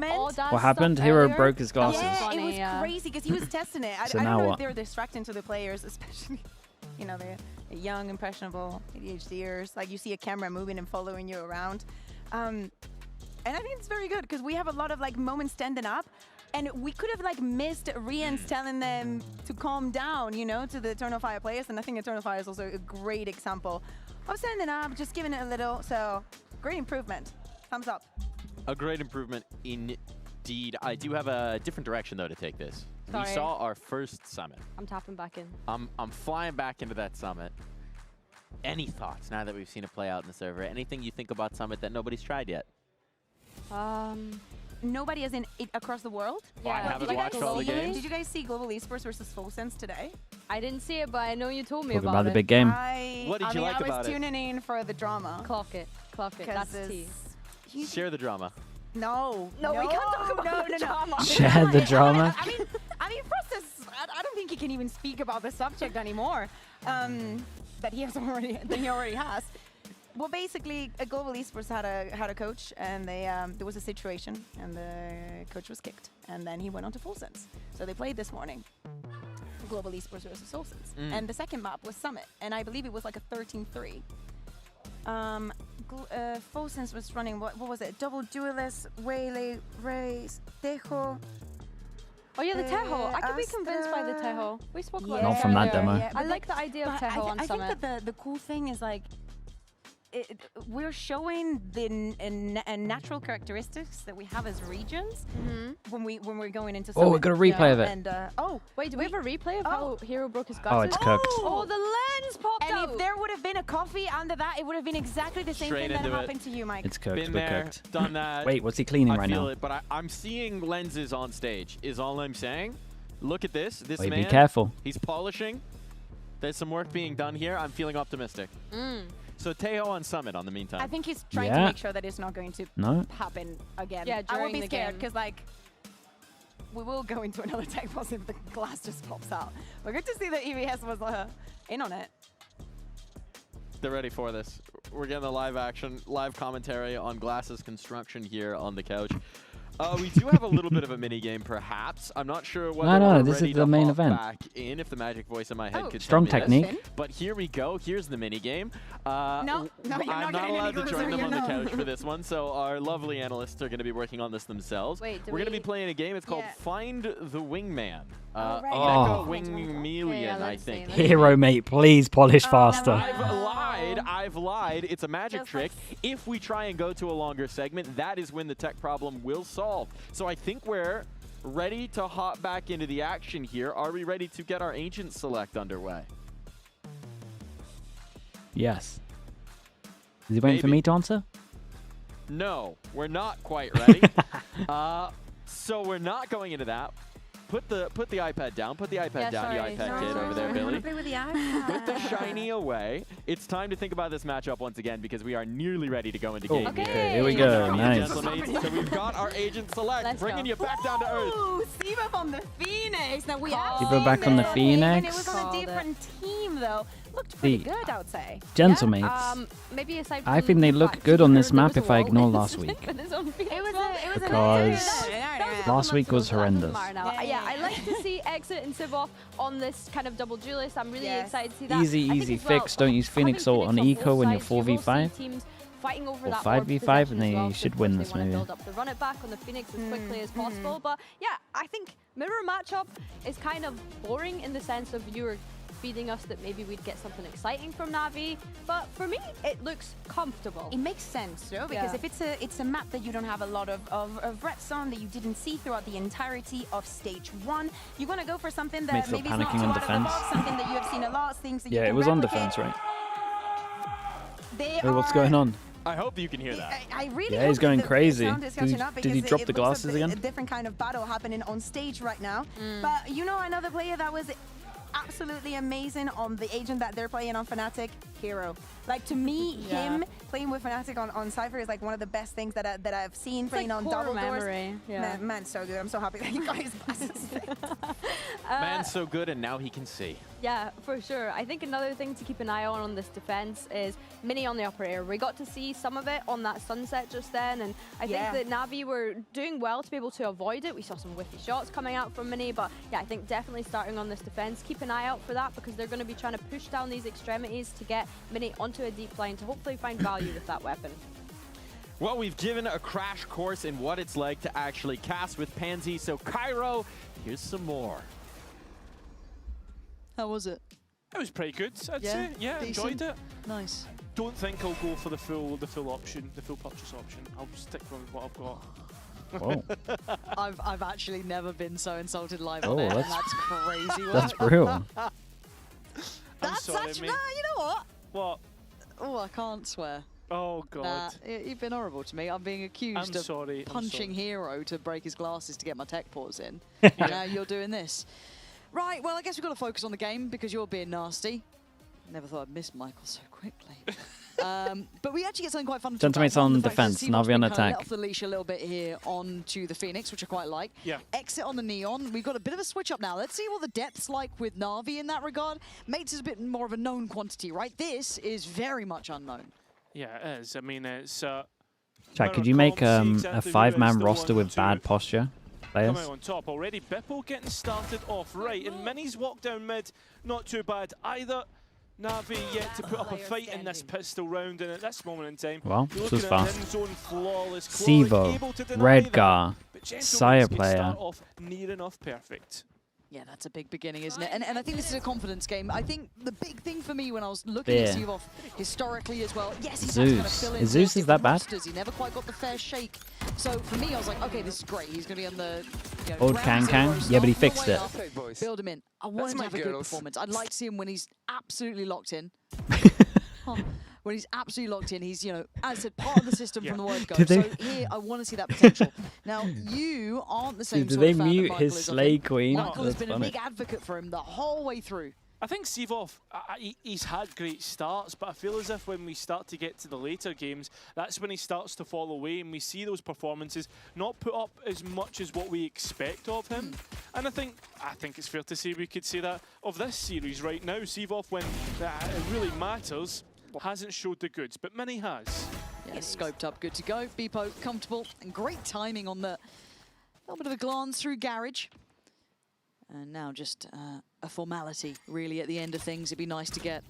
movement. What happened? Hero broke his glasses. Yeah, it Funny, was yeah. crazy because he was testing it. So I now don't know what? if they're distracting to the players, especially, you know, they're young, impressionable ADHDers. Like you see a camera moving and following you around. And I think it's very good because we have a lot of like moments standing up. And we could have like missed Rian's telling them to calm down, you know, to the Eternal Fire players. And I think Eternal Fire is also a great example of standing up, just giving it a little. So great improvement. Thumbs up. A great improvement indeed. I do have a different direction though to take this. Sorry. We saw our first summit. I'm tapping back in. I'm flying back into that summit. Any thoughts now that we've seen it play out in the server? Anything you think about summit that nobody's tried yet? Nobody is in it across the world. Well, I haven't watched all the games. Did you guys see Global Esports versus Full Sense today? I didn't see it, but I know you told me Talking about about the it. big game. What did you like I about was it? tuning in for the drama. Clock it. Clock it. That's tea. Share the drama. No, No, we can't talk about the drama. Share the drama. I mean, Frost I don't think he can even speak about the subject anymore. That he already has. Well, basically, Global Esports had a coach, and there was a situation, and the coach was kicked, and then he went on to Full Sense. So they played this morning. Global Esports versus Full Sense, and the second map was Summit, and I believe it was like a 13-3. Full Sense was running what was it? Double Duelist, Waylay, Race, Tejo. Oh yeah, the Tejo. I could be convinced by the Tejo. We spoke about Not it from that earlier. demo. Yeah, I like the idea of Tejo on I Summit. think that the cool thing is like, we're showing the natural characteristics that we have as regions when we're going into. Oh, we got a replay of it. And wait, do we have a replay of how Hero broke his Oh, glasses? it's cooked. Oh, the lens popped and out. if there would have been a coffee under that, it would have been exactly the same Straight thing that into it. happened to you, Mike. It's cooked, Been but there, cooked. done that. Wait, what's he cleaning I right feel now? it, but I'm seeing lenses on stage. Is all I'm saying. Look at this. This Wait, man. be careful. He's polishing. There's some work being done here. I'm feeling optimistic. So Tejo on Summit on the meantime. I think he's trying Yeah. to make sure that it's not going to No. happen again. Yeah, I will during be the scared game. because like we will go into another tech pause if the glass just pops out. But good to see that EVS was in on it. They're ready for this. We're getting the live action, live commentary on Glass's construction here on the couch. We do have a little bit of a mini game, perhaps. I'm not sure whether No, we're this is ready the to main hop event. back in. If the magic voice in my head could Strong tell me this. technique. But here we go. Here's the mini game. No, you're I'm not not getting allowed any to join closer, them on you the know. couch for this one, so our lovely analysts are going to be working on this themselves. Wait, do we're going to we- be playing a game. It's called Yeah. Find the Wingman. right. Oh. Mecha Wingmelian, Yeah, I let's think. see. Hero, mate, please polish faster. I've lied. It's a magic Just trick. If we try and go to a longer segment, that is when the tech problem will solve. So I think we're ready to hop back into the action here. Are we ready to get our Ancient Select underway? Yes. Is he waiting for me to answer? No, we're not quite ready. So we're not going into that. Put the iPad down. Put the iPad down, you iPad kid over there, Billy. Play with the iPad. Put the shiny away. It's time to think about this matchup once again because we are nearly ready to go into game. Okay, here we go. Nice. Gentlemen, so we've got our Agent Select, Let's bringing go. you back down to earth. Ooh, Siva on the Phoenix. Now we have Siva back seen on the this coming, and it Phoenix. was on a different team, though. Looked pretty good, I would say. Gentlemates. Maybe aside I from think they the look fact good that on this there map was if a I wall ignore in last week. it was Because last week was horrendous. Yeah, I like to see Exit and Sivov on this kind of double duelist. I'm really excited to see that. Easy fix. Don't use Phoenix ult on Eco when you're 4v5 fighting over or that 5v5, and well, they should win this maybe. Build up the run it back on the Phoenix as quickly as possible. But yeah, I think mirror matchup is kind of boring in the sense of you were feeding us that maybe we'd get something exciting from Navi, but for me it looks comfortable. It makes sense though, because if it's a map that you don't have a lot of reps on, that you didn't see throughout the entirety of stage 1, you want to go for something that maybe is not too out of the box, something that you have seen a lot, things that you can it was on replicate. defense, right? Wait, what's going on? I hope you can hear that. I really Yeah, he's hope going that the crazy. sound is catching up Did he because drop it the looks glasses a again? different kind of battle happening on stage right now. But you know, another player that was absolutely amazing on the agent that they're playing on Fnatic, Hero. Like, to me, him playing with Fnatic on Cypher is like one of the best things that I've seen playing on double doors. Man, so good. I'm so happy that he got his glasses fixed. Man's so good, and now he can see. Yeah, for sure. I think another thing to keep an eye on this defense is Mini on the upper air. We got to see some of it on that sunset just then, and I think that Navi were doing well to be able to avoid it. We saw some whiffy shots coming out from Mini, but yeah, I think definitely starting on this defense, keep an eye out for that, because they're going to be trying to push down these extremities to get Mini onto a deep line to hopefully find value with that weapon. Well, we've given a crash course in what it's like to actually cast with Pansy, so Cairo, here's some more. How was it? It was pretty good, I'd say. Yeah, enjoyed it. Nice. Don't think I'll go for the full option, the full purchase option. I'll stick with what I've got. Whoa. I've actually never been so insulted live Oh, on air. that's- That's crazy. That's real. That's sorry, actually, mate. you know what? What? Oh, I can't swear. Oh, God. You've been horrible to me. I'm being accused of punching Hero to break his glasses to get my tech ports in. Now you're doing this. Right, well, I guess we've got to focus on the game because you're being nasty. Never thought I'd miss Michael so quickly. But we actually get something quite fun to talk about. Gentlemates on defense, Navi on attack. Let off the leash a little bit here onto the Phoenix, which I quite like. Yeah. Exit on the Neon. We've got a bit of a switch up now. Let's see what the depth's like with Navi in that regard. Mates is a bit more of a known quantity, right? This is very much unknown. Yeah, it is. I mean, it's... Chat, could you make a 5-man roster with bad posture players? Coming on top already. Bipple getting started off right, and Mini's walk down mid, not too bad either. Navi yet to put up a fight in this pistol round, and at this moment in time, Well, you're this was looking at an fast. end-zone flawless. Sivo, able to deny Redgar, that, but Gentleman's Sire can player. start off near enough perfect. Yeah, that's a big beginning, isn't it? And I think this is a confidence game. I think the big thing for me when I was looking at Sivov historically as well, yes, he's had to kind of fill in Is Zeus different that bad? rosters. He never quite got the fair shake. So for me, I was like, okay, this is great. He's going to be on the Old ground Kang zero, Yeah, but he start fixed the way it. up, build him in. I want him to have a good performance. I'd like to see him when he's absolutely locked in. When he's absolutely locked in, he's, as I said, part of the system from the word go. So here, I want to see that potential. Now, you aren't the same Did sort they of fan that mute Michael his is of Slay him. Queen? Michael has That's been a funny. big advocate for him the whole way through. I think Sivov, he's had great starts, but I feel as if when we start to get to the later games, that's when he starts to fall away, and we see those performances not put up as much as what we expect of him. And I think it's fair to say we could say that of this series right now, Sivov, when it really matters, hasn't showed the goods, but Mini has. Yeah, scoped up, good to go. Beepo, comfortable, and great timing on the little bit of a glance through Garage. And now just a formality, really, at the end of things. It'd be nice to get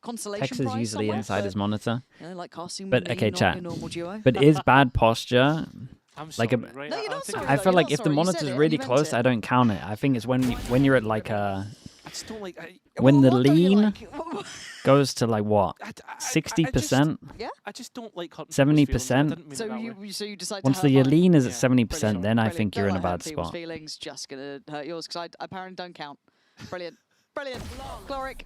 consolation Hex is prize usually somewhere, inside his monitor. Like casting But with me, okay, not chat. a normal duo. But is bad posture I'm like sorry, right? No, you're not sorry. I feel like you're if the not sorry. You said monitor's it, really you meant close, it. I don't count it. I think it's when you're at like I just don't like... when the What don't you lean like? goes to like what, 60%, Yeah. I just don't like hurting 70%. So you decide Once to the hurt mine. lean is at 70%, then I think Don't you're in a let bad hurt people's spot. feelings, just gonna hurt yours because I apparently don't count. Brilliant, brilliant. Chloric,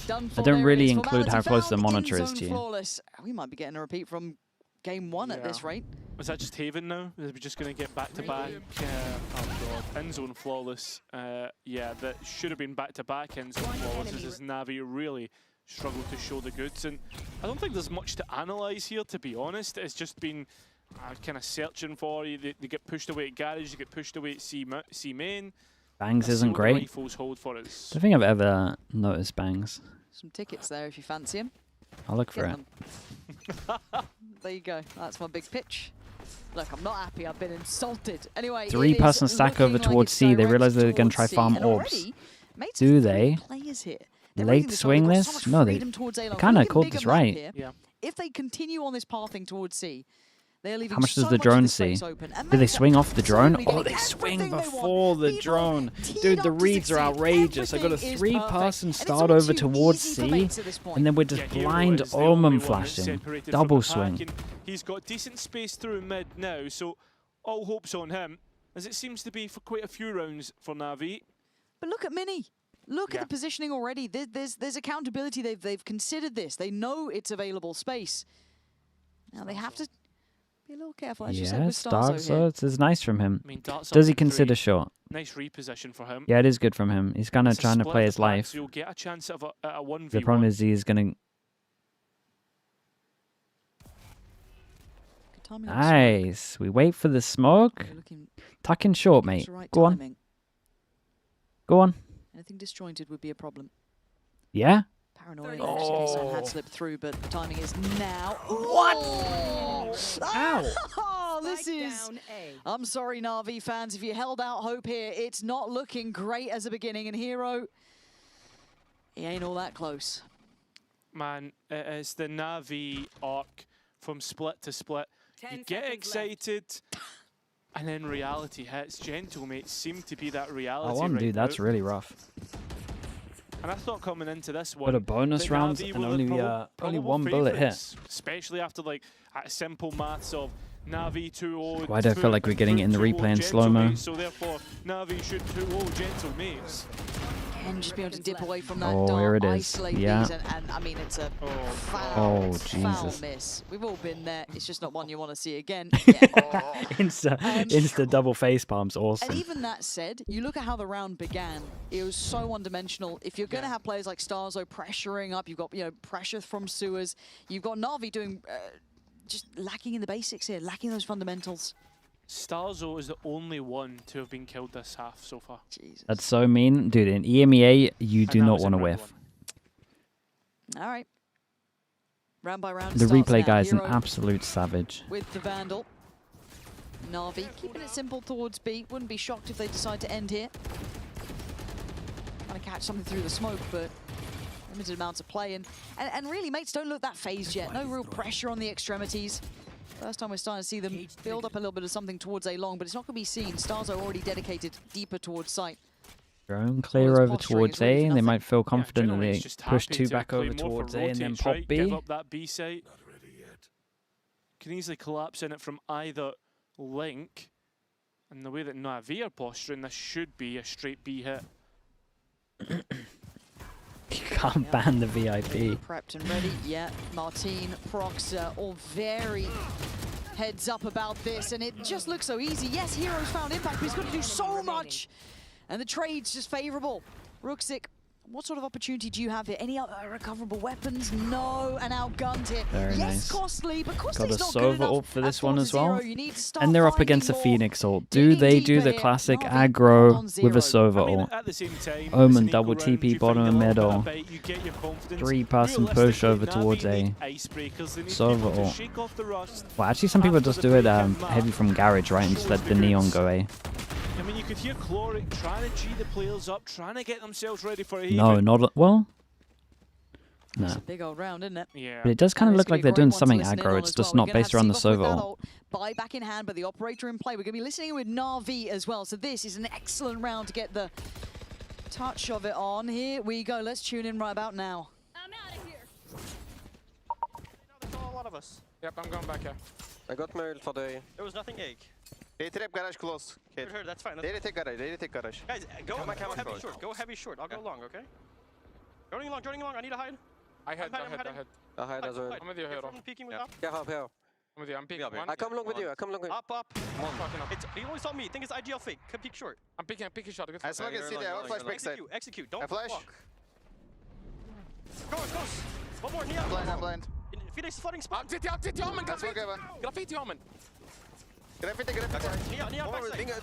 done for. I don't There really it is. include how Formality close the found, monitor is in-zone to you. flawless. We might be getting a repeat from game 1 at this rate. Was that just Haven now? Are we just going to get back-to-back? Oh god, end-zone flawless. Yeah, that should have been back-to-back end-zone flawless as Navi really struggled to show the goods. And I don't think there's much to analyse here, to be honest. It's just been kind of searching for you. They get pushed away at Garage, they get pushed away at C main. Bangs Let's see isn't what the great. rifles hold for us. I don't think I've ever noticed Bangs. Some tickets there if you fancy him. I'll look for Get it. them. There you go. That's my big pitch. Look, I'm not happy. I've been insulted. Anyway, 3-person stack over towards C. They realize they're going to try farm orbs. Do they? Late swing this? No, they kind of called this right. Yeah. If they continue on this pathing towards C, they're leaving How much does so the of drone this see? space open. And Do they Meta swing off the drone? absolutely Oh, doing they swing everything they before want. the People drone. teed Dude, the up to reads are succeed. outrageous. I got a Everything is 3-person perfect. start And it's over all too towards easy for C, mates at this point. and then we're just Yeah, Hero blind is the only omen one that's flashing. separated from Double the pack, swing. and he's got decent space through mid now, so all hopes on him, as it seems to be for quite a few rounds for Navi. But look at Mini. Look at the positioning already. There's accountability. They've considered this. They know it's available space. Now they have to be a little careful. As you said Yeah, with Starzo here. it's nice from him. I mean, darts Does up he in consider 3. short? Nice reposition for him. Yeah, it is good from him. He's kind of It's a trying to split play of his the pack, life. so you'll get a chance of a 1v1. The problem is he's going to... Nice. We wait for the smoke. Tuck in short, mate. Go on. Go on. Anything disjointed would be a problem. Yeah? Paranoia. Oh. Had slipped through, but the timing is now. What? Ow! Oh, this is. I'm sorry, Navi fans. If you held out hope here, it's not looking great as a beginning. And Hero, he ain't all that close. Man, it is the Navi arc from split to split. You get excited, and then reality hits. Gentlemates seem to be that reality. Oh, one right dude, now. that's really rough. And I thought coming into this one, But a bonus that round Navi and were the only probable one bullet hit. favourites, especially after like simple maths of Navi 2-0. Why do I feel like we're getting it in the replay in slow-mo? So therefore, Navi should 2-0 Gentlemates. And just be able to dip away from that Oh, dart, here it is. isolate Yeah. these, and I mean, it's a foul, Oh, foul Jesus. miss. We've all been there. It's just not one you want to see again. Insta double face palms, awesome. And even that said, you look at how the round began. It was so one-dimensional. If you're going to have players like Starzo pressuring up, you've got pressure from sewers. You've got Navi doing just lacking in the basics here, lacking those fundamentals. Starzo is the only one to have been killed this half so far. Jesus. That's so mean. Dude, in EMEA, you do not want to whiff. All right. Round by round. The starts replay now. guy is an Hero absolute savage. with the Vandal. Navi keeping it simple towards B. Wouldn't be shocked if they decide to end here. Trying to catch something through the smoke, but limited amounts of play. And really, mates don't look that phased yet. No real pressure on the extremities. First time we're starting to see them build up a little bit of something towards A long, but it's not going to be seen. Stars are already dedicated deeper towards site. Drone clear over towards A, and they might feel confident and they just push happy 2 to back play over more for towards A and then rotates, pop right? B. Give up that B site. Can easily collapse in it from either link. And the way that Navi are posturing, this should be a straight B hit. You can't ban the VIP. Prepped and ready. Yeah, Martine, Prox, all very heads up about this, and it just looks so easy. Yes, Hero's found impact, but he's got to do so much. And the trade's just favorable. Ruxic, what sort of opportunity do you have here? Any other recoverable weapons? No, and outgunned here. Very yes, nice. costly, but Got costly's a not good Sova enough. ult for this At one as well. 4-0, you need to start And they're up finding against the more. Phoenix ult. Do they do the classic aggro with a Sova ult? At the same time, Omen it's an double equal round, TP you bottom find and a little middle. bit of bait, you get your confidence. 3-person push over Realistically, towards Navi A. need icebreakers. They need to be Sova able to ult. shake off the rust. Well, actually, some people just do it heavy from Garage, right, and just let the Neon go A. I mean, you could hear Chloric trying to G the players up, trying to get themselves ready for a No, not... Well... No. It's a big old round, isn't it? Yeah. But it does kind of And look it's like gonna they're be a doing great one to something listen in aggro. on It's as just well. not We're gonna based have around the Seagull with Sova that ult. Buy back in hand, but the operator in play. We're going to be listening with Navi as well. So this is an excellent round to get the touch of it on. Here we go. Let's tune in right about now. I'm out of here. There's not a lot of us. Yep, I'm going back here. I got mail for the... There was nothing egg. They trap garage close. Kid. Heard, that's fine. They take garage, they take garage. Guys, go Come on, heavy short. short. Go heavy short. I'll go long, okay? Joining long. I need a hide. I head. I'm hiding. I hide as well. I'm with you, Hero. Peeking with up. Yeah, help. I'm with you. I'm peeking one. I come along with you, I come along with you. Up. Fucking up. He always saw me. Think it's IGL fake. Could peek short. I'm peeking shot. Good I smoke and see there, I'll flash back side. Execute. Don't I flash. walk. Go. One more. Neon. I'm blind. Phoenix is flooding spot. City Omen. That's okay, man. Graffiti Omen. Graffiti. Neon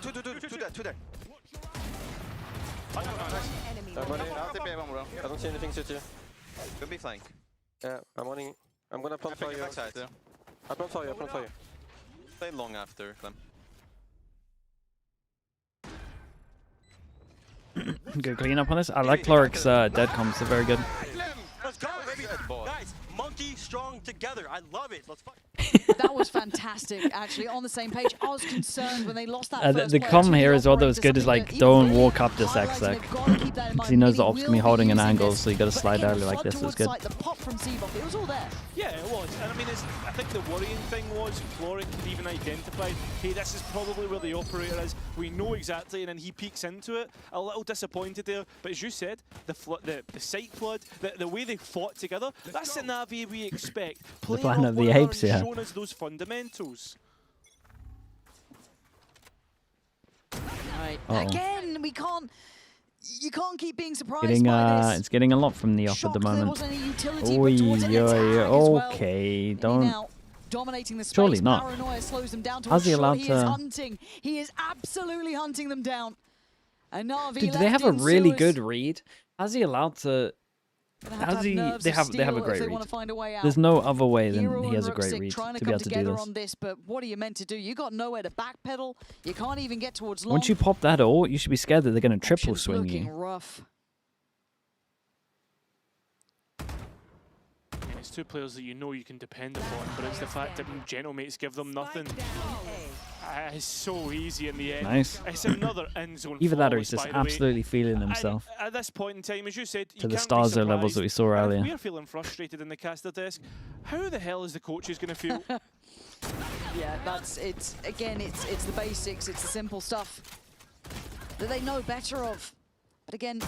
Two backside. there. I don't see anything, City. Could be flank. Yeah, I'm running. I'm gonna plant for you. Backside. I plant for you, I plant for you. Play long after, Clem. Good clean up on this. I like Cloric's dead comms. They're very good. Let's go, baby. Guys, monkey strong together. I love it. Let's fight. That was fantastic, actually, on the same page. I was concerned when they lost that first The player comm to here the as well that was operator, good is something like, that don't even walk up this highlights, X-Sec. and they've got to keep that in Because mind. he knows the Maybe op's going to be we'll holding an using angle, this, so you got to but slide again, early the like flood this. It's towards good. site, the pop from Seabuff, it was all there. Yeah, it was. And I mean, I think the worrying thing was Floric could even identify, hey, this is probably where the operator is. We know exactly, and then he peeks into it. A little disappointed there, but as you said, the site flood, the way they fought together, that's the Navi we expect. The Planet of the Apes, yeah. Showing us those fundamentals. Right. Uh-oh. Again, you can't keep being surprised Getting, by this. it's getting a lot from the off at the moment. Okay, don't. Dominating the space. Surely not. Paranoia slows them down to How's he a shot. allowed He to? is hunting. He is absolutely hunting them down. And Na'Vi Dude, do left they have a in really sewers. good read? How's he allowed to? How's he? They have a great read. There's no other way than Hero he has a and great Ruxic read trying to to be come able to do together this. on this, but what are you meant to do? You got nowhere to backpedal. You can't even get towards long. Once you pop that ult, you should be scared that they're going to triple Options swing looking you. rough. I mean, it's two players that you know you can depend upon, but it's the fact that gentlemates give them nothing. It's so easy in the end. Nice. It's another end zone. Either that or he's flawless, just by the way. absolutely feeling himself. And at this point in time, as you said, To the Starzo levels that we saw earlier. We're feeling frustrated in the caster desk. How the hell is the coaches going to feel? Yeah, it's the basics, it's the simple stuff that they know better of. But again,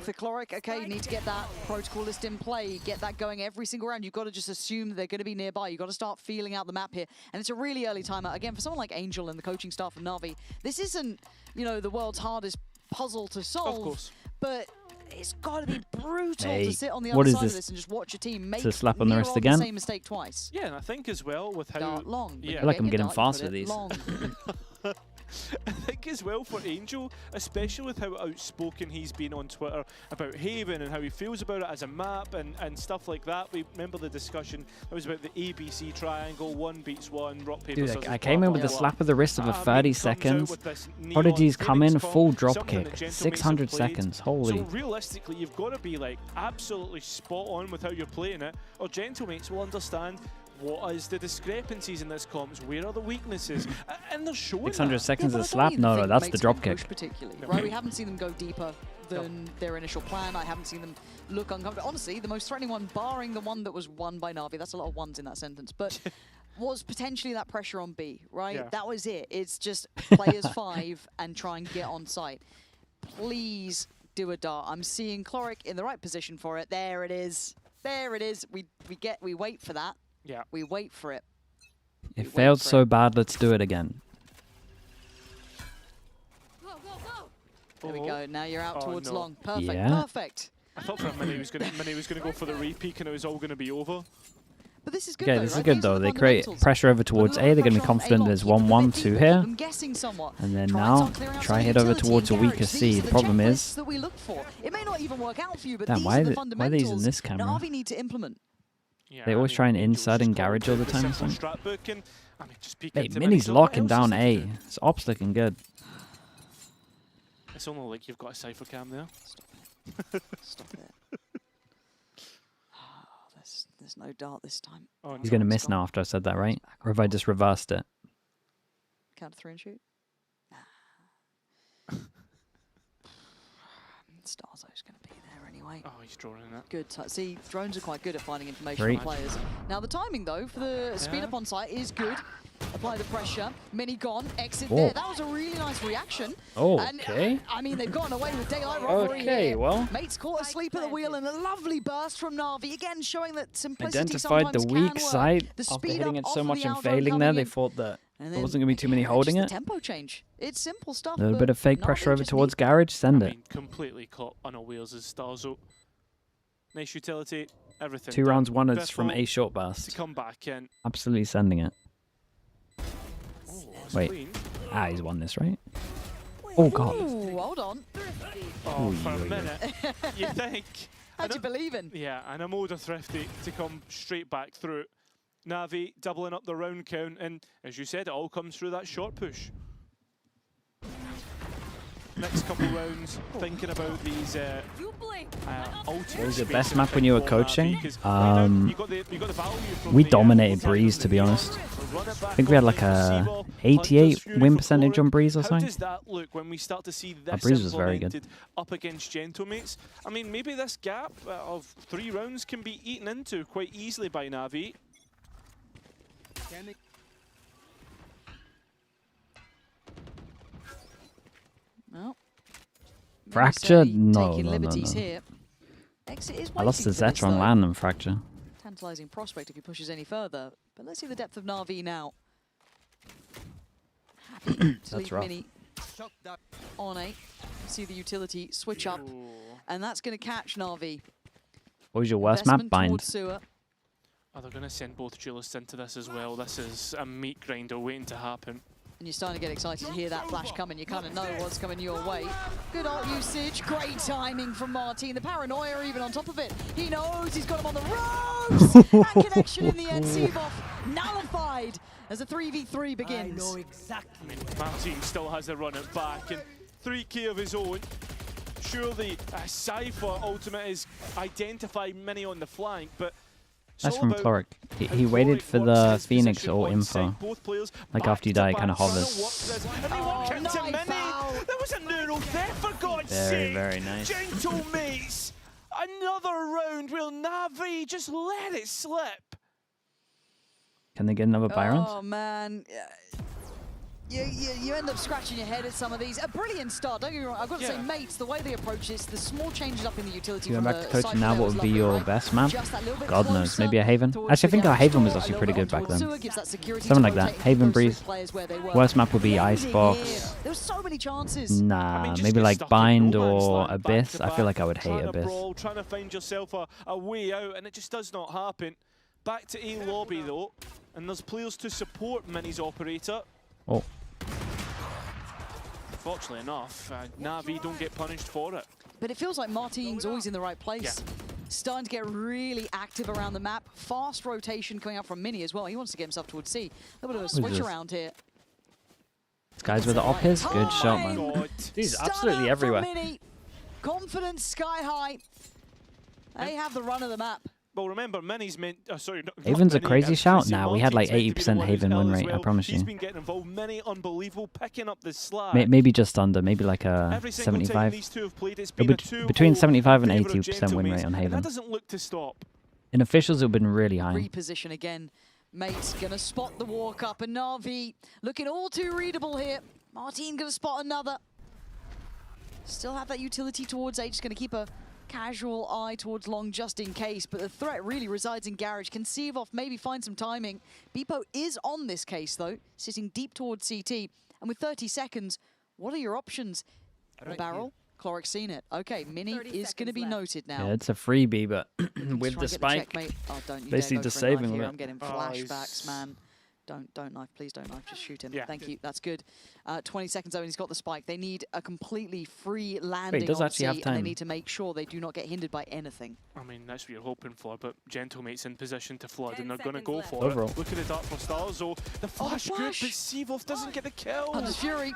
for Cloric, okay, you need to get that protocol list in play, get that going every single round. You've got to just assume that they're going to be nearby. You've got to start feeling out the map here. And it's a really early timeout. Again, for someone like Angel and the coaching staff of Navi, this isn't, the world's hardest puzzle to solve. Of course. But it's got to be brutal Hey, to sit on the what other is side of this? this and just watch your team make To slap on the wrist again? the same mistake twice. Yeah, and I think as well with how... Dart long. Yeah. I feel like I'm getting Dart, fast put with it these. long. I think as well for Angel, especially with how outspoken he's been on Twitter about Haven and how he feels about it as a map and stuff like that. We remember the discussion that was about the ABC triangle, one beats one, rock, paper, Dude, scissors, I came blah, in with blah, a blah. slap of the wrist of a Ming 30 comes out seconds. with this neon Prodigy's come in, Phoenix full comp, drop something kick. that Gentlemates 600 have played. seconds, holy. So realistically, you've got to be like absolutely spot on with how you're playing it, or Gentlemates will understand what is the discrepancies in this comms, where are the weaknesses, and they're showing 600 that. seconds Yeah, of but I slap? don't even No, think that's makes the drop them kick. push particularly, right? We haven't seen them go deeper than their initial plan. I haven't seen them look uncomfortable. Honestly, the most threatening one, barring the one that was won by Navi, that's a lot of ones in that sentence, but was potentially that pressure on B, right? Yeah. That was it. It's just play as 5 and try and get on site. Please do a dart. I'm seeing Cloric in the right position for it. There it is. There it is. We wait for that. Yeah. We wait for it. It failed so bad, let's do it again. There we go. Now you're out towards no. long. Perfect. Yeah. Perfect. I thought for a minute he was going to go for the repeat and it was all going to be over. But this is good. Okay, though, this is right? good These are though. the They create fundamentals. pressure over towards A. They're going to be confident there's 1-1, 2 here. I'm guessing somewhat. And then Try and now, start clearing out try some head over utility towards a and weaker garage. C. These are The the problem checklists is, that we look for. It may not even work out for you, but damn, these why are the are they using fundamentals this camera? Navi need to implement. Yeah, They always try and inside and garage all the time. or something. Strat book and, I mean, just peek Hey, into Mini's Mini, so what locking else down is he A. doing? His op's looking good. It's only like you've got a cypher cam there. Stop it. There's no dart this time. Oh, He's going to miss now after I said that, right? Or have I just reversed it? Counter 3 and shoot. Starzo's going to be there anyway. Oh, he's drawing that. Good. See, drones are quite good at finding information Great. on players. Now, the timing, though, for the speed up on site is good. Apply the pressure. Mini gone. Exit Whoa. there. That was a really nice reaction. Okay. And, I mean, they've gotten away with daylight robbery Okay, here. well. Mates caught asleep at the wheel and a lovely burst from Na'Vi. Again, showing that simplicity Identified the sometimes weak can work. side The after speed hitting up it so off much the and Aldo failing there. coming They in. thought that And there then, wasn't going to be too many yeah, holding just it. the tempo change. It's simple stuff. A little but bit of fake Na'Vi pressure over just towards need- garage. Send I it. mean, completely caught unawares as Starzo. Nice utility, everything. 2 rounds won is from Biffle A short to burst. come back in. Absolutely sending it. Oh, that's Wait. clean. Ah, he's won this, right? Oh, God. Ooh, hold on. Oh, for a minute, you think. How'd you believe in? Yeah, and a Moda Thrifty to come straight back through. Navi doubling up the round count, and as you said, it all comes through that short push. Next couple rounds, thinking about these ultimate. What was your best map when you were coaching? We dominated Breeze, to be honest. I think we had like a 88 win percentage on Breeze or How something. does that look when we start to see this Breeze was very good. up against Gentlemates? I mean, maybe this gap of 3 rounds can be eaten into quite easily by Navi. Well, Fracture? Taking No. liberties here. Exit is I lost the waiting for this, Zeta on though. land and Fracture. Tantalizing prospect if he pushes any further. But let's see the depth of Na'Vi now. Happy to That's leave rough. Mini on a. See the utility switch up. And that's going to catch Na'Vi. What was your worst map? Investment Bind. towards sewer. Oh, they're going to send both duelists into this as well. This is a meat grinder waiting to happen. And you're starting to get excited to hear that flash coming. You kind of know what's coming your way. Good ult usage. Great timing from Martin. The paranoia even on top of it. He knows he's got him on the ropes. That connection in the end. Seavoff nullified as a 3v3 begins. I know exactly. I mean, Martin still has the run it back and 3k of his own. Surely a Cypher ultimate is identify Mini on the flank, but That's from Cloric. He waited for the Phoenix or info. Like after you die, it kind of hovers. There was a neural there, for God's sake! Very nice. Gentlemates! Another round, will Navi just let it slip? Can they get another Byron? Oh, man. You end up scratching your head at some of these. A brilliant start, don't get me wrong. I've got to say, mates, the way they approach this, the small changes up in the utility Going from back to the coaching Cypher now, there what was would be lovely, your right? best map? Just that little bit God knows. closer Maybe a Haven? towards Actually, I think the our Haven was garage actually door, pretty a little good back bit then. towards sewer, gives that security Something to like that. rotate Haven those Breeze. players where they were. Worst map would be Yeah, Icebox. there were so many chances. Nah, maybe like Bind or Abyss. I feel like I would hate Abyss. Trying to find yourself a way out, and it just does not happen. Back to A lobby though, and there's players to support Mini's operator. Oh. Fortunately enough, Navi don't get punished for it. But it feels like Martin's always in the right place. Starting to get really active around the map. Fast rotation coming out from Mini as well. He wants to get himself towards C. A little bit of a switch around here. This guy's where the op is. Good shot, man. He's absolutely everywhere. Mini. Confidence sky high. They have the run of the map. Well, remember, Mini's meant. Sorry, not Haven's a Mini, crazy shout. Nah, we had like Martin's meant to be the 80% one Haven who's win held as rate, I well. promise He's you. been getting involved. Mini unbelievable, picking up the slack. Maybe just under, maybe like a Every single time 75. these two have played, it's been a two Between 75 and favour of 80% win rate on Gentlemates, and Haven. that doesn't look to stop. In officials, it would have been really high. Reposition again. Mate's gonna spot the walk up, and Na'Vi looking all too readable here. Martin gonna spot another. Still have that utility towards A, just gonna keep a casual eye towards long just in case, but the threat really resides in Garage. Can Seavoff maybe find some timing. Beepo is on this case though, sitting deep towards CT, and with 30 seconds, what are your options? A barrel? Cloric's seen it. Okay, Mini is going to be noted now. Yeah, it's a freebie, but with the Try and get spike, checkmate. Oh, don't you basically dare go just for a knife saving here. it. I'm getting flashbacks, man. Don't knife, please don't knife, just shoot him. Yeah. Thank you, that's good. 20 seconds though, and he's got the spike. They need a completely free landing he does on actually have C, and they time. need to make sure they do not get hindered by anything. I mean, that's what you're hoping for, but Gentlemate's in position to flood, and they're going to go left. for Overall. it. Look at the Dart for Stars, though. The flash, good, but Seavoff doesn't get the kill. Hunter's Fury.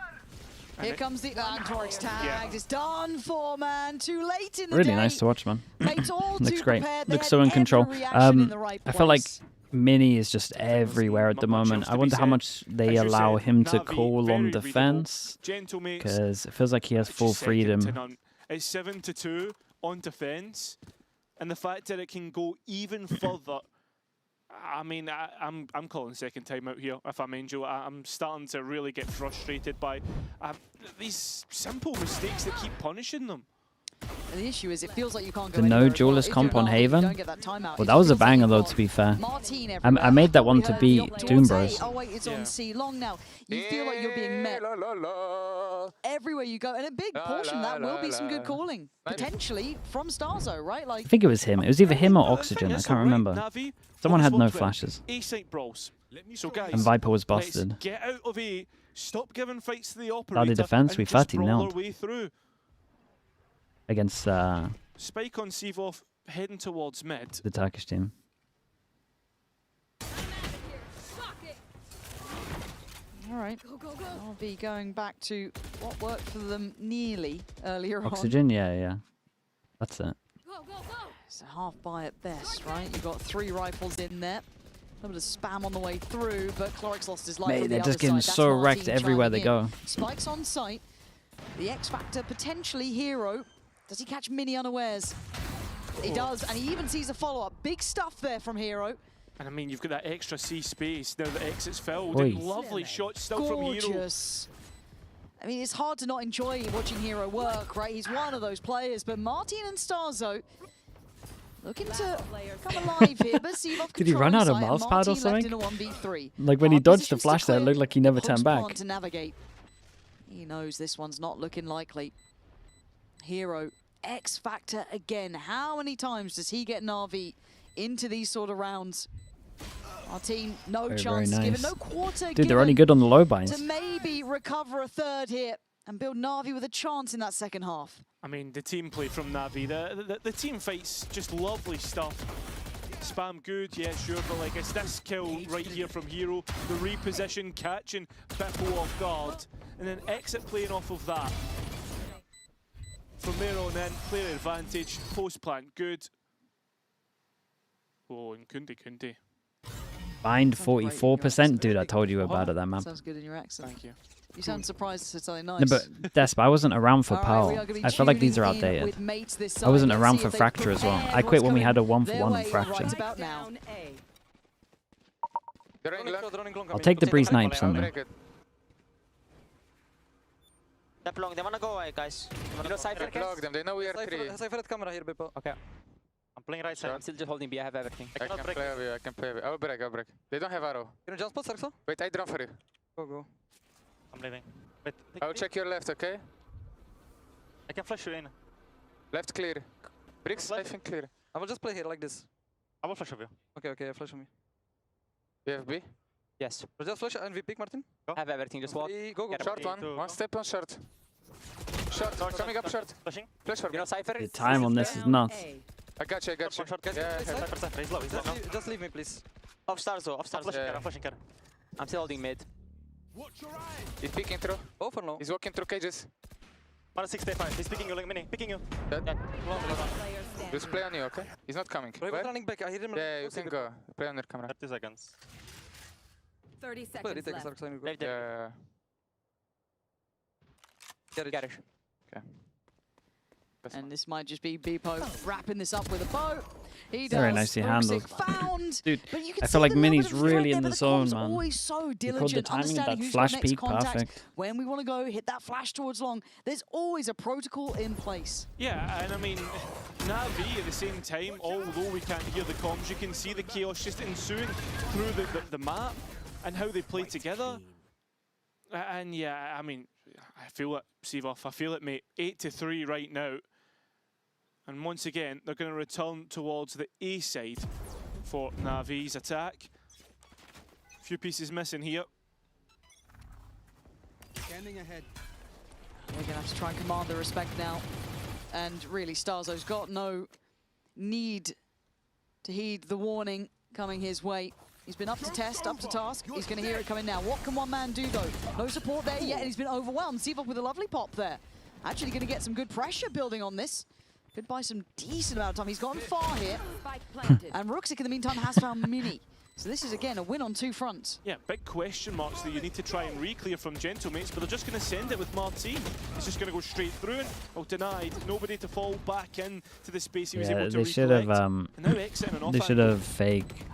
Here comes the Cloric's tagged. It's done for, man. Too late in the Really day. nice to watch, man. Mates all Looks too great. prepared. They Looks had so in every control. reaction in the right I feel like place. Mini is just everywhere at the moment. I wonder how much they allow him to call on defense, because it feels like he has full freedom. It's 7-2 on defense, and the fact that it can go even further. I mean, I'm calling second timeout here, if I'm Angel. I'm starting to really get frustrated by these simple mistakes that keep punishing them. And the issue is, it feels like you can't go The no anywhere as well. duelist If comp you're on not, you Haven? don't get that timeout. Well, It that was a feels like banger you've though, got to be fair. Martin I everywhere. made that one We to heard beat the op Doom towards Bros. A. Oh wait, it's on C long now. You feel like you're being met everywhere you go, and a big portion of that will be some good calling, potentially from Starzo, right? Like, I think it was him. It was either him or Oxygen. I can't remember. Someone had no flashes. A-site brawls. So guys, And Viper was let's busted. get out of A. Stop giving fights to the operator. Started defense, and we just 30 brawl nailed. our way through. against Spike on Sivov heading towards mid. the Turkish team. All right. NAVI going back to what worked for them nearly earlier on. Oxygen, yeah. That's it. It's a half buy at best, right? You've got 3 rifles in there. A little bit of spam on the way through, but Clorix lost his life. Mate, they're just getting so wrecked everywhere they go. Spikes on site. The X Factor potentially Hero. Does he catch Mini unawares? He does, and he even sees a follow-up. Big stuff there from Hero. And I mean, you've got that extra C space now that exit's filled. Oi. And lovely shots still from Hero. Gorgeous. I mean, it's hard to not enjoy watching Hero work, right? He's one of those players, but Martin and Starzo looking to come alive here, but Sivov Did he run out of mouse pad or something? Like when he dodged the flash there, it looked like he never turned back. To navigate. He knows this one's not looking likely. Hero, X Factor again. How many times does he get NAVI into these sort of rounds? Our team, no chance nice. given, no quarter Dude, they're only good on the low to binds. maybe recover a third here and build NAVI with a chance in that second half. I mean, the team play from NAVI, the team fights, just lovely stuff. Spam good, yeah, sure, but like it's this kill right here from Hero, the reposition, catching Bippo off guard, and then exit playing off of that. From there on in, player advantage, post plant good. Oh, and Kundi. Bind 44%. Dude, I told you we were bad at that map. Sounds good in your accent. Thank you. You sound surprised to say nice. No, but Desp, I wasn't around for Pearl. I feel like these are outdated. I wasn't around for Fracture as well. I quit when we had a 1-for-1 Fracture. I'll take the Breeze 90% there. Step long, they wanna go away, guys. You know Cypher Block them, they know we are 3. Cypher camera here, Bippo. Okay. I'm playing right side. I'm still just holding B, I have everything. I can play with you, I can play with you. I'll break. They don't have arrow. Can you jump spot, Saxo? Wait, I drone for you. Go. I'm leaving. Wait, I'll check your left, okay? I can flash you in. Left clear. Bricks, I think clear. I will just play here like this. I will flash of you. Okay, flash on me. You have B? Yes. Just flash and we pick Martin. Go. I have everything, just walk. Go. Short one. One step on short. Short, coming up short. Flashing. Flash for me. You know Cypher? The time on this is nuts. I got you. Short, guys. Yeah. Cypher, he's low, he's low. Just leave me, please. Off stars though, I'm flashing car. I'm still holding mid. He's peeking through. Go for now. He's walking through cages. 165, he's picking you like mini, picking you. Dead. Just play on you, okay? He's not coming. He was running back, I hear him. Yeah, you can go. Play on your camera. 30 seconds. 30 seconds left. Yeah. Get it. Okay. And this might just be Bippo wrapping this up with a bow. He does. Very nicely handled. Found. Dude, but you can I see feel like the Mini's level of really threat in there, the but zone, Com's man. always so He diligent, called the timing of understanding that who's flash got next peek contact. perfect. When we want to go hit that flash towards long, there's always a protocol in place. Yeah, and I mean, NAVI at the same time, although we can't hear the comms, you can see the chaos just ensuing through the map and how they play together. And yeah, I mean, I feel it, Sivov. I feel it, mate. 8-3 right now. And once again, they're going to return towards the A side for NAVI's attack. A few pieces missing here. Standing ahead. We're going to have to try and command the respect now. And really, Starzo's got no need to heed the warning coming his way. He's been up to test, up to task. He's going to hear it coming now. What can one man do, though? No support there yet, and he's been overwhelmed. Sivov with a lovely pop there. Actually going to get some good pressure building on this. Could buy some decent amount of time. He's gotten far here. And Ruxic, in the meantime, has found Mini. So this is, again, a win on two fronts. Yeah, big question marks that you need to try and re-clear from Gentlemates, but they're just going to send it with Martin. He's just going to go straight through and, well, denied. Nobody to fall back in to the space he was able to they should have, they should have fake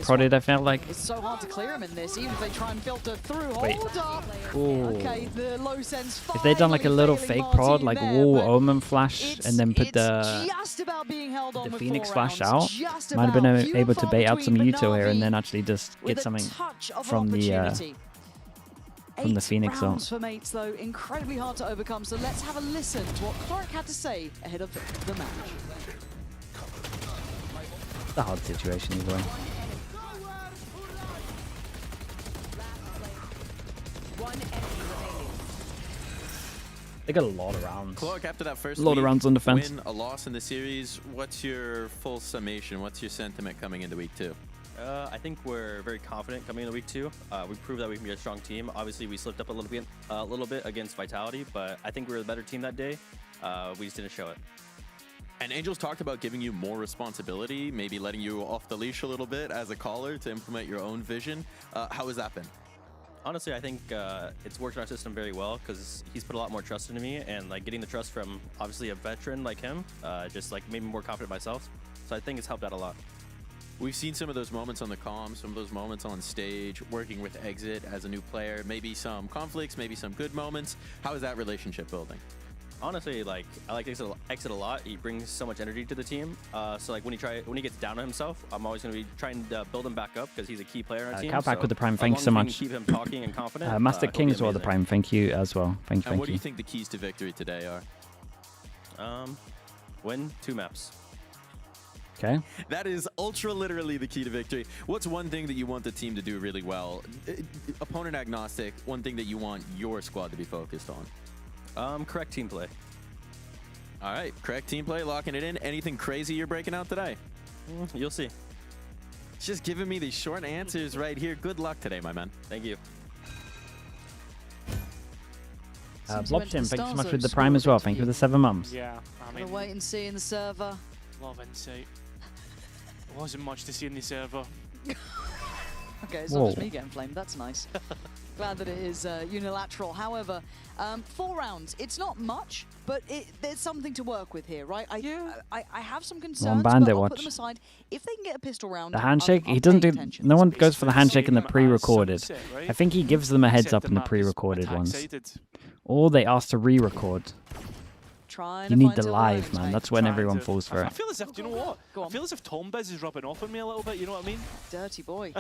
prodded, I felt like. It's so hard to clear him in this, even if they try and filter through. Wait. Hold up! Ooh. Okay, the low sense. If they'd done like a little fake prod, like wall omen flash, and then put the Phoenix flash out, might have been able to bait out some util here and then actually just get something from the Phoenix out. For mates, though, incredibly hard to overcome. So let's have a listen to what Clark had to say ahead of the match. It's a hard situation either way. One enemy remaining. They got a lot of rounds. Clark, after that first A lot of week, rounds on defense. win, a loss in the series, what's your full summation? What's your sentiment coming into week 2? I think we're very confident coming into week 2. We proved that we can be a strong team. Obviously, we slipped up a little bit against Vitality, but I think we were the better team that day. We just didn't show it. And Angel's talked about giving you more responsibility, maybe letting you off the leash a little bit as a caller to implement your own vision. How has that been? Honestly, I think it's worked in our system very well because he's put a lot more trust into me, and like getting the trust from obviously a veteran like him just like made me more confident myself. So I think it's helped out a lot. We've seen some of those moments on the comms, some of those moments on stage, working with Exit as a new player, maybe some conflicts, maybe some good moments. How is that relationship building? Honestly, like I like Exit a lot. He brings so much energy to the team. So like when he gets down on himself, I'm always going to be trying to build him back up because he's a key player in our team. Cow back with the Prime, as thank long you so as we much. can keep him talking and confident. Master he'll King be as well, the amazing. Prime, thank you as well. Thank you, And thank what do you. you think the keys to victory today are? Win 2 maps. Okay. That is ultra literally the key to victory. What's one thing that you want the team to do really well? Opponent agnostic, one thing that you want your squad to be focused on? Correct team play. All right, correct team play, locking it in. Anything crazy you're breaking out today? You'll see. Just giving me these short answers right here. Good luck today, my man. Thank you. Blobshin, thank you so much for the Prime as well. Thank you for the 7 months. Yeah, I mean, wait and see in the server. Love insight. Wasn't much to see in the server. Okay, it's not just me getting flamed. That's nice. Glad that it is unilateral. However, 4 rounds. It's not much, but there's something to work with here, right? I have some concerns, but I'll put them aside. If they can get a pistol round, The handshake, I'll he doesn't pay do. attention. No one goes for the handshake in the pre-recorded. Sunset, right? I think he gives them a heads up in the pre-recorded ones, or they ask to re-record. You need the live, man. That's when everyone falls for I it. feel as if, do you know what? I feel as if Tom Biz is rubbing off on me a little bit, you know what I mean? Dirty boy.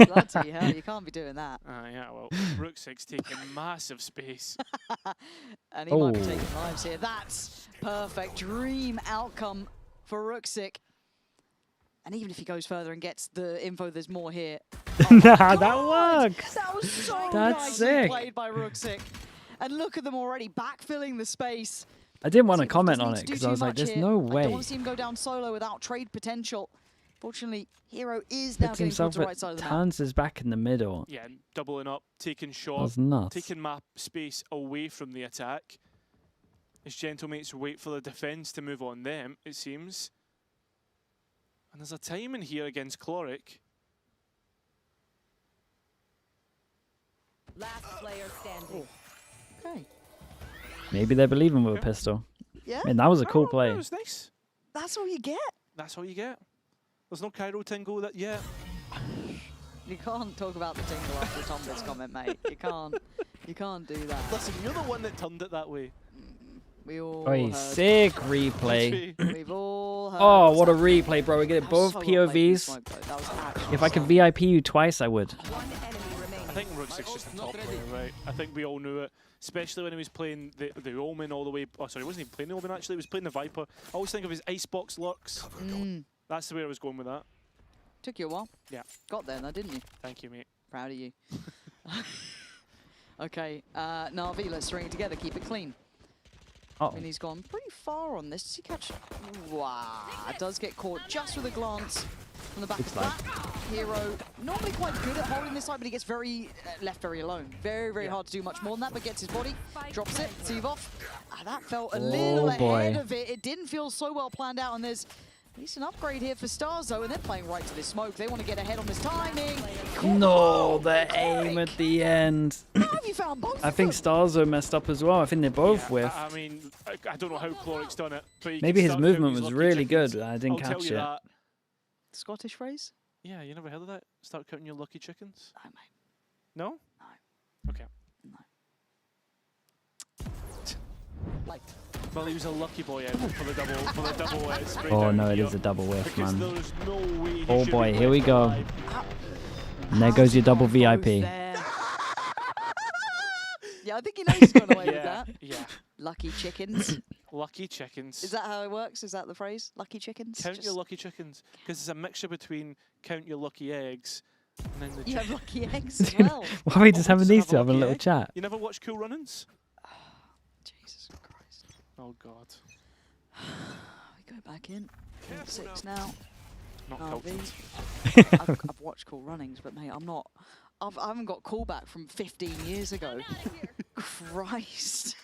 Bloody hell, you can't be doing that. Yeah, well, Rooksik's taking massive space. And he might be taking lives here. That's perfect. Dream outcome for Rooksik. And even if he goes further and gets the info, there's more here. Nah, that works. That was so That's nicely sick. played by Rooksik. And look at them already backfilling the space. I didn't want to comment on it because I was like, there's no I way. don't want to see him go down solo without trade potential. Fortunately, Hero is now Puts getting himself towards the at right side of the map. turns his back in the middle. Yeah, doubling up, taking That shot, was nuts. taking map space away from the attack. His gentlemates wait for the defense to move on them, it seems. And there's a time in here against Chloric. Last player standing. Okay. Maybe they believe him with a pistol. Yeah. Man, that was a cool play. That was nice. That's all you get. That's all you get. There's no Cairo tingle that yet. You can't talk about the tingle after Tom Biz comment, mate. You can't. You can't do that. Listen, you're the one that turned it that way. We all Oh, heard. sick replay. We've all heard. Oh, what a replay, bro. We get That both was so well played in POVs. smoke, though. That was actually If I could so VIP you twice, I would. I think Rooksik's just a top player, right? I think we all knew it, especially when he was playing the Omen all the way. Oh, sorry, he wasn't even playing the Omen actually. He was playing the Viper. I always think of his icebox lurks. That's the way I was going with that. Took you a while. Yeah. Got there, now, didn't you? Thank you, mate. Proud of you. Okay, NAVI, let's string it together. Keep it clean. Uh-oh. I mean, he's gone pretty far on this. Does he catch? Wow, does get caught just with a glance from the back of that. Hero, normally quite good at holding this side, but he gets left very alone. Very hard to do much more than that, but gets his body, drops it, Sieve off. That felt a little ahead of it. It didn't feel so well planned out, and there's at least an upgrade here for Starzo, and they're playing right to this smoke. They want to get ahead on this timing. No, the aim at the end. How have you found both? I think Starzo messed up as well. I think they both whiffed. I mean, I don't know how Chloric's done it, but he Maybe can his start counting movement his was lucky really chickens. good. I didn't I'll catch tell you it. that. Scottish phrase? Yeah, you never heard of that? Start counting your lucky chickens? No, mate. No? No. Okay. Like. Well, he was a lucky boy out for the double spray Oh down no, it here, is a double whiff, because man. there's no way he Oh should boy, be here we left go. alive. And there goes your double VIP. Yeah, I think he knows he's gone away with that. Yeah. Lucky chickens. Lucky chickens. Is that how it works? Is that the phrase? Lucky chickens? Count your lucky chickens, because it's a mixture between count your lucky eggs And then You have lucky eggs as well. Why are we just having these two having a lucky little egg. chat? You never watch Cool Runnings? Jesus Christ. Oh God. We go back in. 6 now. Not NAVI. I've watched Cool Runnings, but mate, I haven't got callback from 15 years ago. Christ.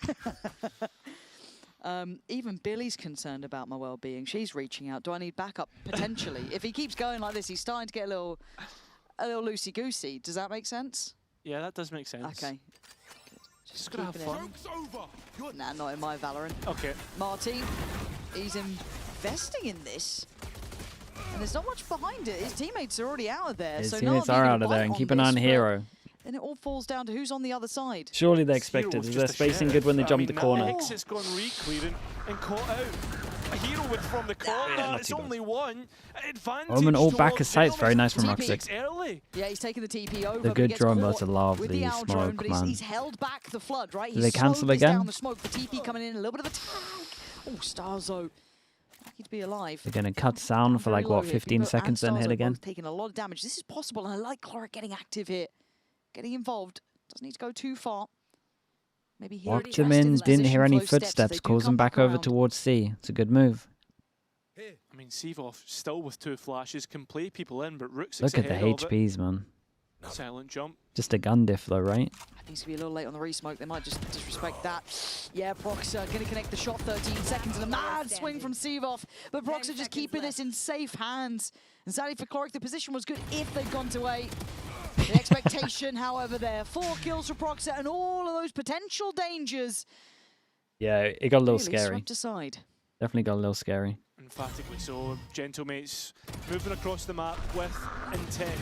Even Billy's concerned about my well-being. She's reaching out. Do I need backup? Potentially. If he keeps going like this, he's starting to get a little loosey-goosey. Does that make sense? Yeah, that does make sense. Okay. Just gonna have fun. Nah, not in my Valorant. Okay. Martin, he's investing in this. And there's not much behind it. His teammates are already out of there. His so teammates are out of there, and keep an eye on Hero. And it all falls down to who's on the other side. Surely they expected. Is their spacing good when they jump the corner? Exit's gone re-clearing and caught out. A hero with from the corner. It's only one. Advantage. Omen all back of sight. It's very nice from Roxic. Early. Yeah, he's taking the TP over. The good drone must love the smoke, man. He's held back the flood, right? Do they cancel again? Down the smoke. The TP coming in, a little bit of a tag. Oh, Starzo. Lucky to be alive. They're going to cut sound for like, what, 15 seconds, then hit again? Taking a lot of damage. This is possible, and I like Cloric getting active here. Getting involved. Doesn't need to go too far. Maybe here. Walked him in, didn't hear any footsteps, calls him back over towards C. It's a good move. I mean, Sivov still with 2 flashes, can play people in, but Rook's Look at the HPs, man. Silent jump. Just a gun diff, though, right? I think it's going to be a little late on the resmoke. They might just disrespect that. Yeah, Proxer going to connect the shot. 13 seconds and a mad swing from Sivov. But Proxer just keeping this in safe hands. And sadly for Cloric, the position was good if they'd gone to A. The expectation, however, there. 4 kills for Proxer and all of those potential dangers. Yeah, it got a little Really scary. swept aside. Definitely got a little scary. Emphatically so. Gentlemates moving across the map with intent.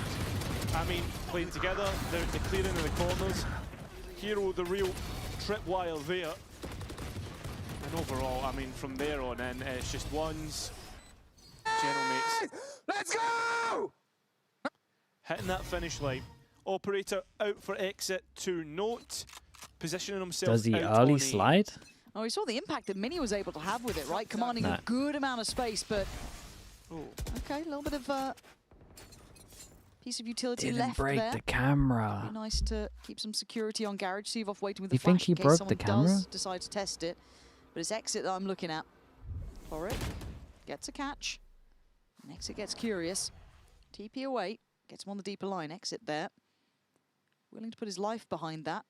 I mean, playing together, they're clearing in the corners. Hero, the real tripwire there. And overall, I mean, from there on in, it's just ones. Gentlemates. Let's go! Hitting that finish line. Operator out for exit to note. Positioning himself. Does he out early on slide? Oh, we saw the impact that Mini was able to have with it, right? Commanding a good amount of space, but... Okay, a little bit of piece of utility Didn't left break there. the camera. Be nice to keep some security on Garage. Sivov waiting with the You think flash he in case broke someone the camera? does decide to test it. But it's exit that I'm looking at. For it. Gets a catch. And exit gets curious. TP away. Gets him on the deeper line. Exit there. Willing to put his life behind that.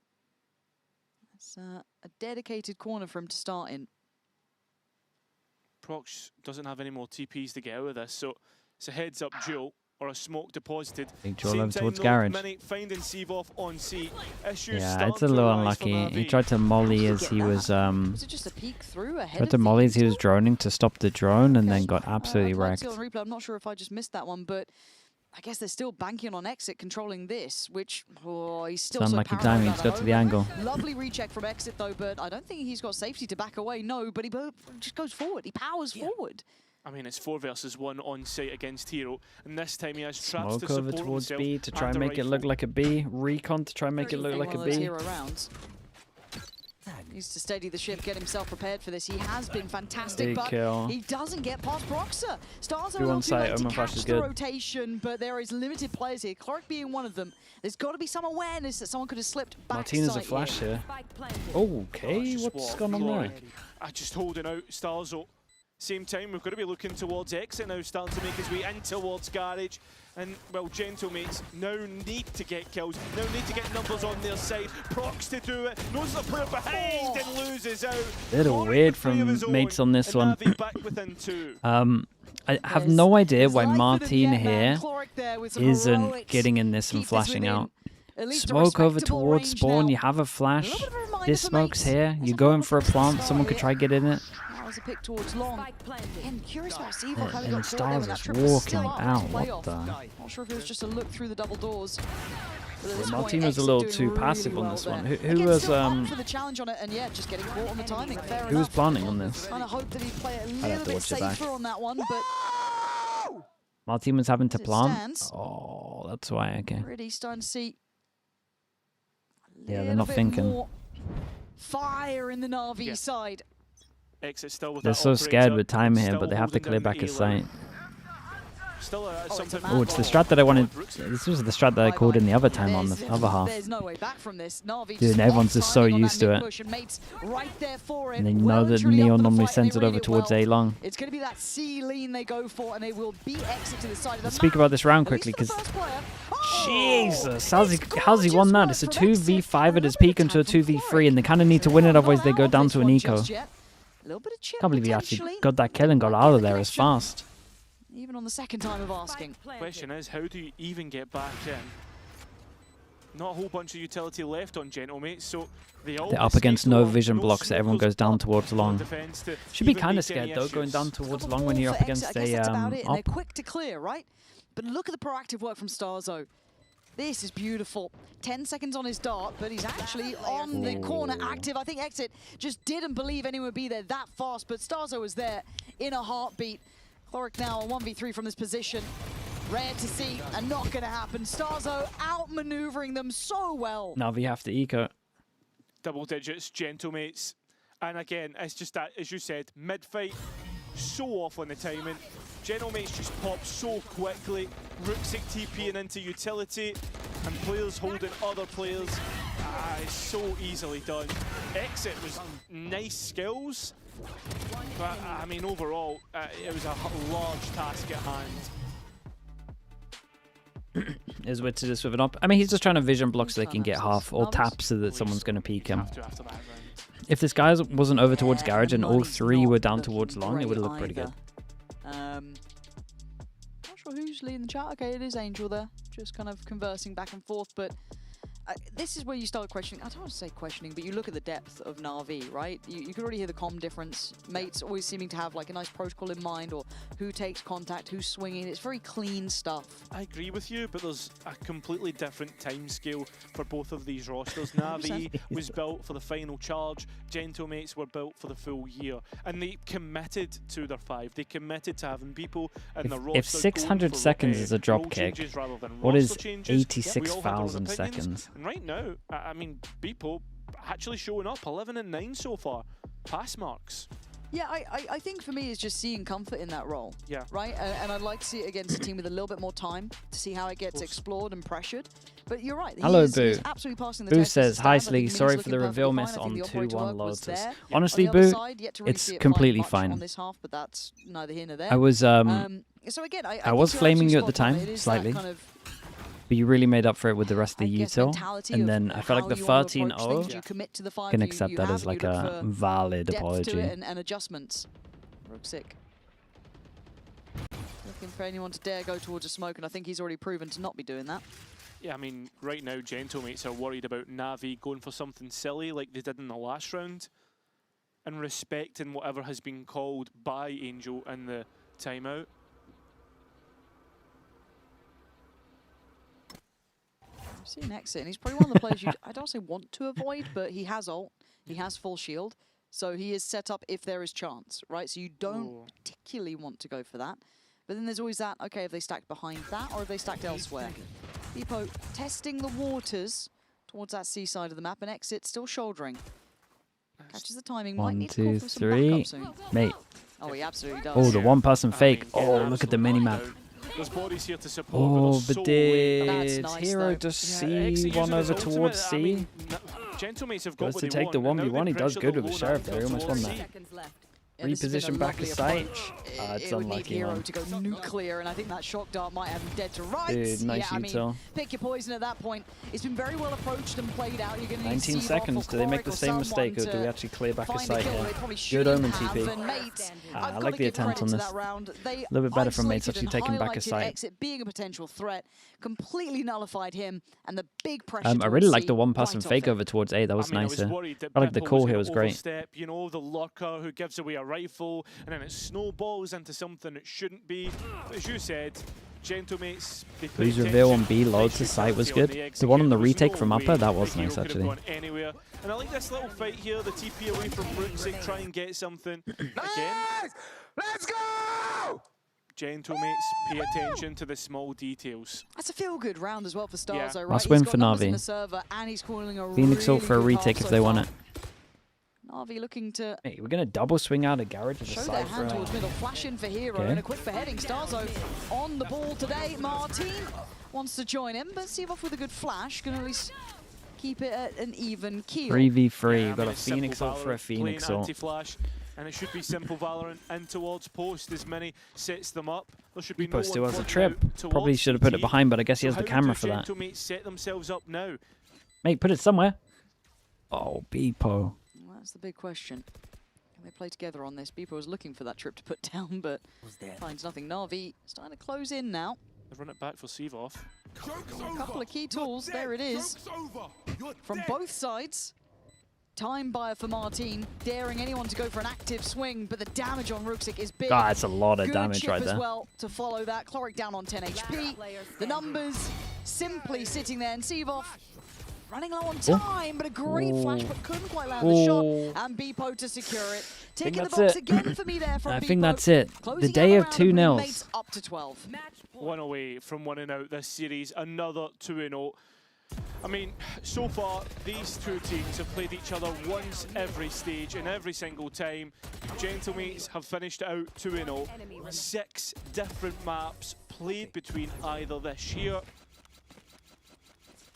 It's a dedicated corner for him to start in. Prox doesn't have any more TPs to get out of this, so it's a heads-up duel or a smoke deposited. Big duel over towards Garage. Finding Sivov on C. Yeah, it's a little unlucky. He tried to molly as he was Was it just a peek through ahead tried of to molly the as he was droning to stop the drone and then got absolutely I'd like wrecked. to see on replay. I'm not sure if I just missed that one, but I guess they're still banking on exit controlling this, which he's still It's so unlucky paranoid timing. about He's got to the Omen. angle. Lovely recheck from exit though, but I don't think he's got safety to back away. No, but he just goes forward. He powers forward. I mean, it's 4 versus 1 on site against Hero, and this time he has traps to Smoke over support towards himself B to try and a make it rifle. look like a B. Recon to try and make it look like a One of those B. hero rounds. Needs to steady the ship, get himself prepared for this. He has been fantastic, Big but kill. he doesn't get past Proxer. Stars are a Two little on too site, late to Omen Flash catch is the good. rotation, but there is limited players here. Cloric being one of them. There's got to be some awareness that someone could have slipped back. Martinez a flash here. Okay, what's going on there? Just holding out Starzo. Same time, we've got to be looking towards exit now, starting to make his way in towards Garage. And, well, Gentlemates now need to get kills, now need to get numbers on their side. Prox to do it, knows the player behind and loses out. Little weird from mates on this one. NAVI back within 2. I have no idea why Martin here isn't getting in this and flashing out. Smoke over towards spawn, you have a flash. This smoke's here, you're going for a plant, someone could try get in it. That was a pick towards long. Again, curious about Sivov how he And got caught there with that Stars trip is was walking still up out, for his what playoff. the? Not sure if it was just a look through the double doors. But at this Martin point, was a Exit little doing too really passive on well this there. one. Who Again, was still up for the challenge on it, and yeah, just getting caught on the timing. Fair who was enough. planning on this? Kind of hope that he'd play it a have little to bit watch it back. safer on that one, but Martin was having to As it plant? stands. Oh, that's why, okay. already starting to see Yeah, they're little not bit thinking. more fire in the Na'Vi side. Exit still with They're that so scared operator, with time here, still but they have to holding clear down back the his A-line. sight. Still something. Oh, it's the strat that I wanted. This was the strat that I called in the other time on the other half. There's no way back from this. NAVI Dude, everyone's just so used to it. And then you know that Neon normally sends it over towards A long. It's going to be that C lean they go for, and they will be exit to the side of the Let's speak about this round quickly, because Jesus, how's he won that? It's a 2v5 at his peak into a 2v3, and they kind of need to win it, otherwise they go down to an eco. Can't believe he actually got that kill and got out of there as fast. Even on the second time of asking. Question is, how do you even get back in? Not a whole bunch of utility left on Gentlemates, so they're up against no vision blocks, so everyone goes down towards long. Should be kind of scared though, going down towards long when you're up against a and they're quick to clear, right? But look at the proactive work from Starzo. This is beautiful. 10 seconds on his dart, but he's actually on the corner active. I think Exit just didn't believe anyone would be there that fast, but Starzo was there in a heartbeat. Chloric now a 1v3 from this position. Rare to see, and not going to happen. Starzo outmaneuvering them so well. NAVI have to eco. Double digits, Gentlemates. And again, it's just that, as you said, mid-fight, so off on the timing. Gentlemates just pop so quickly. Rooksick TPing into utility, and players holding other players. It's so easily done. Exit was nice skills, but I mean, overall, it was a large task at hand. Is Wit to just with it up. I mean, he's just trying to vision block so they can get half, or tap so that someone's going to peek him. If this guy wasn't over towards Garage and all three were down towards long, it would have looked pretty good. Not sure who's leading the chat. Okay, it is Angel there, just kind of conversing back and forth, but this is where you start questioning. I don't want to say questioning, but you look at the depth of NAVI, right? You can already hear the comm difference. Mates always seeming to have like a nice protocol in mind, or who takes contact, who's swinging. It's very clean stuff. I agree with you, but there's a completely different time scale for both of these rosters. NAVI was built for the final charge. Gentlemates were built for the full year, and they committed to their 5. They committed to having people in the roster. If 600 seconds is a drop kick, what is 86,000 seconds? And right now, I mean, Beeple actually showing up 11 and 9 so far. Pass marks. Yeah, I think for me is just seeing comfort in that role. Yeah. Right? And I'd like to see it against a team with a little bit more time to see how it gets explored and pressured. But you're right. Hello, Boo. He's absolutely passing the Boo test says, hi, Sliggy. Sorry for the reveal miss on 2-1 Lotus. Honestly, Boo, it's completely fine. On this half, but that's neither here nor there. I was, so again, I was flaming you at the time, slightly. But you really made up for it with the rest of the util, and then I felt like the 13-0 can accept that as like a valid apology. And adjustments. Rooksick looking for anyone to dare go towards a smoke, and I think he's already proven to not be doing that. Yeah, I mean, right now, Gentlemates are worried about NAVI going for something silly like they did in the last round, and respecting whatever has been called by Angel in the timeout. I've seen Exit, and he's probably one of the players you, I don't say want to avoid, but he has ult, he has full shield, so he is set up if there is chance, right? So you don't particularly want to go for that. But then there's always that, okay, have they stacked behind that, or have they stacked elsewhere? Beepo testing the waters towards that C side of the map, and Exit still shouldering. Catches the timing, might need to call for some backup soon. Mate. Oh, he absolutely does. Oh, the one-person fake. Oh, look at the mini-map. There's bodies here to support. But did Hero just see one over towards C? I mean, Gentlemates have got goes to take the 1v1. He does good with the Sheriff there. He almost won that. Reposition back to site. It's unlucky, Hero to go nuclear, and I think that shock dart might have him dead to rights. Dude, nice yeah, util. I mean, pick your poison at that point. It's been very well approached and played out. You're going to 19 seconds. Do they make the same mistake, or do we actually clear back a site here? Good Omen TP. I like the attempt on this. A little bit better from Mates actually taking back a site. Exit being a potential threat, completely nullified him, and the big pressure. I really like the one-person fake over towards A. That was nicer. I like the call here was great. You know, the lurker who gives away a rifle, and then it snowballs into something it shouldn't be. But as you said, Gentlemates. Blue's reveal on B load to site was good. The one on the retake from upper, that was nice actually. Anywhere. And I like this little fight here, the TP away from Rooksick, try and get something. Again. Let's go! Gentlemates, pay attention to the small details. That's a feel-good round as well for Starzo, right? Must win for NAVI. And he's calling a Phoenix ult for a retake if they want it. Na'Vi looking to Hey, we're gonna double swing out a garage as a show their hand Cypher. towards middle. Flash in for Hero Okay. and a quick beheading. Starzo on the ball today. Martin wants to join him, but Seavoff with a good flash can at least keep it at an even keel. 3v3. Yeah, We've got a it's simple Phoenix ult for a Valorant, Phoenix playing ult. anti-flash, and it should be simple Valorant in towards post as many sets them up. There should be Beepo still one has a fronting trip. out towards Probably should have put it CT. behind, but I guess he has So the how do camera for that. Gentlemates set themselves up now? Mate, put it somewhere. Oh, Beepo. Well, that's the big question. Can they play together on this? Beepo was looking for that trip to put down, but finds nothing. Na'Vi starting to close in now. They've run it back for Seavoff. A couple of key tools. There it is. From both sides. Time buyer for Martin, daring anyone to go for an active swing, but the damage on Ruxic is big. God, that's a lot of Good damage chip right as there. well to follow that. Chloric down on 10 HP. The numbers simply sitting there, and Seavoff running low on time, but a great flash, but couldn't quite land the shot. And Beepo to secure it. Ticking the that's box it. again for me there from I Beepo. think that's it. The Closing day out of the round 2-0s. mates up to 12. One away from winning out this series, another 2-0. I mean, so far, these two teams have played each other once every stage, and every single time, Gentlemates have finished out 2-0. 6 different maps played between either this year.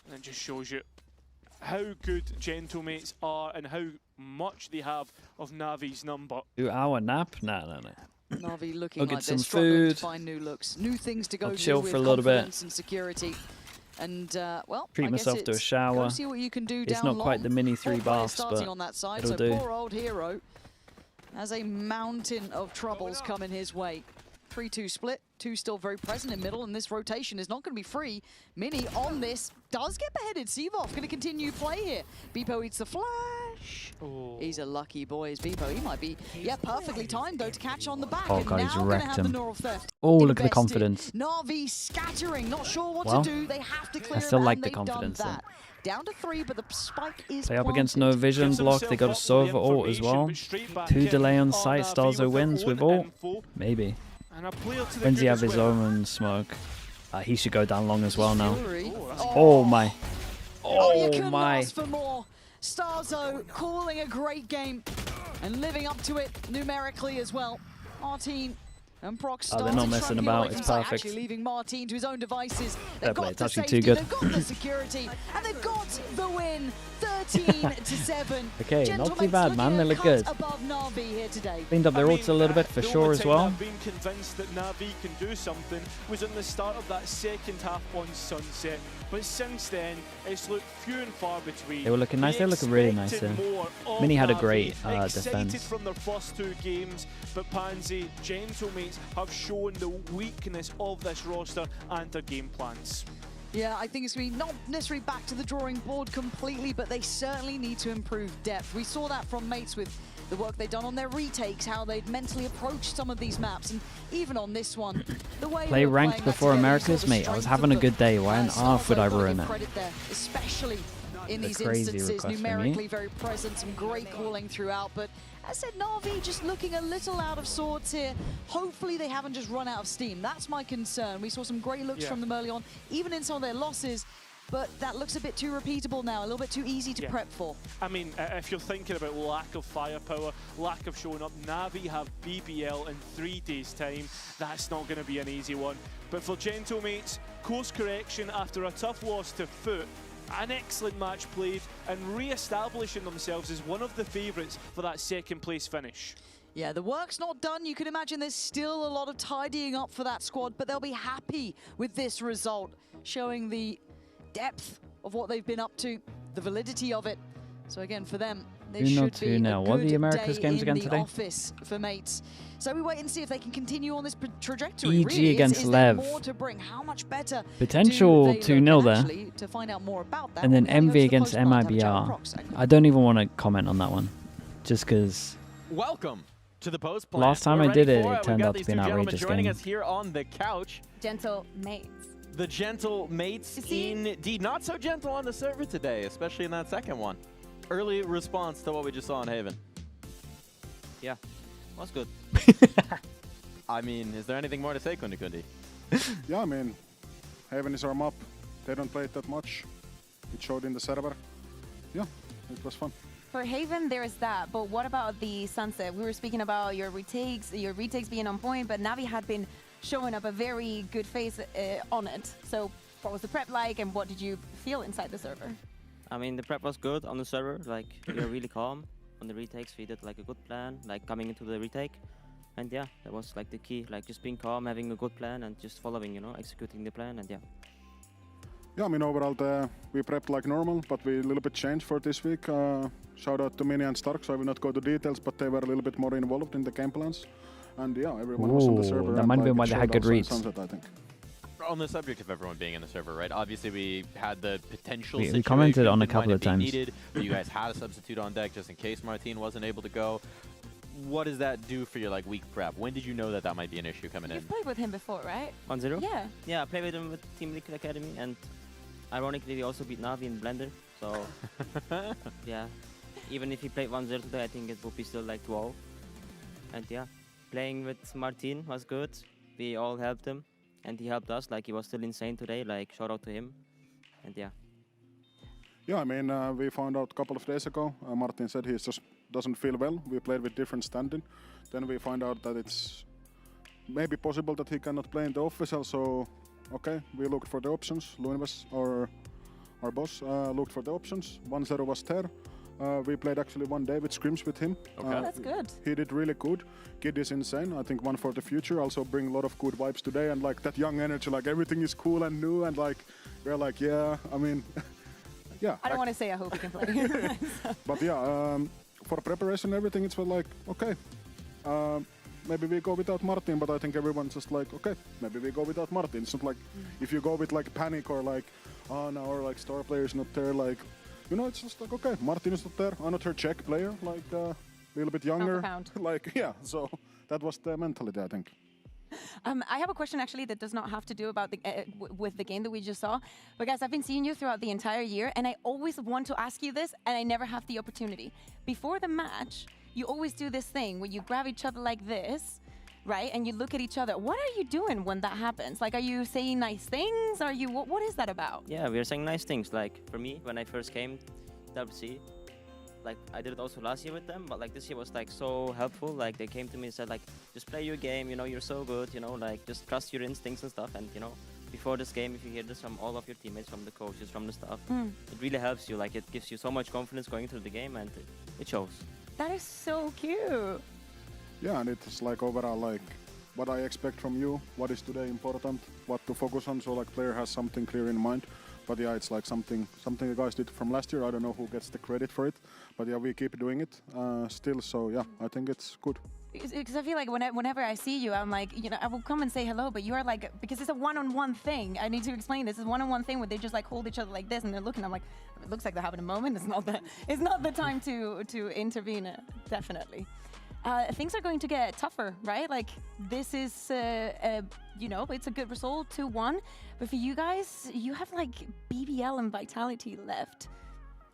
And it just shows you how good Gentlemates are and how much they have of Navi's number. 2-hour nap? No. Na'Vi looking I'll like get they're some struggling food. to find new looks, new things to go I'll do chill with for a little bit. confidence and security. And well, Treat I guess myself to a it's shower. Go see what you can do It's down not quite long. the mini 4 3 players baths, starting but on that side, it'll so do. poor old Hero has a mountain of troubles coming his way. 3-2 split, 2 still very present in middle, and this rotation is not going to be free. Mini on this does get beheaded. Seavoff going to continue play here. Beepo eats the flash. He's a lucky boy, is Beepo. He might be, perfectly timed though to catch on the back. Oh, and God, he's now wrecked gonna have him. the neural theft. Oh, look at the invested. confidence. Na'Vi scattering, not sure what Well, to do. They have to clear I still it, like and the they've done confidence, though. that. Down to 3, but the spike is Play up against planted. no vision block. They got a Sova ult as well. 2 delay on site. Starzo wins with ult. Maybe. And a player to the When does he group have as his well. omen smoke? He should go down long as well now. Fury. Oh my. You Oh couldn't my. ask for more. Starzo calling a great game and living up to it numerically as well. Martin and Proc Oh, they're started not messing trunking about, away it's from site, perfect. Actually leaving Martin to his own devices. Fair They've play, got it's the actually safety, too good. they've got the security, and they've got the win. 13-7. Okay, not too Gentlemates bad, man. They looking look a good. cut above Na'Vi here today. Cleaned up their ults a little bit for The sure only as time well. I've been convinced that Navi can do something was in the start of that second half on Sunset. But since then, it's looked few and far between. They were looking nice. They were looking really nice there. Mini had a great Excited defense. from their first 2 games, but Pansy, Gentlemates have shown the weakness of this roster and their game plans. Yeah, I think it's going to be not necessarily back to the drawing board completely, but they certainly need to improve depth. We saw that from Mates with the work they've done on their retakes, how they'd mentally approached some of these maps, and even on this one, the way Play we were ranked playing that before together, you Americas, saw the mate. I was strength having a of good day. Why on Starzo, earth would I gotta ruin give it? credit there, especially in That's these a crazy instances, request from me. numerically very present, some great calling throughout, but as I said, Na'Vi just looking a little out of sorts here. Hopefully they haven't just run out of steam. That's my concern. We saw some great looks from them early on, even in some of their losses, but that looks a bit too repeatable now, a little bit too easy to prep for. I mean, if you're thinking about lack of firepower, lack of showing up, Navi have BBL in 3 days' time. That's not going to be an easy one. But for Gentlemates, course correction after a tough loss to Foot, an excellent match played, and re-establishing themselves as one of the favourites for that 2nd place finish. Yeah, the work's not done. You can imagine there's still a lot of tidying up for that squad, but they'll be happy with this result, showing the depth of what they've been up to, the validity of it. So again, for them, there should be a now. What are the good Americas day games in again the today? office for Mates. So we wait and see if they can continue on this trajectory. EG Really, against is there Lev. more to bring? How much better Potential do they 2-0 look? there. And actually, to find out more about that, And then we're gonna MV go to the against post-pod to have a chat with MIBR. Prox. I don't even want to comment on that one. Just because Welcome to the post plan. last time We're I ready did it, for it turned We've got out to these be an two gentlemen outrageous joining game. us here on the couch. Gentlemates. The Gentlemates, indeed, not so gentle on the server today, especially in that second one. Early response to what we just saw in Haven. Yeah, that's good. I mean, is there anything more to say, Kundi Kundi? Yeah, I mean, Haven is our map. They don't play it that much. It showed in the server. Yeah, it was fun. For Haven, there is that, but what about the Sunset? We were speaking about your retakes being on point, but Navi had been showing up a very good face on it. So what was the prep like, and what did you feel inside the server? I mean, the prep was good on the server. Like, we were really calm on the retakes. We did like a good plan, like coming into the retake. And yeah, that was like the key, like just being calm, having a good plan, and just following, you know, executing the plan, and yeah. Yeah, I mean, overall, we prepped like normal, but we a little bit changed for this week. Shout out to Mini and Stark, so I will not go to details, but they were a little bit more involved in the game plans. And yeah, everyone was on the server. That might have been why they had good reads. Sunset, I think. On the subject of everyone being in the server, right? Obviously, we had the potential we commented on a couple of times. Needed, but you guys had a substitute on deck just in case Martin wasn't able to go. What does that do for your week prep? When did you know that that might be an issue coming in? You've played with him before, right? 1-0? Yeah. Yeah, I played with him with Team Liquid Academy, and ironically, we also beat Navi in Blender. So, yeah. Even if he played 1-0 today, I think it would be still like 12. And yeah, playing with Martin was good. We all helped him, and he helped us. Like, he was still insane today. Like, shout out to him. And yeah. Yeah, I mean, we found out a couple of days ago. Martin said he just doesn't feel well. We played with different standing. Then we find out that it's maybe possible that he cannot play in the official. So, okay, we looked for the options. Luinves, our boss, looked for the options. 1-0 was there. We played actually 1 day with scrims with him. Okay. That's good. He did really good. Kid is insane. I think one for the future. Also bring a lot of good vibes today, and like that young energy, like everything is cool and new, and like we're like, yeah, I mean, yeah. I don't want to say I hope he can play. But yeah, for preparation, everything, it's like, okay, maybe we go without Martin, but I think everyone's just like, okay, maybe we go without Martin. It's not like if you go with like panic or like, oh no, or like star player's not there, like, you know, it's just like, okay, Martin is not there, another Czech player, like a little bit younger. Like, yeah, so that was the mentality, I think. I have a question actually that does not have to do about with the game that we just saw. But guys, I've been seeing you throughout the entire year, and I always want to ask you this, and I never have the opportunity. Before the match, you always do this thing where you grab each other like this, right? And you look at each other. What are you doing when that happens? Like, are you saying nice things? Are you, what is that about? Yeah, we are saying nice things. Like, for me, when I first came to WC, like, I did it also last year with them, but like this year was like so helpful. Like, they came to me and said like, just play your game, you know, you're so good, you know, like just trust your instincts and stuff. And you know, before this game, if you hear this from all of your teammates, from the coaches, from the staff, it really helps you. Like, it gives you so much confidence going through the game, and it shows. That is so cute. Yeah, and it's like overall like what I expect from you, what is today important, what to focus on, so like player has something clear in mind. But yeah, it's like something the guys did from last year. I don't know who gets the credit for it, but yeah, we keep doing it still. So yeah, I think it's good. Because I feel like whenever I see you, I'm like, you know, I will come and say hello, but you are like, because it's a one-on-one thing. I need to explain this. It's a one-on-one thing where they just like hold each other like this and they're looking. I'm like, it looks like they're having a moment. It's not the time to intervene. Definitely. Things are going to get tougher, right? Like, this is, you know, it's a good result, 2-1. But for you guys, you have like BBL and Vitality left.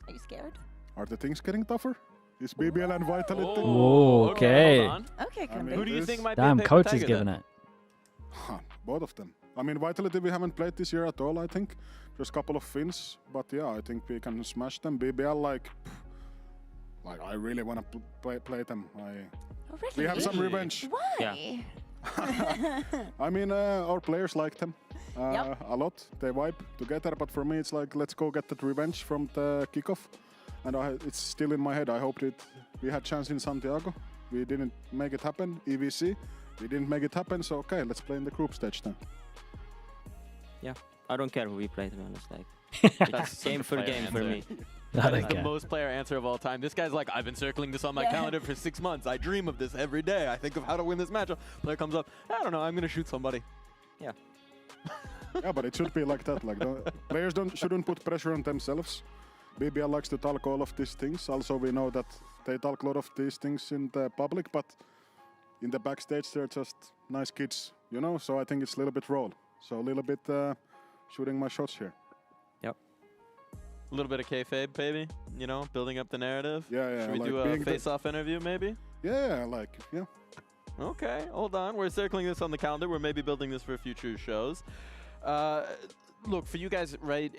Are you scared? Are the things getting tougher? Is BBL and Vitality? Oh, okay. Okay, I mean, who do you think might damn, be a coach is giving it. Both of them. I mean, Vitality we haven't played this year at all, I think. Just a couple of Finns, but yeah, I think we can smash them. BBL, like I really want to play them. Really? We have some revenge. Why? Yeah. I mean, our players like them a lot. They vibe together, but for me, it's like, let's go get that revenge from the kickoff. And it's still in my head. I hope that we had chance in Santiago. We didn't make it happen. EVC, we didn't make it happen. So, okay, let's play in the group stage then. Yeah, I don't care who we play, to be honest. Like, that's game for game for me. That is the most player answer of all time. This guy's like, I've been circling this on my calendar for 6 months. I dream of this every day. I think of how to win this matchup. Player comes up, I don't know, I'm going to shoot somebody. Yeah. Yeah, but it should be like that. Like, players shouldn't put pressure on themselves. BBL likes to talk all of these things. Also, we know that they talk a lot of these things in the public, but in the backstage, they're just nice kids, you know? So I think it's a little bit raw. So a little bit shooting my shots here. Yep. A little bit of kayfabe, baby, you know, building up the narrative. Yeah. Should we like do a face-off interview, maybe? Yeah. Okay, hold on. We're circling this on the calendar. We're maybe building this for future shows. Look, for you guys, right,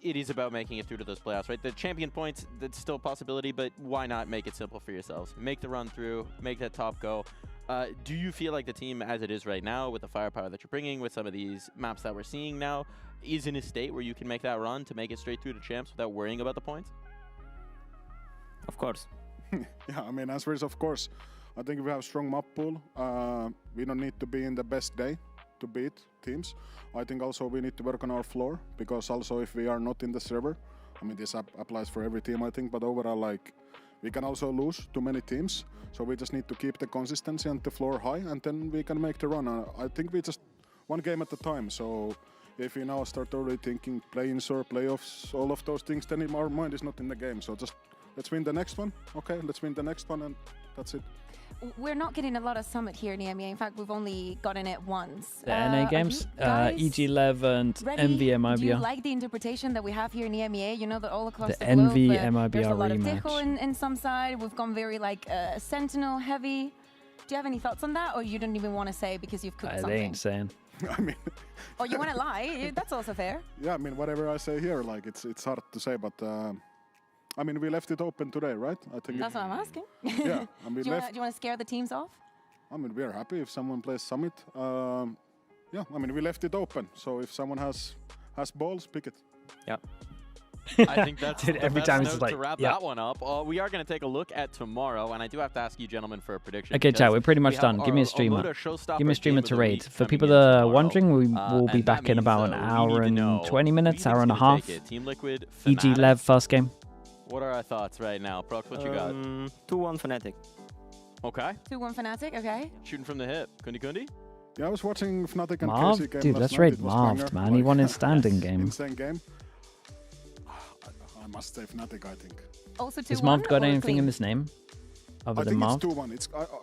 it is about making it through to those playoffs, right? The champion points, that's still a possibility, but why not make it simple for yourselves? Make the run through, make that top go. Do you feel like the team as it is right now, with the firepower that you're bringing, with some of these maps that we're seeing now, is in a state where you can make that run to make it straight through to champs without worrying about the points? Of course. Yeah, I mean, answer is of course. I think we have strong map pool. We don't need to be in the best day to beat teams. I think also we need to work on our floor, because also if we are not in the server, I mean, this applies for every team, I think, but overall, like, we can also lose to many teams. So we just need to keep the consistency and the floor high, and then we can make the run. I think we just one game at a time. So if we now start already thinking play-ins or playoffs, all of those things, then our mind is not in the game. So just let's win the next one. Okay, let's win the next one, and that's it. We're not getting a lot of Summit here in EMEA. In fact, we've only gotten it once. The NA games, EG11, NV EMEA. Do you like the interpretation that we have here in EMEA? You know that all across the NV globe, EMEA there's a lot of rematch. Tickle in some side. We've gone very like Sentinel heavy. Do you have any thoughts on that, or you don't even want to say because you've cooked something? They ain't saying. I mean, or you want to lie? That's also fair. Yeah, I mean, whatever I say here, like it's hard to say, but I mean, we left it open today, right? I think that's what I'm asking. Yeah, I mean, do you want to scare the teams off? I mean, we're happy if someone plays Summit. Yeah, I mean, we left it open, so if someone has balls, pick it. Yeah. I think that's Dude, the every best time note it's like, to wrap yeah. that one up. We are going to take a look at tomorrow, and I do have to ask you gentlemen for a prediction. Okay, chat, we're pretty much have done. Give me a our streamer. Omoda Showstopper Give me a streamer game of to the raid. week For coming people in that are tomorrow. wondering, we will be And back that in means, about an we hour need to and know 20 minutes, who's hour and a gonna half. take it. Team Liquid, EG Fnatic. Lev, first game. What are our thoughts right now? Prox, what you got? 2-1 Fnatic. Okay. 2-1 Fnatic, okay. Shooting from the hip. Kundi Kundi? Yeah, I was watching Fnatic and Marv? KC game Dude, last let's night. raid It was Marv, banger. man. He won his standing game. Insane game. I must say Fnatic, I think. Also 2-1. Has Marv got or anything clean? in his name? Other I than think Marv? it's 2-1.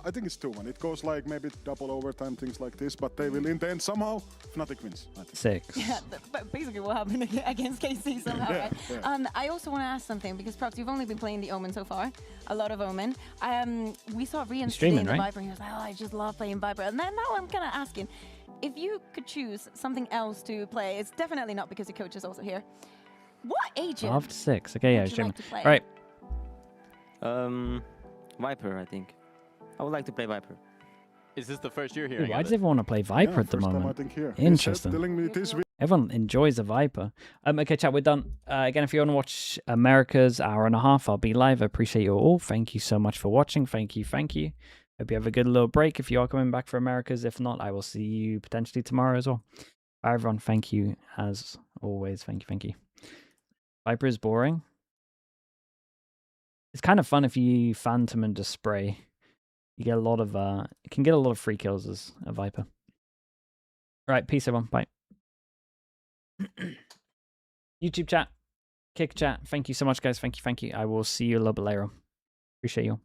I think it's 2-1. It goes like maybe double overtime, things like this, but they will in the end somehow Fnatic wins. I think. 6. Yeah, but basically what happened against KC somehow, Yeah, right? yeah. I also want to ask something, because Prox, you've only been playing the Omen so far. A lot of Omen. We saw Rian today in the right? Viper, and he was like, oh, I just love playing Viper. And then now I'm kind of asking, if you could choose something else to play, it's definitely not because your coach is also here. What agent? Marv to 6. Okay, yeah, would you streamer. like to play? Right. Viper, I think. I would like to play Viper. Is this the first year Ooh, hearing why of does it? everyone want to play Viper at the first time moment? I think here. Interesting. He's telling me this week. Everyone enjoys a Viper. Okay, chat, we're done. Again, if you want to watch America's hour and a half, I'll be live. I appreciate you all. Thank you so much for watching. Thank you. Hope you have a good little break if you are coming back for America's. If not, I will see you potentially tomorrow as well. Bye, everyone. Thank you, as always. Thank you. Viper is boring. It's kind of fun if you Phantom and just spray. You get a lot of, you can get a lot of free kills as a Viper. All right, peace, everyone. Bye. YouTube chat, Kick chat. Thank you so much, guys. Thank you. I will see you a little bit later. Appreciate you.